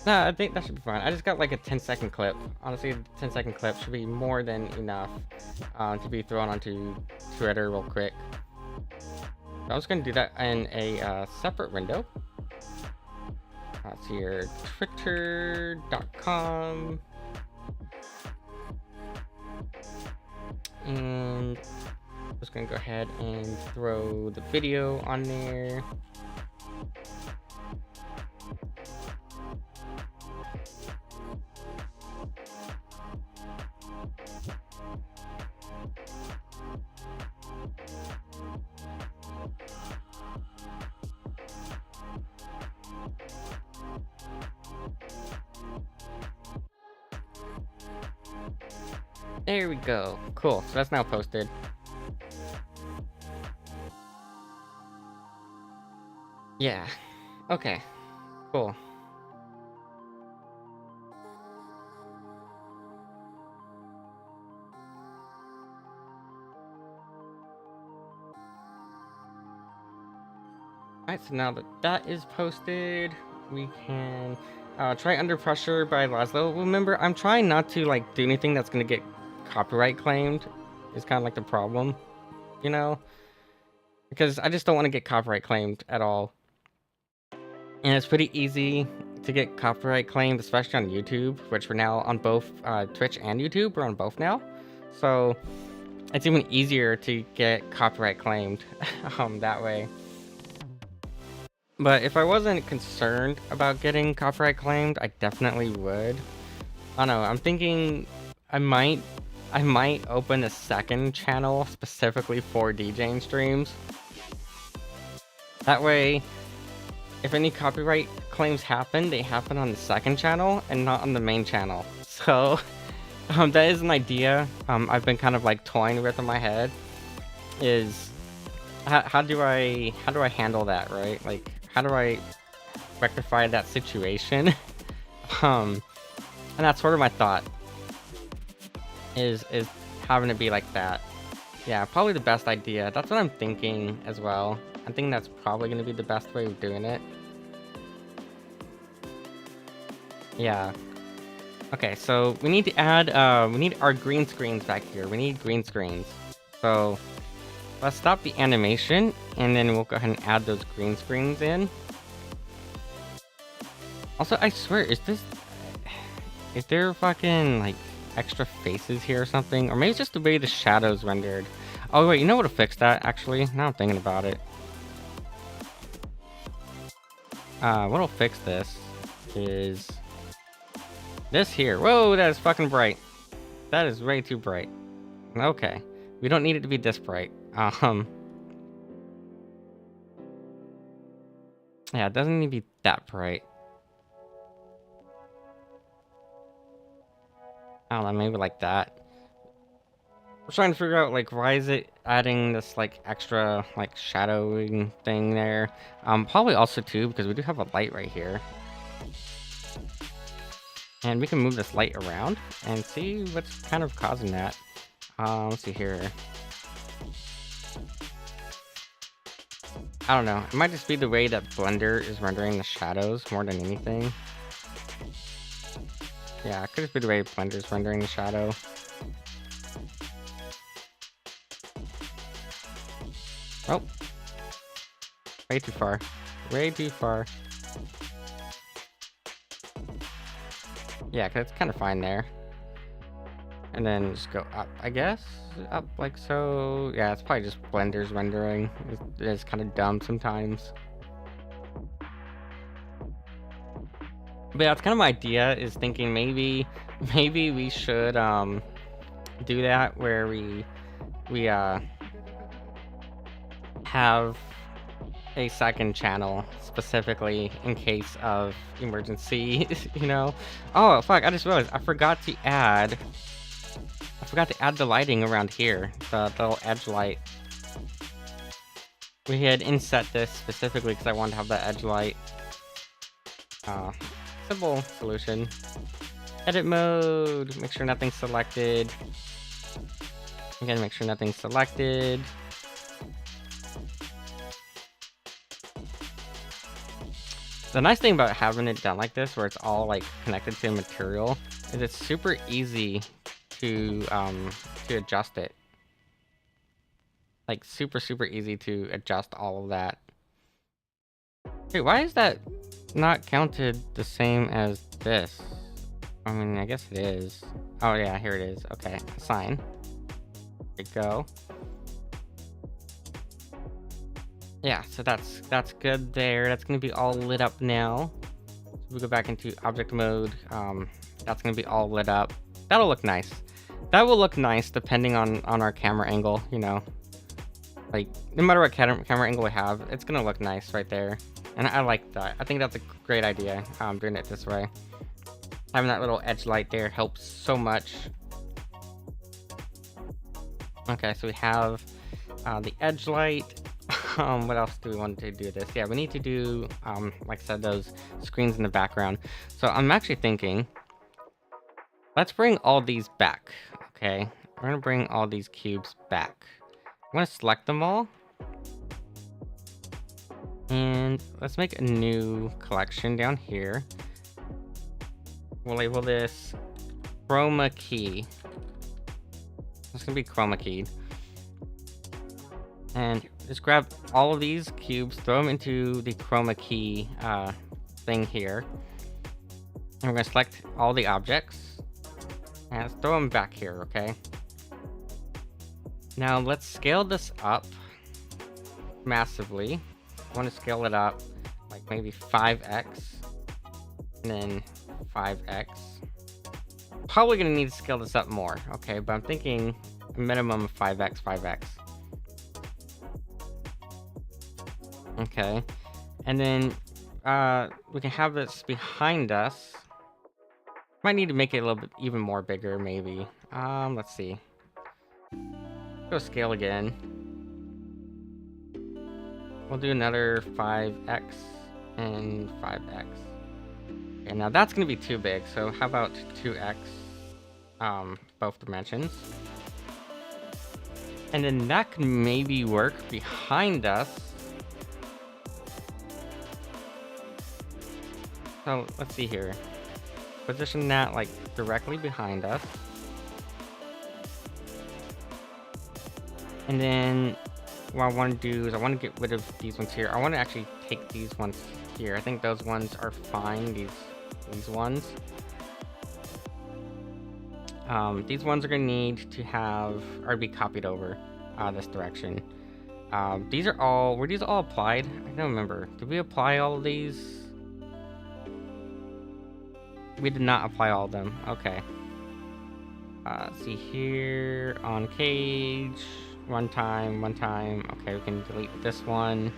Nah, I think that should be fine. I just got like a 10-second clip. Honestly, a 10-second clip should be more than enough to be thrown onto Twitter real quick. So I'm just gonna do that in a separate window. That's here, twitter.com. And I'm just gonna go ahead and throw the video on there. There we go. Cool. So that's now posted. Yeah. Okay. Cool. Alright, so now that that is posted, we can try Under Pressure by Laszlo. Remember, I'm trying not to like do anything that's gonna get copyright claimed. Is kind of like the problem, you know? Because I just don't want to get copyright claimed at all. And it's pretty easy to get copyright claimed, especially on YouTube, which we're now on both Twitch and YouTube. We're on both now. So it's even easier to get copyright claimed that way. But if I wasn't concerned about getting copyright claimed, I definitely would. I don't know, I'm thinking I might open a second channel specifically for DJing streams. That way, if any copyright claims happen, they happen on the second channel and not on the main channel. So that is an idea I've been kind of like toying with in my head. Is how do I handle that, right? Like, how do I rectify that situation? And that's sort of my thought. Is having it be like that. Yeah, probably the best idea. That's what I'm thinking as well. I think that's probably going to be the best way of doing it. Yeah. Okay, so we need to add, we need our green screens back here. We need green screens. So let's stop the animation, and then we'll go ahead and add those green screens in. Also, I swear, is there fucking, like, extra faces here or something? Or maybe it's just the way the shadows rendered. Oh, wait, you know what'll fix that, actually? Now I'm thinking about it. What'll fix this is this here. Whoa, that is fucking bright. That is way too bright. Okay. We don't need it to be this bright. Yeah, it doesn't need to be that bright. I don't know, maybe like that. We're trying to figure out, like, why is it adding this, like, extra, like, shadowing thing there? Probably also, too, because we do have a light right here. And we can move this light around and see what's kind of causing that. Let's see here. I don't know. It might just be the way that Blender is rendering the shadows more than anything. Yeah, it could just be the way Blender is rendering the shadow. Oh. Way too far. Way too far. Yeah, 'cause it's kind of fine there. And then just go up, I guess. Up like so. Yeah, it's probably just Blender's rendering. It's kind of dumb sometimes. But yeah, it's kind of my idea, is thinking maybe we should do that where we have a second channel specifically in case of emergency, you know. Oh fuck, I just realized I forgot to add the lighting around here, the little edge light. We had inset this specifically because I wanted to have the edge light. Simple solution. Edit mode, make sure nothing's selected. Again, make sure nothing's selected. The nice thing about having it done like this, where it's all like connected to material, is it's super easy to adjust it. Like super easy to adjust all of that. Wait, why is that not counted the same as this? I mean, I guess it is. Oh yeah, here it is. Okay, assign. There you go. Yeah, so that's good there. That's gonna be all lit up now. So we go back into object mode. That's gonna be all lit up. That'll look nice. That will look nice depending on our camera angle, you know. Like, no matter what camera angle we have, it's gonna look nice right there. And I like that. I think that's a great idea, doing it this way. Having that little edge light there helps so much. Okay, so we have the edge light. What else do we want to do this? Yeah, we need to do, like I said, those screens in the background. So I'm actually thinking, let's bring all these back, okay? We're gonna bring all these cubes back. I'm gonna select them all. And let's make a new collection down here. We'll label this chroma key. It's gonna be chroma keyed. And just grab all of these cubes, throw them into the chroma key thing here. And we're gonna select all the objects and let's throw them back here, okay? Now let's scale this up massively. I want to scale it up like maybe 5x and then 5x. Probably gonna need to scale this up more, okay? But I'm thinking a minimum of 5x, 5x. Okay, and then we can have this behind us. Might need to make it a little bit even more bigger, maybe. Let's see. Go scale again. We'll do another 5x and 5x. Okay, now that's gonna be too big, so how about 2x, both dimensions. And then that can maybe work behind us. So let's see here. Position that like directly behind us. And then what I want to do is I want to get rid of these ones here. I want to actually take these ones here. I think those ones are fine. These ones. These ones are gonna need to have or be copied over this direction. Were these all applied? I don't remember. Did we apply all of these? We did not apply all of them. Okay. See here on cage. One time. Okay, we can delete this one.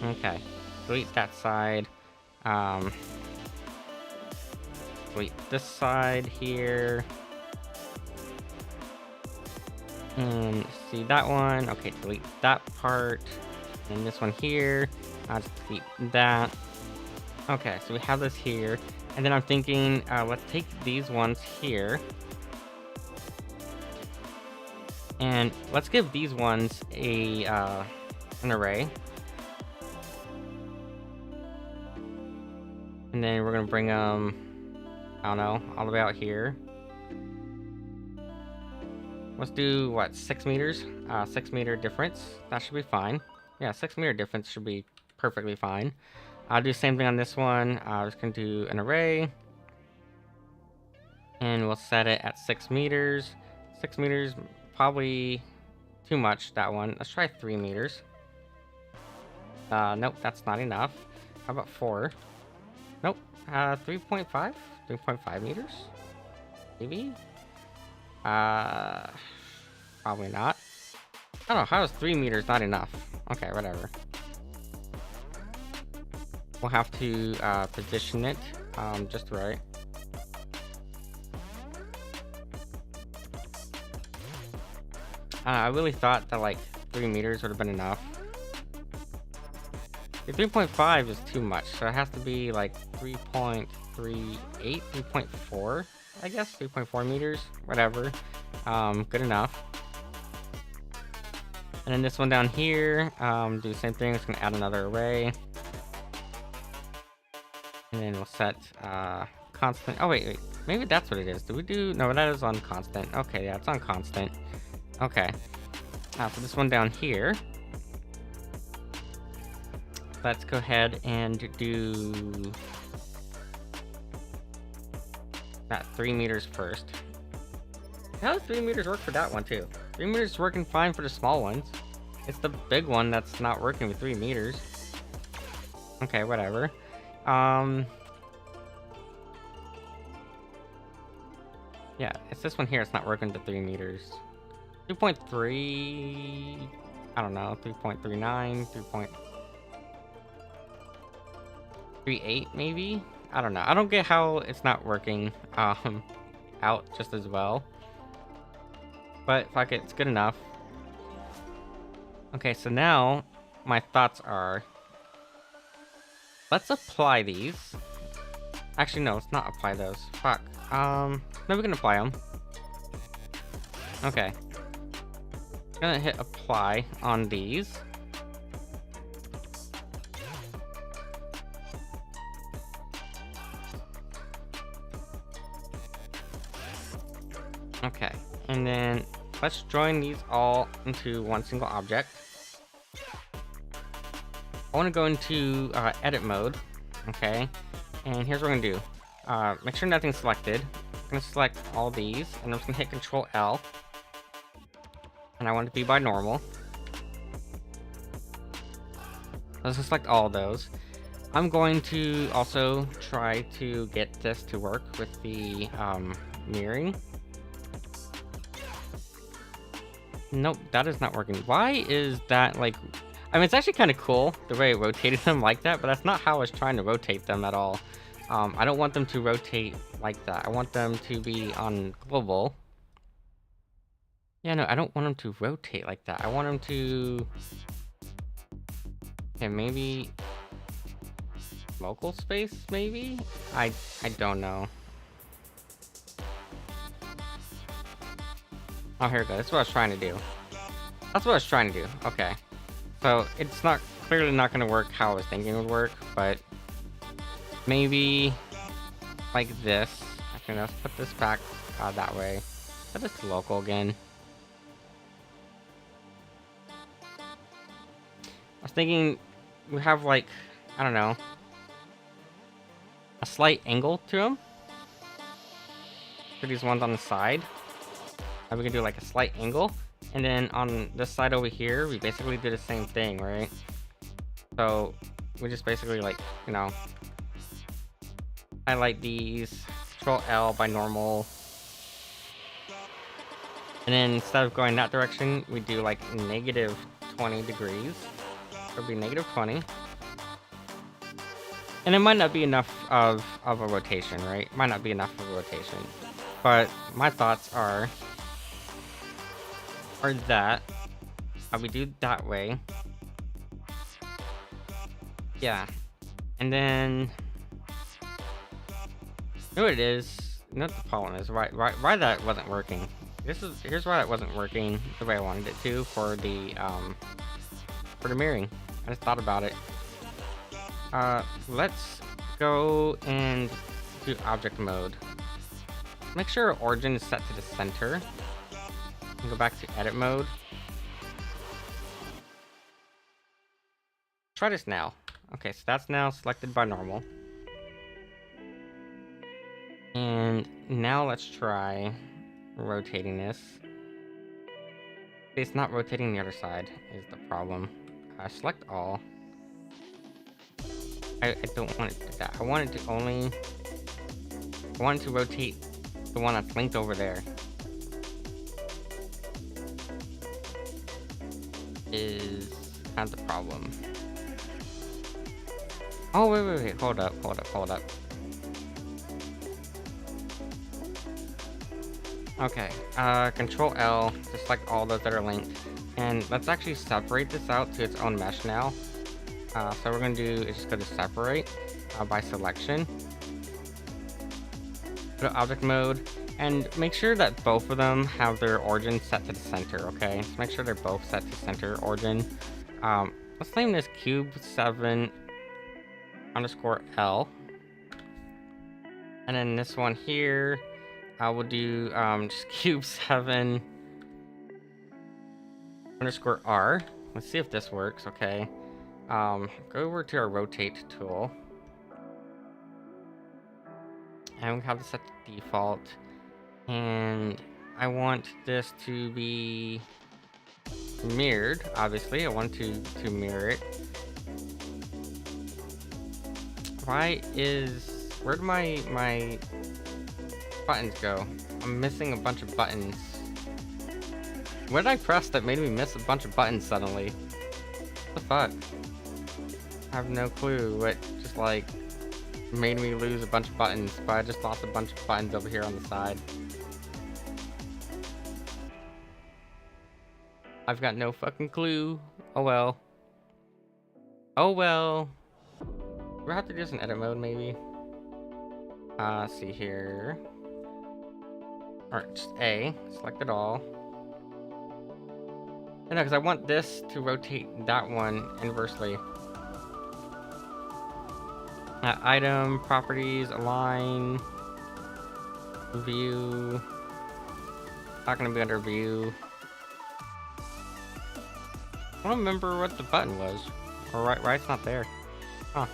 Okay. Delete that side. Delete this side here. And see that one. Okay, delete that part. And this one here. I'll just delete that. Okay, so we have this here. And then I'm thinking, let's take these ones here. And let's give these ones an array. And then we're gonna bring them, I don't know, all the way out here. Let's do, what, 6 meters? 6 meter difference. That should be fine. Yeah, 6 meter difference should be perfectly fine. I'll do the same thing on this one. I'm just gonna do an array. And we'll set it at 6 meters. 6 meters, probably too much, that one. Let's try 3 meters. Nope, that's not enough. How about 4? Nope. 3.5? 3.5 meters? Maybe? Probably not. I don't know, how is 3 meters not enough? Okay, whatever. We'll have to position it just right. I really thought that like 3 meters would have been enough. The 3.5 is too much, so it has to be like 3.38, 3.4, I guess, 3.4 meters, whatever. Good enough. And then this one down here, do the same thing. It's gonna add another array. And then we'll set constant. Oh wait, maybe that's what it is. Do we do? No, that is on constant. Okay, yeah, it's on constant. Okay. So this one down here. Let's go ahead and do that 3 meters first. How does 3 meters work for that one too? 3 meters is working fine for the small ones. It's the big one that's not working with 3 meters. Okay, whatever. Yeah, it's this one here. It's not working to 3 meters. 2.3. I don't know. 3.39. 3.38 maybe. I don't know. I don't get how it's not working out just as well. But fuck it, it's good enough. Okay, so now my thoughts are, let's apply these. Actually, no, let's not apply those. Fuck. No, we can apply them. Okay. I'm gonna hit apply on these. Okay, and then let's join these all into one single object. I want to go into edit mode. Okay, and here's what I'm gonna do. Make sure nothing's selected. I'm gonna select all these, and I'm just gonna hit Control L. And I want it to be by normal. Let's just select all of those. I'm going to also try to get this to work with the mirroring. Nope, that is not working. Why is that like... I mean, it's actually kind of cool the way it rotated them like that, but that's not how I was trying to rotate them at all. I don't want them to rotate like that. I want them to be on global. Yeah, no, I don't want them to rotate like that. I want them to... Okay, maybe... local space, maybe? I don't know. Oh, here we go. That's what I was trying to do. That's what I was trying to do. Okay. So, it's not... clearly not going to work how I was thinking it would work, but... maybe... like this. Okay, let's put this back that way. Set this to local again. I was thinking... we have like... I don't know... a slight angle to them. For these ones on the side. And we can do like a slight angle. And then on this side over here, we basically do the same thing, right? So we just basically like, you know, highlight these, Control L by normal. And then instead of going that direction, we do like negative 20 degrees. It'll be negative 20. And it might not be enough of a rotation, right? Might not be enough of a rotation. But my thoughts are that we do that way. Yeah. And then you know what it is? You know what the problem is? Why that wasn't working. Here's why that wasn't working the way I wanted it to for the mirroring. I just thought about it. Let's go and do object mode. Make sure origin is set to the center. And go back to edit mode. Try this now. Okay, so that's now selected by normal. And now let's try rotating this. It's not rotating the other side is the problem. Select all. I don't want it to do that. I want it to only... I want it to rotate the one that's linked over there. Is kind of the problem. Oh, wait. Hold up. Okay, Control L to select all those that are linked. And let's actually separate this out to its own mesh now. So we're gonna do is just go to separate by selection. Go to object mode and make sure that both of them have their origin set to the center, okay? So make sure they're both set to center origin. Let's name this cube7 underscore L. And then this one here, I will do just cube7 underscore R. Let's see if this works, okay? Go over to our rotate tool. And we have this set to default. And I want this to be mirrored, obviously. I want to mirror it. Where'd my buttons go? I'm missing a bunch of buttons. What did I press that made me miss a bunch of buttons suddenly? What the fuck? I have no clue what just like made me lose a bunch of buttons, but I just lost a bunch of buttons over here on the side. I've got no fucking clue. Oh well. Oh well. We'll have to do this in edit mode maybe. Let's see here. Alright, just A. Select it all. I know, because I want this to rotate that one inversely. Item, properties, align, view. Not gonna be under view. I don't remember what the button was. Or right's not there. Huh.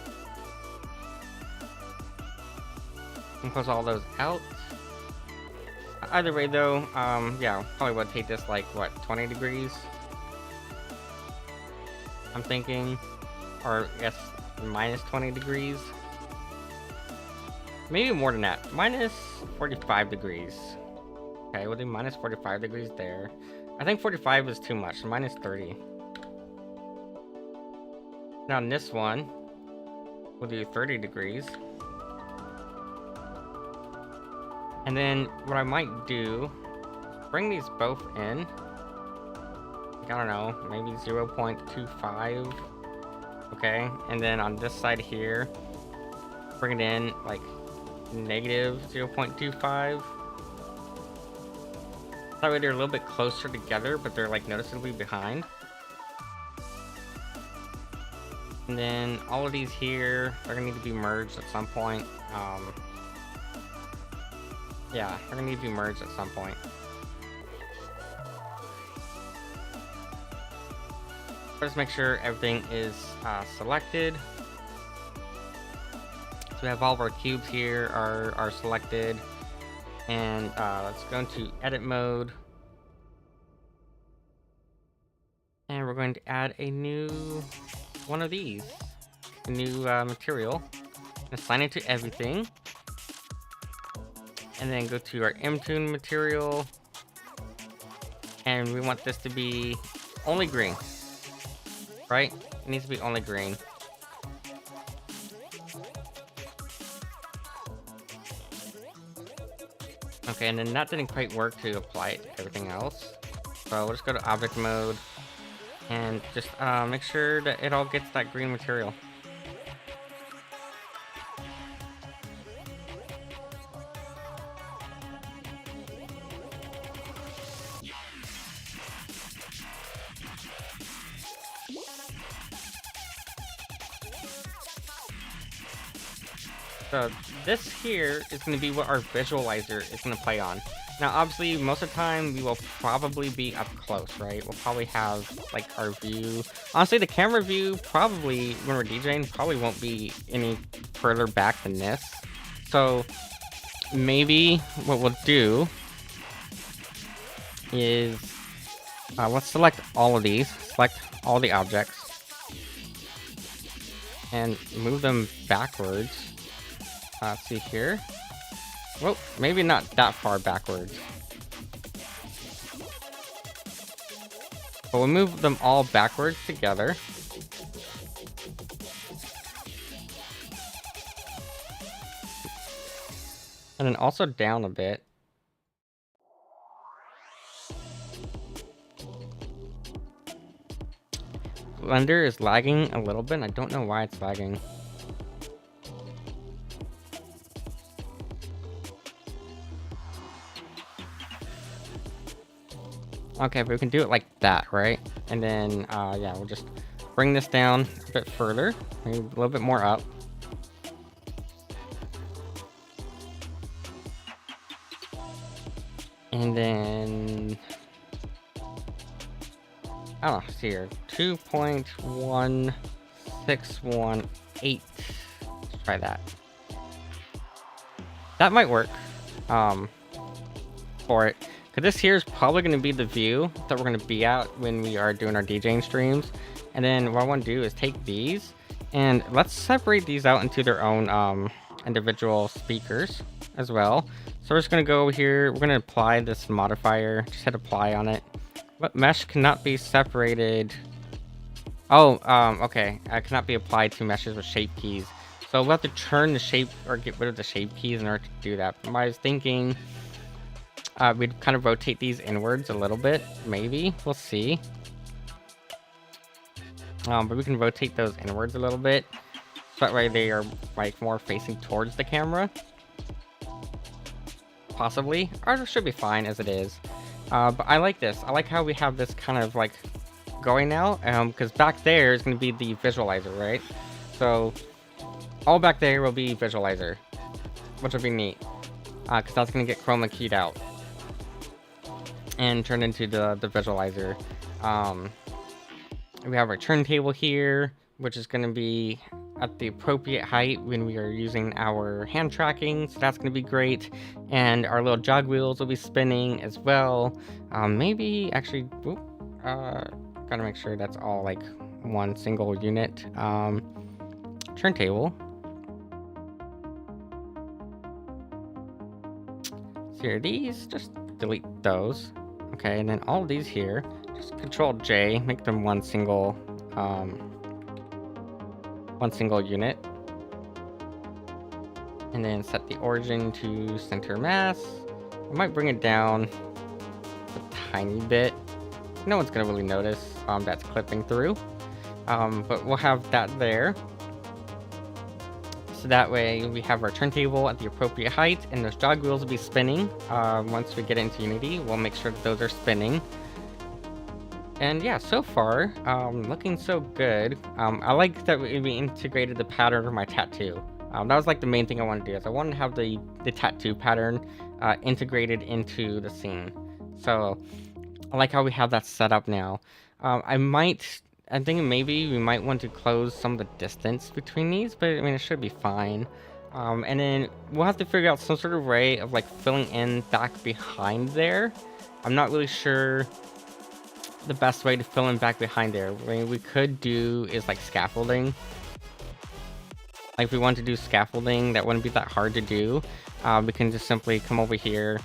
And close all those out. Either way though, yeah, probably rotate this like, what, 20 degrees? I'm thinking. Or, I guess, minus 20 degrees. Maybe more than that. Minus 45 degrees. Okay, we'll do minus 45 degrees there. I think 45 is too much. Minus 30. Now on this one, we'll do 30 degrees. And then what I might do, bring these both in. I don't know, maybe 0.25. Okay, and then on this side here, bring it in like negative 0.25. That way they're a little bit closer together, but they're like noticeably behind. And then all of these here are gonna need to be merged at some point. Yeah, they're gonna need to be merged at some point. Just make sure everything is selected. So we have all of our cubes here are selected. And let's go into edit mode. And we're going to add a new one of these. A new material. Assign it to everything. And then go to our M-Tune material. And we want this to be only green. Right? It needs to be only green. Okay, and then that didn't quite work to apply it to everything else. So we'll just go to object mode and just make sure that it all gets that green material. So this here is going to be what our visualizer is going to play on. Now, obviously, most of the time, we will probably be up close, right? We'll probably have, like, our view. Honestly, the camera view probably, when we're DJing, probably won't be any further back than this. So, maybe what we'll do is let's select all of these, select all the objects, and move them backwards. Let's see here. Well, maybe not that far backwards. But we'll move them all backwards together. And then also down a bit. Blender is lagging a little bit, and I don't know why it's lagging. Okay, but we can do it like that, right? And then, yeah, we'll just bring this down a bit further, maybe a little bit more up. And then, I don't know, see here, 2.1618. Let's try that. That might work, for it. Because this here is probably going to be the view that we're going to be at when we are doing our DJing streams. And then what I want to do is take these and let's separate these out into their own individual speakers as well. So we're just going to go over here. We're going to apply this modifier. Just hit apply on it. But mesh cannot be separated. Oh, okay. It cannot be applied to meshes with shape keys. So we'll have to turn the shape or get rid of the shape keys in order to do that. But I was thinking we'd kind of rotate these inwards a little bit, maybe. We'll see. But we can rotate those inwards a little bit. So that way they are like more facing towards the camera. Possibly. Or it should be fine as it is. But I like this. I like how we have this kind of like going now. Because back there is going to be the visualizer, right? So all back there will be visualizer. Which will be neat. Because that's going to get chroma keyed out. And turned into the visualizer. We have our turntable here, which is going to be at the appropriate height when we are using our hand tracking, so that's going to be great. And our little jog wheels will be spinning as well. Maybe actually, gotta make sure that's all like one single unit. Turntable. So here, these, just delete those. Okay, and then all of these here, just Control J, make them one single unit. And then set the origin to center mass. I might bring it down a tiny bit. No one's gonna really notice that's clipping through. But we'll have that there. So that way we have our turntable at the appropriate height, and those jog wheels will be spinning. Once we get into Unity, we'll make sure that those are spinning. And yeah, so far, looking so good. I like that we integrated the pattern of my tattoo. That was like the main thing I wanted to do. Is I wanted to have the tattoo pattern integrated into the scene. So I like how we have that set up now. I'm thinking maybe we might want to close some of the distance between these, but I mean, it should be fine. And then we'll have to figure out some sort of way of like filling in back behind there. I'm not really sure the best way to fill in back behind there. What we could do is like scaffolding. Like if we want to do scaffolding, that wouldn't be that hard to do. We can just simply come over here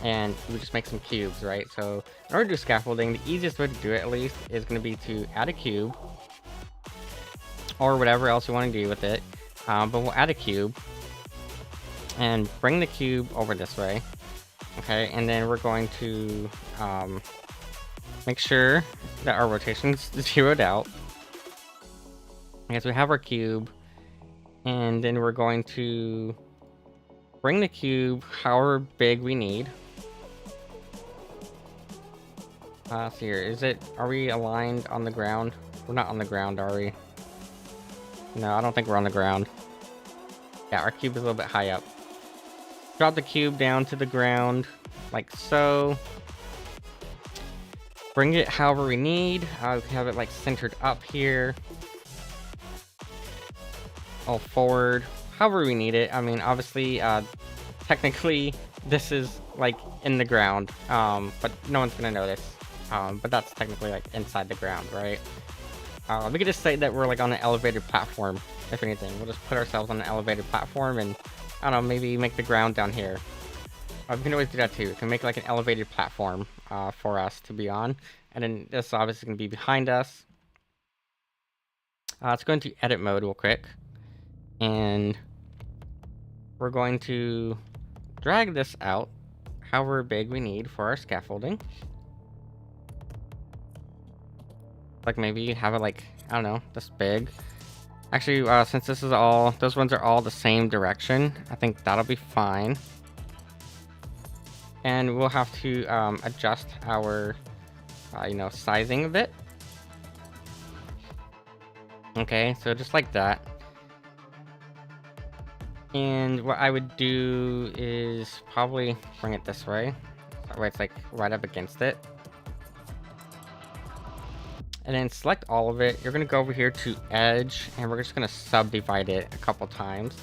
and we just make some cubes, right? So in order to do scaffolding, the easiest way to do it at least is going to be to add a cube or whatever else you want to do with it. But we'll add a cube and bring the cube over this way. Okay, and then we're going to make sure that our rotation is zeroed out. Okay, so we have our cube, and then we're going to bring the cube however big we need. So here, are we aligned on the ground? We're not on the ground, are we? No, I don't think we're on the ground. Yeah, our cube is a little bit high up. Drop the cube down to the ground, like so. Bring it however we need. We can have it like centered up here. All forward, however we need it. I mean, obviously, technically this is like in the ground, but no one's gonna notice. But that's technically like inside the ground, right? We could just say that we're like on an elevated platform. If anything, we'll just put ourselves on an elevated platform and, I don't know, maybe make the ground down here. We can always do that too. We can make like an elevated platform for us to be on. And then this is obviously going to be behind us. Let's go into edit mode real quick. And we're going to drag this out however big we need for our scaffolding. Like maybe have it like, I don't know, this big. Actually, since this is all, those ones are all the same direction, I think that'll be fine. And we'll have to adjust our, sizing a bit. Okay, so just like that. And what I would do is probably bring it this way. That way it's like right up against it. And then select all of it. You're going to go over here to edge, and we're just going to subdivide it a couple times.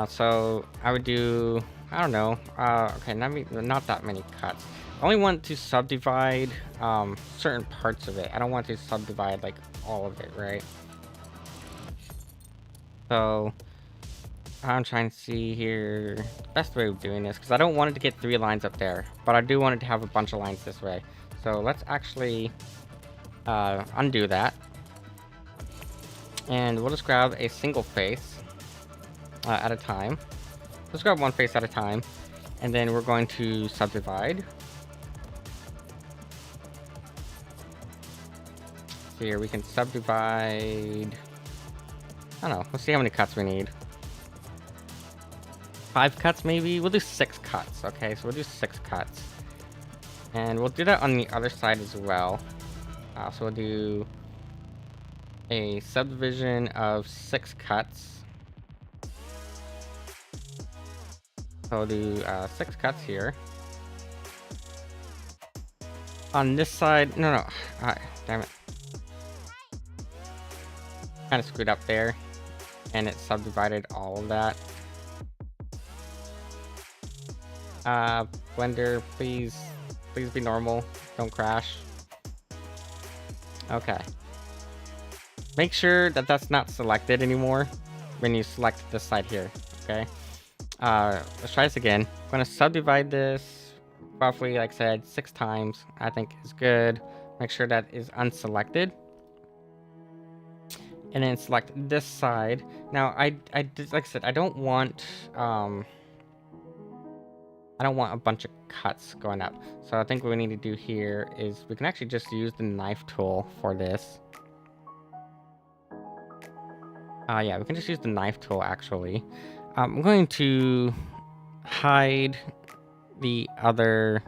So I would do, I don't know, okay, not that many cuts. I only want to subdivide certain parts of it. I don't want to subdivide like all of it, right? So I'm trying to see here the best way of doing this, because I don't want it to get 3 lines up there, but I do want it to have a bunch of lines this way. So let's actually undo that, and we'll just grab a single face at a time. Let's grab one face at a time, and then we're going to subdivide. So here we can subdivide, I don't know, let's see how many cuts we need. 5 cuts maybe? We'll do 6 cuts. Okay, so we'll do 6 cuts. And we'll do that on the other side as well. So we'll do a subdivision of 6 cuts. So we'll do 6 cuts here. On this side, no. Damn it. Kind of screwed up there. And it subdivided all of that. Blender, please be normal. Don't crash. Okay. Make sure that that's not selected anymore when you select this side here. Okay. Let's try this again. I'm gonna subdivide this roughly, like I said, 6 times. I think is good. Make sure that is unselected. And then select this side. Now, I like I said, I don't want a bunch of cuts going up. So I think what we need to do here is we can actually just use the knife tool for this. Yeah, we can just use the knife tool actually. I'm going to hide the other.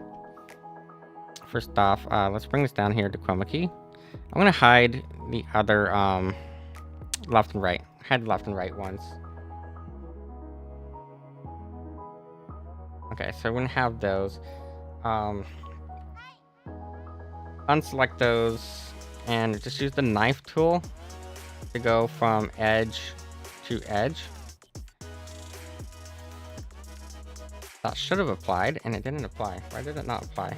First off, let's bring this down here to chroma key. I'm going to hide the other left and right. Hide the left and right ones. Okay, so we're gonna have those. Unselect those and just use the knife tool to go from edge to edge. That should have applied, and it didn't apply. Why did it not apply?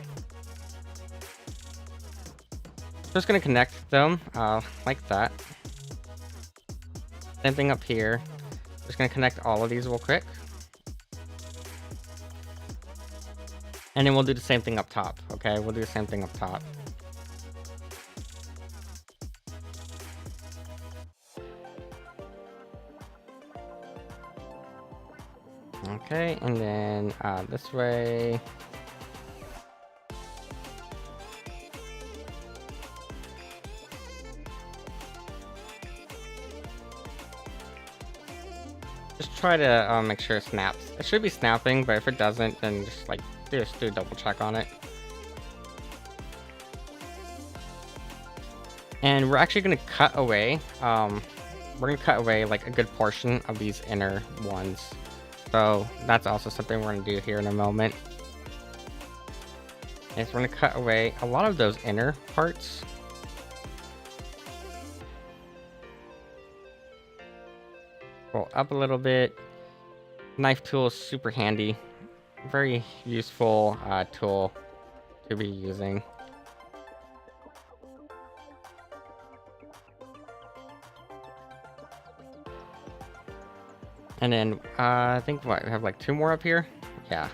Just gonna connect them like that. Same thing up here. Just gonna connect all of these real quick. And then we'll do the same thing up top, okay? We'll do the same thing up top. Okay, and then this way. Just try to make sure it snaps. It should be snapping, but if it doesn't, then just like do a double check on it. And we're actually going to cut away. We're going to cut away like a good portion of these inner ones. So that's also something we're going to do here in a moment. Is we're going to cut away a lot of those inner parts. Scroll up a little bit. Knife tool is super handy. Very useful tool to be using. And then I think what, we have like 2 more up here? Yeah.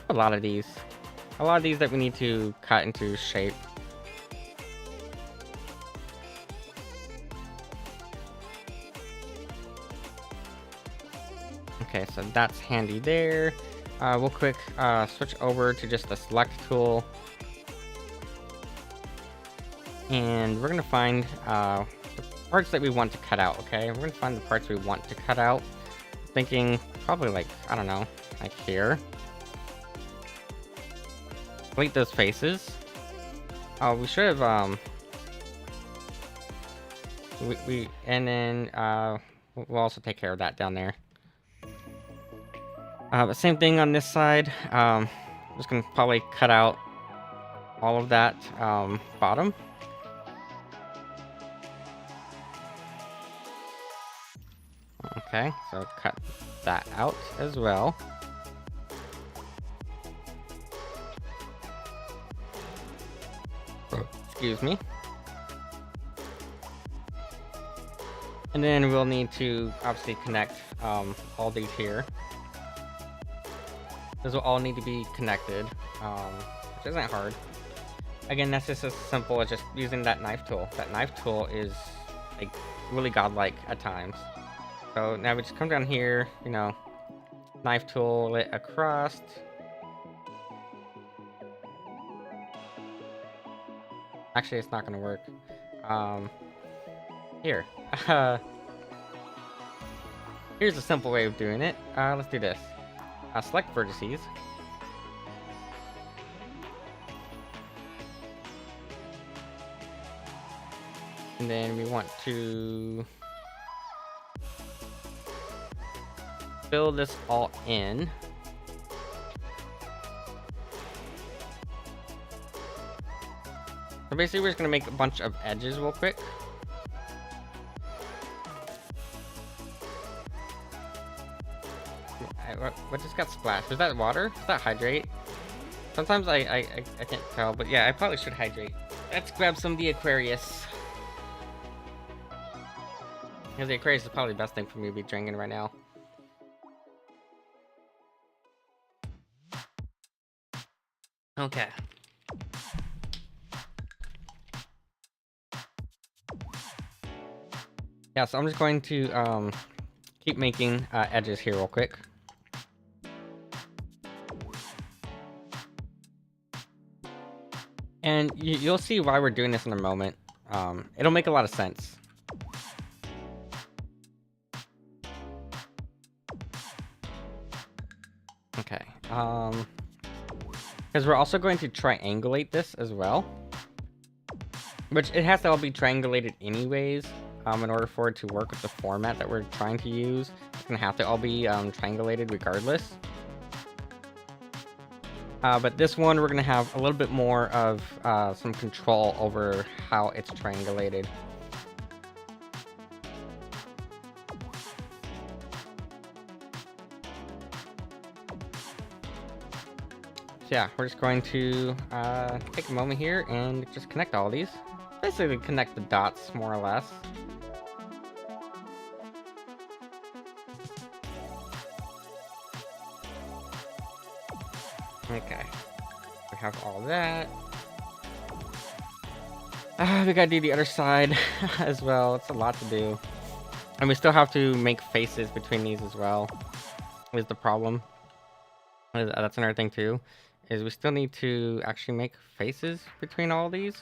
A lot of these. A lot of these that we need to cut into shape. Okay, so that's handy there. We'll quick switch over to just the select tool. And we're gonna find the parts that we want to cut out, okay? We're gonna find the parts we want to cut out. Thinking probably like, I don't know, like here. Delete those faces. We should have, and then, we'll also take care of that down there. But same thing on this side. Just gonna probably cut out all of that, bottom. Okay, so cut that out as well. Excuse me. And then we'll need to obviously connect all these here. Those will all need to be connected, which isn't hard. Again, that's just as simple as just using that knife tool. That knife tool is like really godlike at times. So now we just come down here, you know, knife tool it across. Actually, it's not gonna work. Here. Here's a simple way of doing it. Let's do this. Select vertices. And then we want to fill this all in. So basically we're just gonna make a bunch of edges real quick. What just got splashed? Was that water? Is that hydrate? Sometimes I can't tell, but yeah, I probably should hydrate. Let's grab some of the Aquarius. Because the Aquarius is probably the best thing for me to be drinking right now. Okay. Yeah, so I'm just going to keep making edges here real quick. And you'll see why we're doing this in a moment. It'll make a lot of sense. Okay. Because we're also going to triangulate this as well. Which it has to all be triangulated anyways. In order for it to work with the format that we're trying to use. It's going to have to all be triangulated regardless. But this one, we're going to have a little bit more of some control over how it's triangulated. So yeah, we're just going to take a moment here and just connect all of these. Basically connect the dots, more or less. Okay, we have all that. We gotta do the other side as well. It's a lot to do. And we still have to make faces between these as well. Is the problem. That's another thing too. Is we still need to actually make faces between all these.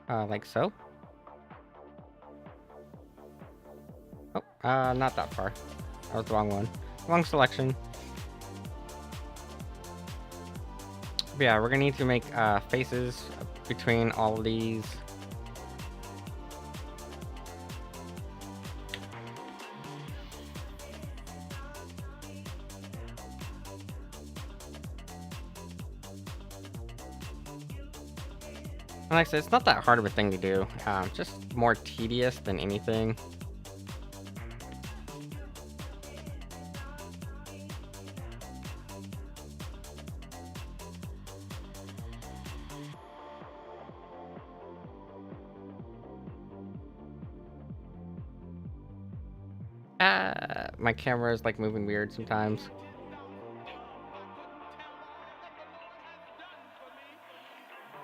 Like so. Oh, not that far. That was the wrong one. Wrong selection. But yeah, we're gonna need to make faces between all of these. And like I said, it's not that hard of a thing to do. Just more tedious than anything. My camera is like moving weird sometimes.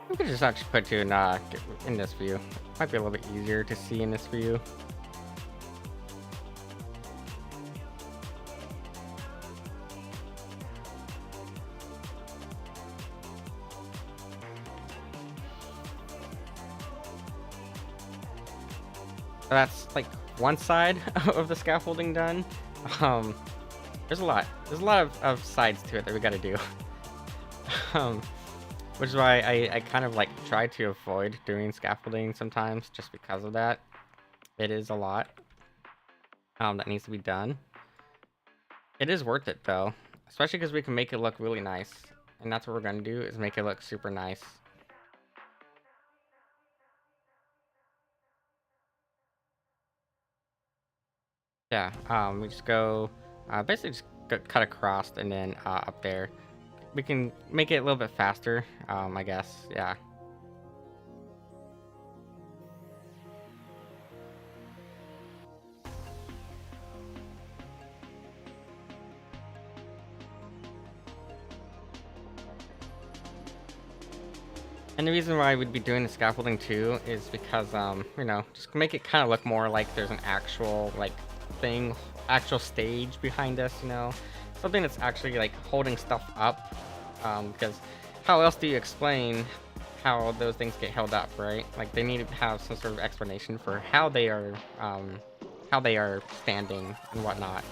We could just actually put you in this view. Might be a little bit easier to see in this view. So that's like one side of the scaffolding done. Um, there's a lot. There's a lot of sides to it that we got to do. um, which is why I kind of like try to avoid doing scaffolding sometimes, just because of that. It is a lot that needs to be done. It is worth it though, especially because we can make it look really nice, and that's what we're gonna do, is make it look super nice. Yeah, we just go, basically just cut across and then up there. We can make it a little bit faster, I guess, yeah. And the reason why we'd be doing the scaffolding too is because, you know, just make it kind of look more like there's an actual, like, thing, actual stage behind us, you know? Something that's actually, like, holding stuff up, because how else do you explain how those things get held up, right? Like, they need to have some sort of explanation for how they are standing and whatnot.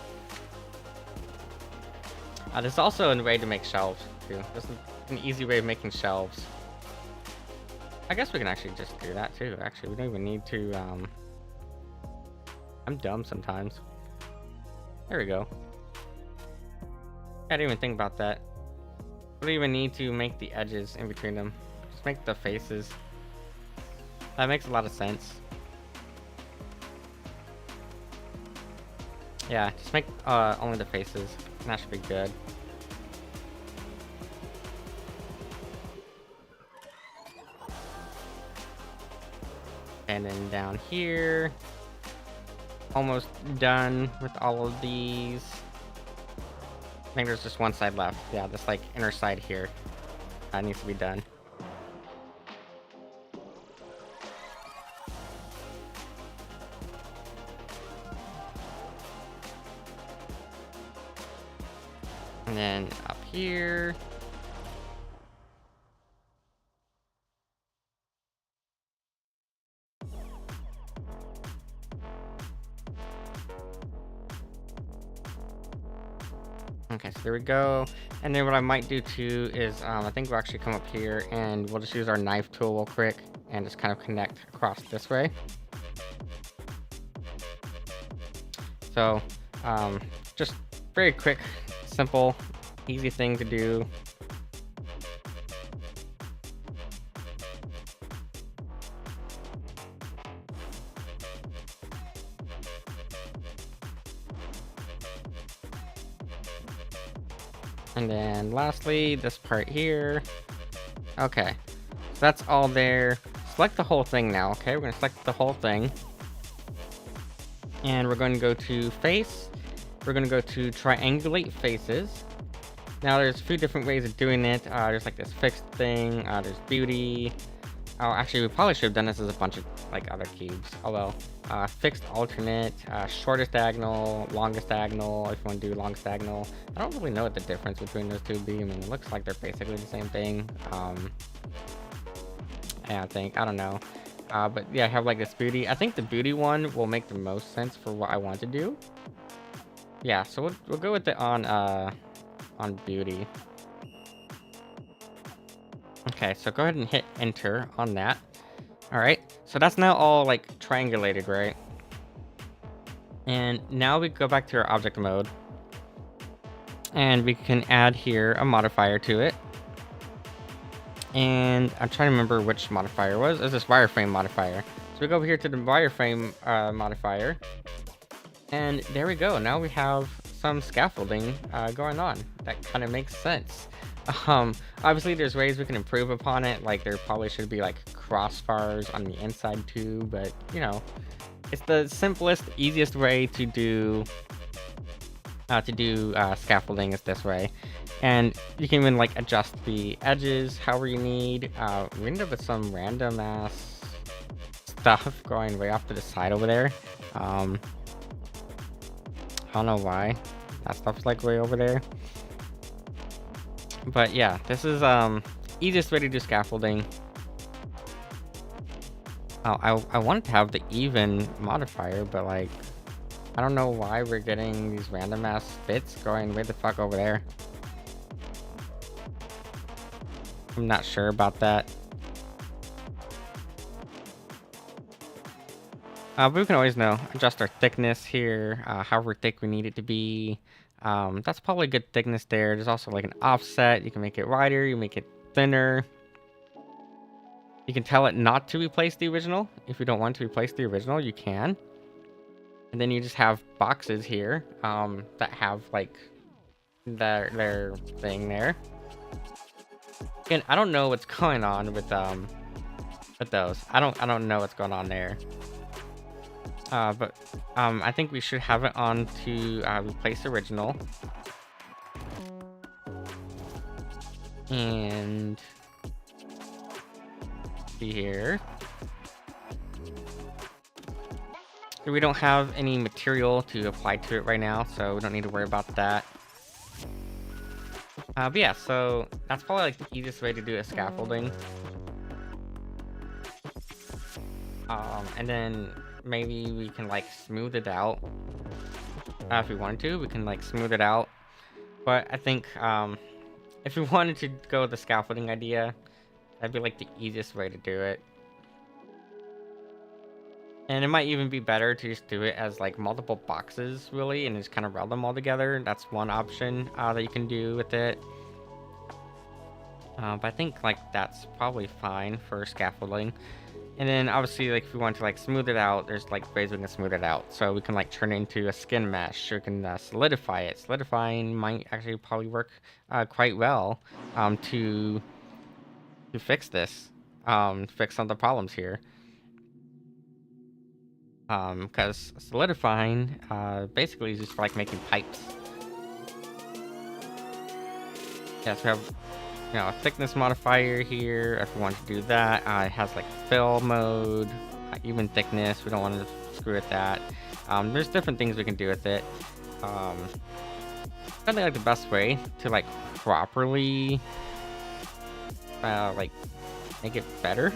There's also a way to make shelves, too. There's an easy way of making shelves. I guess we can actually just do that too. Actually, we don't even need to, I'm dumb sometimes. There we go. I didn't even think about that. We don't even need to make the edges in between them. Just make the faces. That makes a lot of sense. Yeah, just make only the faces. And that should be good. And then down here, almost done with all of these. I think there's just one side left. Yeah, this like inner side here needs to be done. And then up here. Okay, so there we go. And then what I might do too is, I think we'll actually come up here and we'll just use our knife tool real quick and just kind of connect across this way. So, just very quick, simple, easy thing to do. And then lastly, this part here. Okay, so that's all there. Select the whole thing now, okay? We're gonna select the whole thing. And we're going to go to face. We're gonna go to triangulate faces. Now there's a few different ways of doing it. There's like this fixed thing, there's beauty. Oh, actually we probably should have done this as a bunch of like other cubes. Although, fixed alternate, shortest diagonal, longest diagonal, if you want to do longest diagonal. I don't really know what the difference between those two be. I mean, it looks like they're basically the same thing. Yeah, I don't know. But yeah, I have like this beauty. I think the beauty one will make the most sense for what I want to do. Yeah, so we'll go with it on beauty. Okay, so go ahead and hit enter on that. All right, so that's now all like triangulated, right? And now we go back to our object mode and we can add here a modifier to it. And I'm trying to remember which modifier it was. It's this wireframe modifier. So we go over here to the wireframe modifier. And there we go. Now we have some scaffolding going on. That kind of makes sense. Obviously there's ways we can improve upon it. Like there probably should be like crossbars on the inside too, but you know, it's the simplest, easiest way to do scaffolding is this way. And you can even like adjust the edges however you need. We ended up with some random ass stuff going way off to the side over there. I don't know why that stuff's like way over there. But yeah, this is easiest way to do scaffolding. Oh, I wanted to have the even modifier, but like I don't know why we're getting these random ass bits going way the fuck over there. I'm not sure about that. But we can always adjust our thickness here, however thick we need it to be. That's probably a good thickness there. There's also like an offset. You can make it wider, you make it thinner. You can tell it not to replace the original. If you don't want to replace the original, you can. And then you just have boxes here that have like their thing there. And I don't know what's going on with those. I don't know what's going on there. But I think we should have it on to replace original. And see here. So we don't have any material to apply to it right now, so we don't need to worry about that. But yeah, so that's probably like the easiest way to do a scaffolding. And then maybe we can like smooth it out. If we wanted to, we can like smooth it out. But I think if we wanted to go with the scaffolding idea, that'd be like the easiest way to do it. And it might even be better to just do it as like multiple boxes really, and just kind of route them all together. That's one option that you can do with it. But I think like that's probably fine for scaffolding. And then obviously like if we want to like smooth it out, there's like ways we can smooth it out. So we can like turn it into a skin mesh, or we can solidify it. Solidifying might actually probably work quite well to fix this, fix some of the problems here. Because solidifying basically is just for like making pipes. Yeah, so we have a thickness modifier here if we want to do that. It has like fill mode, even thickness. We don't want to screw with that. There's different things we can do with it. I think like the best way to like properly like make it better.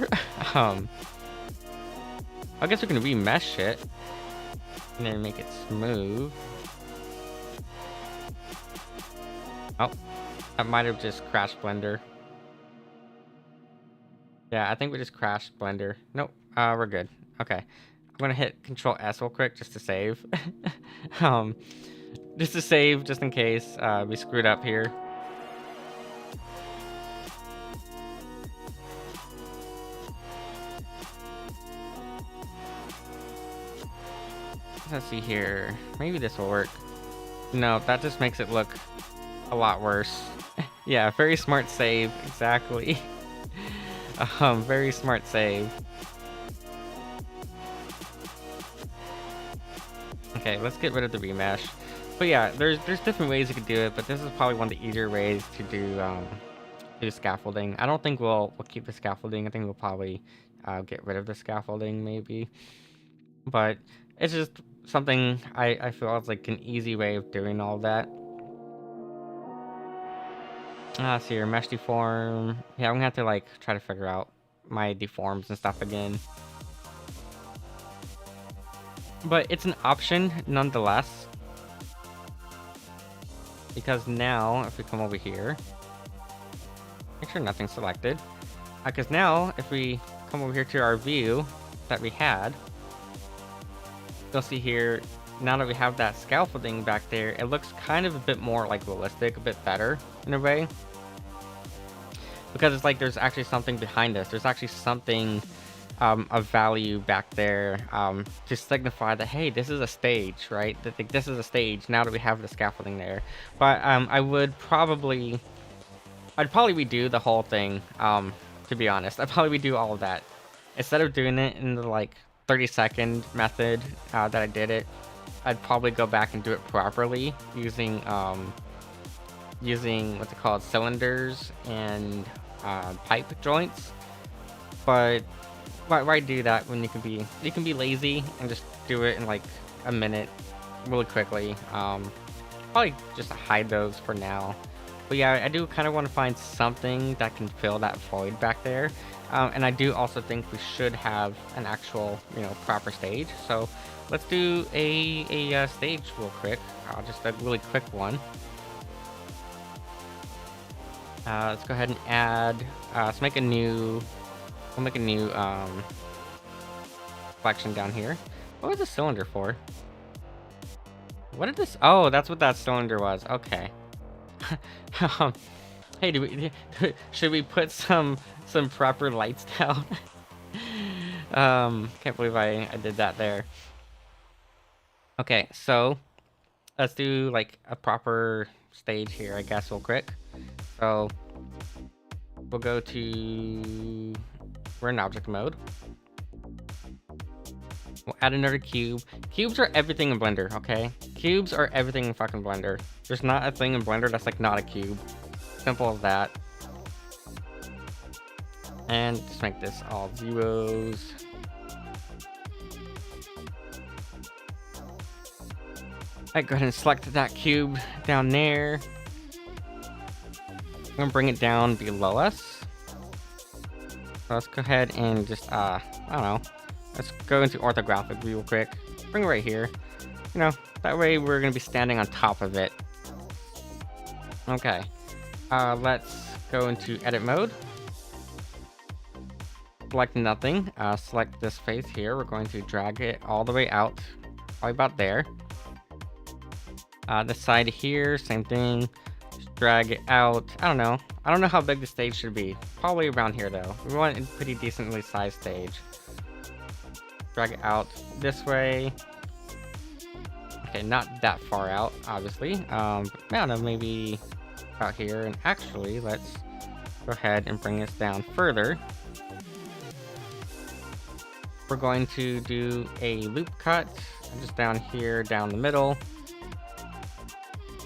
I guess we can remesh it and then make it smooth. Oh, that might have just crashed Blender. Yeah, I think we just crashed Blender. Nope, we're good. Okay, I'm gonna hit Control S real quick just to save. Just to save, just in case we screwed up here. Let's see here. Maybe this will work. No, that just makes it look a lot worse. Yeah, very smart save. Exactly. Very smart save. Okay, let's get rid of the remesh. But yeah, there's different ways you could do it, but this is probably one of the easier ways to do scaffolding. I don't think we'll keep the scaffolding. I think we'll probably get rid of the scaffolding maybe. But it's just something I feel is like an easy way of doing all that. Let's see here, mesh deform. Yeah, I'm gonna have to like try to figure out my deforms and stuff again. But it's an option nonetheless. Because now, if we come over here, make sure nothing's selected. Because now, if we come over here to our view that we had, you'll see here, now that we have that scaffolding back there, it looks kind of a bit more like realistic, a bit better in a way. Because it's like there's actually something behind us. There's actually something of value back there to signify that, hey, this is a stage, right? That this is a stage now that we have the scaffolding there. But I'd probably redo the whole thing, to be honest. I'd probably redo all of that. Instead of doing it in the like 30-second method that I did it, I'd probably go back and do it properly using what's it called, cylinders and pipe joints. But why do that when you can be lazy and just do it in like a minute, really quickly. Probably just hide those for now. But yeah, I do kind of want to find something that can fill that void back there. And I do also think we should have an actual, proper stage. So let's do a stage real quick. Just a really quick one. Let's go ahead and add. Let's make a new. We'll make a new collection down here. What was the cylinder for? What did this? Oh, that's what that cylinder was. Okay. Hey, should we put some proper lights down? Can't believe I did that there. Okay, so let's do like a proper stage here, I guess, real quick. So we'll go to, we're in object mode. We'll add another cube. Cubes are everything in Blender, okay? Cubes are everything in fucking Blender. There's not a thing in Blender that's like not a cube. Simple as that. And just make this all zeros. Alright, go ahead and select that cube down there. I'm gonna bring it down below us. So let's go ahead and just, I don't know. Let's go into orthographic real quick. Bring it right here. That way we're gonna be standing on top of it. Okay. Let's go into edit mode. Select nothing. Select this face here. We're going to drag it all the way out. Probably about there. The side here, same thing. Just drag it out. I don't know. I don't know how big the stage should be. Probably around here though. We want a pretty decently sized stage. Drag it out this way. Okay, not that far out, obviously. I don't know, maybe out here. And actually, let's go ahead and bring this down further. We're going to do a loop cut just down here, down the middle.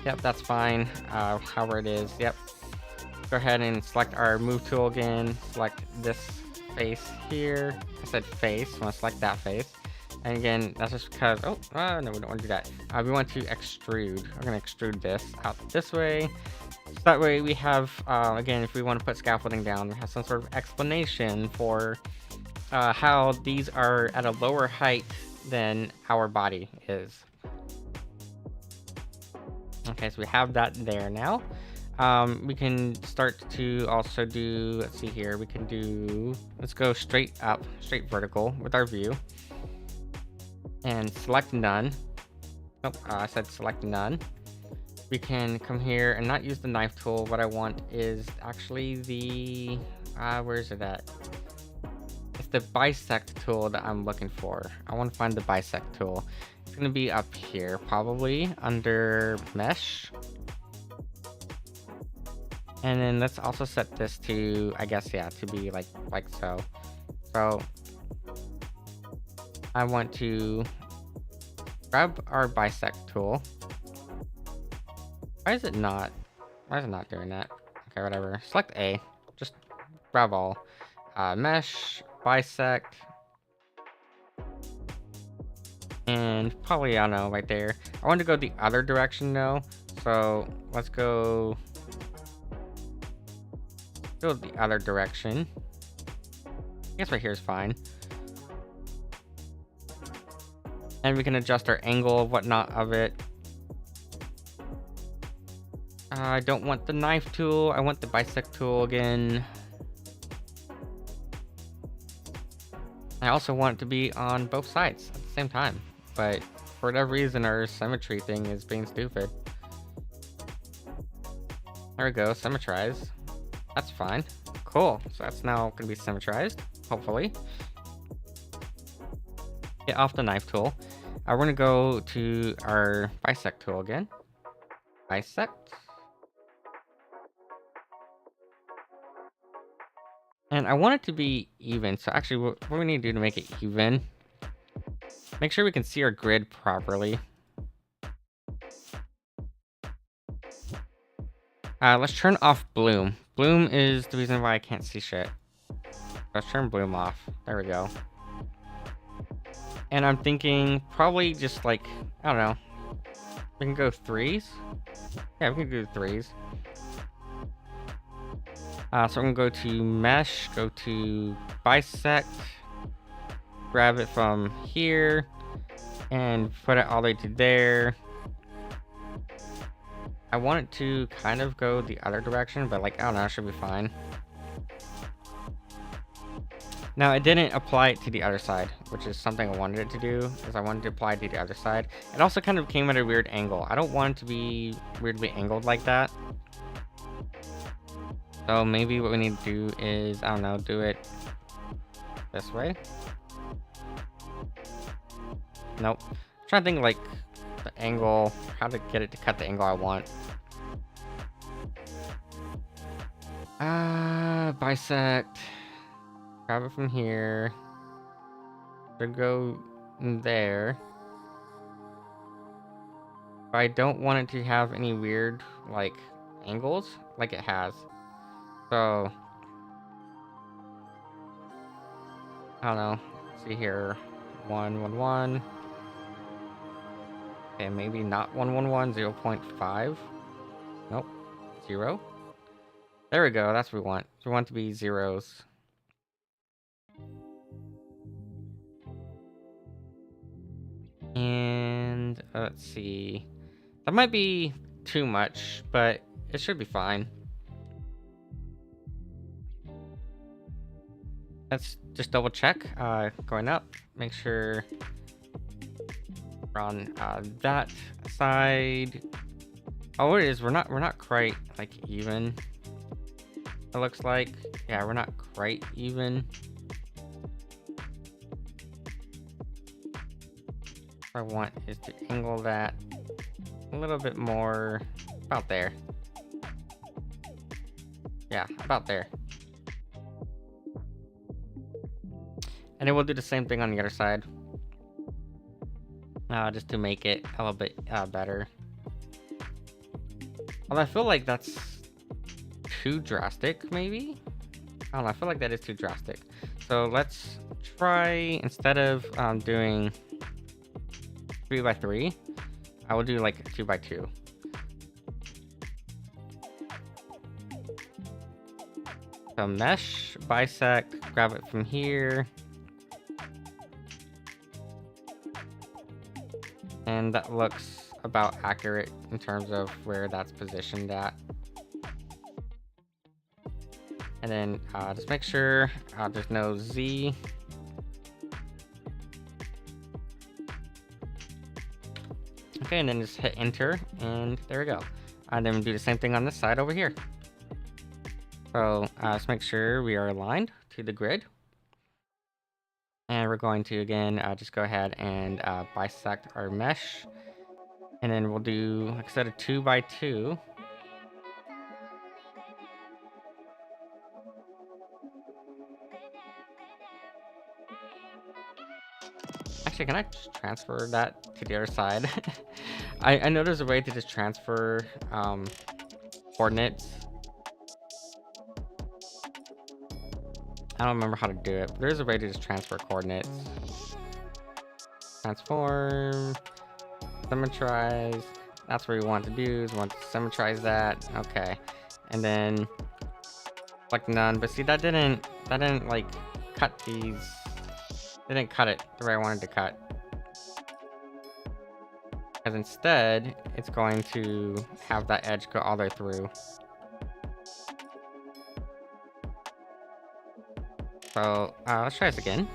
Yep, that's fine. However it is. Yep. Go ahead and select our move tool again. Select this face here. I said face. I want to select that face. And again, that's just because. No, we don't want to do that. We want to extrude. We're going to extrude this out this way. So that way we have, again, if we want to put scaffolding down, we have some sort of explanation for how these are at a lower height than our body is. Okay, so we have that there now. We can start to also do, let's see here, let's go straight up, straight vertical with our view. And select none. Oh, I said select none. We can come here and not use the knife tool. What I want is actually the, where is it at? It's the bisect tool that I'm looking for. I want to find the bisect tool. It's going to be up here, probably under mesh. And then let's also set this to, I guess, yeah, to be like so. So I want to grab our bisect tool. Why is it not doing that? Okay, whatever. Select A. Just grab all. Mesh, bisect. And probably, I don't know, right there. I want to go the other direction though. So let's go the other direction. I guess right here is fine. And we can adjust our angle, whatnot of it. I don't want the knife tool. I want the bisect tool again. I also want it to be on both sides at the same time. But for whatever reason, our symmetry thing is being stupid. There we go, symmetrize. That's fine. Cool. So that's now going to be symmetrized, hopefully. Get off the knife tool. We're going to go to our bisect tool again. Bisect. And I want it to be even. So actually, what we need to do to make it even Make sure we can see our grid properly. Let's turn off bloom. Bloom is the reason why I can't see shit. Let's turn bloom off. There we go. And I'm thinking probably just like, I don't know. We can go 3s. Yeah, we can do 3s. So I'm gonna go to mesh, go to bisect, grab it from here, and put it all the way to there. I want it to kind of go the other direction, but like, I don't know, it should be fine. Now, it didn't apply it to the other side, which is something I wanted it to do, is I wanted to apply it to the other side. It also kind of came at a weird angle. I don't want it to be weirdly angled like that. So maybe what we need to do is, I don't know, do it this way. Nope. I'm trying to think like the angle, how to get it to cut the angle I want. Bisect. Grab it from here. To go there. But I don't want it to have any weird, like, angles like it has. So, I don't know. Let's see here. 1, 1, 1. Okay, maybe not 1, 1, 1. 0.5. Nope. 0. There we go. That's what we want. We want it to be zeros. And let's see. That might be too much, but it should be fine. Let's just double check. Going up, make sure we're on that side. Oh, it is. We're not quite like even. It looks like, yeah, we're not quite even. What I want is to angle that a little bit more, about there. Yeah, about there. And then we'll do the same thing on the other side. Just to make it a little bit better. Although I feel like that's too drastic, maybe? I don't know, I feel like that is too drastic. So let's try, instead of doing 3x3, I will do like 2x2. So mesh, bisect, grab it from here. And that looks about accurate in terms of where that's positioned at. And then just make sure there's no Z. Okay, and then just hit enter, and there we go. And then we'll do the same thing on this side over here. So just make sure we are aligned to the grid. And we're going to, again, just go ahead and bisect our mesh. And then we'll do, like I said, a 2x2. Actually, can I just transfer that to the other side? I know there's a way to just transfer coordinates. I don't remember how to do it, but there's a way to just transfer coordinates. Transform, symmetrize. That's what we want to do, is we want to symmetrize that. Okay. And then like none, but see that didn't like cut these. Didn't cut it the way I wanted to cut. Because instead, it's going to have that edge go all the way through. So let's try this again.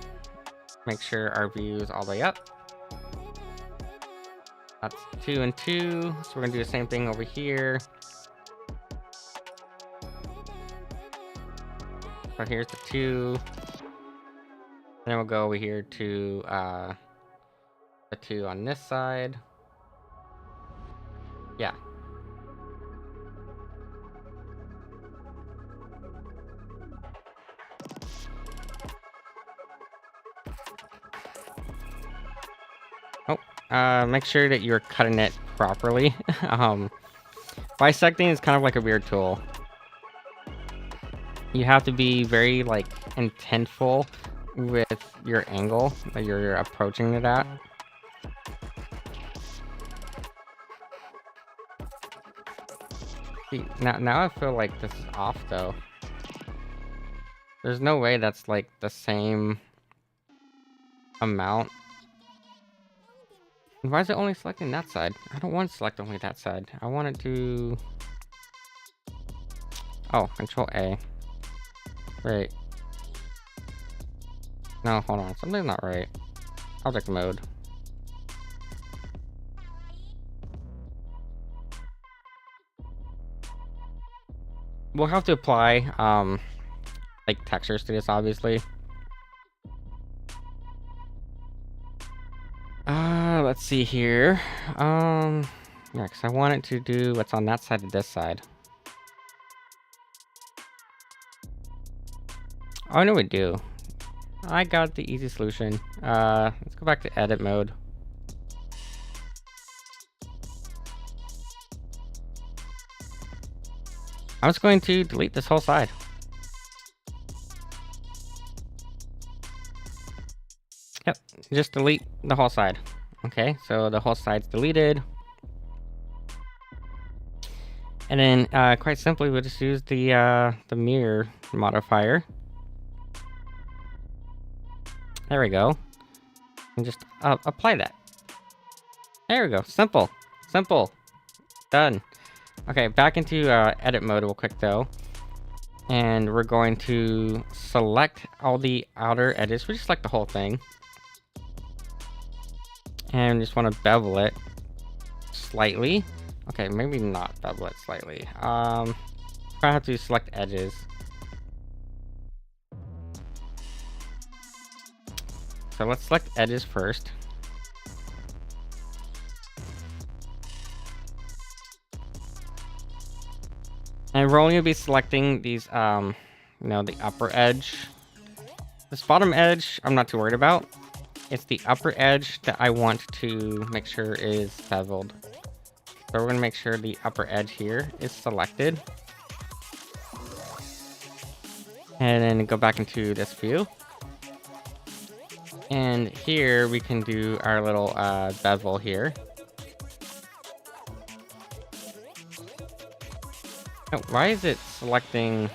Make sure our view is all the way up. That's 2 and 2. So we're gonna do the same thing over here. So here's the 2. Then we'll go over here to the 2 on this side. Yeah. make sure that you're cutting it properly. Bisecting is kind of like a weird tool. You have to be very like intentful with your angle that you're approaching it at. See, now I feel like this is off though. There's no way that's like the same amount. Why is it only selecting that side? I don't want to select only that side. I want it to... Oh, Control A. Wait. No, hold on. Something's not right. Object mode. We'll have to apply, like, textures to this, obviously. Let's see here. Yeah, because I want it to do what's on that side to this side. Oh, I know we do. I got the easy solution. Let's go back to edit mode. I'm just going to delete this whole side. Yep, just delete the whole side. Okay, so the whole side's deleted. And then, quite simply, we'll just use the mirror modifier. There we go. And just apply that. There we go. Simple. Simple. Done. Okay, back into edit mode real quick though. And we're going to select all the outer edges. We just select the whole thing. And just want to bevel it slightly. Okay, maybe not bevel it slightly. I have to select edges. So let's select edges first. And we're only gonna be selecting these, you know, the upper edge. This bottom edge, I'm not too worried about. It's the upper edge that I want to make sure is beveled. So we're gonna make sure the upper edge here is selected. And then go back into this view. And here we can do our little bevel here. Oh, why is it selecting?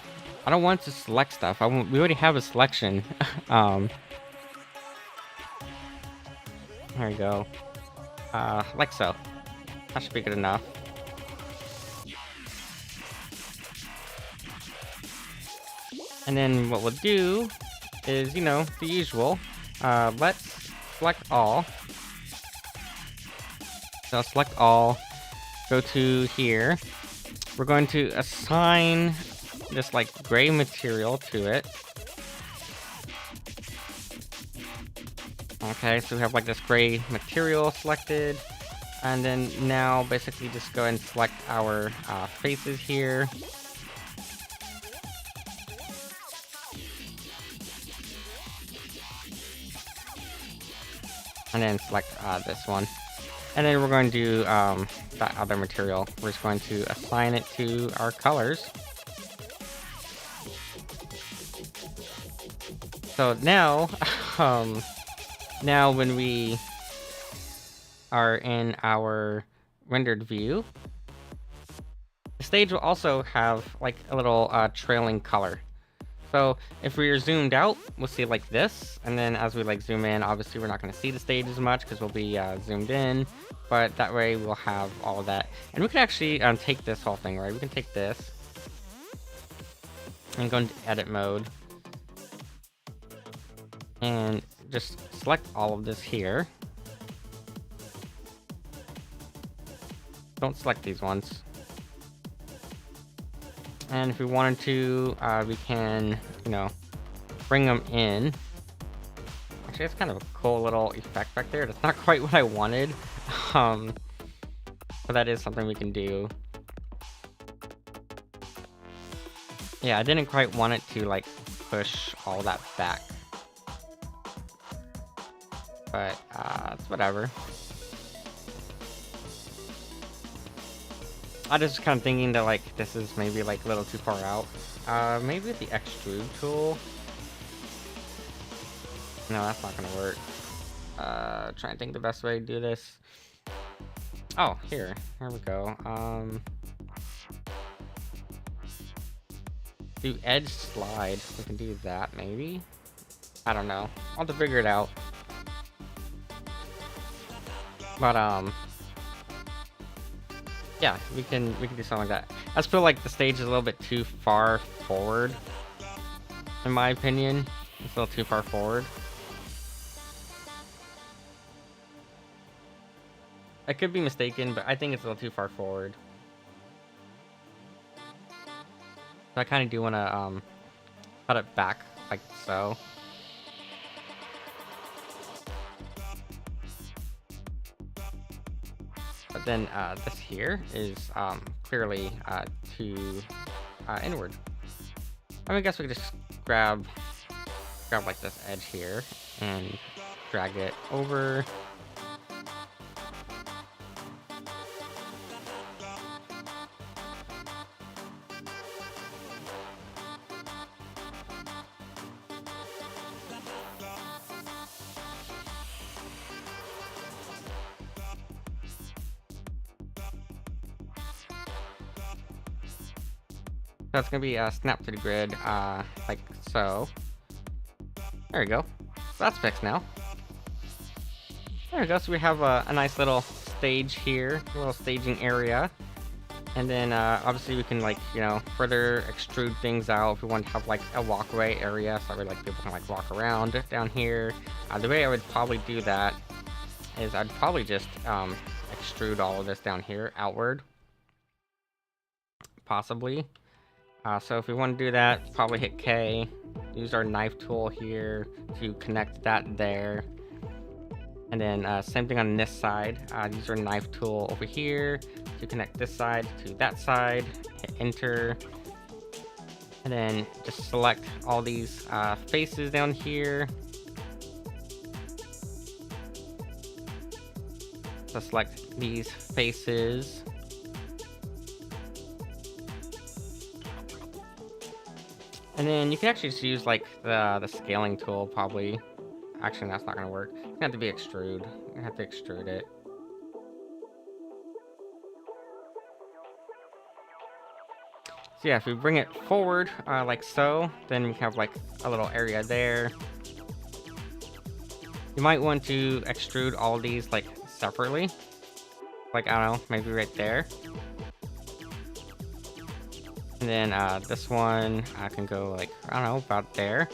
I don't want to select stuff. We already have a selection. There we go. Like so. That should be good enough. And then what we'll do is, you know, the usual. Let's select all. So select all. Go to here. We're going to assign this like gray material to it. Okay, so we have like this gray material selected. And then now basically just go ahead and select our faces here. And then select this one. And then we're going to do that other material. We're just going to assign it to our colors. So now, now when we are in our rendered view, the stage will also have like a little trailing color. So if we're zoomed out, we'll see like this. And then as we like zoom in, obviously we're not going to see the stage as much because we'll be zoomed in. But that way we'll have all of that. And we can actually take this whole thing, right? We can take this and go into edit mode. And just select all of this here. Don't select these ones. And if we wanted to, we can, you know, bring them in. Actually, it's kind of a cool little effect back there. That's not quite what I wanted. But that is something we can do. Yeah, I didn't quite want it to, like, push all that back. But, it's whatever. I just kind of thinking that like this is maybe like a little too far out. Maybe with the extrude tool. No, that's not gonna work. Trying to think the best way to do this. Oh, here we go. Do edge slide. We can do that maybe. I don't know. I'll have to figure it out. But yeah, we can do something like that. I just feel like the stage is a little bit too far forward, in my opinion. It's a little too far forward. I could be mistaken, but I think it's a little too far forward. So I kind of do want to cut it back like so. But then this here is clearly too inward. I guess we could just grab like this edge here and drag it over. That's gonna be snap to the grid, like so. There we go. So that's fixed now. There we go. So we have a nice little stage here, a little staging area. And then obviously we can like, you know, further extrude things out if we want to have like a walkway area so that way like people can like walk around down here. The way I would probably do that is I'd probably just extrude all of this down here outward. Possibly. So if we want to do that, probably hit K, use our knife tool here to connect that there. And then same thing on this side, use our knife tool over here to connect this side to that side, hit enter. And then just select all these faces down here. So select these faces. And then you can actually just use like the scaling tool probably. Actually, that's not gonna work. It's gonna have to be extrude. You have to extrude it. So yeah, if we bring it forward like so, then we have like a little area there. You might want to extrude all these like separately. Like, I don't know, maybe right there. And then this one I can go like, I don't know, about there.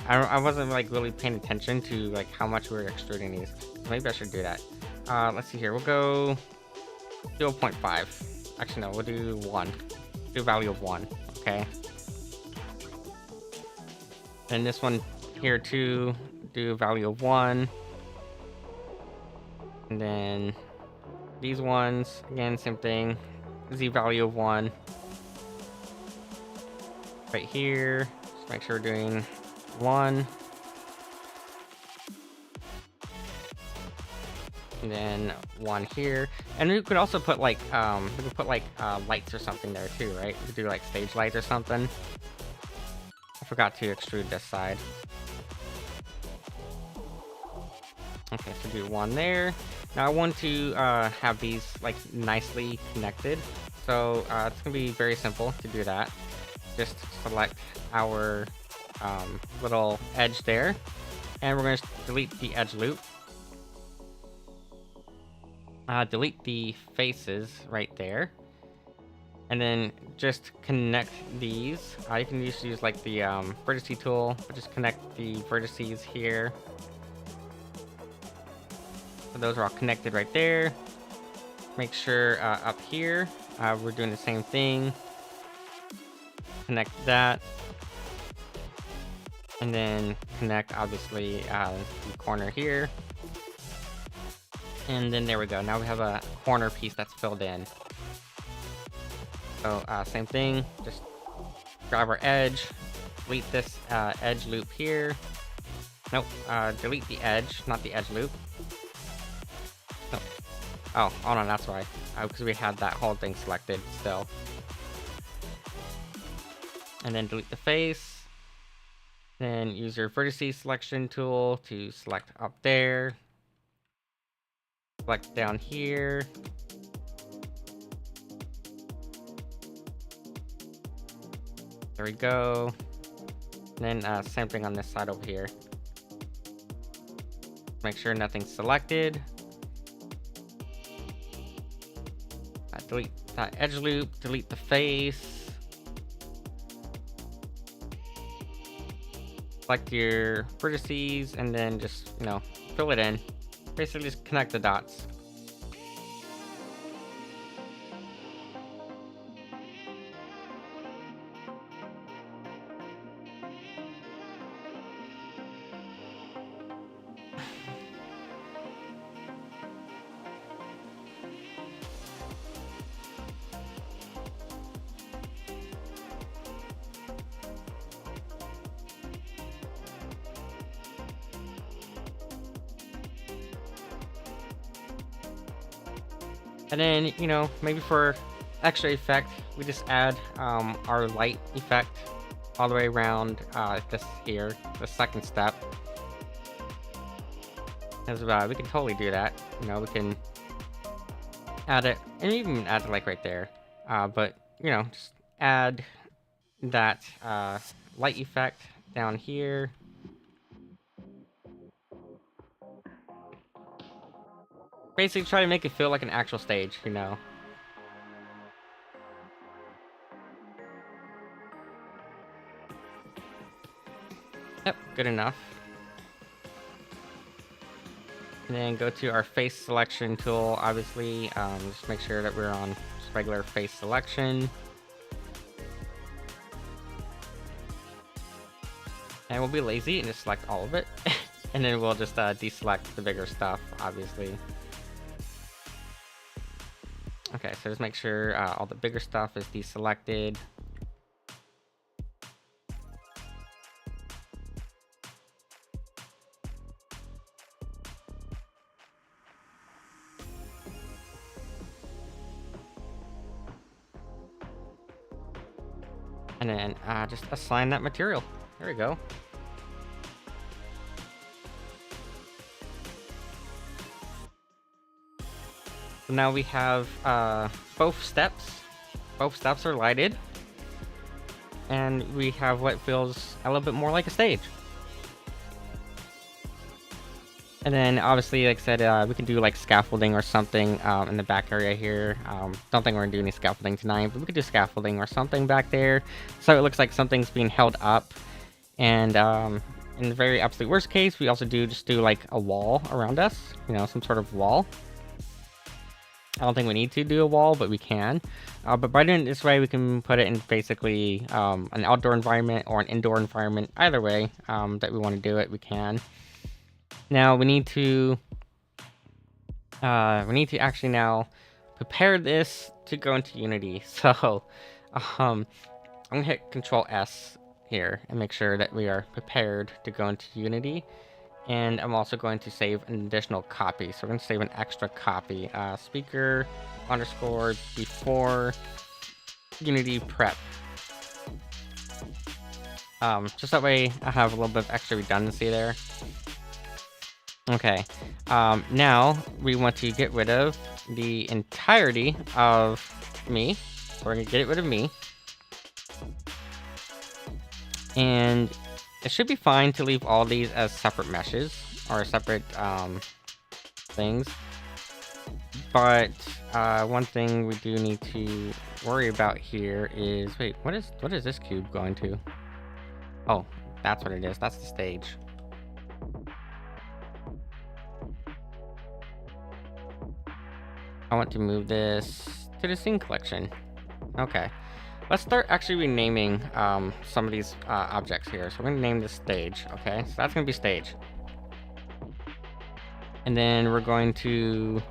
I wasn't like really paying attention to like how much we were extruding these. So maybe I should do that. Let's see here. We'll go 0.5. Actually, no, we'll do 1. Do a value of 1. Okay. And this one here too, do a value of 1. And then these ones, again, same thing. Z value of 1. Right here, just make sure we're doing 1. And then 1 here. And we could also put like we could put like lights or something there too, right? We could do like stage lights or something. I forgot to extrude this side. Okay, so do 1 there. Now I want to have these like nicely connected. So it's gonna be very simple to do that. Just select our little edge there, and we're going to delete the edge loop. Delete the faces right there, and then just connect these. You can just use like the vertice tool, but just connect the vertices here. So those are all connected right there. Make sure up here we're doing the same thing. Connect that, and then connect obviously the corner here, and then there we go. Now we have a corner piece that's filled in. So same thing, just grab our edge, delete this edge loop here. Nope, delete the edge, not the edge loop. Nope. Oh, hold on, that's why. because we had that whole thing selected still. And then delete the face. Then use your vertices selection tool to select up there. Select down here. There we go. And then same thing on this side over here. Make sure nothing's selected. Delete that edge loop, delete the face. Select your vertices and then just, fill it in. Basically just connect the dots. And then, maybe for extra effect, we just add our light effect all the way around this here, the second step. As we can totally do that. We can add it, and even add it like right there. But just add that light effect down here. Basically try to make it feel like an actual stage, Yep, good enough. And then go to our face selection tool, obviously. Just make sure that we're on just regular face selection. And we'll be lazy and just select all of it. And then we'll just deselect the bigger stuff, obviously. Okay, so just make sure all the bigger stuff is deselected. And then just assign that material. There we go. So now we have both steps. Both steps are lighted. And we have what feels a little bit more like a stage. And then obviously, like I said, we can do like scaffolding or something in the back area here. Don't think we're gonna do any scaffolding tonight, but we could do scaffolding or something back there. So it looks like something's being held up. And in the very absolute worst case, we also just do like a wall around us, some sort of wall. I don't think we need to do a wall, but we can. But by doing it this way, we can put it in basically an outdoor environment or an indoor environment. Either way that we want to do it, we can. Now we need to actually now prepare this to go into Unity. So I'm gonna hit Control S here and make sure that we are prepared to go into Unity. And I'm also going to save an additional copy. So we're going to save an extra copy. Speaker _ before Unity prep. Just that way I have a little bit of extra redundancy there. Okay. Now we want to get rid of the entirety of me. We're going to get rid of me. And it should be fine to leave all these as separate meshes or separate things. But one thing we do need to worry about here is, wait, what is this cube going to? Oh, that's what it is. That's the stage. I want to move this to the scene collection. Okay. Let's start actually renaming some of these objects here. So we're going to name this stage, okay? So that's going to be stage. And then we're going to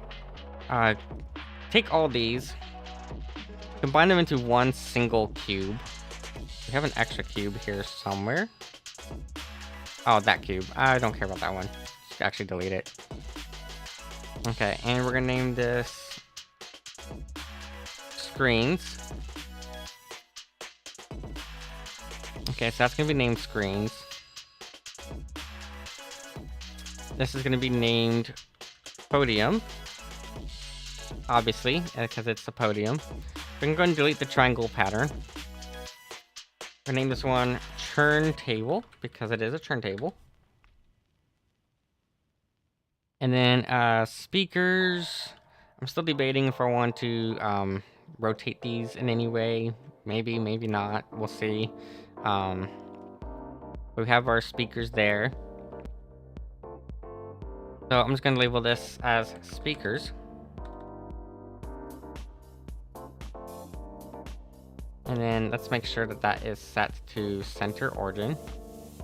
take all these, combine them into one single cube. We have an extra cube here somewhere. Oh, that cube. I don't care about that one. Just actually delete it. Okay, and we're going to name this screens. Okay, so that's gonna be named screens. This is gonna be named podium. Obviously, because it's a podium. We can go and delete the triangle pattern. We'll name this one turntable, because it is a turntable. And then speakers. I'm still debating if I want to rotate these in any way. Maybe, maybe not. We'll see. We have our speakers there. So I'm just going to label this as speakers. And then let's make sure that that is set to center origin.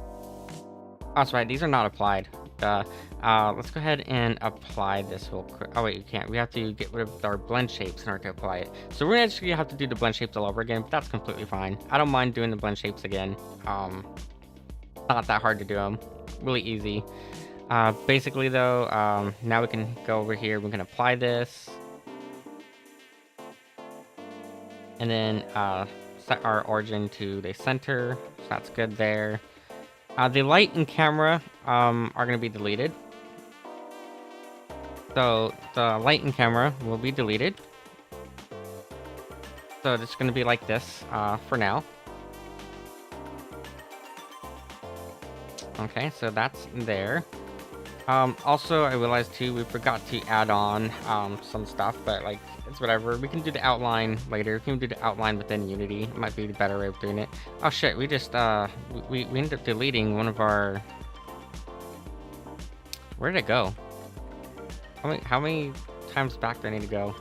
Oh, that's right. These are not applied. Let's go ahead and apply this real quick. Oh wait, you can't. We have to get rid of our blend shapes in order to apply it. So we're actually gonna have to do the blend shapes all over again, but that's completely fine. I don't mind doing the blend shapes again. Not that hard to do them. Really easy. Basically though, now we can go over here. We can apply this. And then set our origin to the center. So that's good there. The light and camera are going to be deleted. So the light and camera will be deleted. So it's going to be like this for now. Okay, so that's there. Also, I realized too, we forgot to add on some stuff, but like, it's whatever. We can do the outline later. We can do the outline within Unity. It might be the better way of doing it. Oh shit, we just, we ended up deleting one of our... Where did it go? How many times back do I need to go?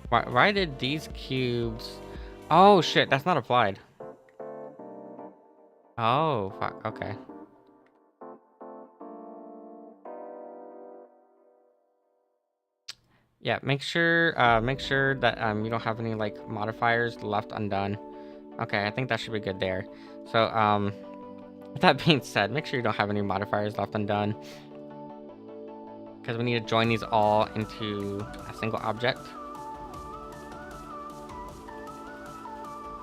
Why did these cubes... Oh shit, that's not applied. Oh, fuck, okay. Yeah, make sure that you don't have any like modifiers left undone. Okay, I think that should be good there. So with that being said, make sure you don't have any modifiers left undone, because we need to join these all into a single object.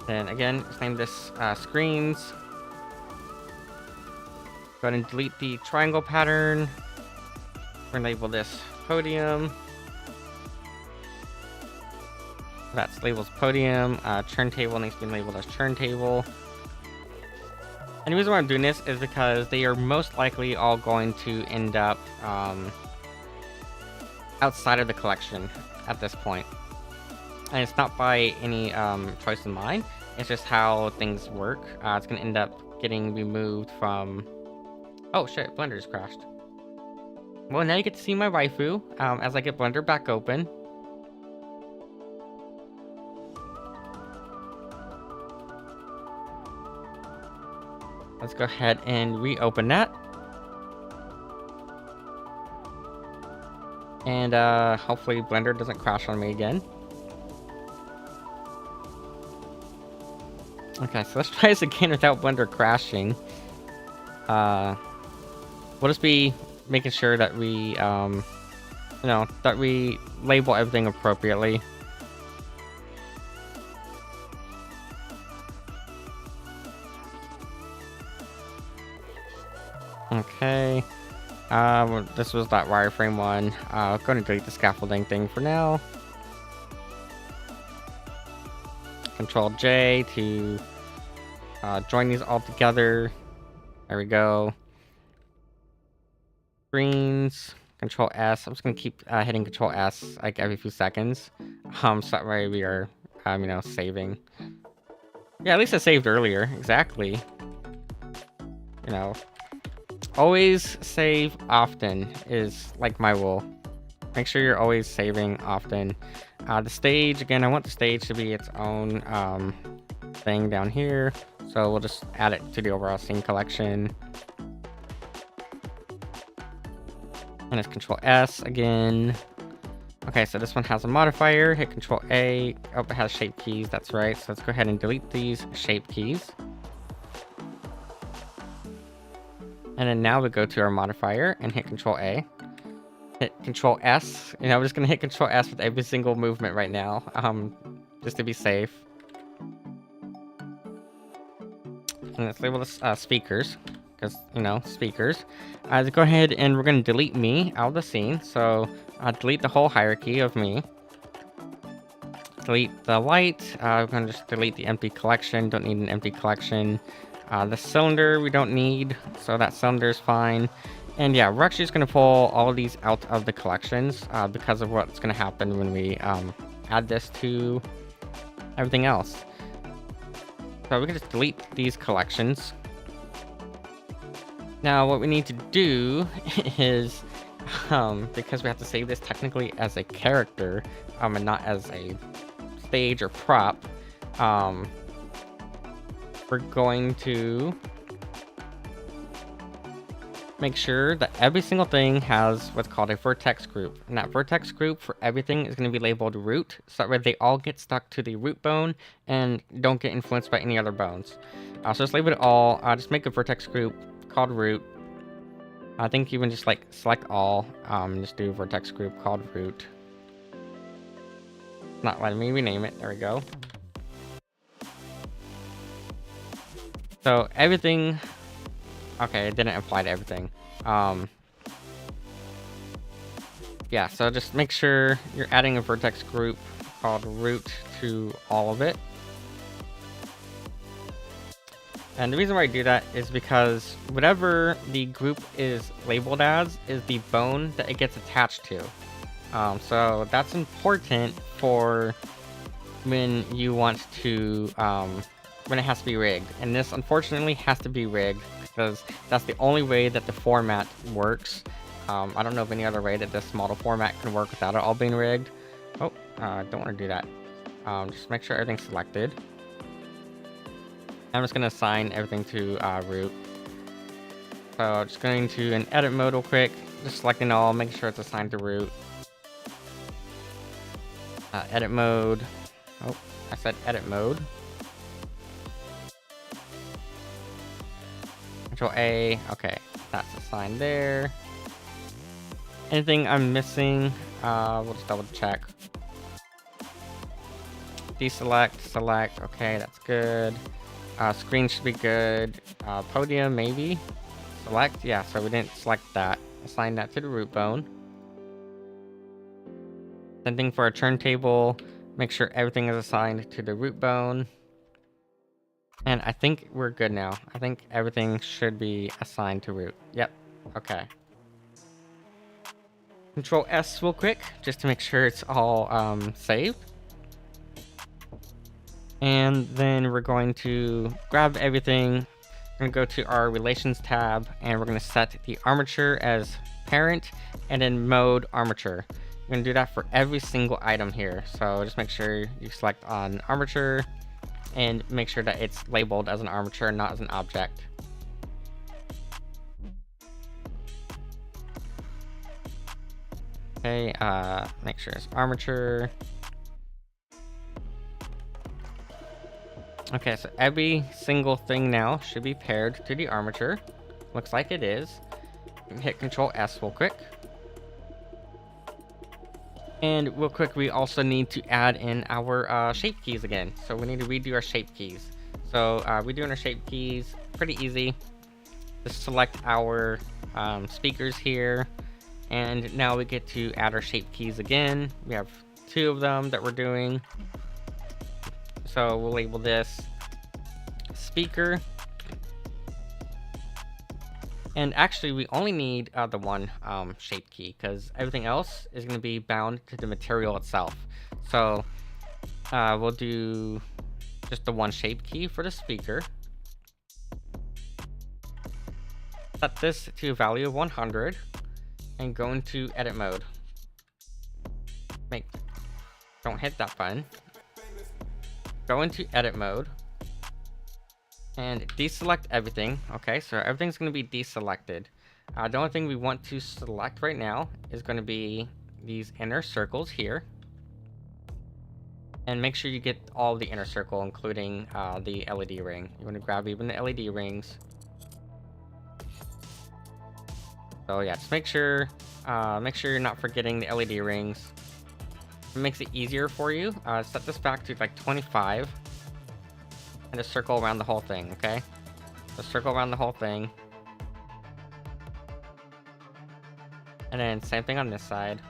Then again, just name this screens. Go ahead and delete the triangle pattern. We're gonna label this podium. That's labels podium. Turntable needs to be labeled as turntable. And the reason why I'm doing this is because they are most likely all going to end up outside of the collection at this point. And it's not by any choice of mine. It's just how things work. It's going to end up getting removed from... Oh shit, Blender's crashed. Well, now you get to see my waifu as I get Blender back open. Let's go ahead and reopen that. And hopefully Blender doesn't crash on me again. Okay, so let's try this again without Blender crashing. We'll just be making sure that we, that we label everything appropriately. Okay. This was that wireframe one. I'm going to delete the scaffolding thing for now. Control J to join these all together. There we go. Screens. Control S. I'm just going to keep hitting Control S like every few seconds. So that way we are, saving. Yeah, at least I saved earlier. Exactly. Always save often is like my rule. Make sure you're always saving often. The stage, again, I want the stage to be its own thing down here. So we'll just add it to the overall scene collection. And it's Control S again. Okay, so this one has a modifier. Hit Control A. Oh, it has shape keys. That's right. So let's go ahead and delete these shape keys. And then now we go to our modifier and hit Control A. Hit Control S. You know, we're just gonna hit Control S with every single movement right now, just to be safe. And let's label this speakers, because, you know, speakers. Let's go ahead and we're gonna delete me out of the scene. So delete the whole hierarchy of me. Delete the light. We're gonna just delete the empty collection. Don't need an empty collection. The cylinder we don't need, so that cylinder is fine. And yeah, we're actually just gonna pull all of these out of the collections because of what's gonna happen when we add this to everything else. So we can just delete these collections. Now what we need to do is, because we have to save this technically as a character and not as a stage or prop, we're going to make sure that every single thing has what's called a vertex group. And that vertex group for everything is going to be labeled root, so that way they all get stuck to the root bone and don't get influenced by any other bones. So just label it all. Just make a vertex group called root. I think you can just like select all, just do a vertex group called root. Not letting me rename it. There we go. So everything, okay, it didn't apply to everything. Yeah, so just make sure you're adding a vertex group called root to all of it. And the reason why I do that is because whatever the group is labeled as is the bone that it gets attached to. So that's important for when you want to, when it has to be rigged. And this unfortunately has to be rigged because that's the only way that the format works. I don't know of any other way that this model format can work without it all being rigged. Oh, don't want to do that. Just make sure everything's selected. I'm just going to assign everything to root. So just going to an edit mode real quick, just selecting all, making sure it's assigned to root. Edit mode. Oh, I said edit mode. Control A. Okay, that's assigned there. Anything I'm missing, we'll just double check. Deselect, select. Okay, that's good. Screen should be good. Podium, maybe. Select. Yeah, so we didn't select that. Assign that to the root bone. Same thing for our turntable. Make sure everything is assigned to the root bone. And I think we're good now. I think everything should be assigned to root. Yep. Okay. Control S real quick, just to make sure it's all saved. And then we're going to grab everything. We're going to go to our relations tab, and we're going to set the armature as parent, and then mode armature. You're going to do that for every single item here. So just make sure you select on armature, and make sure that it's labeled as an armature, not as an object. Okay, make sure it's armature. Okay, so every single thing now should be paired to the armature. Looks like it is. Hit Control S real quick. And real quick, we also need to add in our shape keys again. So we need to redo our shape keys. So redoing our shape keys, pretty easy. Just select our speakers here. And now we get to add our shape keys again. We have 2 of them that we're doing. So we'll label this speaker. And actually, we only need the one shape key, because everything else is going to be bound to the material itself. So we'll do just the one shape key for the speaker. Set this to a value of 100 and go into edit mode. Don't hit that button. Go into edit mode and deselect everything. Okay, so everything's going to be deselected. The only thing we want to select right now is going to be these inner circles here. And make sure you get all the inner circle, including the LED ring. You want to grab even the LED rings. So yeah, just make sure you're not forgetting the LED rings. It makes it easier for you. Set this back to like 25 and just circle around the whole thing, okay? Just circle around the whole thing. And then same thing on this side.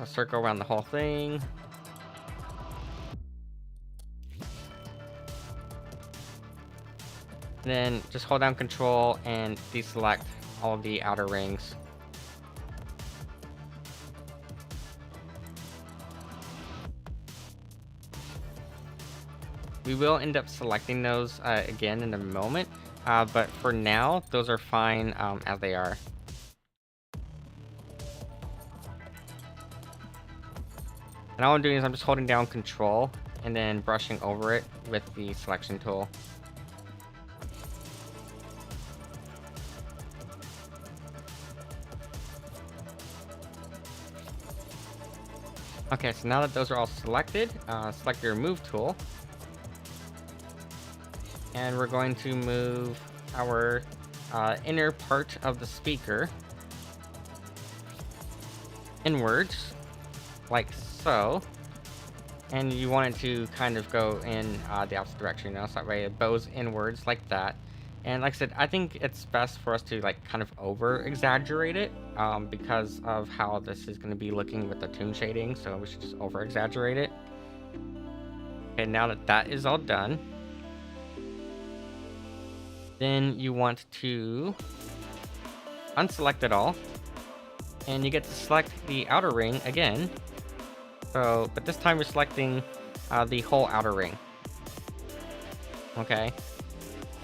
I'll circle around the whole thing. And then just hold down control and deselect all of the outer rings. We will end up selecting those again in a moment, but for now, those are fine as they are. And all I'm doing is I'm just holding down control and then brushing over it with the selection tool. Okay, so now that those are all selected, select your move tool. And we're going to move our inner part of the speaker inwards, like so. And you want it to kind of go in the opposite direction, you know, so that way it bows inwards like that. And like I said, I think it's best for us to like kind of over exaggerate it because of how this is going to be looking with the toon shading. So we should just over exaggerate it. Okay, now that that is all done, then you want to unselect it all, and you get to select the outer ring again. So, but this time we're selecting the whole outer ring. Okay,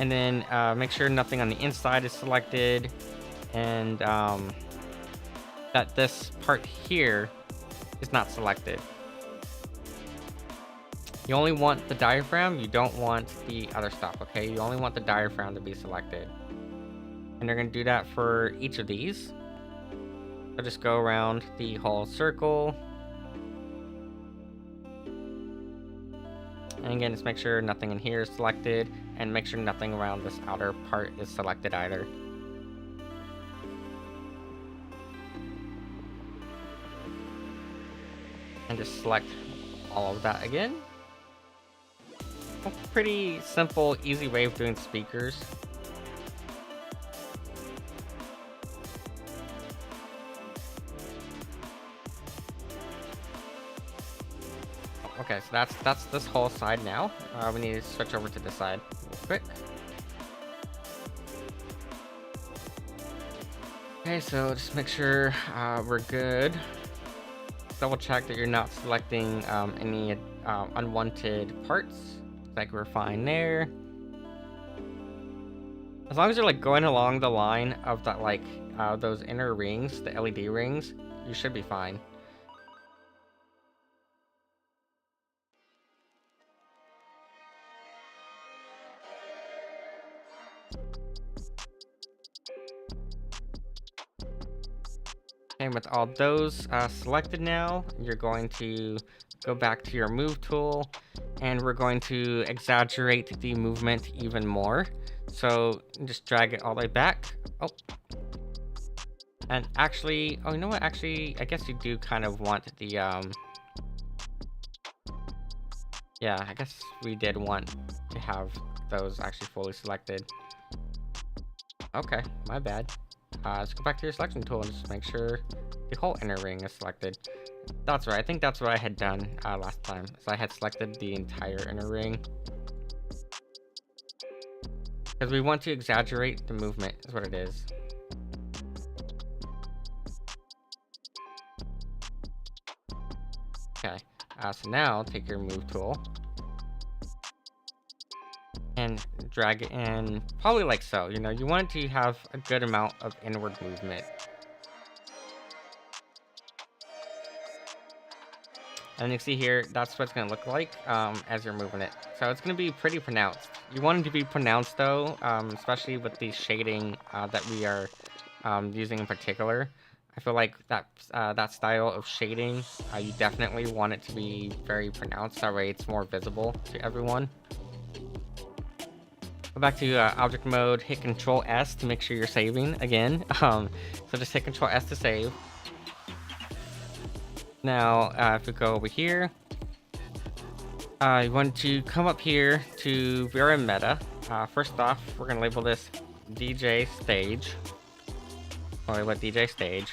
and then make sure nothing on the inside is selected, and that this part here is not selected. You only want the diaphragm, you don't want the other stuff, okay? You only want the diaphragm to be selected. And they're going to do that for each of these. So just go around the whole circle. And again, just make sure nothing in here is selected, and make sure nothing around this outer part is selected either. And just select all of that again. A pretty simple, easy way of doing speakers. Okay, so that's this whole side now. We need to switch over to this side real quick. Okay, so just make sure we're good. Double check that you're not selecting any unwanted parts. Like we're fine there. As long as you're like going along the line of that, like those inner rings, the LED rings, you should be fine. And with all those selected now, you're going to go back to your move tool, and we're going to exaggerate the movement even more. So just drag it all the way back. Oh. And actually, oh, you know what? Actually, I guess you do kind of want the, yeah, I guess we did want to have those actually fully selected. Okay, my bad. Let's go back to your selection tool and just make sure the whole inner ring is selected. That's right, I think that's what I had done last time. So I had selected the entire inner ring. Because we want to exaggerate the movement, is what it is. Okay, so now take your move tool and drag it in, probably like so. You know, you want it to have a good amount of inward movement. And you see here, that's what it's going to look like as you're moving it. So it's going to be pretty pronounced. You want it to be pronounced though, especially with the shading that we are using in particular. I feel like that style of shading, you definitely want it to be very pronounced. That way it's more visible to everyone. Go back to object mode, hit Control S to make sure you're saving again. So just hit Control S to save. Now, if we go over here, you want to come up here to Vera Meta. First off, we're gonna label this DJ Stage. I'll label it DJ Stage.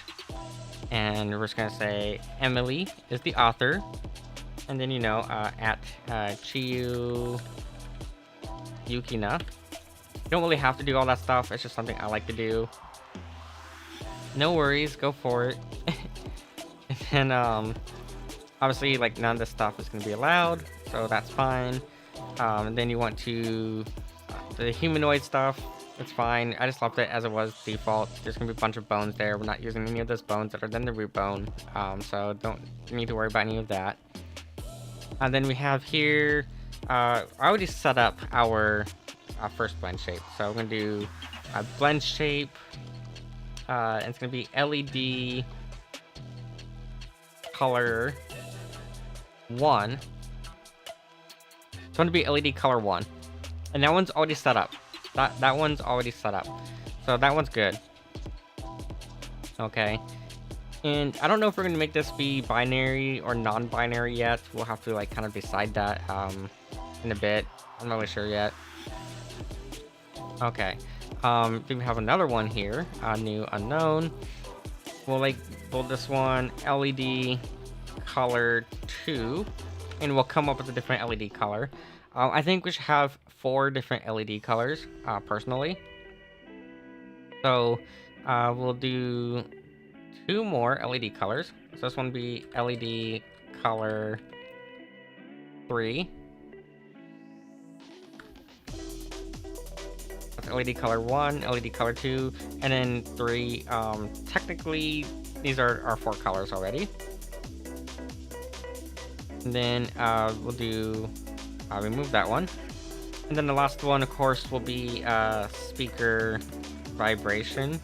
And we're just gonna say Emily is the author. And then, at Chiyu Yukina. You don't really have to do all that stuff. It's just something I like to do. No worries, go for it. And obviously, like, none of this stuff is going to be allowed, so that's fine. And then you want to the humanoid stuff. It's fine. I just left it as it was default. There's gonna be a bunch of bones there. We're not using any of those bones other than the root bone, so don't need to worry about any of that. And then we have here. I already set up our first blend shape, so we're gonna do a blend shape. And it's gonna be LED color 1. It's going to be LED color 1, and that one's already set up. That one's already set up, so that one's good. Okay, and I don't know if we're going to make this be binary or non-binary yet. We'll have to like kind of decide that in a bit. I'm not really sure yet. Okay, then we have another one here, new unknown. We'll label this one LED color 2, and we'll come up with a different LED color. I think we should have 4 different LED colors, personally. So we'll do 2 more LED colors. So this one will be LED color 3. That's LED color 1, LED color 2, and then 3. Technically, these are our 4 colors already. And then we'll do remove that one, and then the last one, of course, will be speaker vibration.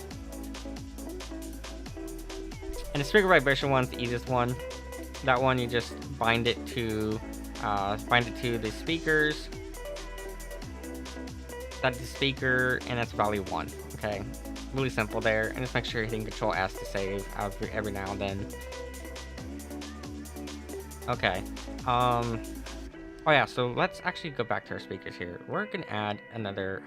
And the speaker vibration one's the easiest one. That one you just bind it to the speakers. That's the speaker, and that's value 1. Okay, really simple there. And just make sure you're hitting Control S to save every now and then. Okay. Oh yeah, so let's actually go back to our speakers here. We're gonna add another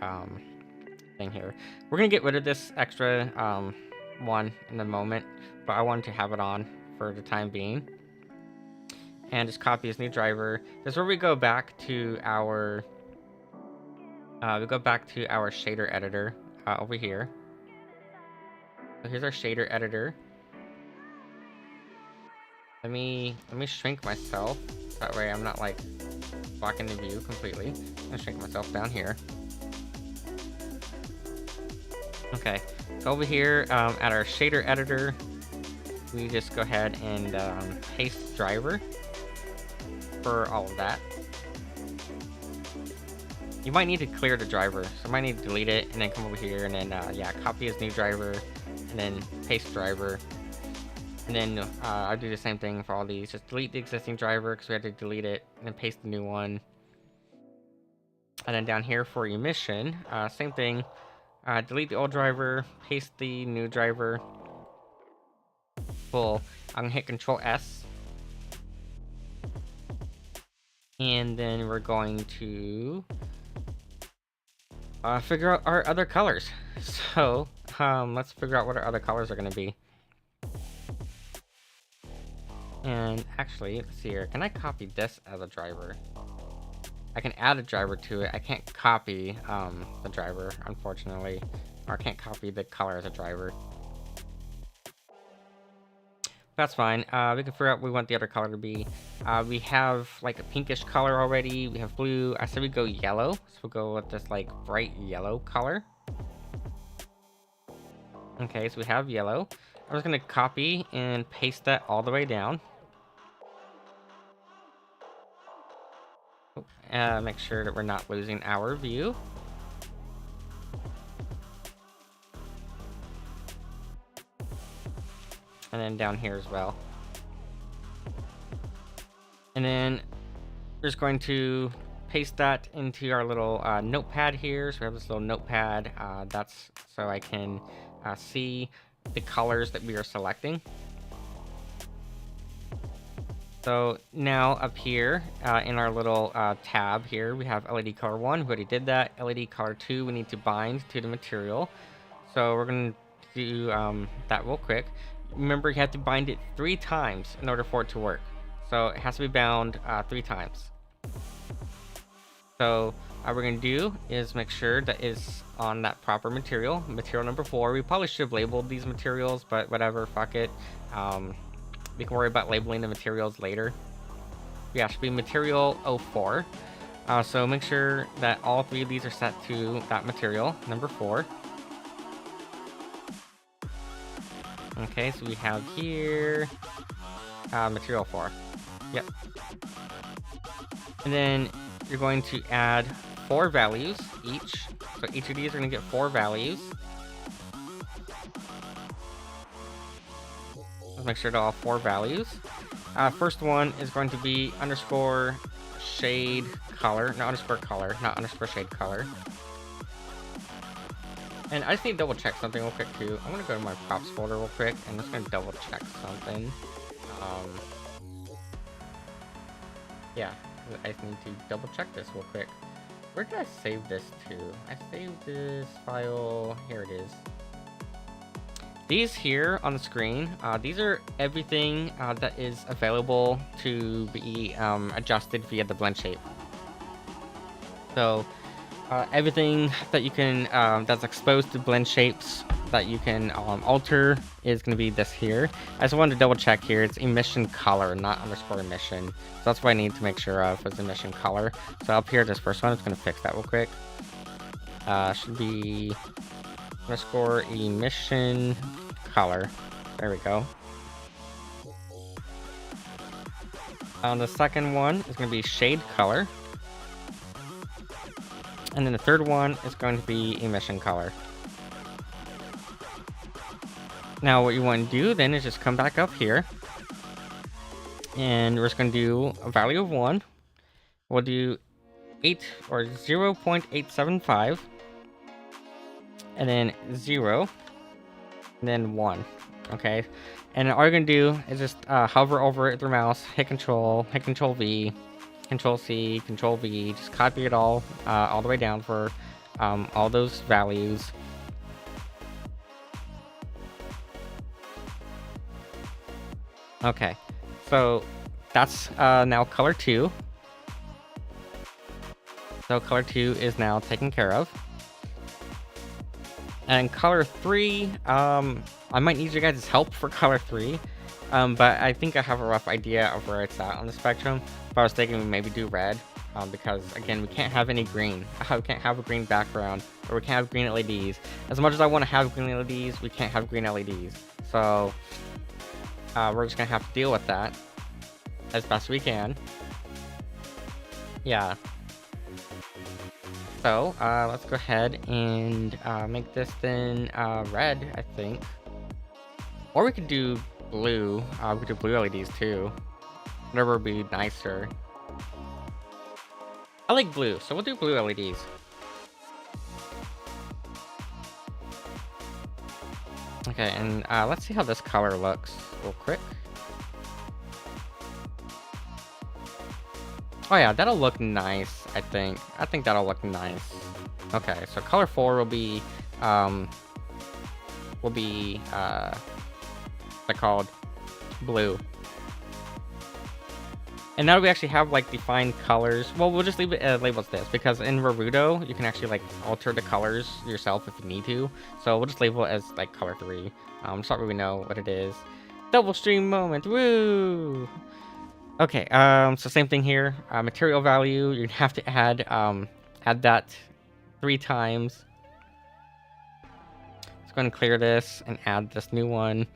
thing here. We're gonna get rid of this extra one in a moment, but I wanted to have it on for the time being. And just copy this new driver. This is where we go back to our shader editor over here. So here's our shader editor. Let me shrink myself. That way I'm not like blocking the view completely. I'm gonna shrink myself down here. Okay, so over here at our shader editor, we just go ahead and paste driver for all of that. You might need to clear the driver, so I might need to delete it and then come over here and then yeah, copy his new driver and then paste driver. And then I'll do the same thing for all these. Just delete the existing driver because we had to delete it, and then paste the new one. And then down here for emission, same thing. Delete the old driver, paste the new driver. Cool. I'm gonna hit Control S. And then we're going to figure out our other colors. So let's figure out what our other colors are gonna be. And actually, let's see here. Can I copy this as a driver? I can add a driver to it. I can't copy the driver, unfortunately. Or I can't copy the color as a driver. That's fine. We can figure out what we want the other color to be. We have like a pinkish color already. We have blue. I said we go yellow. So we'll go with this like bright yellow color. Okay, so we have yellow. I'm just going to copy and paste that all the way down. Make sure that we're not losing our view. And then down here as well. And then we're just going to paste that into our little notepad here. So we have this little notepad. That's so I can see the colors that we are selecting. So now up here in our little tab here, we have LED color 1. We already did that. LED color 2, we need to bind to the material. So we're going to do that real quick. Remember, you have to bind it 3 times in order for it to work. So it has to be bound 3 times. So what we're going to do is make sure that it's on that proper material. Material number 4. We probably should have labeled these materials, but whatever, fuck it. We can worry about labeling the materials later. Yeah, it should be material 04. So make sure that all 3 of these are set to that material, number 4. Okay, so we have here material 4. Yep. And then you're going to add 4 values each. So each of these are going to get 4 values. Let's make sure to all 4 values. First one is going to be underscore shade color. No, underscore color, not underscore shade color. And I just need to double check something real quick too. I'm going to go to my props folder real quick. And I'm just going to double check something. Yeah, I just need to double check this real quick. Where did I save this to? I saved this file. Here it is. These here on the screen, these are everything that is available to be adjusted via the blend shape. So everything that you can that's exposed to blend shapes that you can alter is going to be this here. I just wanted to double check here. It's emission color, not underscore emission. So that's what I need to make sure of is emission color. So up here, this first one, I'm just going to fix that real quick. Should be underscore emission color. There we go. The second one is going to be shade color. And then the third one is going to be emission color. Now what you want to do then is just come back up here. And we're just going to do a value of 1. We'll do 8 or 0.875. And then 0. And then 1. Okay. And all you're going to do is just hover over it with your mouse. Hit Control V. Control C, Control V, just copy it all the way down for all those values. Okay, so that's now color 2. So color 2 is now taken care of. And color 3, I might need you guys' help for color 3. But I think I have a rough idea of where it's at on the spectrum. But I was thinking we maybe do red, because again, we can't have any green. We can't have a green background, or we can't have green LEDs. As much as I want to have green LEDs, we can't have green LEDs. So we're just gonna have to deal with that as best we can. Yeah. So let's go ahead and make this then red, I think. Or we could do blue. We could do blue LEDs too. Whatever would be nicer. I like blue, so we'll do blue LEDs. Okay, and let's see how this color looks real quick. Oh yeah, that'll look nice, I think. I think that'll look nice. Okay, so color 4 will be they're called blue. And now we actually have like defined colors. Well, we'll just leave it labeled as this, because in Naruto you can actually like alter the colors yourself if you need to. So we'll just label it as like color 3. Just so we know what it is. Double stream moment, woo! Okay, so same thing here. Material value, you have to add that 3 times. Let's go ahead and clear this and add this new one.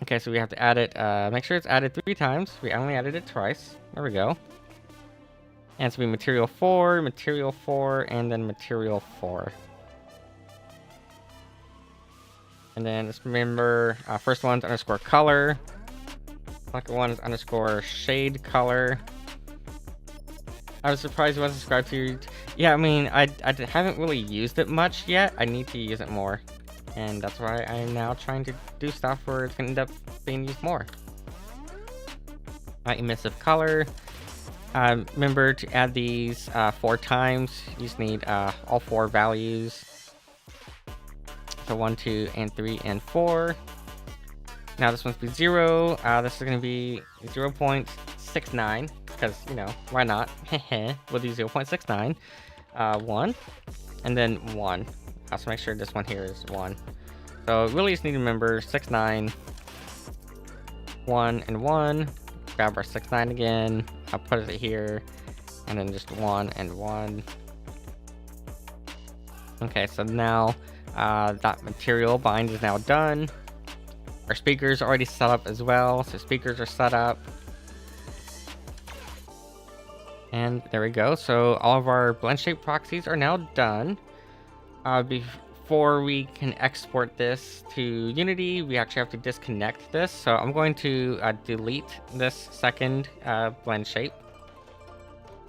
Okay, so we have to add it, make sure it's added 3 times. We only added it twice. There we go. And it's going to be material 4, and then material 4. And then just remember, first one's underscore color. Second one is underscore shade color. I was surprised you wasn't subscribed to your... Yeah, I mean, I haven't really used it much yet. I need to use it more. And that's why I'm now trying to do stuff where it's going to end up being used more. Emissive color. Remember to add these 4 times. You just need all 4 values. So 1, 2, and 3, and 4. Now this one's be 0. This is going to be 0.69. Because, you know, why not? We'll do 0.69. 1. And then 1. Also make sure this one here is 1. So really just need to remember 6, 9. 1 and 1. Grab our 6, 9 again. I'll put it here. And then just 1 and 1. Okay, so now that material bind is now done. Our speakers are already set up as well. So speakers are set up. And there we go. So all of our blend shape proxies are now done. Before we can export this to Unity, we actually have to disconnect this. So I'm going to delete this second blend shape.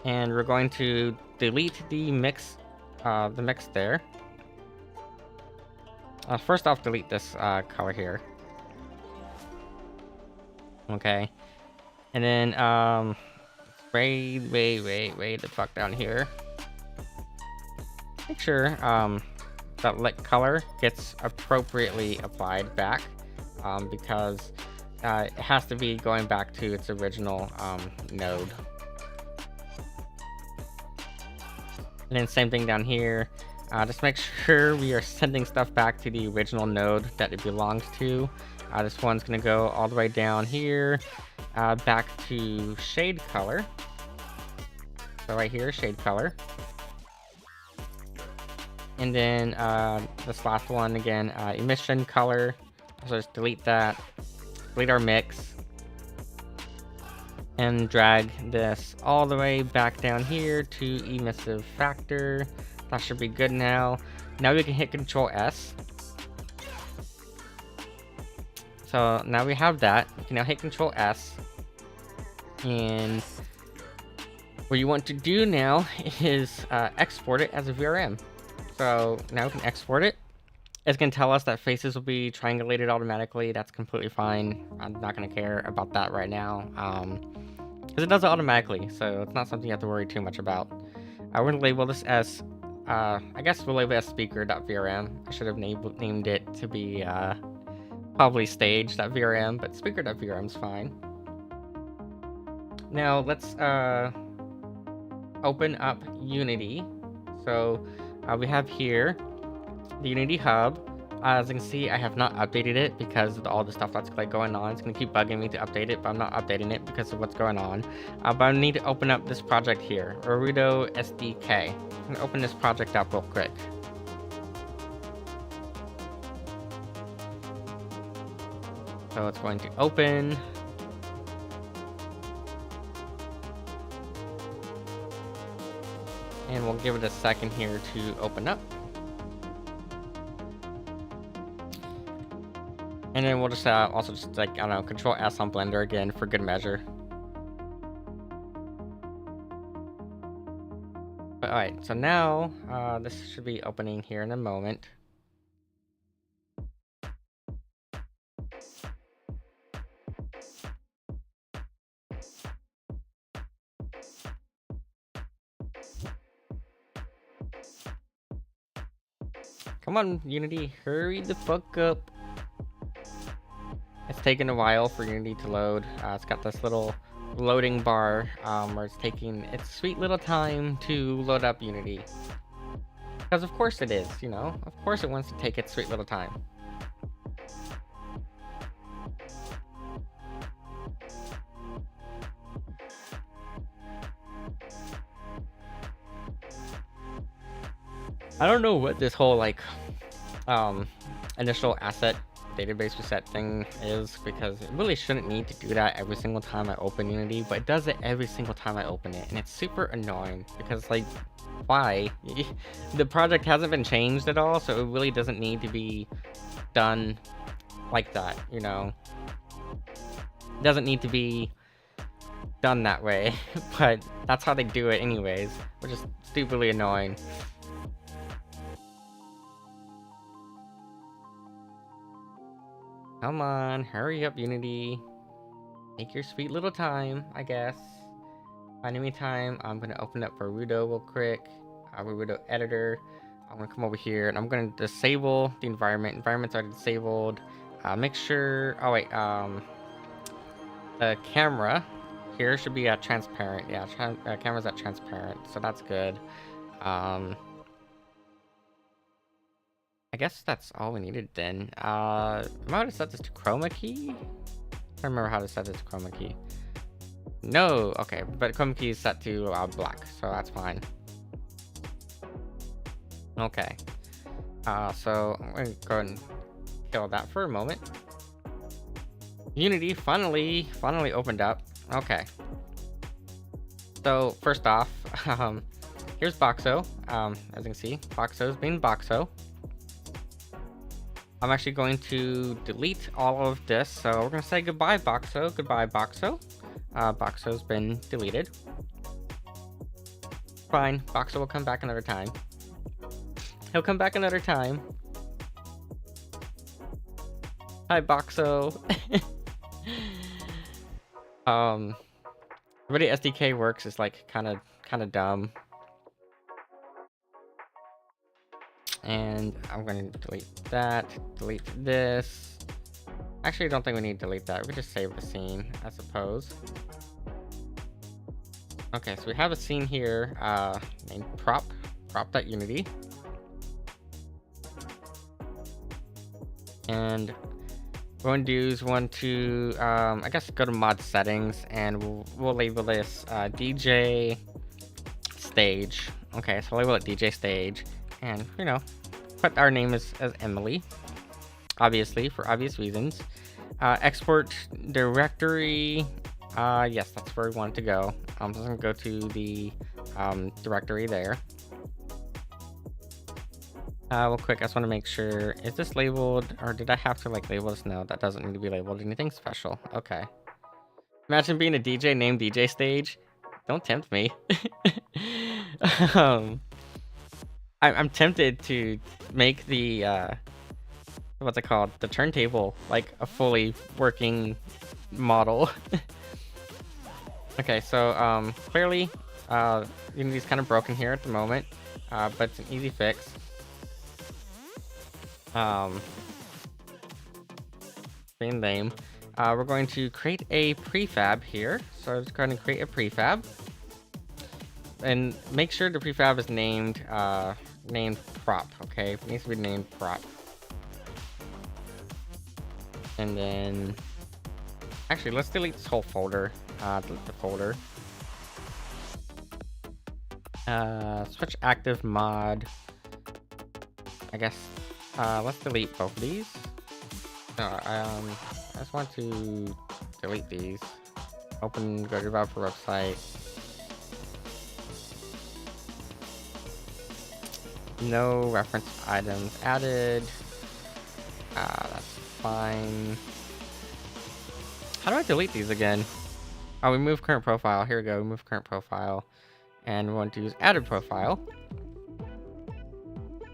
And we're going to delete the mix there. First off, delete this color here. Okay. And then way the fuck down here. Make sure that lit color gets appropriately applied back, because it has to be going back to its original node. And then same thing down here. Just make sure we are sending stuff back to the original node that it belongs to. This one's gonna go all the way down here, back to shade color. So right here, shade color. And then this last one again, emission color. So just delete that, delete our mix, and drag this all the way back down here to emissive factor. That should be good now. Now we can hit Control S. So now we have that. We can now hit Control S. And what you want to do now is export it as a VRM. So now we can export it. It's going to tell us that faces will be triangulated automatically. That's completely fine. I'm not going to care about that right now. Because it does it automatically. So it's not something you have to worry too much about. We're going to label this as, I guess we'll label it as speaker.vrm. I should have named it to be probably stage.vrm, but speaker.vrm is fine. Now let's open up Unity. So we have here the Unity Hub. As you can see, I have not updated it because of all the stuff that's going on. It's going to keep bugging me to update it, but I'm not updating it because of what's going on. But I need to open up this project here, Naruto SDK. I'm going to open this project up real quick. So it's going to open. And we'll give it a second here to open up. And then we'll just also just like, I don't know, Control S on Blender again for good measure. Alright, so now this should be opening here in a moment. Come on, Unity, hurry the fuck up. It's taking a while for Unity to load. It's got this little loading bar where it's taking its sweet little time to load up Unity. Because of course it is, you know? Of course it wants to take its sweet little time. I don't know what this whole like initial asset database reset thing is, because it really shouldn't need to do that every single time I open Unity, but it does it every single time I open it, and it's super annoying because, like, why? The project hasn't been changed at all, so it really doesn't need to be done like that, you know? It doesn't need to be done that way, but that's how they do it anyways, which is stupidly annoying. Come on, hurry up, Unity. Take your sweet little time, I guess. Finding me time, I'm gonna open up Verudo real quick. Verudo editor. I'm gonna come over here and I'm gonna disable the environment. Environments are disabled. Make sure. Oh wait. The camera here should be at transparent. Yeah, camera's at transparent, so that's good. I guess that's all we needed then. Am I going to set this to chroma key? I don't remember how to set this to chroma key. No, okay, but chroma key is set to black, so that's fine. Okay, so I'm going to go ahead and kill that for a moment. Unity finally opened up. Okay. So first off, here's Boxo. As you can see, Boxo's being Boxo. I'm actually going to delete all of this. So we're gonna say goodbye, Boxo. Goodbye, Boxo. Boxo's been deleted. Fine, Boxo will come back another time. He'll come back another time. Hi, Boxo. The way the SDK works is like kind of dumb. And I'm gonna delete that, delete this. Actually, I don't think we need to delete that. We could just save the scene, I suppose. Okay, so we have a scene here named prop.unity. And what we're gonna do is want to, I guess, go to mod settings, and we'll label this DJ stage. Okay, so label it DJ stage, and you know, put our name as Emily, obviously for obvious reasons. Export directory. Yes, that's where we want it to go. I'm just gonna go to the directory there. Real quick, I just want to make sure, is this labeled, or did I have to like label this? No, that doesn't need to be labeled anything special. Okay. Imagine being a DJ named DJ Stage. Don't tempt me. I'm tempted to make the, what's it called? The turntable, like a fully working model. Okay, so, clearly, Unity's kind of broken here at the moment, but it's an easy fix. Being lame. We're going to create a prefab here. So I'm just going to create a prefab. And make sure the prefab is named prop, okay? It needs to be named prop. And then actually let's delete this whole folder. Delete the folder. Switch active mod. I guess let's delete both of these. No, I just want to delete these. Open, go to developer website. No reference items added. That's fine. How do I delete these again? Oh, we move current profile. Here we go. We move current profile. And we want to use added profile.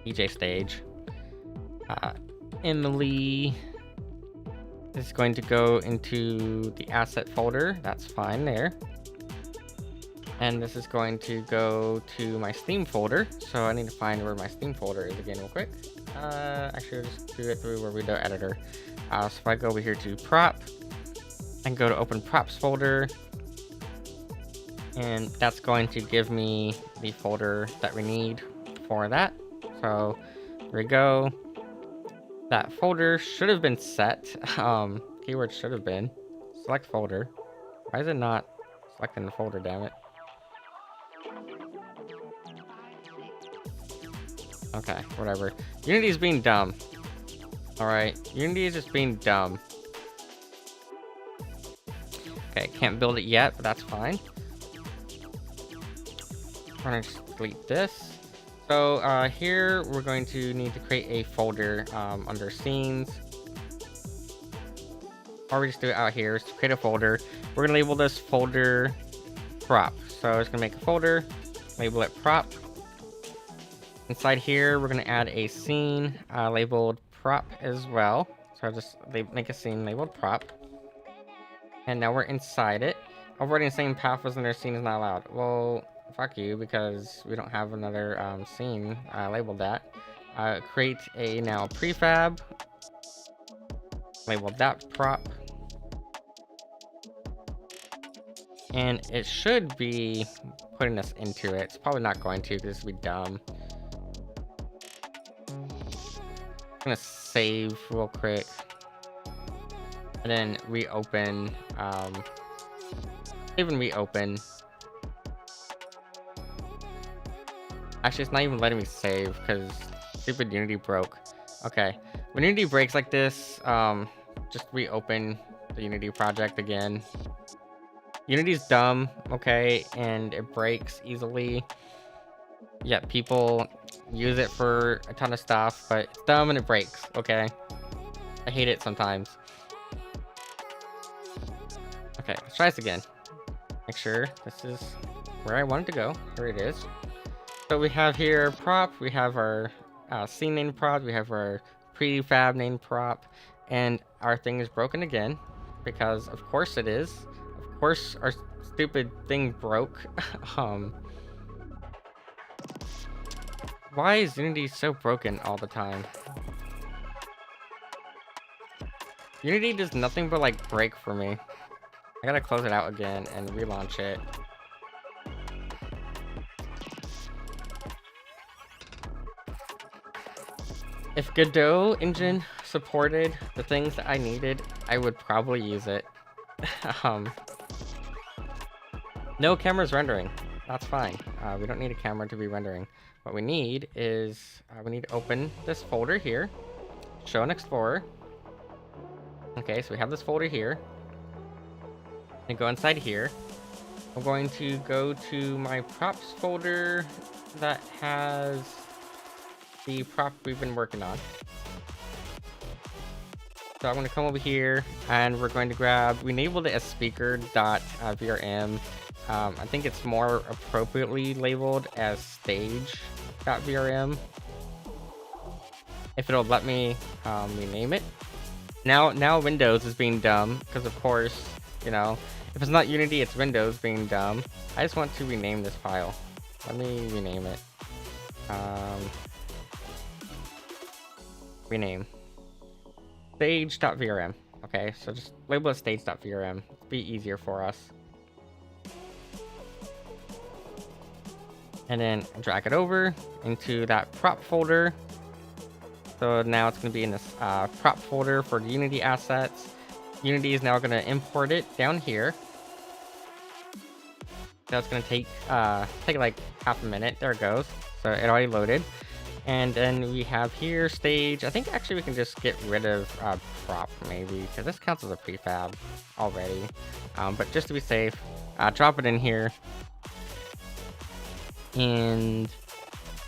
DJ stage. Emily is going to go into the asset folder. That's fine there. And this is going to go to my Steam folder. So I need to find where my Steam folder is again real quick. Actually, I'll just do it through Verudo editor. So if I go over here to prop and go to open props folder, and that's going to give me the folder that we need for that. So there we go. That folder should have been set. Keyword should have been select folder. Why is it not selecting the folder, damn it? Okay, whatever. Unity is being dumb. Alright, Unity is just being dumb. Okay, can't build it yet, but that's fine. We're gonna just delete this. So here we're going to need to create a folder under scenes. or we just do it out here. So create a folder. We're gonna label this folder prop. So I'm just gonna make a folder, label it prop. Inside here, we're gonna add a scene labeled prop as well. So I'll just make a scene labeled prop. And now we're inside it. Overriding the same path as another scene is not allowed. Well, fuck you, because we don't have another scene labeled that. Create a now prefab. Label that prop. And it should be putting us into it. It's probably not going to, because this would be dumb. I'm gonna save real quick. And then reopen. Even reopen. Actually, it's not even letting me save because stupid Unity broke. Okay, when Unity breaks like this, just reopen the Unity project again. Unity's dumb, okay, and it breaks easily. Yeah, people use it for a ton of stuff, but it's dumb and it breaks, okay? I hate it sometimes. Okay, let's try this again. Make sure this is where I want it to go. Here it is. So we have here prop, we have our scene name prop, we have our prefab name prop, and our thing is broken again, because of course it is. Of course our stupid thing broke. Why is Unity so broken all the time? Unity does nothing but like break for me. I gotta close it out again and relaunch it. If Godot engine supported the things that I needed, I would probably use it. No camera's rendering. That's fine. We don't need a camera to be rendering. What we need is we need to open this folder here. Show an Explorer. Okay, so we have this folder here. And go inside here. I'm going to go to my props folder that has the prop we've been working on. So I'm going to come over here and we're going to grab, we enabled it as speaker.vrm. I think it's more appropriately labeled as stage.vrm. If it'll let me rename it. Now Windows is being dumb because of course, you know, if it's not Unity, it's Windows being dumb. I just want to rename this file. Let me rename it. Rename. Stage.vrm. Okay, so just label it stage.vrm. Be easier for us. And then drag it over into that prop folder. So now it's going to be in this prop folder for the Unity assets. Unity is now going to import it down here. That's going to take like half a minute. There it goes. So it already loaded. And then we have here stage. I think actually we can just get rid of prop maybe, because this counts as a prefab already. But just to be safe, drop it in here. And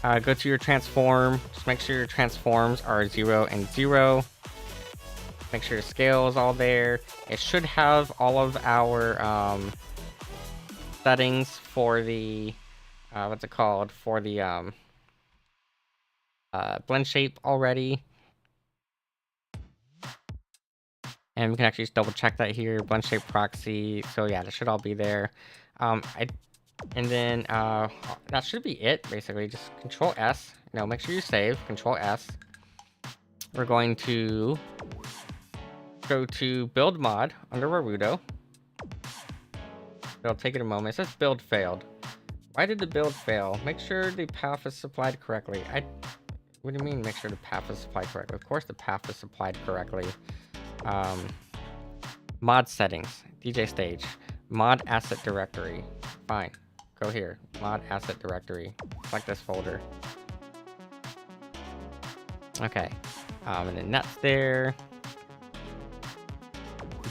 go to your transform. Just make sure your transforms are 0 and 0. Make sure your scale is all there. It should have all of our settings for the what's it called, for the blend shape already. And we can actually just double check that here, blend shape proxy. So yeah, that should all be there. And then that should be it basically. Just Control S. No, make sure you save. Control S. We're going to go to build mod under Warudo. It'll take it a moment. It says build failed. Why did the build fail? Make sure the path is supplied correctly. What do you mean make sure the path is supplied correctly? Of course the path is supplied correctly. Mod settings, DJ stage, mod asset directory. Fine, go here, mod asset directory. Select this folder. Okay, and then that's there.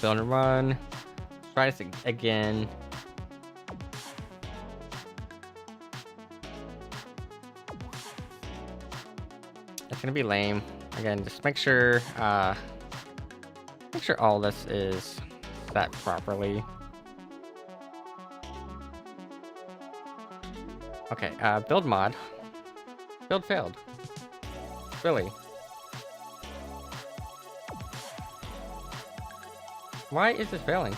Build and run. Try this again. It's gonna be lame. Again, just make sure Make sure all this is set properly. Okay, build mod. Build failed. Really? Why is this failing?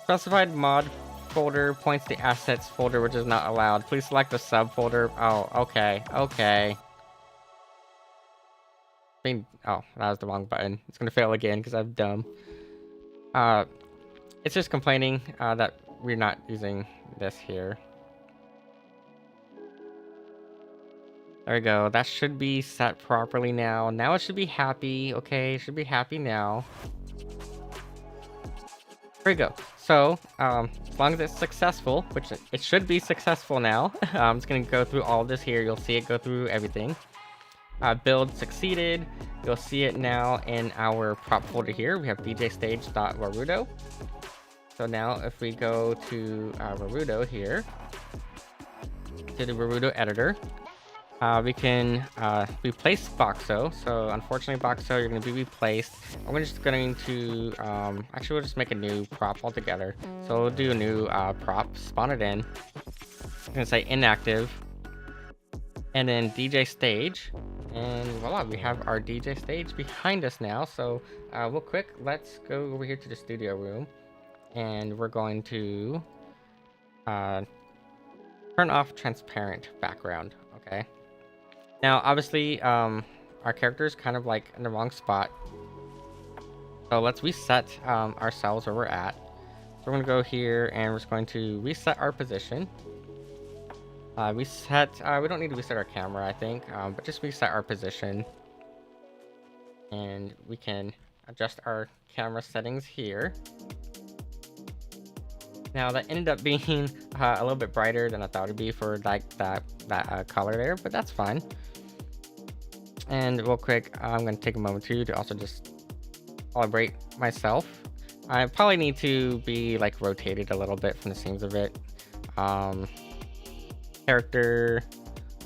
Specified mod folder points to assets folder, which is not allowed. Please select the subfolder. Oh, okay, okay. Oh, that was the wrong button. It's gonna fail again because I'm dumb. It's just complaining that we're not using this here. There we go. That should be set properly now. Now it should be happy. Okay, it should be happy now. There we go. So, as long as it's successful, which it should be successful now, I'm just going to go through all this here. You'll see it go through everything. Build succeeded. You'll see it now in our prop folder here. We have djstage.warudo. So now if we go to Warudo here, to the Warudo editor, we can replace Boxo. So unfortunately, Boxo, you're going to be replaced. We're just going to actually we'll just make a new prop altogether. So we'll do a new prop, spawn it in. I'm going to say inactive, and then DJ stage, and voila, we have our DJ stage behind us now. So real quick, let's go over here to the studio room, and we're going to turn off transparent background. Okay. Now, obviously, our character is kind of like in the wrong spot. So let's reset ourselves where we're at. So we're going to go here and we're just going to reset our position. We don't need to reset our camera, I think, but just reset our position. And we can adjust our camera settings here. Now, that ended up being a little bit brighter than I thought it'd be for like that color there, but that's fine. And real quick, I'm going to take a moment too to also just calibrate myself. I probably need to be like rotated a little bit from the seams of it. Character,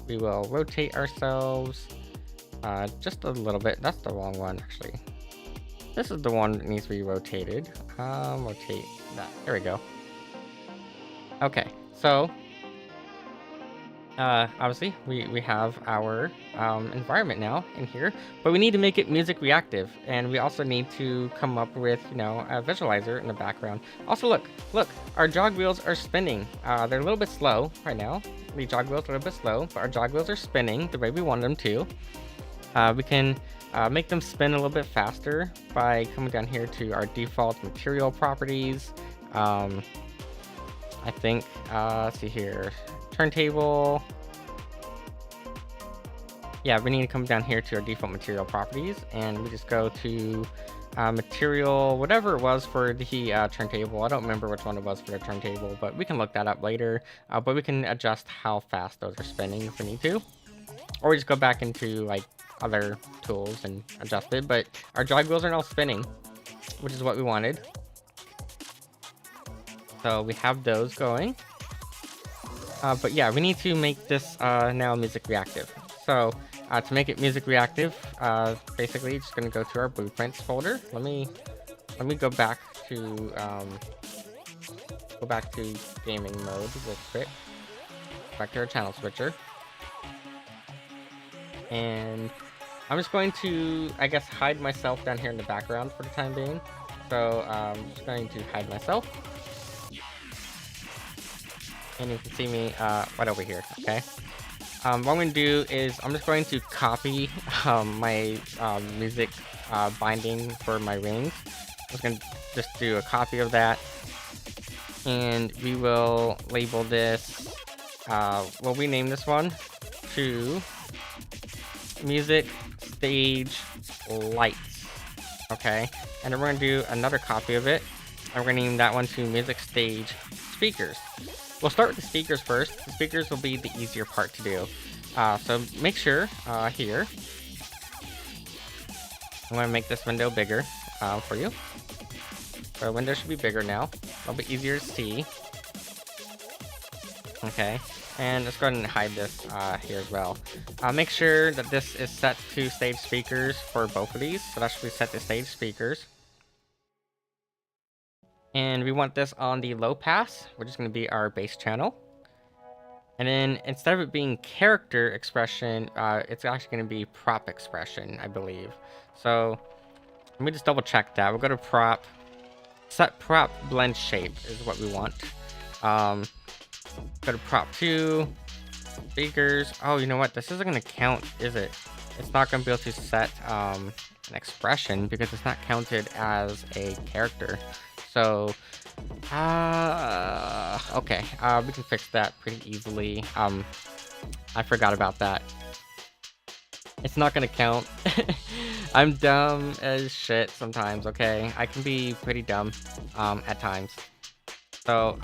we will rotate ourselves just a little bit. That's the wrong one, actually. This is the one that needs to be rotated. Rotate that. There we go. Okay, so obviously we have our environment now in here, but we need to make it music reactive, and we also need to come up with, you know, a visualizer in the background. Also, look, our jog wheels are spinning. They're a little bit slow right now. The jog wheels are a little bit slow, but our jog wheels are spinning the way we want them to. We can make them spin a little bit faster by coming down here to our default material properties. I think, let's see here, turntable. Yeah, we need to come down here to our default material properties, and we just go to material, whatever it was for the turntable. I don't remember which one it was for the turntable, but we can look that up later. But we can adjust how fast those are spinning if we need to. Or we just go back into like other tools and adjust it. But our jog wheels are now spinning, which is what we wanted. So we have those going. But yeah, we need to make this now music reactive. So to make it music reactive, basically just gonna go to our blueprints folder. Let me go back to gaming mode real quick. Back to our channel switcher. And I'm just going to, I guess, hide myself down here in the background for the time being. So I'm just going to hide myself. And you can see me right over here, okay? What I'm going to do is I'm just going to copy my music binding for my rings. I'm just going to just do a copy of that. And we will label this, we'll rename this one to Music Stage Lights, okay? And then we're going to do another copy of it. And we're going to name that one to Music Stage Speakers. We'll start with the speakers first. The speakers will be the easier part to do. So make sure here, I'm going to make this window bigger for you. So our window should be bigger now. A little bit easier to see. Okay, and let's go ahead and hide this here as well. Make sure that this is set to stage speakers for both of these. So that should be set to stage speakers. And we want this on the low pass, which is going to be our bass channel. And then instead of it being character expression, it's actually going to be prop expression, I believe. So let me just double check that. We'll go to prop. Set prop blend shape is what we want. Go to prop 2, speakers. Oh, you know what? This isn't going to count, is it? It's not going to be able to set an expression because it's not counted as a character. So, okay, we can fix that pretty easily. I forgot about that. It's not gonna count. I'm dumb as shit sometimes, okay? I can be pretty dumb, at times. So,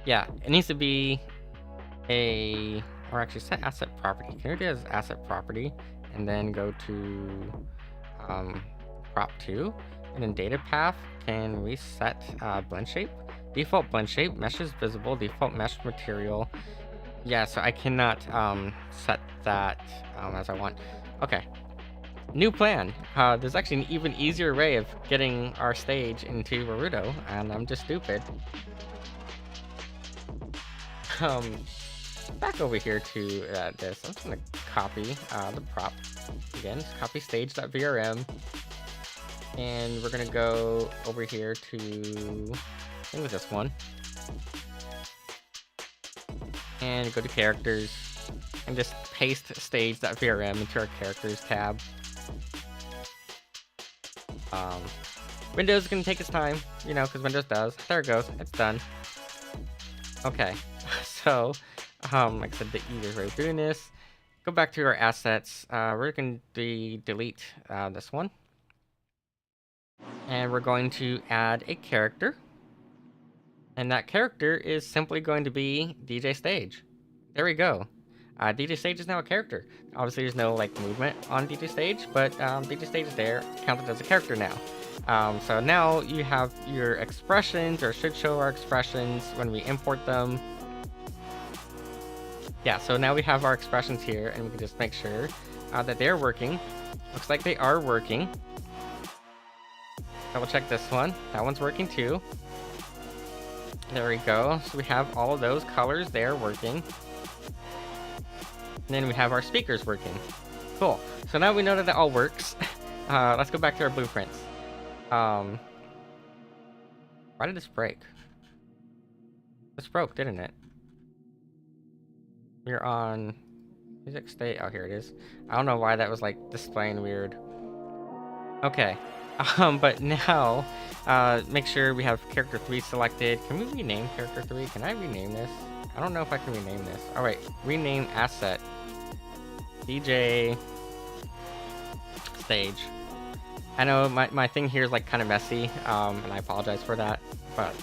yeah, it needs to be or actually set asset property. Can we do it as asset property? And then go to, prop 2. And then data path, can we set blend shape? Default blend shape, mesh is visible, default mesh material. Yeah, so I cannot set that as I want. Okay, new plan. There's actually an even easier way of getting our stage into Naruto, and I'm just stupid. Back over here to this. I'm just gonna copy the prop again. Just copy stage.vrm. And we're gonna go over here to, I think it's this one. And go to characters and just paste stage.vrm into our characters tab. Windows is gonna take its time, you know, because Windows does. There it goes, it's done. Okay, so, like I said, the easiest way of doing this, go back to our assets. We're gonna delete this one. And we're going to add a character. And that character is simply going to be DJ Stage. There we go. DJ Stage is now a character. Obviously, there's no like movement on DJ Stage, but DJ Stage is there, counted as a character now. So now you have your expressions, or should show our expressions when we import them. Yeah, so now we have our expressions here, and we can just make sure that they're working. Looks like they are working. Double check this one. That one's working too. There we go. So we have all of those colors there working. And then we have our speakers working. Cool. So now we know that it all works. Let's go back to our blueprints. Why did this break? This broke, didn't it? We're on music state. Oh, here it is. I don't know why that was like displaying weird. Okay. But now, make sure we have character 3 selected. Can we rename character 3? Can I rename this? I don't know if I can rename this. All right, rename asset. DJ Stage. I know my thing here is like kind of messy, and I apologize for that, but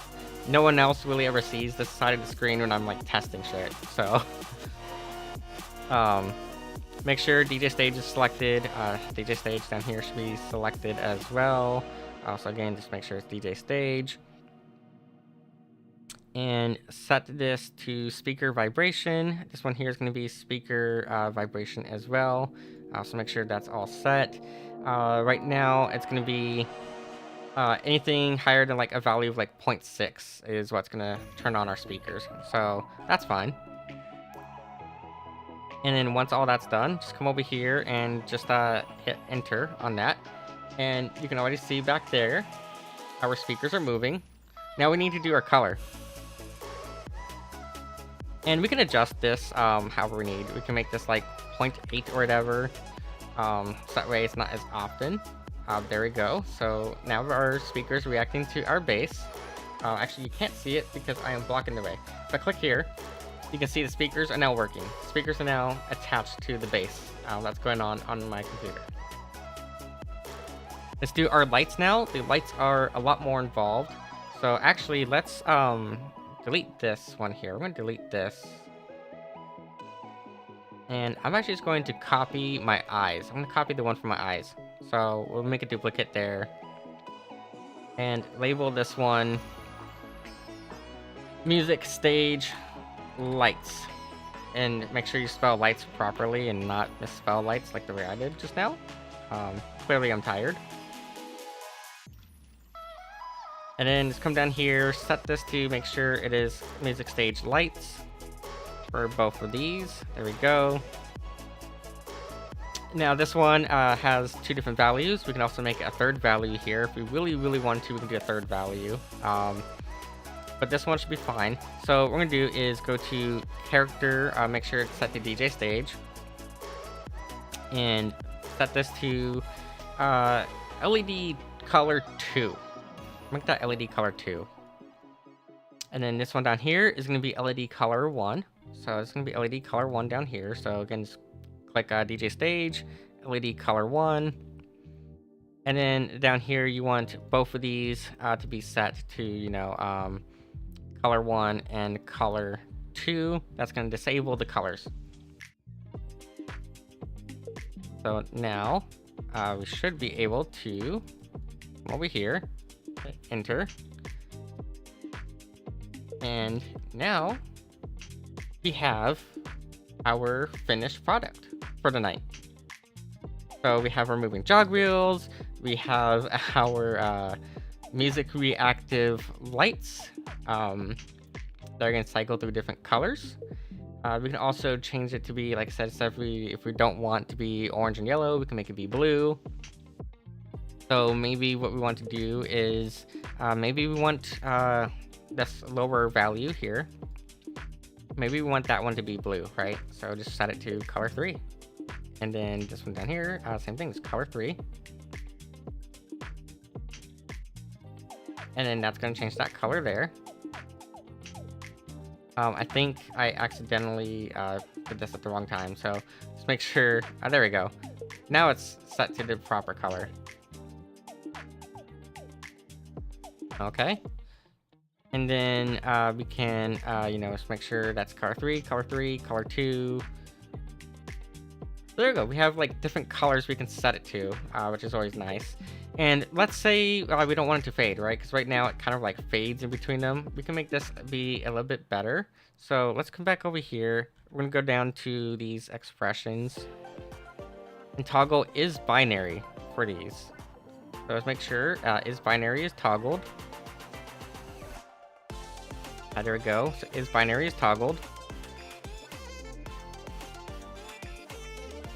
no one else really ever sees this side of the screen when I'm like testing shit, so. Make sure DJ Stage is selected. DJ Stage down here should be selected as well. So again, just make sure it's DJ Stage. And set this to speaker vibration. This one here is going to be speaker vibration as well. So make sure that's all set. Right now, it's going to be anything higher than like a value of like 0.6 is what's going to turn on our speakers. So that's fine. And then once all that's done, just come over here and just hit enter on that. And you can already see back there, our speakers are moving. Now we need to do our color. And we can adjust this however we need. We can make this like 0.8 or whatever. So that way it's not as often. There we go. So now our speakers reacting to our bass. Actually, you can't see it because I am blocking the way. If I click here, you can see the speakers are now working. Speakers are now attached to the bass that's going on my computer. Let's do our lights now. The lights are a lot more involved. So actually, let's delete this one here. We're going to delete this. And I'm actually just going to copy my eyes. I'm going to copy the one for my eyes. So we'll make a duplicate there. And label this one music stage lights. And make sure you spell lights properly and not misspell lights like the way I did just now. Clearly I'm tired. And then just come down here, set this to make sure it is music stage lights for both of these. There we go. Now this one has 2 different values. We can also make a third value here. If we really want to, we can do a third value. But this one should be fine. So what we're gonna do is go to character, make sure it's set to DJ stage, and set this to LED color 2. Make that LED color 2. And then this one down here is gonna be LED color 1. So it's gonna be LED color 1 down here. So again, just click DJ stage, LED color 1. And then down here, you want both of these to be set to, you know, color 1 and color 2. That's going to disable the colors. So now we should be able to come over here, enter, and now we have our finished product for the night. So we have our moving jog wheels, we have our music reactive lights that are going to cycle through different colors. We can also change it to be, like I said, so if we don't want to be orange and yellow, we can make it be blue. So maybe what we want to do is maybe we want this lower value here. Maybe we want that one to be blue, right? So just set it to color 3. And then this one down here, same thing, it's color 3. And then that's going to change that color there. I think I accidentally did this at the wrong time, so just make sure, there we go. Now it's set to the proper color. Okay. And then we can, you know, just make sure that's color 3, color 3, color 2. There we go. We have like different colors we can set it to, which is always nice. And let's say we don't want it to fade, right? Because right now it kind of like fades in between them. We can make this be a little bit better. So let's come back over here. We're going to go down to these expressions. And toggle is binary for these. So let's make sure is binary is toggled. There we go. So is binary is toggled.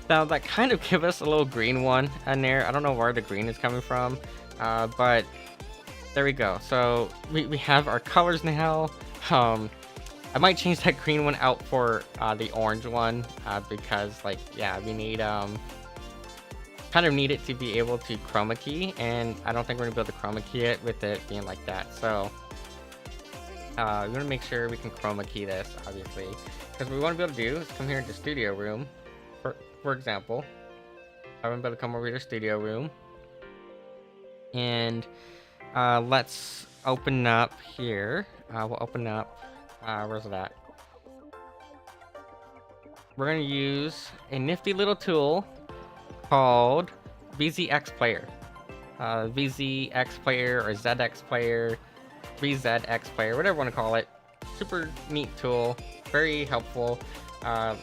Now that kind of give us a little green one in there. I don't know where the green is coming from, but there we go. So we have our colors now. I might change that green one out for the orange one because, like, yeah, we need kind of need it to be able to chroma key, and I don't think we're gonna be able to chroma key it with it being like that. So we're gonna make sure we can chroma key this, obviously, because what we want to be able to do is come here into studio room. For example, I'm going to come over to studio room, and let's open up here. We'll open up, where's it at? We're going to use a nifty little tool called VZX Player. VZX Player or ZX Player, VZX Player, whatever you want to call it. Super neat tool, very helpful.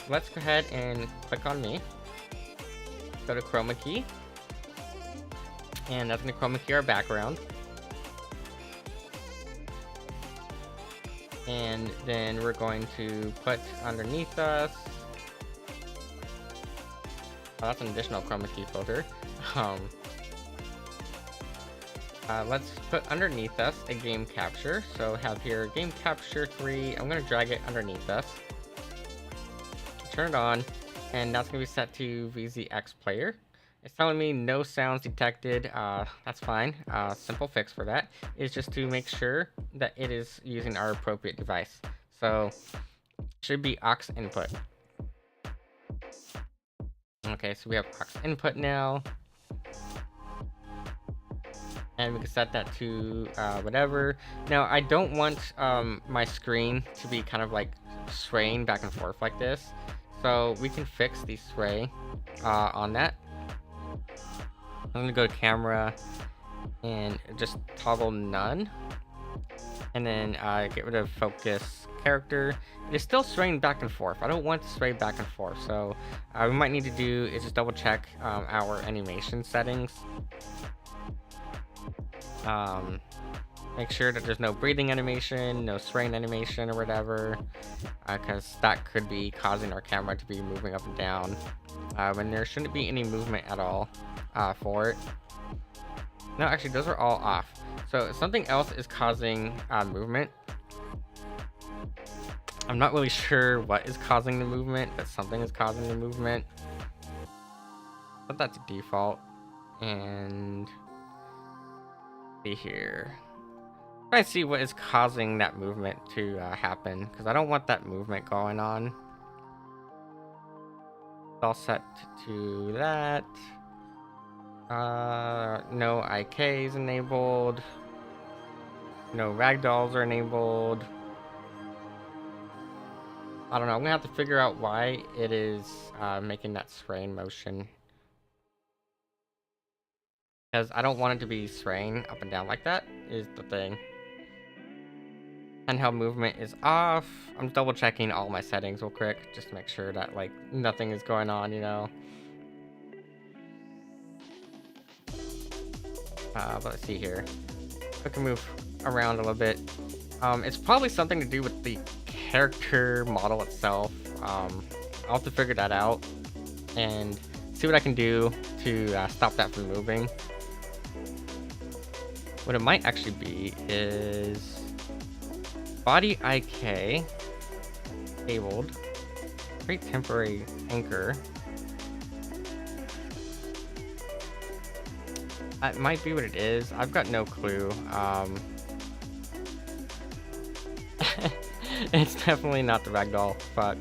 Let's go ahead and click on me. Go to chroma key, and that's going to chroma key our background. And then we're going to put underneath us. Oh, that's an additional chroma key filter. Let's put underneath us a game capture. So have here game capture 3. I'm going to drag it underneath us. Turn it on, and that's going to be set to VZX Player. It's telling me no sounds detected. That's fine. Simple fix for that is just to make sure that it is using our appropriate device. So should be aux input. Okay, so we have aux input now. And we can set that to whatever. Now, I don't want my screen to be kind of like swaying back and forth like this. So we can fix the sway on that. I'm gonna go to camera and just toggle none. And then get rid of focus character, it is still swaying back and forth. I don't want to sway back and forth, so we might need to do is just double check our animation settings. Make sure that there's no breathing animation, no swaying animation or whatever, because that could be causing our camera to be moving up and down, and there shouldn't be any movement at all for it. No, actually, those are all off. So something else is causing movement. I'm not really sure what is causing the movement, but something is causing the movement. Put that to default, and see here. Try to see what is causing that movement to happen, because I don't want that movement going on. It's all set to that. No IKs enabled. No ragdolls are enabled. I don't know. I'm gonna have to figure out why it is making that swaying motion. Because I don't want it to be swaying up and down like that, is the thing. Handheld movement is off. I'm double checking all my settings real quick, just to make sure that, like, nothing is going on, you know. But let's see here. I can move around a little bit. It's probably something to do with the character model itself. I'll have to figure that out and see what I can do to stop that from moving. What it might actually be is body IK enabled, create temporary anchor. That might be what it is. I've got no clue. It's definitely not the ragdoll. Fuck.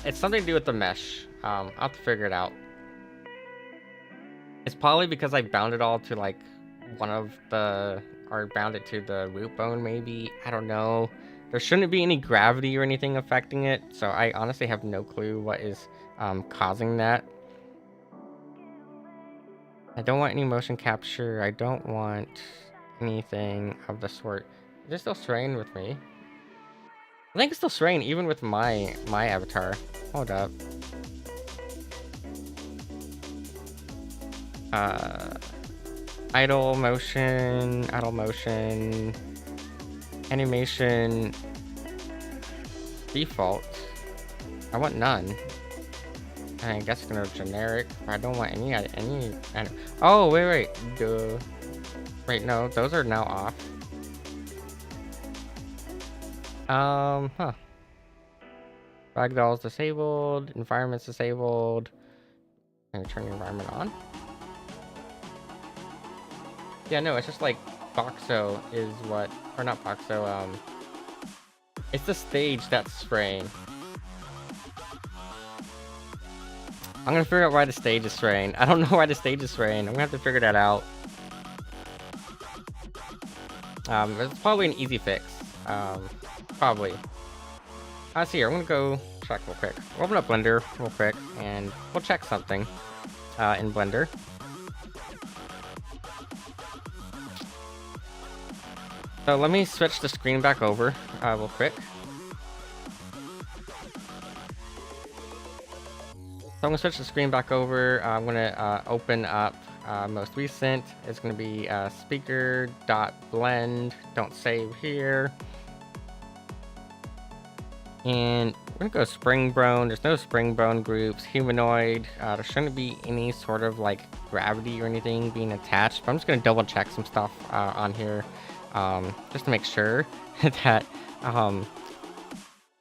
It's something to do with the mesh. I'll have to figure it out. It's probably because I bound it all to like one of the, or bound it to the root bone maybe. I don't know. There shouldn't be any gravity or anything affecting it, so I honestly have no clue what is causing that. I don't want any motion capture. I don't want anything of the sort. Is it still swaying with me? I think it's still swaying even with my avatar. Hold up. Idle motion, animation, default. I want none. I guess it's gonna be generic. I don't want any. Oh wait. Duh. Wait, no, those are now off. Ragdoll's disabled. Environment's disabled. Can I turn the environment on? Yeah, no, it's just like Boxo is what, or not Boxo. It's the stage that's spraying. I'm gonna figure out why the stage is spraying. I don't know why the stage is spraying. I'm gonna have to figure that out. It's probably an easy fix. Probably. Let's see here. I'm gonna go check real quick. We'll open up Blender real quick, and we'll check something in Blender. So let me switch the screen back over real quick. So I'm gonna switch the screen back over. I'm gonna open up most recent. It's gonna be speaker.blend. Don't save here. And we're gonna go spring bone. There's no spring bone groups. Humanoid. There shouldn't be any sort of like gravity or anything being attached. But I'm just gonna double check some stuff on here, just to make sure that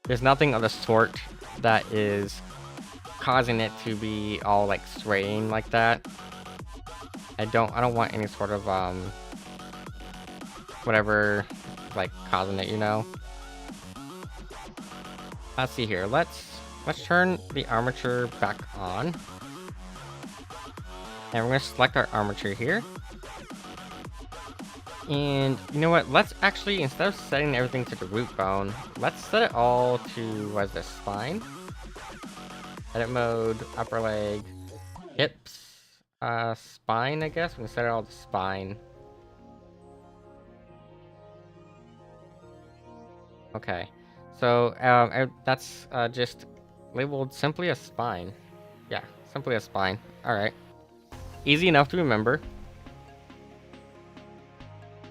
there's nothing of the sort that is causing it to be all like swaying like that. I don't want any sort of whatever like causing it, you know. Let's see here. Let's turn the armature back on. And we're gonna select our armature here. And you know what? Let's actually, instead of setting everything to the root bone, let's set it all to, what is this, spine? Edit mode, upper leg, hips, spine, I guess. We're gonna set it all to spine. Okay. So that's just labeled simply as spine. Yeah, simply as spine. All right. Easy enough to remember.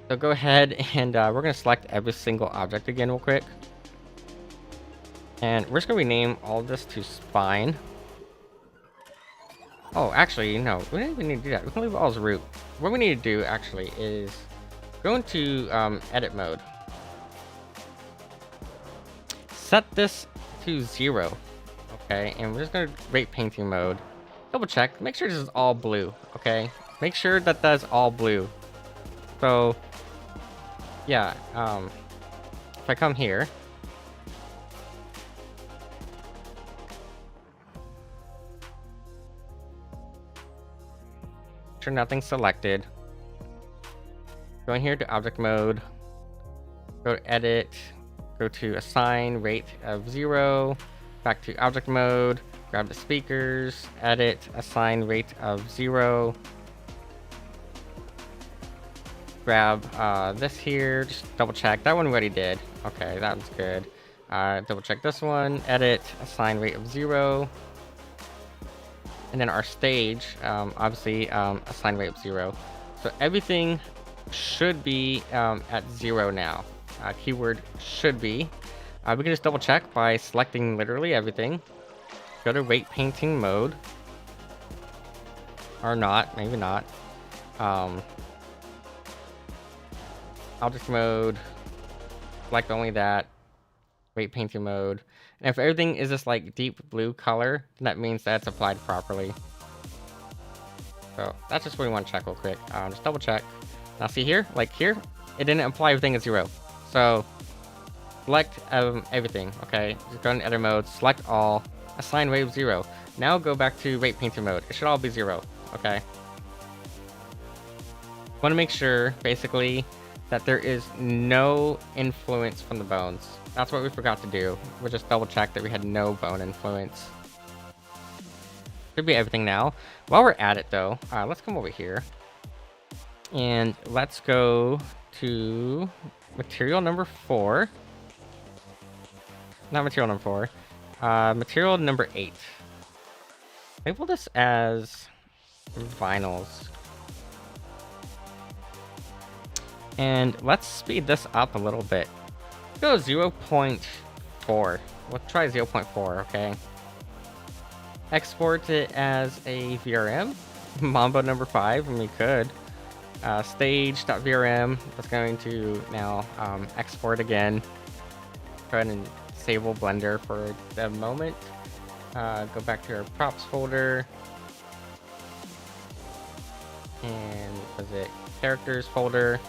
So go ahead and we're going to select every single object again real quick. And we're just going to rename all of this to spine. Oh, actually, no. We don't even need to do that. We can leave it all as root. What we need to do, actually, is go into edit mode. Set this to 0. Okay, and we're just going to rate painting mode. Double check. Make sure this is all blue. Okay? Make sure that that's all blue. So, yeah. If I come here... sure nothing's selected. Go in here to object mode. Go to edit. Go to assign rate of 0. Back to object mode. Grab the speakers. Edit. Assign rate of 0. Grab this here. Just double check. That one we already did. Okay, that was good. Double check this one. Edit. Assign rate of 0. And then our stage, obviously, assign rate of 0. So everything should be at 0 now. Keyword should be. We can just double check by selecting literally everything. Go to rate painting mode. Or not, maybe not. Object mode. Select only that. Rate painting mode. And if everything is this like deep blue color, then that means that's applied properly. So that's just what we want to check real quick. Just double check. Now see here, like here, it didn't apply everything at 0. So select everything. Okay, just go into edit mode, select all, assign rate of 0. Now go back to rate painting mode. It should all be 0. Okay. Want to make sure basically that there is no influence from the bones. That's what we forgot to do. We'll just double check that we had no bone influence. Should be everything now. While we're at it though, let's come over here. And let's go to material number 4. Not material number 4. Material number 8. Label this as vinyls. And let's speed this up a little bit. Go 0.4. We'll try 0.4, okay? Export it as a VRM. Mambo number 5, and we could. Stage.vrm. That's going to now export again. Go ahead and disable Blender for the moment. Go back to our props folder. And was it characters folder?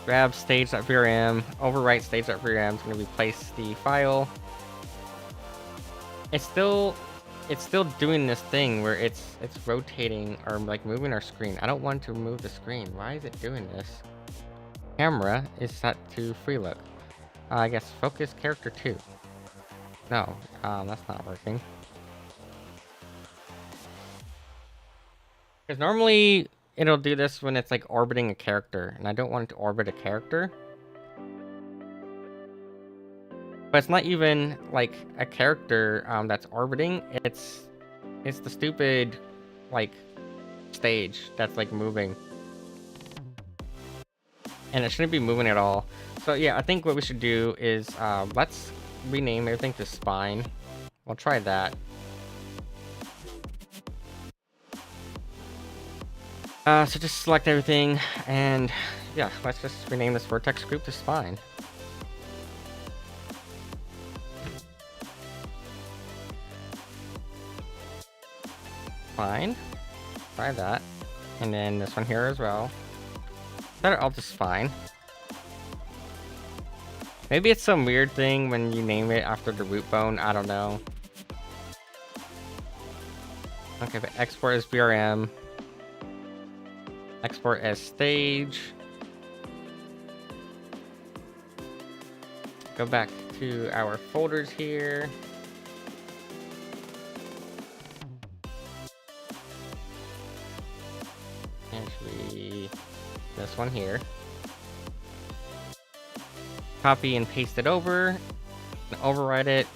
Grab stage.vrm, overwrite stage.vrm. It's going to replace the file. It's still doing this thing where it's rotating or like moving our screen. I don't want to move the screen. Why is it doing this? Camera is set to free look. I guess focus character 2. No, that's not working. Because normally it'll do this when it's like orbiting a character, and I don't want it to orbit a character. But it's not even like a character that's orbiting. It's the stupid like stage that's like moving, and it shouldn't be moving at all. So yeah, I think what we should do is let's rename everything to spine. We'll try that. So just select everything, and yeah, let's just rename this vertex group to spine. Fine. Try that. And then this one here as well. That are all just fine. Maybe it's some weird thing when you name it after the root bone. I don't know. Okay, but export as VRM. Export as stage. Go back to our folders here. Actually, this one here. Copy and paste it over, and override it.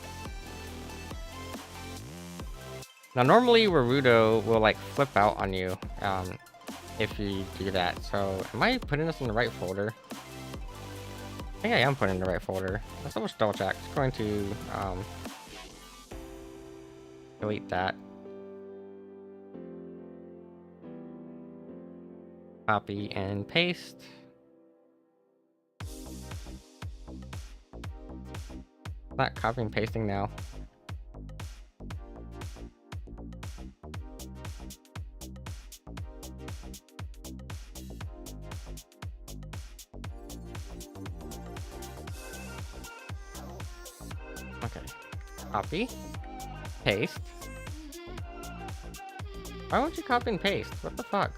Now normally Naruto will like flip out on you if you do that. So am I putting this in the right folder? I think I am putting it in the right folder. Let's double check. Just going to delete that. Copy and paste. Not copying and pasting now. Okay. Copy. Paste. Why won't you copy and paste? What the fuck?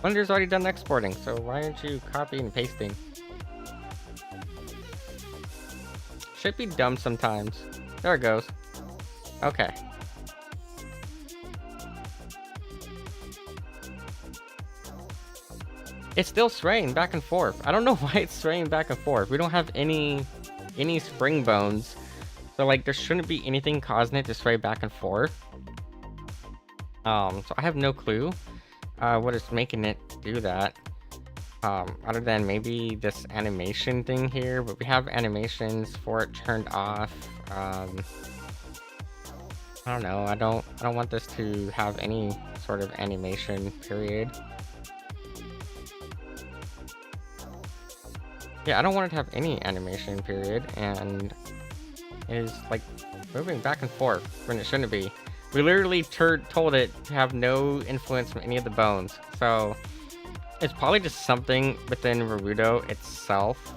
Blender's already done exporting, so why aren't you copying and pasting? Should be dumb sometimes. There it goes. Okay. It's still swaying back and forth. I don't know why it's swaying back and forth. We don't have any spring bones. So like there shouldn't be anything causing it to sway back and forth. So I have no clue what is making it do that. Other than maybe this animation thing here, but we have animations for it turned off. I don't know. I don't want this to have any sort of animation period. Yeah, I don't want it to have any animation period, and it is like moving back and forth when it shouldn't be. We literally told it to have no influence from any of the bones, so it's probably just something within Naruto itself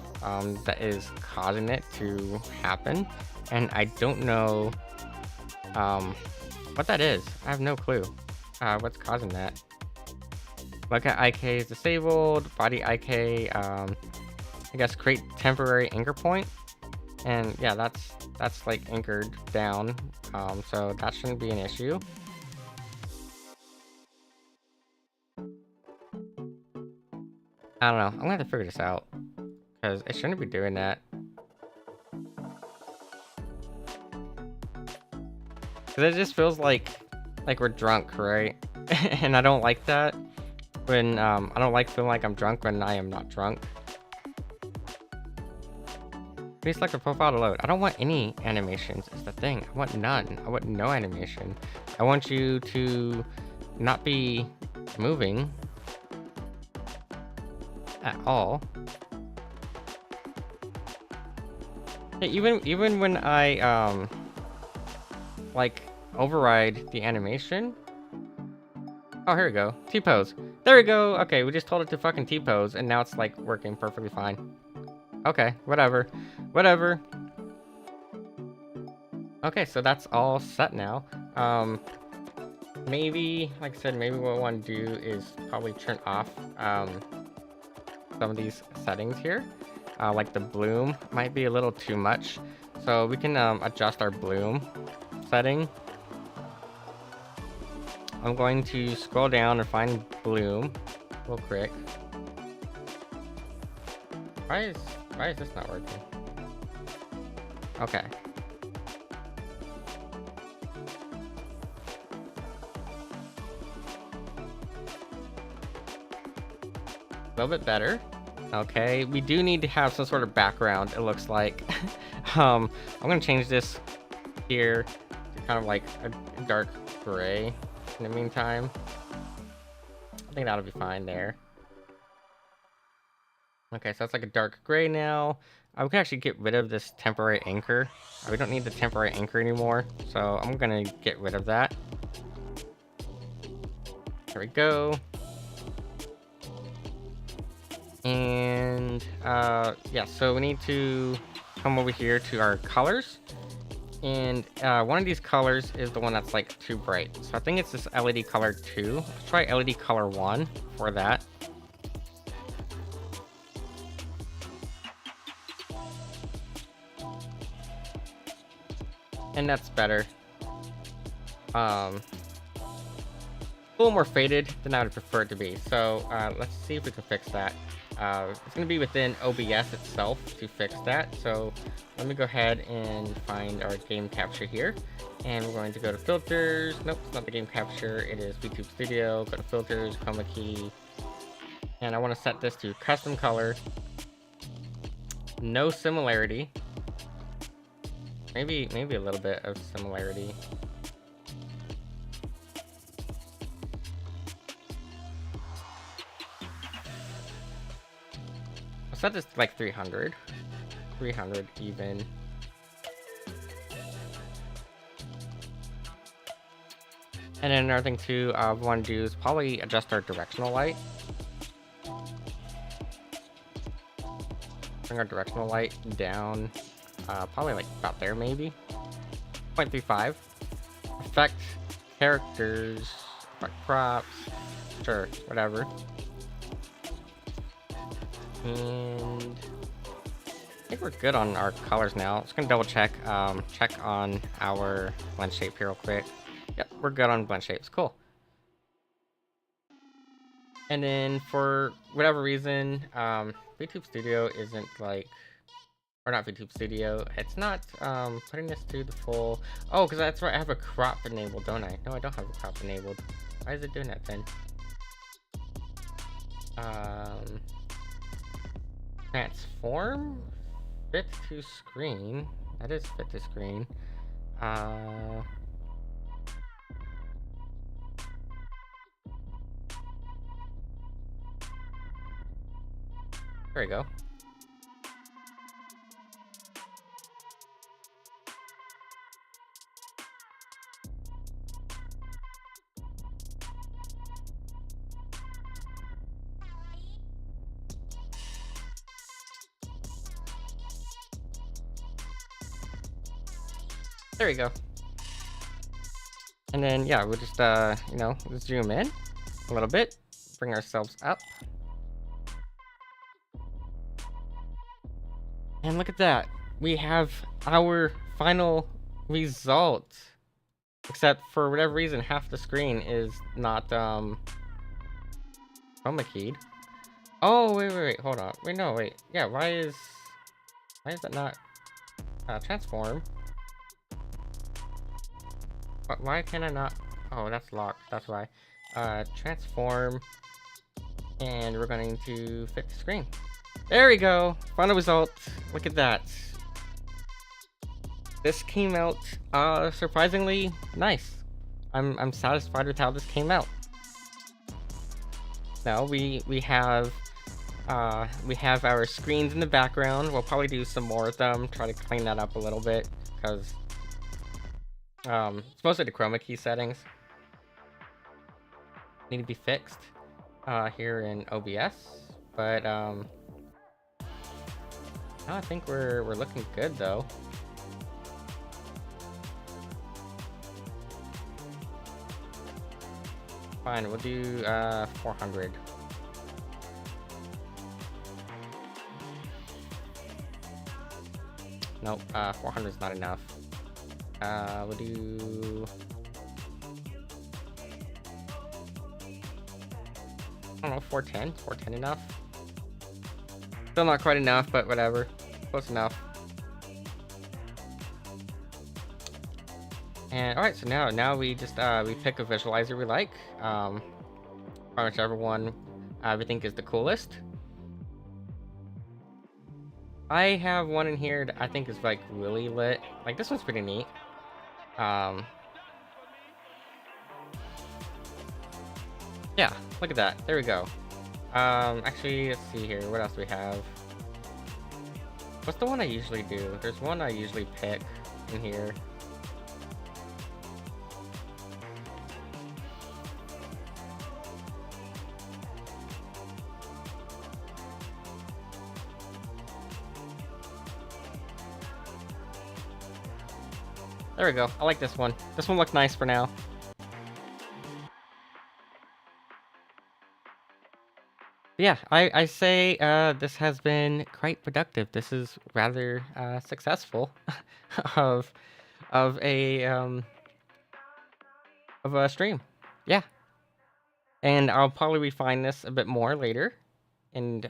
that is causing it to happen, and I don't know what that is. I have no clue what's causing that. Look at IK is disabled, body IK, I guess create temporary anchor point, and yeah, that's like anchored down, so that shouldn't be an issue. I don't know. I'm gonna have to figure this out because it shouldn't be doing that. Cause it just feels like we're drunk, right? And I don't like that. When I don't like feeling like I'm drunk when I am not drunk. Please select a profile to load. I don't want any animations. Is the thing. I want none. I want no animation. I want you to not be moving at all. Hey, even when I like override the animation. Oh, here we go. T-pose. There we go. Okay, we just told it to fucking T-pose, and now it's like working perfectly fine. Okay, whatever. Whatever. Okay, so that's all set now. Maybe, like I said, maybe what I want to do is probably turn off some of these settings here. Like the bloom might be a little too much. So we can adjust our bloom setting. I'm going to scroll down and find bloom real quick. Why is this not working? Okay. A little bit better. Okay, we do need to have some sort of background, it looks like. I'm gonna change this here to kind of like a dark gray in the meantime. I think that'll be fine there. Okay, so it's like a dark gray now. We can actually get rid of this temporary anchor. We don't need the temporary anchor anymore, so I'm gonna get rid of that. There we go. And yeah, so we need to come over here to our colors, and one of these colors is the one that's like too bright, so I think it's this LED color 2. Let's try LED color 1 for that. And that's better. a little more faded than I would prefer it to be. So let's see if we can fix that. It's going to be within OBS itself to fix that. So let me go ahead and find our game capture here. And we're going to go to filters. Nope, it's not the game capture. It is VTube Studio. Go to filters, chroma key. And I want to set this to custom color. No similarity. Maybe a little bit of similarity. I'll set this to like 300 even. And then another thing too, we want to do is probably adjust our directional light. Bring our directional light down, probably like about there maybe. 0.35. Effect characters, effect props, sure, whatever. And I think we're good on our colors now. Just gonna double check, check on our blend shape here real quick. Yep, we're good on blend shapes, cool. And then for whatever reason, VTube Studio isn't like, or not VTube Studio, it's not putting this to the full. Oh, because that's right, I have a crop enabled, don't I? No, I don't have a crop enabled. Why is it doing that then? Transform, fit to screen. That is fit to screen. There we go. There we go. And then, yeah, we'll just, you know, zoom in a little bit, bring ourselves up. And look at that. We have our final result. Except for whatever reason, half the screen is not, chroma keyed. Oh, wait, hold on. Wait, no, wait. Yeah, why is that not, transform? Why can I not? Oh, that's locked. That's why. Transform. And we're going to fit the screen. There we go. Final result. Look at that. This came out surprisingly nice. I'm satisfied with how this came out. Now we have our screens in the background. We'll probably do some more of them. Try to clean that up a little bit because it's mostly the chroma key settings need to be fixed here in OBS, but I think we're looking good though. Fine, we'll do 400. Nope, 400 is not enough. We'll do, I don't know, 410. 410 enough? Still not quite enough, but whatever. Close enough. And alright, so now we just we pick a visualizer we like. Whichever one we think is the coolest. I have one in here that I think is like really lit. Like this one's pretty neat. Yeah, look at that. There we go. Actually, let's see here. What else do we have? What's the one I usually do? There's one I usually pick in here. There we go. I like this one. This one looks nice for now. Yeah, I say this has been quite productive. This is rather successful of a stream. Yeah. And I'll probably refine this a bit more later and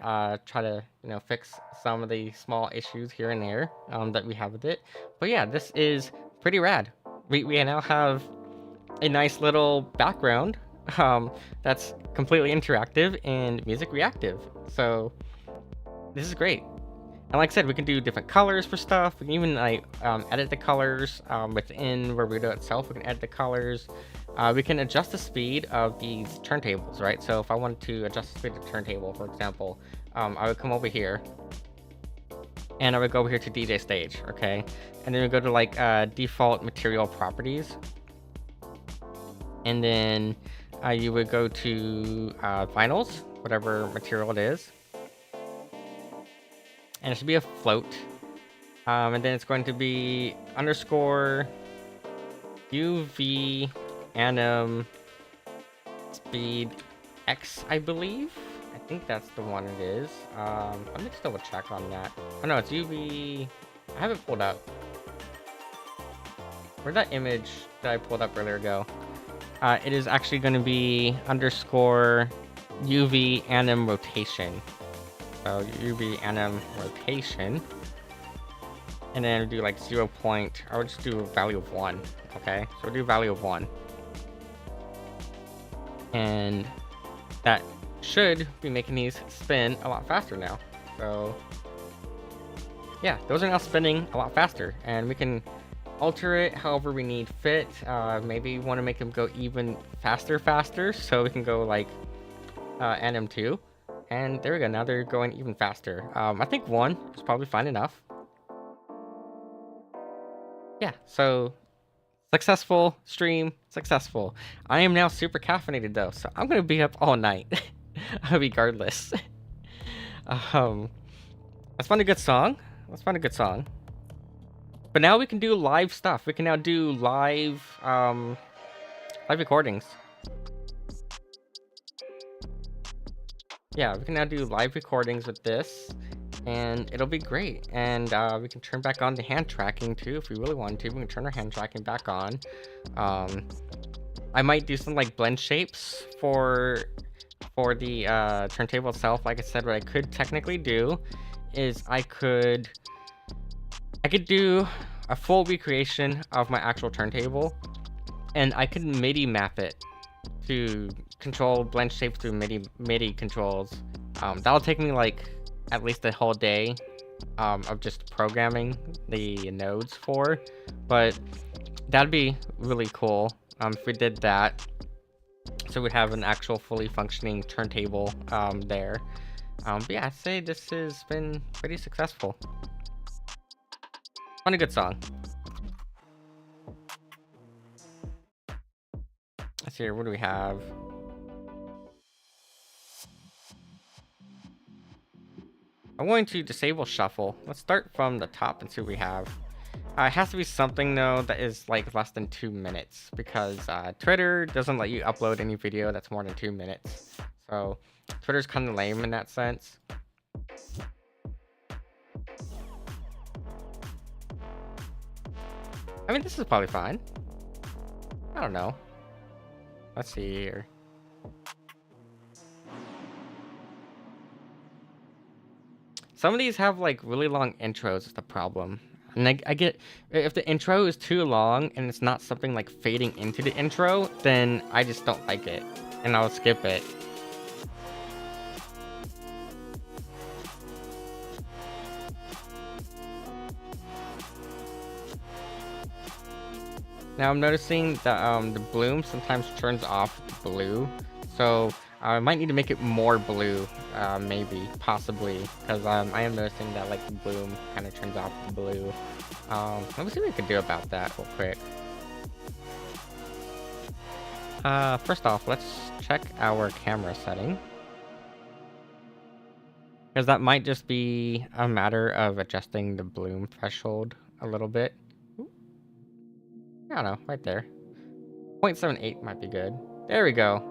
try to fix some of the small issues here and there that we have with it. But yeah, this is pretty rad. We now have a nice little background that's completely interactive and music reactive. So this is great. And like I said, we can do different colors for stuff. We can even like edit the colors within Roboto itself. We can edit the colors. We can adjust the speed of these turntables, right? So if I wanted to adjust the speed of the turntable, for example, I would come over here and I would go over here to DJ stage, okay? And then we go to like default material properties. And then you would go to vinyls, whatever material it is. And it should be a float. And then it's going to be underscore UV anim speed X, I believe. I think that's the one it is. Let me just double check on that. Oh no, it's UV. I have it pulled up. Where'd that image that I pulled up earlier go? It is actually going to be underscore UV anim rotation. So UV anim rotation. And then we'll do like 0 point, or just do a value of 1. Okay, so we'll do value of 1. And that should be making these spin a lot faster now. So yeah, those are now spinning a lot faster, and we can alter it however we need fit. Maybe want to make them go even faster, so we can go like NM2. And there we go, now they're going even faster. I think 1 is probably fine enough. Yeah, so successful stream, successful. I am now super caffeinated though, so I'm gonna be up all night regardless. Let's find a good song. But now we can do live stuff. We can now do live recordings. Yeah, we can now do live recordings with this, and it'll be great. And we can turn back on the hand tracking too if we really want to. We can turn our hand tracking back on. I might do some like blend shapes for the turntable itself. Like I said, what I could technically do is I could do a full recreation of my actual turntable, and I could MIDI map it to control blend shapes through MIDI controls. That'll take me like at least a whole day of just programming the nodes for, but that'd be really cool if we did that. So we'd have an actual fully functioning turntable there. But yeah, I'd say this has been pretty successful. On a good song. Let's see here, what do we have? I'm going to disable shuffle. Let's start from the top and see what we have. It has to be something though that is like less than 2 minutes, because Twitter doesn't let you upload any video that's more than 2 minutes. So Twitter's kind of lame in that sense. I mean, this is probably fine. I don't know. Let's see here. Some of these have like really long intros is the problem. And I get, if the intro is too long and it's not something like fading into the intro, then I just don't like it and I'll skip it. Now I'm noticing that the bloom sometimes turns off blue, so I might need to make it more blue, maybe, possibly, because I am noticing that like the bloom kind of turns off the blue. Let me see what we can do about that real quick. First off, let's check our camera setting, because that might just be a matter of adjusting the bloom threshold a little bit. I don't know, right there. 0.78 might be good. There we go.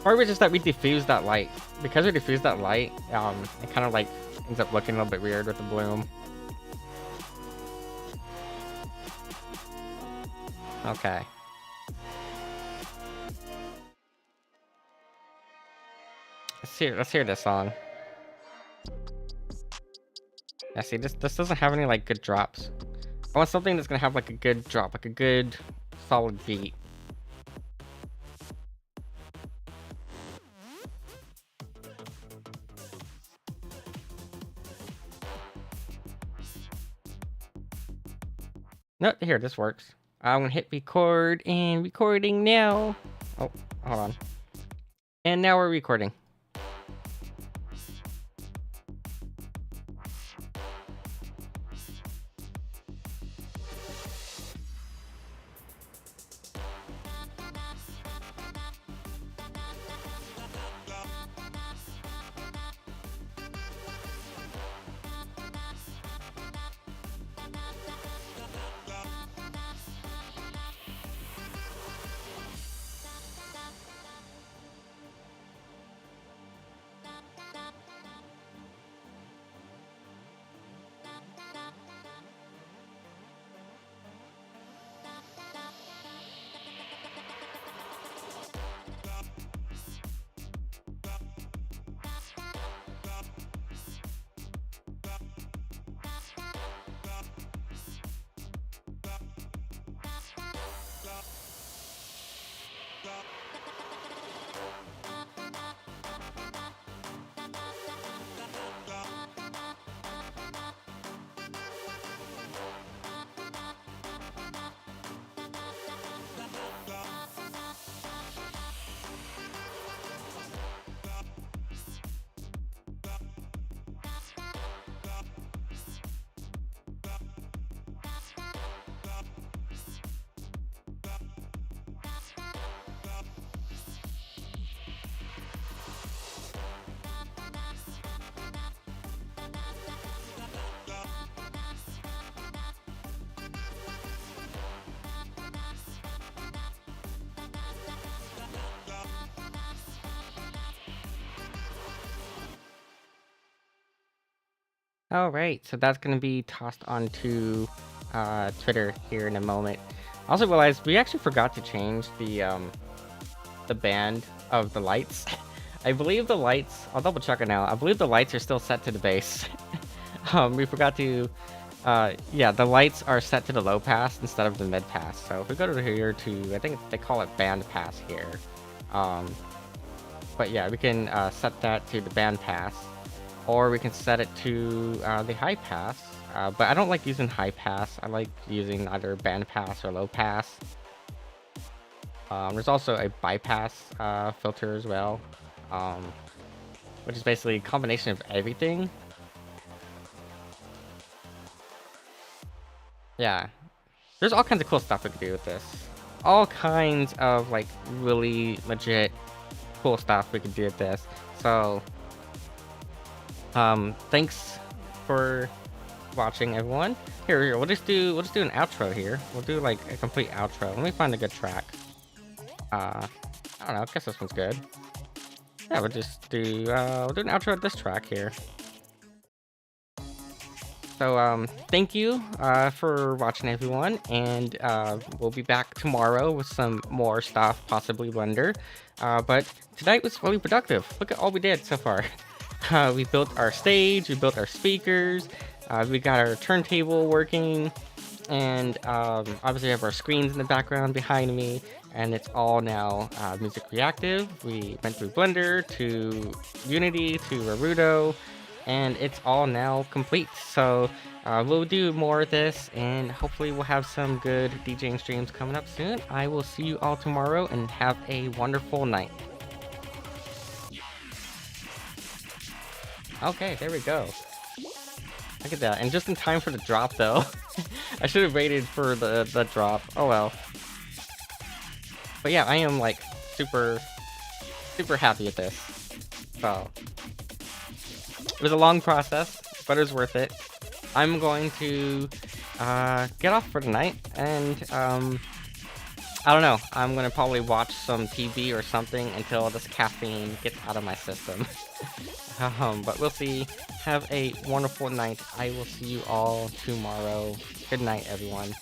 Or it's just that we diffuse that light. Because we diffuse that light, it kind of like ends up looking a little bit weird with the bloom. Okay. Let's hear this song. Yeah, see, this doesn't have any like good drops. I want something that's gonna have like a good drop, like a good solid beat. No, here, this works. I'm gonna hit record and recording now. Oh, hold on. And now we're recording. All right, so that's gonna be tossed onto Twitter here in a moment. I also realized we actually forgot to change the band of the lights. I believe the lights. I'll double check it now. I believe the lights are still set to the base. We forgot to. Yeah, the lights are set to the low pass instead of the mid pass. So if we go to here to, I think they call it band pass here. But yeah, we can set that to the band pass. Or we can set it to the high pass, but I don't like using high pass. I like using either band pass or low pass. There's also a bypass filter as well, which is basically a combination of everything. Yeah, there's all kinds of cool stuff we can do with this. All kinds of like really legit cool stuff we can do with this. So thanks for watching, everyone. Here, we'll just do an outro here. We'll do like a complete outro. Let me find a good track. I don't know, I guess this one's good. Yeah, we'll just do we'll do an outro at this track here. So thank you for watching, everyone, and we'll be back tomorrow with some more stuff, possibly Blender. But tonight was really productive. Look at all we did so far. We built our stage, we built our speakers, we got our turntable working, and obviously we have our screens in the background behind me, and it's all now music reactive. We went through Blender to Unity to Naruto, and it's all now complete. So we'll do more of this, and hopefully we'll have some good DJing streams coming up soon. I will see you all tomorrow, and have a wonderful night. Okay, there we go. Look at that, and just in time for the drop though. I should have waited for the drop. Oh well. But yeah, I am like super happy with this. So it was a long process, but it was worth it. I'm going to get off for tonight, and I don't know. I'm gonna probably watch some TV or something until this caffeine gets out of my system. But we'll see. Have a wonderful night. I will see you all tomorrow. Good night, everyone.